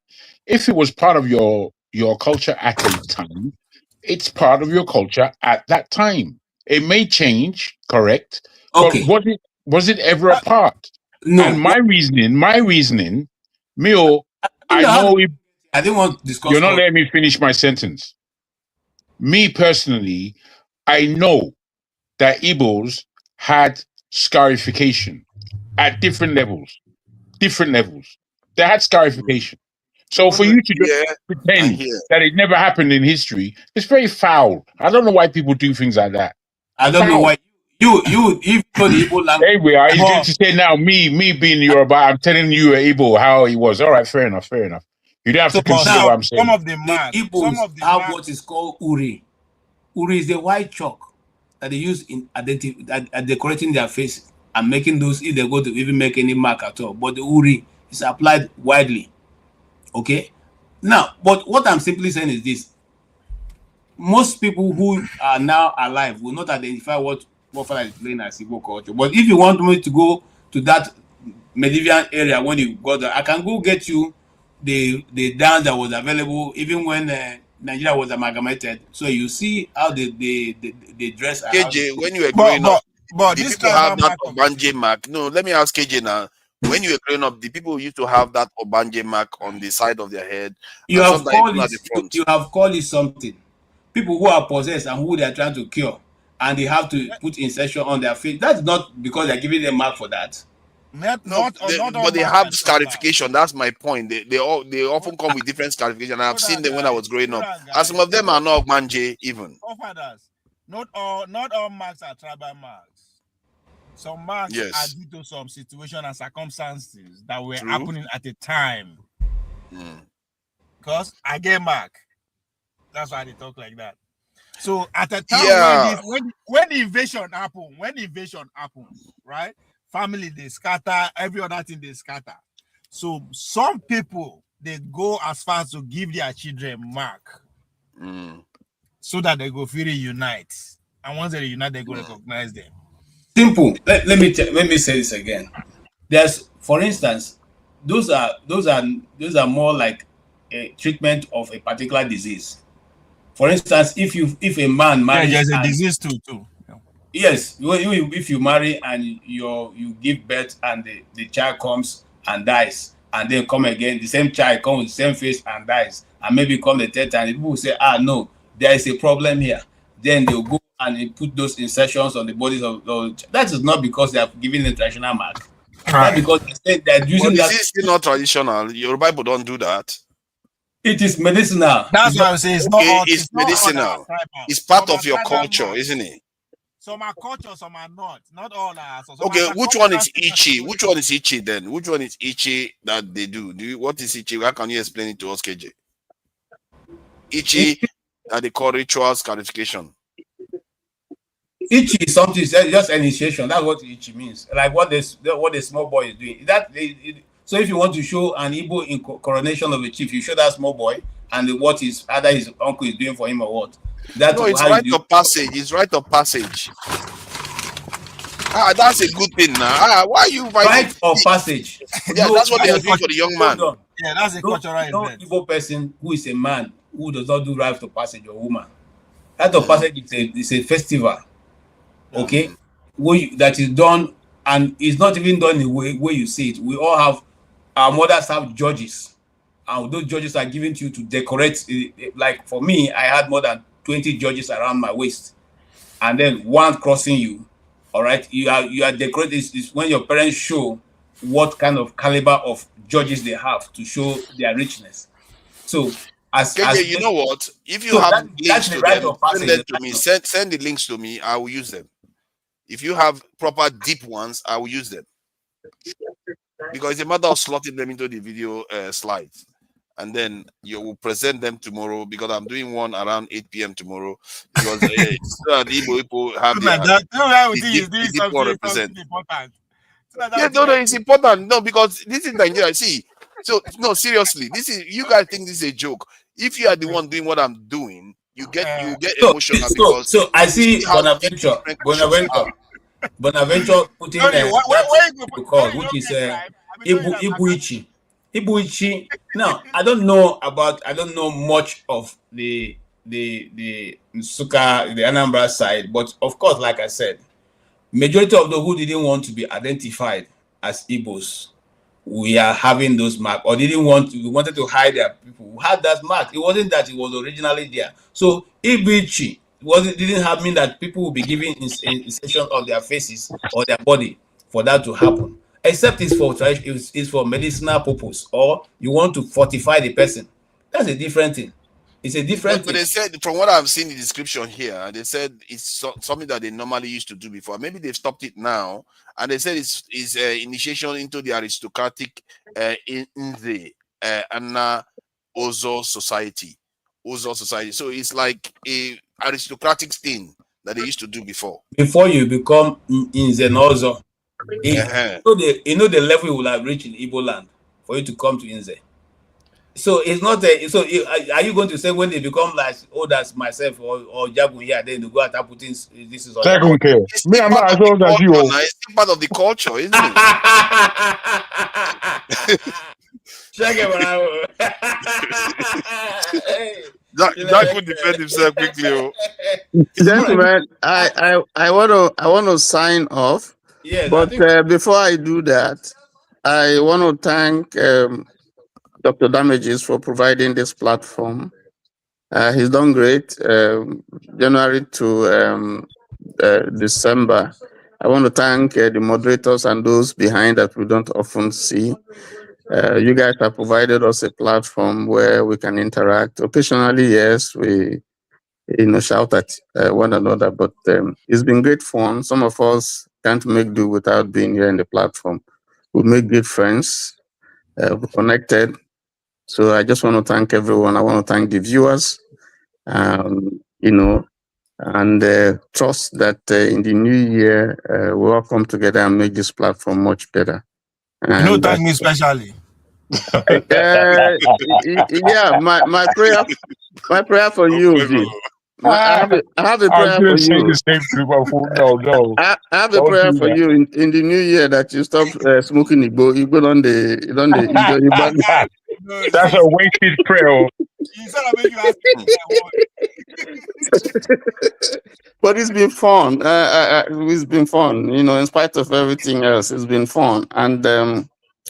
Speaker 10: if it was part of your culture at a time, it's part of your culture at that time. It may change, correct?
Speaker 1: Okay.
Speaker 10: But was it ever a part?
Speaker 1: No.
Speaker 10: And my reasoning, Mio, I know if
Speaker 1: I didn't want to discuss.
Speaker 10: You're not letting me finish my sentence. Me personally, I know that Igbos had scarification at different levels. They had scarification. So for you to just pretend that it never happened in history, it's very foul. I don't know why people do things like that.
Speaker 1: I don't know why you even though the Igbo language.
Speaker 10: Anyway, he's going to say now me being Yoruba, I'm telling you Igbo how it was. All right, fair enough. You don't have to consider what I'm saying.
Speaker 13: Some of the
Speaker 1: Igbos have what is called uri. Uri is the white chalk that they use in decorating their face and making those if they go to even make any mark at all. But the uri is applied widely. Okay. Now, but what I'm simply saying is this: most people who are now alive will not identify what Father is playing as Igbo culture. But if you want me to go to that medieval area when you got there, I can go get you the dance that was available even when Nigeria was amalgamated. So you see how they dress.
Speaker 8: KJ, when you were growing up, the people have that Obanje mark. No, let me ask KJ now. When you were growing up, the people used to have that Obanje mark on the side of their head.
Speaker 1: You have called it something. People who are possessed and who they are trying to cure, and they have to put insertion on their face. That's not because they're giving them mark for that.
Speaker 8: But they have scarification. That's my point. They often come with different scarification. I've seen them when I was growing up, and some of them are not Manje even.
Speaker 13: Not all marks are tribal marks. Some marks are due to some situation and circumstances that were happening at the time. Because I get mark. That's why they talk like that. So at the time when the invasion happened, right? Family they scatter, every other thing they scatter. So some people they go as far as to give their children mark, so that they go feel unite. And once they unite, they go recognize them.
Speaker 1: Simple. Let me say this again. There's, for instance, those are more like a treatment of a particular disease. For instance, if a man marries,
Speaker 13: there's a disease too.
Speaker 1: Yes, if you marry and you give birth and the child comes and dies, and then come again, the same child comes with the same face and dies, and maybe come the third time, people will say, no, there is a problem here. Then they'll go and they put those insertions on the bodies of those. That is not because they are giving the traditional mark. Right. Because they're using that.
Speaker 8: Is it still not traditional? Your Bible don't do that.
Speaker 1: It is medicinal.
Speaker 13: That's what I'm saying.
Speaker 8: It's medicinal. It's part of your culture, isn't it?
Speaker 13: Some are culture, some are not. Not all are.
Speaker 8: Okay, which one is itchy? Which one is itchy then? Which one is itchy that they do? What is itchy? How can you explain it to us, KJ? Itchy that they call ritual scarification.
Speaker 1: Ichi is something, just initiation. That's what Ichi means. Like what the small boy is doing. So if you want to show an Igbo in coronation of a chief, you show that small boy and what either his uncle is doing for him or what. That's
Speaker 8: no, it's
Speaker 1: how
Speaker 8: right
Speaker 1: you do.
Speaker 8: of passage. It's right of passage. That's a good thing now. Why are you fighting?
Speaker 1: Right of passage.
Speaker 8: Yeah, that's what they are doing for the young man.
Speaker 13: Yeah, that's a cultural event.
Speaker 1: Igbo person who is a man who does not do right of passage or woman. Right of passage is a festival. Okay, that is done, and it's not even done in the way you see it. We all have, our mothers have judges, and those judges are given to you to decorate. Like for me, I had more than 20 judges around my waist, and then one crossing you. All right, you are decorated. Is when your parents show what kind of caliber of judges they have to show their richness. So
Speaker 8: you know what? If you have links to them, send them to me. Send the links to me. I will use them. If you have proper deep ones, I will use them. Because it's a matter of slotting them into the video slides. And then you will present them tomorrow, because I'm doing one around 8 p.m. tomorrow. Because the Igbo people have the deep one represent. Yeah, no, it's important. No, because this is Nigeria. See, so no, seriously, you guys think this is a joke. If you are the one doing what I'm doing, you get emotional because
Speaker 1: so I see Bonaventure putting to call, which is Ibuichi. Now I don't know much of the Nsukka, the Anambra side, but of course, like I said, majority of those who didn't want to be identified as Igbos, we are having those marks, or we wanted to hide their people who had that mark. It wasn't that it was originally there. So Ibichi didn't mean that people will be giving incision of their faces or their body for that to happen. Except it's for medicinal purpose, or you want to fortify the person. That's a different thing. It's a different thing.
Speaker 8: But they said, from what I've seen in the description here, they said it's something that they normally used to do before. Maybe they've stopped it now, and they said it's initiation into the aristocratic in the Anna Ozo society. So it's like a aristocratic thing that they used to do before.
Speaker 1: Before you become Inze Ozo, you know the level you will have reached in Igbo land for you to come to Inze. So it's not are you going to say when they become like old as myself or Jagun here, then they go out and putting this is all?
Speaker 10: Me, I'm not as old as you.
Speaker 8: It's still part of the culture, isn't it?
Speaker 1: Check it out.
Speaker 8: Jack could defend himself quickly.
Speaker 3: Gentlemen, I want to sign off.
Speaker 1: Yes,
Speaker 3: but before I do that, I want to thank Dr. Damages for providing this platform. He's done great. January to December. I want to thank the moderators and those behind that we don't often see. You guys have provided us a platform where we can interact. Occasionally, yes, we shout at one another, but it's been great fun. Some of us can't make do without being here in the platform. We make good friends, we're connected. So I just want to thank everyone. I want to thank the viewers, and trust that in the new year, we'll all come together and make this platform much better. And
Speaker 13: thank me especially.
Speaker 3: Yeah, my prayer for you, V. I have a prayer for you. I have a prayer for you in the new year that you stop smoking Igbo. You go on the
Speaker 10: That's a wasted prayer.
Speaker 3: But it's been fun. It's been fun. In spite of everything else, it's been fun. And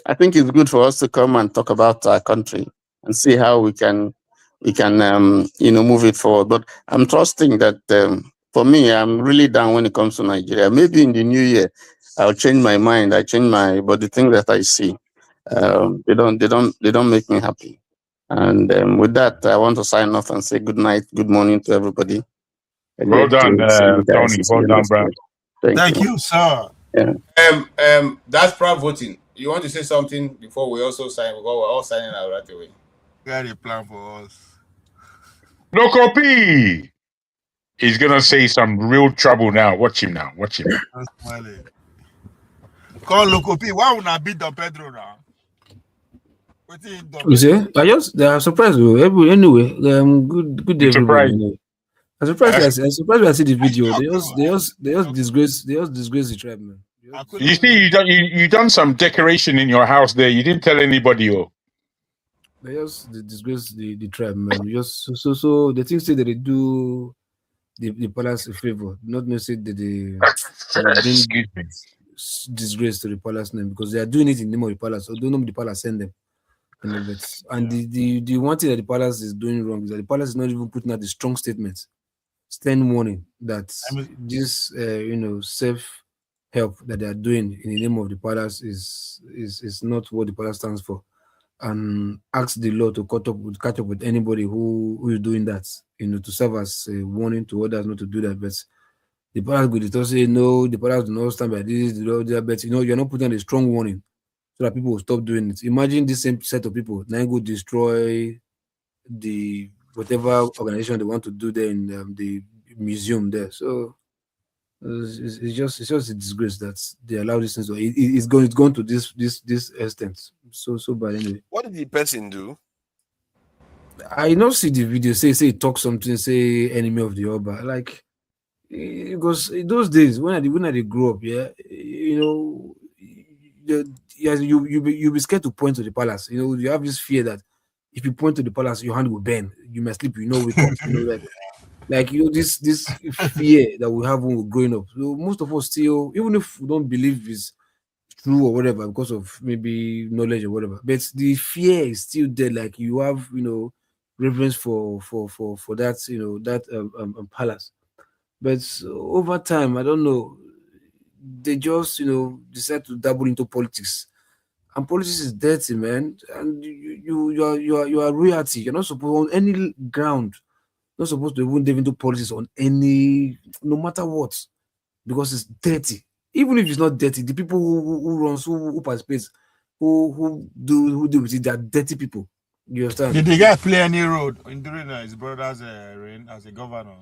Speaker 3: I think it's good for us to come and talk about our country and see how we can move it forward. But I'm trusting that for me, I'm really down when it comes to Nigeria. Maybe in the new year, I'll change my mind. But the thing that I see, they don't make me happy. And with that, I want to sign off and say good night, good morning to everybody.
Speaker 10: Well done, Tony. Well done, bro.
Speaker 13: Thank you, sir.
Speaker 3: Yeah.
Speaker 1: That's proud voting. You want to say something before we also sign? We're all signing out right away.
Speaker 13: Got a plan for us.
Speaker 10: No copy. He's gonna say some real trouble now. Watch him now. Watch him now.
Speaker 13: I'm smiling. Call Loco P. Why would I beat Don Pedro now?
Speaker 17: You see, they are surprised. Anyway, good day,
Speaker 10: I'm
Speaker 17: everybody.
Speaker 10: surprised.
Speaker 17: Anyway. I'm surprised. I'm surprised when I see the video. They just disgrace the tribe, man.
Speaker 10: You see, you done some decoration in your house there. You didn't tell anybody. Oh,
Speaker 17: They just disgrace the tribe, man. Just so the things say that they do the palace a favor, not necessarily that they bring
Speaker 10: excuse me.
Speaker 17: disgrace to the palace name, because they are doing it in the name of the palace. Although nobody the palace send them. You know, but the one thing that the palace is doing wrong is that the palace is not even putting out the strong statements, stern warning that this self help that they are doing in the name of the palace is not what the palace stands for, and ask the law to catch up with anybody who is doing that, to serve as a warning to others not to do that. But the palace will say no, the palace do not stand by this, but you're not putting out a strong warning so that people will stop doing it. Imagine this same set of people now go destroy the whatever organization they want to do there in the museum there. So it's just a disgrace that they allow this thing. So it's going to this extent. So bad anyway.
Speaker 8: What did the person do?
Speaker 17: I not see the video. Say talk something. Say enemy of the Oba. Like, because in those days when I grew up, you be scared to point to the palace. You have this fear that if you point to the palace, your hand will bend. You must sleep. Wake up. That. Like this fear that we have when we're growing up. So most of us still, even if we don't believe it's true or whatever, because of maybe knowledge or whatever, but the fear is still there. Like you have, reverence for that, that palace. But over time, I don't know, they just decide to dabble into politics, and politics is dirty, man. And you are royalty. You're not supposed on any ground. Not supposed to even dive into politics on any, no matter what, because it's dirty. Even if it's not dirty, the people who runs, who participate, who deal with it, they are dirty people. You understand?
Speaker 13: Did the guy play any role during his brother's reign as a governor?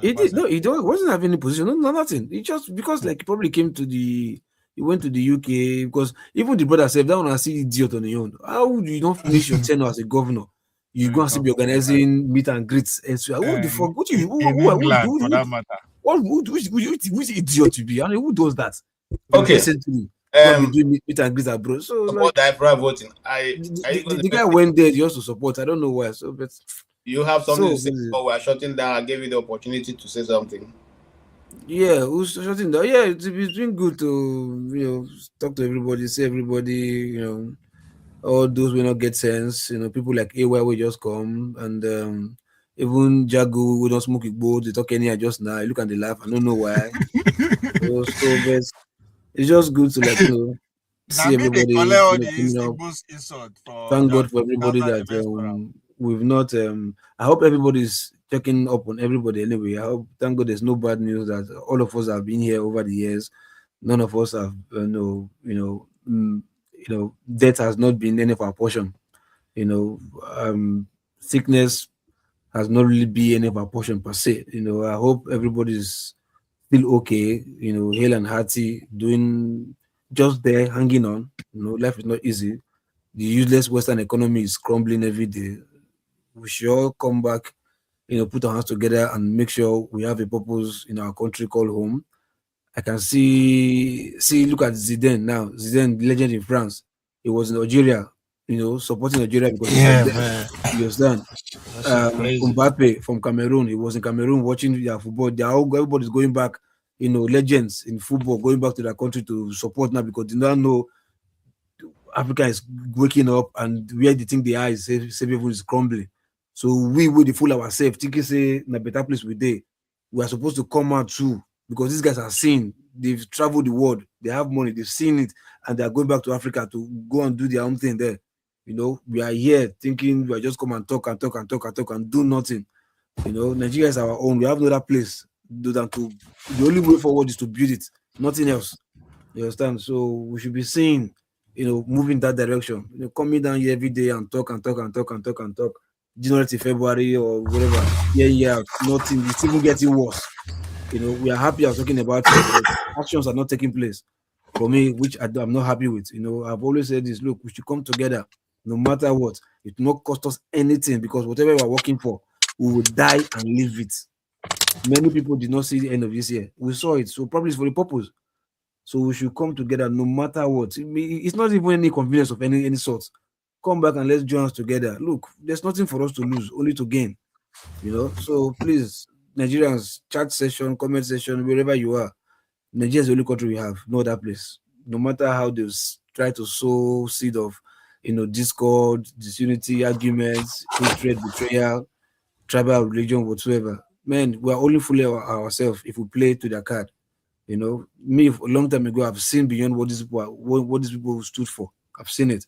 Speaker 17: He did. No, he wasn't having any position. No, nothing. He just because he probably he went to the UK, because even the brother said that one I see idiot on your own. How would you not finish your tenure as a governor? You go and see be organizing meet and greets elsewhere. What the fuck? What you
Speaker 13: England for that matter?
Speaker 17: Which idiot you be? I mean, who does that?
Speaker 1: Okay.
Speaker 17: Recently, be doing meet and greets abroad. So
Speaker 1: support diaspora voting.
Speaker 17: The guy went there just to support. I don't know why. So, but
Speaker 1: you have something to say. We are shutting down. I gave you the opportunity to say something.
Speaker 17: Yeah, who's shutting down? Yeah, it's been good to talk to everybody, see everybody. All those will not get sense. People like AY will just come, and even Jago will not smoke igbo. They talk anyhow just now. I look and they laugh. I don't know why. so but it's just good to see everybody. Thank God for everybody that we've not. I hope everybody's checking up on everybody anyway. Thank God there's no bad news, that all of us have been here over the years. None of us have death has not been any of our portion. Sickness has not really been any of our portion per se. I hope everybody's still okay, hale and hearty, doing just there, hanging on. Life is not easy. The useless Western economy is crumbling every day. We should all come back, put our hands together and make sure we have a purpose in our country called home. I can see, look at Zidane now. Zidane, the legend in France. He was in Algeria, supporting Algeria because you understand. Mbappe from Cameroon. He was in Cameroon watching their football. Everybody's going back, legends in football going back to their country to support now, because they now know Africa is waking up, and where they think they are is everyone is crumbling. So we the fool ourselves, thinking say in a better place we are supposed to come out too, because these guys are seen. They've traveled the world, they have money, they've seen it, and they're going back to Africa to go and do their own thing there. We are here thinking we are just come and talk and do nothing. Nigeria is our own. We have no other place than to. The only way forward is to build it, nothing else. You understand? So we should be seeing, moving that direction. Coming down here every day and talk. January to February or whatever. Yeah, nothing. It's even getting worse. We are happy. I was talking about it, but actions are not taking place for me, which I'm not happy with. I've always said this. Look, we should come together, no matter what. It will not cost us anything, because whatever we're working for, we will die and leave it. Many people did not see the end of this year. We saw it, so probably it's for the purpose. So we should come together no matter what. It's not even any convenience of any sort. Come back and let's join us together. Look, there's nothing for us to lose, only to gain. So please, Nigerians, chat session, comment session, wherever you are, Nigeria is the only country we have, no other place. No matter how they try to sow seed of, discord, disunity, arguments, hatred, betrayal, tribal religion, whatsoever. Man, we are only fooling ourselves if we play to their card. Me a long time ago, I've seen beyond what these people stood for. I've seen it.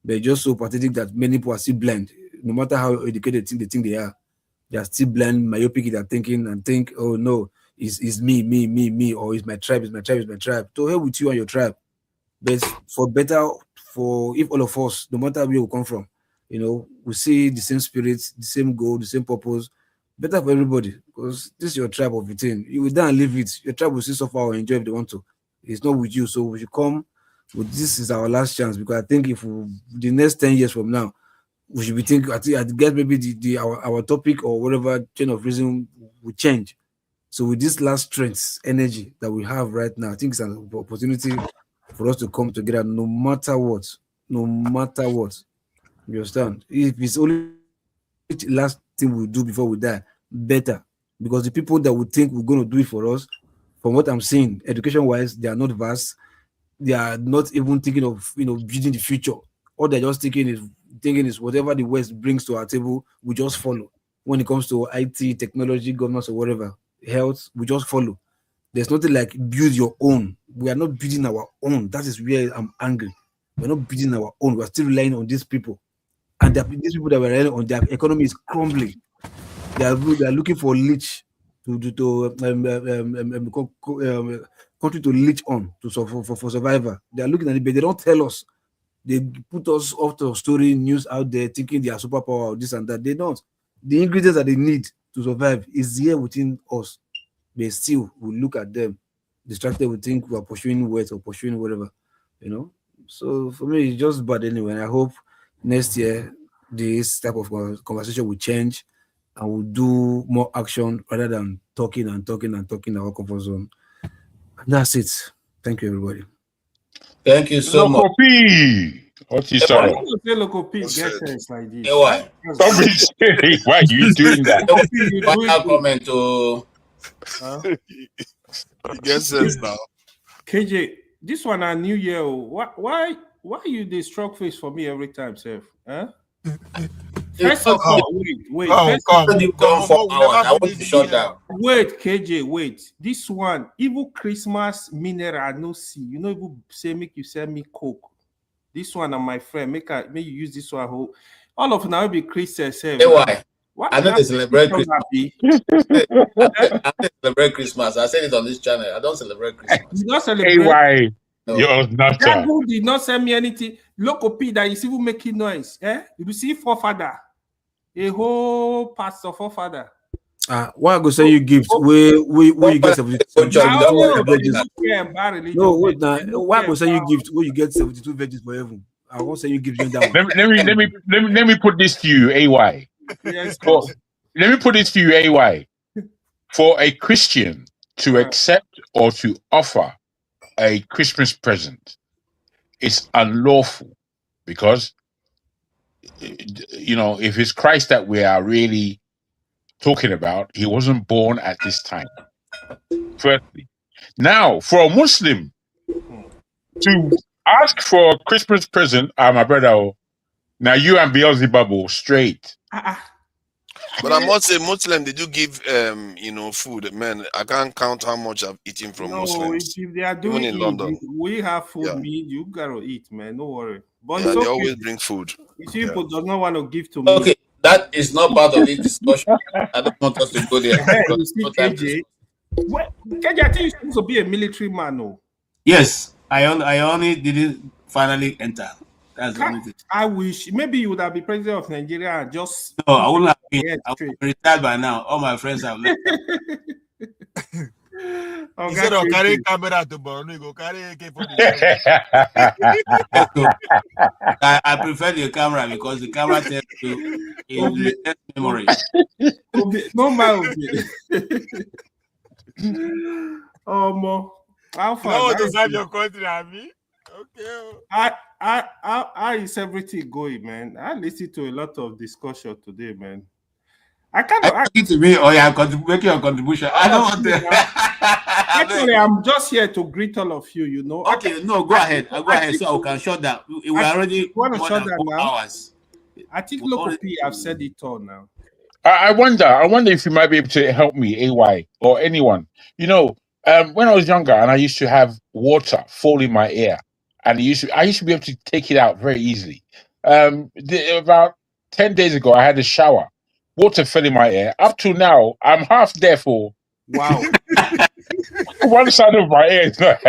Speaker 17: They're just so pathetic that many people are still blind. No matter how educated they think they are still blind, myopic in their thinking, and think, oh no, it's me, or it's my tribe. To hell with you and your tribe. But for if all of us, no matter where we come from, we see the same spirit, the same goal, the same purpose. Better for everybody, because this is your tribe of within. You will down and leave it. Your tribe will still suffer or enjoy if they want to. It's not with you. So we should come with this is our last chance, because I think if the next 10 years from now, we should be thinking, I guess maybe our topic or whatever chain of reason will change. So with this last strength, energy that we have right now, I think it's an opportunity for us to come together no matter what. You understand? If it's only the last thing we do before we die, better. Because the people that would think we're going to do it for us, from what I'm seeing, education-wise, they are not vast. They are not even thinking of building the future. All they're just thinking is whatever the West brings to our table, we just follow. When it comes to IT, technology, governance, or whatever, health, we just follow. There's nothing like build your own. We are not building our own. That is where I'm angry. We're not building our own. We're still relying on these people. And these people that we're relying on, their economy is crumbling. They are looking for leech country to leech on for survivor. They are looking at it, but they don't tell us. They put us off to story news out there thinking they are superpower or this and that. They don't. The ingredients that they need to survive is here within us. But still, we look at them distracted. We think we are pursuing words or pursuing whatever, So for me, it's just bad anyway. And I hope next year this type of conversation will change and we'll do more action rather than talking in our comfort zone. And that's it. Thank you, everybody.
Speaker 1: Thank you so much.
Speaker 10: Local P. What you saw?
Speaker 18: Local P get sense like this.
Speaker 1: Why?
Speaker 10: Why are you doing that?
Speaker 1: Why comment to?
Speaker 8: You get sense now.
Speaker 18: KJ, this one a New Year. Why you dey struck face for me every time, Seth? Huh? First of all, wait.
Speaker 1: I want to shut down.
Speaker 18: Wait, KJ, wait. This one, even Christmas mineral no see. You know, even say make you send me Coke. This one and my friend, make you use this one. All of now be Christian.
Speaker 1: Hey, why? I don't celebrate Christmas. I don't celebrate Christmas. I said it on this channel. I don't celebrate Christmas.
Speaker 18: You don't celebrate.
Speaker 10: Hey, why? No. You're not.
Speaker 18: That did not send me anything. Local P that is even making noise. You see forefather. A whole pastor forefather.
Speaker 17: Why I go send you gifts? Where you get 72 virgins? No, wait now. Why I go send you gifts? Where you get 72 virgins for heaven? I won't send you gifts during that one.
Speaker 10: Let me put this to you, AY.
Speaker 18: Yes,
Speaker 10: let me put this to you, AY. For a Christian to accept or to offer a Christmas present, it's unlawful, because if it's Christ that we are really talking about, he wasn't born at this time. Firstly, now for a Muslim to ask for a Christmas present, my brother, now you and Beelzebub straight.
Speaker 8: But I must say, Muslim, they do give food. Man, I can't count how much I've eaten from Muslims.
Speaker 18: If they are doing
Speaker 8: even in London,
Speaker 18: we have food meal. You gotta eat, man. No worry. But
Speaker 8: they always bring food.
Speaker 18: If people does not want to give to me,
Speaker 1: okay, that is not part of this discussion. I don't want us to go there.
Speaker 18: You see, KJ, KJ, I think you're supposed to be a military man, no?
Speaker 1: Yes, I only didn't finally enter. That's the only thing.
Speaker 18: I wish maybe you would have been president of Nigeria and just.
Speaker 1: No, I wouldn't have been. I would have retired by now. All my friends have left.
Speaker 13: Instead of carrying camera to Borno, you go carry AK-47.
Speaker 1: So, I prefer the camera because the camera tells you in the next memory.
Speaker 18: No matter. How far?
Speaker 13: You want to serve your country, Abi? Okay.
Speaker 18: How is everything going, man? I listened to a lot of discussion today, man. I can't.
Speaker 1: To me, or you are making a contribution. I don't want to.
Speaker 18: Actually, I'm just here to greet all of you. You know.
Speaker 1: Okay, no, go ahead. Go ahead, so I can shut down. We already
Speaker 18: want to shut down now.
Speaker 1: Hours.
Speaker 18: I think Local P have said it all now.
Speaker 10: I wonder if you might be able to help me, AY, or anyone. You know, when I was younger and I used to have water fall in my ear, and I used to be able to take it out very easily. About 10 days ago, I had a shower. Water fell in my ear. Up to now, I'm half deaf.
Speaker 18: Wow.
Speaker 10: One side of my ear is not.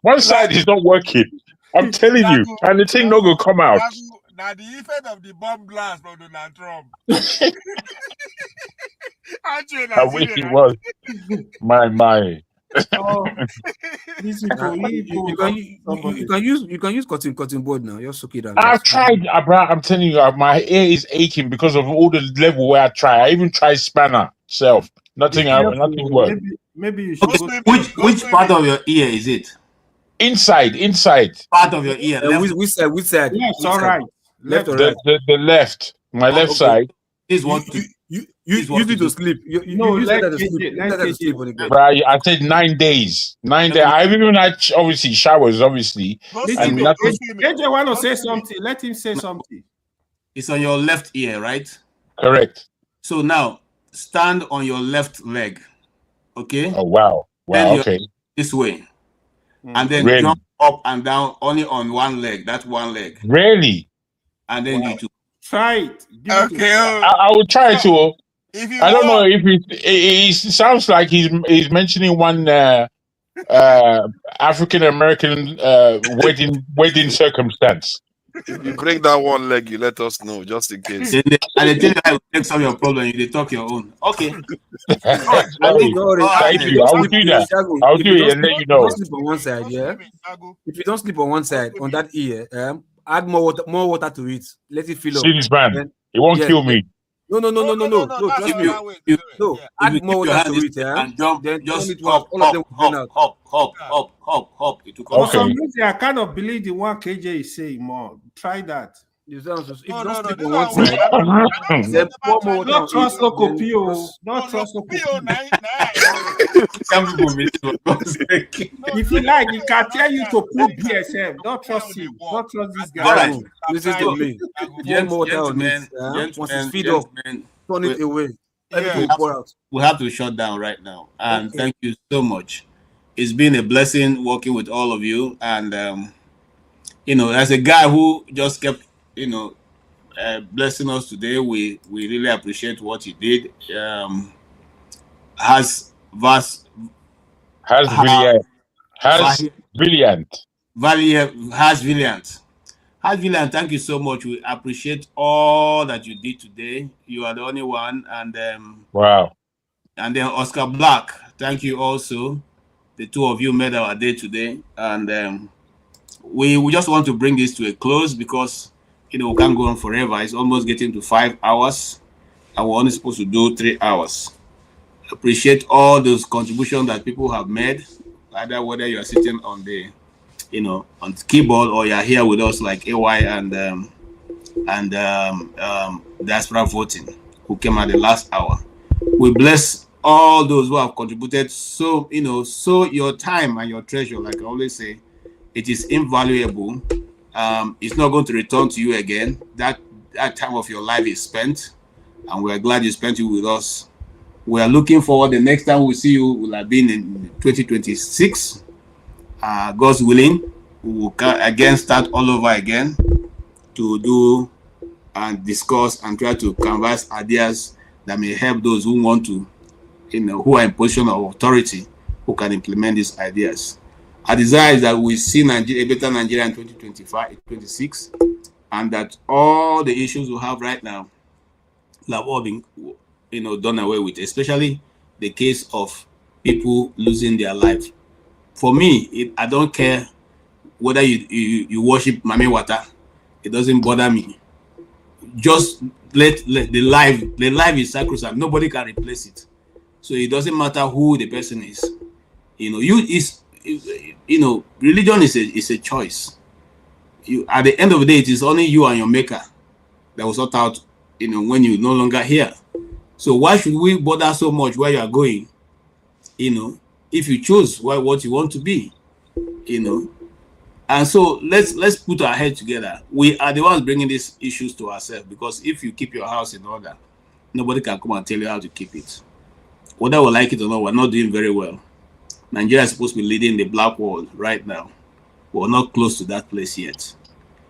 Speaker 10: One side is not working. I'm telling you, and the thing not gonna come out.
Speaker 13: Now the effect of the bomb blast from Donald Trump.
Speaker 10: I wish it was. My.
Speaker 17: You can use cotton board now. You're soak it out.
Speaker 10: I've tried, Abraham. I'm telling you, my ear is aching because of all the level where I try. I even tried spanner self. Nothing worked.
Speaker 18: Maybe you should.
Speaker 1: Which part of your ear is it?
Speaker 10: Inside.
Speaker 1: Part of your ear.
Speaker 17: Which side?
Speaker 18: Yes, all right.
Speaker 17: Left or right?
Speaker 10: The left. My left side.
Speaker 1: This one.
Speaker 17: You need to sleep. You let that sleep.
Speaker 10: Right, I said 9 days. 9 days. I've even had obviously showers, obviously.
Speaker 18: And nothing. AJ want to say something. Let him say something.
Speaker 1: It's on your left ear, right?
Speaker 10: Correct.
Speaker 1: So now stand on your left leg. Okay.
Speaker 10: Oh wow. Okay.
Speaker 1: This way. And then jump up and down only on one leg. That's one leg.
Speaker 10: Really?
Speaker 1: And then you do.
Speaker 18: Try it.
Speaker 13: Okay.
Speaker 10: I will try to. I don't know if it sounds like he's mentioning one African American wedding circumstance.
Speaker 8: If you break that one leg, you let us know just in case.
Speaker 1: And they tell you I will take some of your problem. You talk your own. Okay.
Speaker 10: Thank you. I will do that. I'll do it and let you know.
Speaker 17: Don't sleep on one side, yeah. If you don't sleep on one side, on that ear, add more water to it. Let it fill up.
Speaker 10: See this man. It won't kill me.
Speaker 17: No. Trust me. No, add more water to it,
Speaker 1: and jump.
Speaker 17: Then
Speaker 1: just
Speaker 17: hop.
Speaker 1: It will come.
Speaker 18: For some reason, I kind of believe the one KJ is saying more. Try that.
Speaker 17: If you don't sleep on one side, then pour more water.
Speaker 18: Not trust Local P.O. Not trust Local P.O. If you like, he can tell you to put BSF. Don't trust him. Don't trust this guy.
Speaker 1: Right.
Speaker 17: Listen to me. Pour more water on it. Once it's filled up, turn it away. Everything will pour out.
Speaker 1: We have to shut down right now. And thank you so much. It's been a blessing working with all of you. And as a guy who just kept blessing us today, we really appreciate what he did. Valiant, thank you so much. We appreciate all that you did today. You are the only one. And
Speaker 10: wow.
Speaker 1: And then Oscar Black, thank you also. The two of you made our day today. And we just want to bring this to a close because we can't go on forever. It's almost getting to 5 hours. And we're only supposed to do 3 hours. Appreciate all those contributions that people have made, either whether you are sitting on the on the keyboard or you're here with us like AY and Diaspora Voting, who came at the last hour. We bless all those who have contributed. So your time and your treasure, like I always say, it is invaluable. It's not going to return to you again. That time of your life is spent, and we're glad you spent it with us. We are looking forward. The next time we see you will have been in 2026. God's willing, we will again start all over again to do and discuss and try to canvass ideas that may help those who want to, who are in position of authority, who can implement these ideas. Our desire is that we see Nigeria, a better Nigeria in 2025, 26, and that all the issues we have right now have all been, done away with, especially the case of people losing their life. For me, I don't care whether you worship Mami Wata. It doesn't bother me. Just let the life is sacrosanct. Nobody can replace it. So it doesn't matter who the person is. Religion is a choice. At the end of the day, it is only you and your maker that will sort out, when you're no longer here. So why should we bother so much where you are going? If you choose what you want to be, And so let's put our head together. We are the ones bringing these issues to ourselves, because if you keep your house in order, nobody can come and tell you how to keep it. Whether we like it or not, we're not doing very well. Nigeria is supposed to be leading the black world right now. We're not close to that place yet.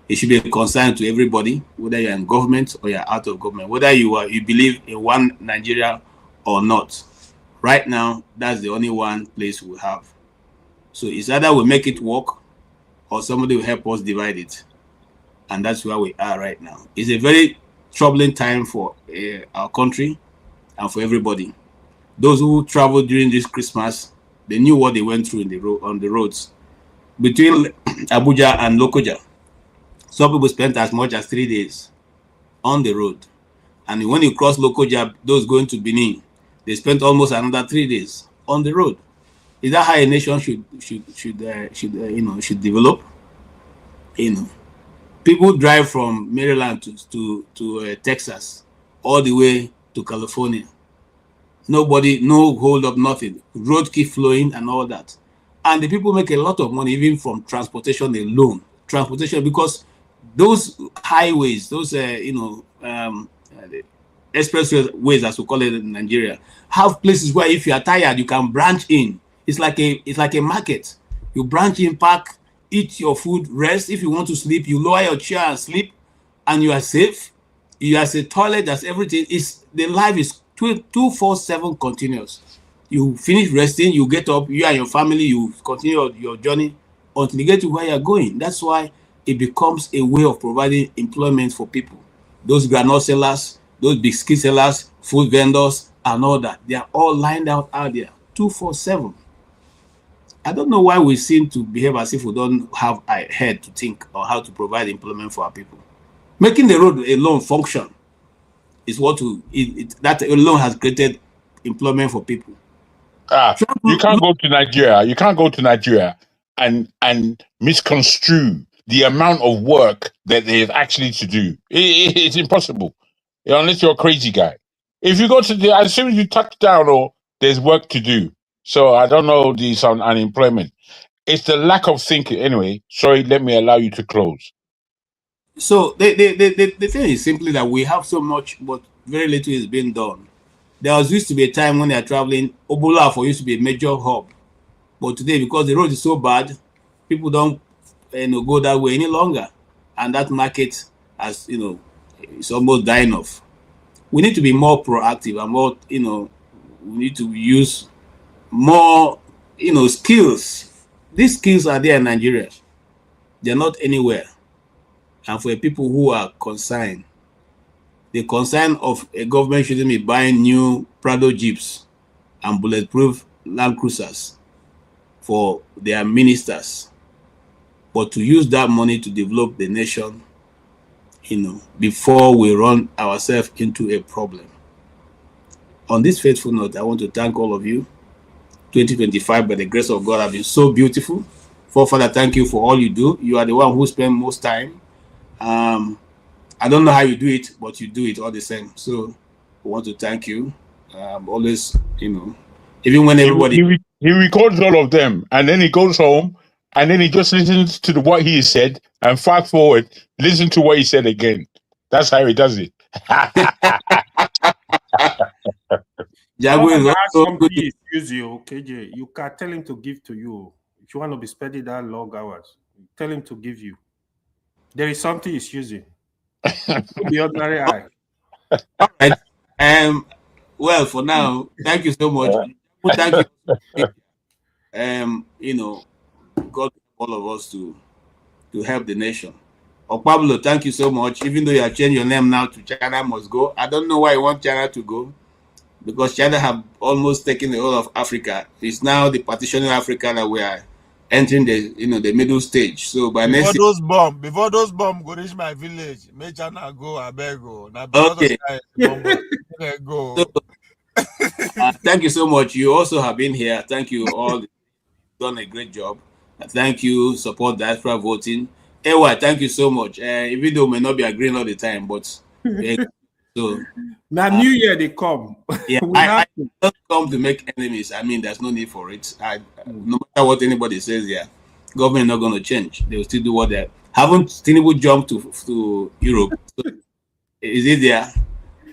Speaker 1: It should be a concern to everybody, whether you're in government or you're out of government, whether you believe in one Nigeria or not. Right now, that's the only one place we have. So it's either we make it work or somebody will help us divide it. And that's where we are right now. It's a very troubling time for our country and for everybody. Those who traveled during this Christmas, they knew what they went through on the roads. Between Abuja and Lokoja, some people spent as much as 3 days on the road. And when you cross Lokoja, those going to Benin, they spent almost another 3 days on the road. Is that how a nation should develop? People drive from Maryland to Texas, all the way to California. Nobody, no hold up, nothing. Road keep flowing and all that. And the people make a lot of money even from transportation alone. Transportation, because those highways, those expressways, as we call it in Nigeria, have places where if you are tired, you can branch in. It's like a market. You branch in, park, eat your food, rest. If you want to sleep, you lower your chair and sleep, and you are safe. You have a toilet, that's everything. The life is 24/7 continuous. You finish resting, you get up, you and your family, you continue your journey until you get to where you're going. That's why it becomes a way of providing employment for people. Those granola sellers, those biscuit sellers, food vendors, and all that, they are all lined out there 24/7. I don't know why we seem to behave as if we don't have a head to think on how to provide employment for our people. Making the road alone function is that alone has created employment for people.
Speaker 10: You can't go to Nigeria. You can't go to Nigeria and misconstrue the amount of work that there's actually to do. It's impossible, unless you're a crazy guy. If you go to as soon as you touch down, there's work to do. So I don't know this on unemployment. It's the lack of thinking. Anyway, sorry, let me allow you to close.
Speaker 1: So the thing is simply that we have so much, but very little is being done. There used to be a time when they are traveling, Obulafo used to be a major hub. But today, because the road is so bad, people don't go that way any longer. And that market has, it's almost dying off. We need to be more proactive and more, we need to use more, skills. These skills are there in Nigeria. They're not anywhere. And for people who are concerned, the concern of a government shouldn't be buying new Prado Jeeps and bulletproof Land Cruisers for their ministers, but to use that money to develop the nation, before we run ourselves into a problem. On this faithful note, I want to thank all of you. 2025, by the grace of God, have been so beautiful. Father, thank you for all you do. You are the one who spend most time. I don't know how you do it, but you do it all the same. So I want to thank you. Always, even when everybody...
Speaker 10: He records all of them, and then he goes home, and then he just listens to what he said, and fast forward, listen to what he said again. That's how he does it.
Speaker 18: Jago is also good. Excuse you, KJ. You can tell him to give to you. If you want to be spending that long hours, tell him to give you. There is something he's using. The ordinary eye.
Speaker 1: All right. Well, for now, thank you so much. Thank you. God all of us to help the nation. Pablo, thank you so much. Even though you have changed your name now to China Must Go, I don't know why you want China to go, because China have almost taken the whole of Africa. It's now the partitioning Africa that we are entering the middle stage. So by
Speaker 13: before
Speaker 1: next
Speaker 13: those bomb go reach my village, make China go, I beg go. Now because
Speaker 1: okay.
Speaker 13: of guys, bomb go.
Speaker 1: So, thank you so much. You also have been here. Thank you all. You've done a great job. Thank you, support diaspora voting. Anyway, thank you so much. Even though we may not be agreeing all the time, but so
Speaker 18: now New Year they come.
Speaker 1: yeah, I don't come to make enemies. I mean, there's no need for it. No matter what anybody says here, government not going to change. They will still do what they haven't. Tinubu jumped to Europe. So is it there?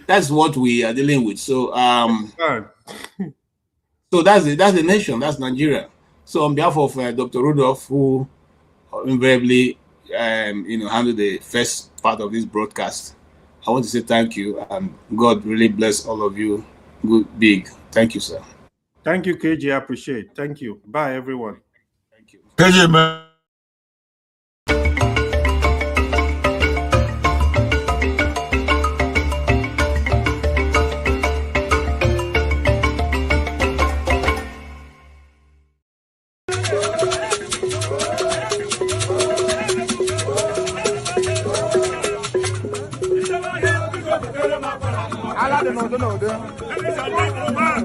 Speaker 1: That's what we are dealing with. So so that's the nation. That's Nigeria. So on behalf of Dr. Rudolph, who invariably handled the first part of this broadcast, I want to say thank you, and God really bless all of you. Good, big. Thank you, sir.
Speaker 18: Thank you, KJ. I appreciate it. Thank you. Bye, everyone.
Speaker 1: Thank you.
Speaker 13: KJ, man.
Speaker 19: I don't know.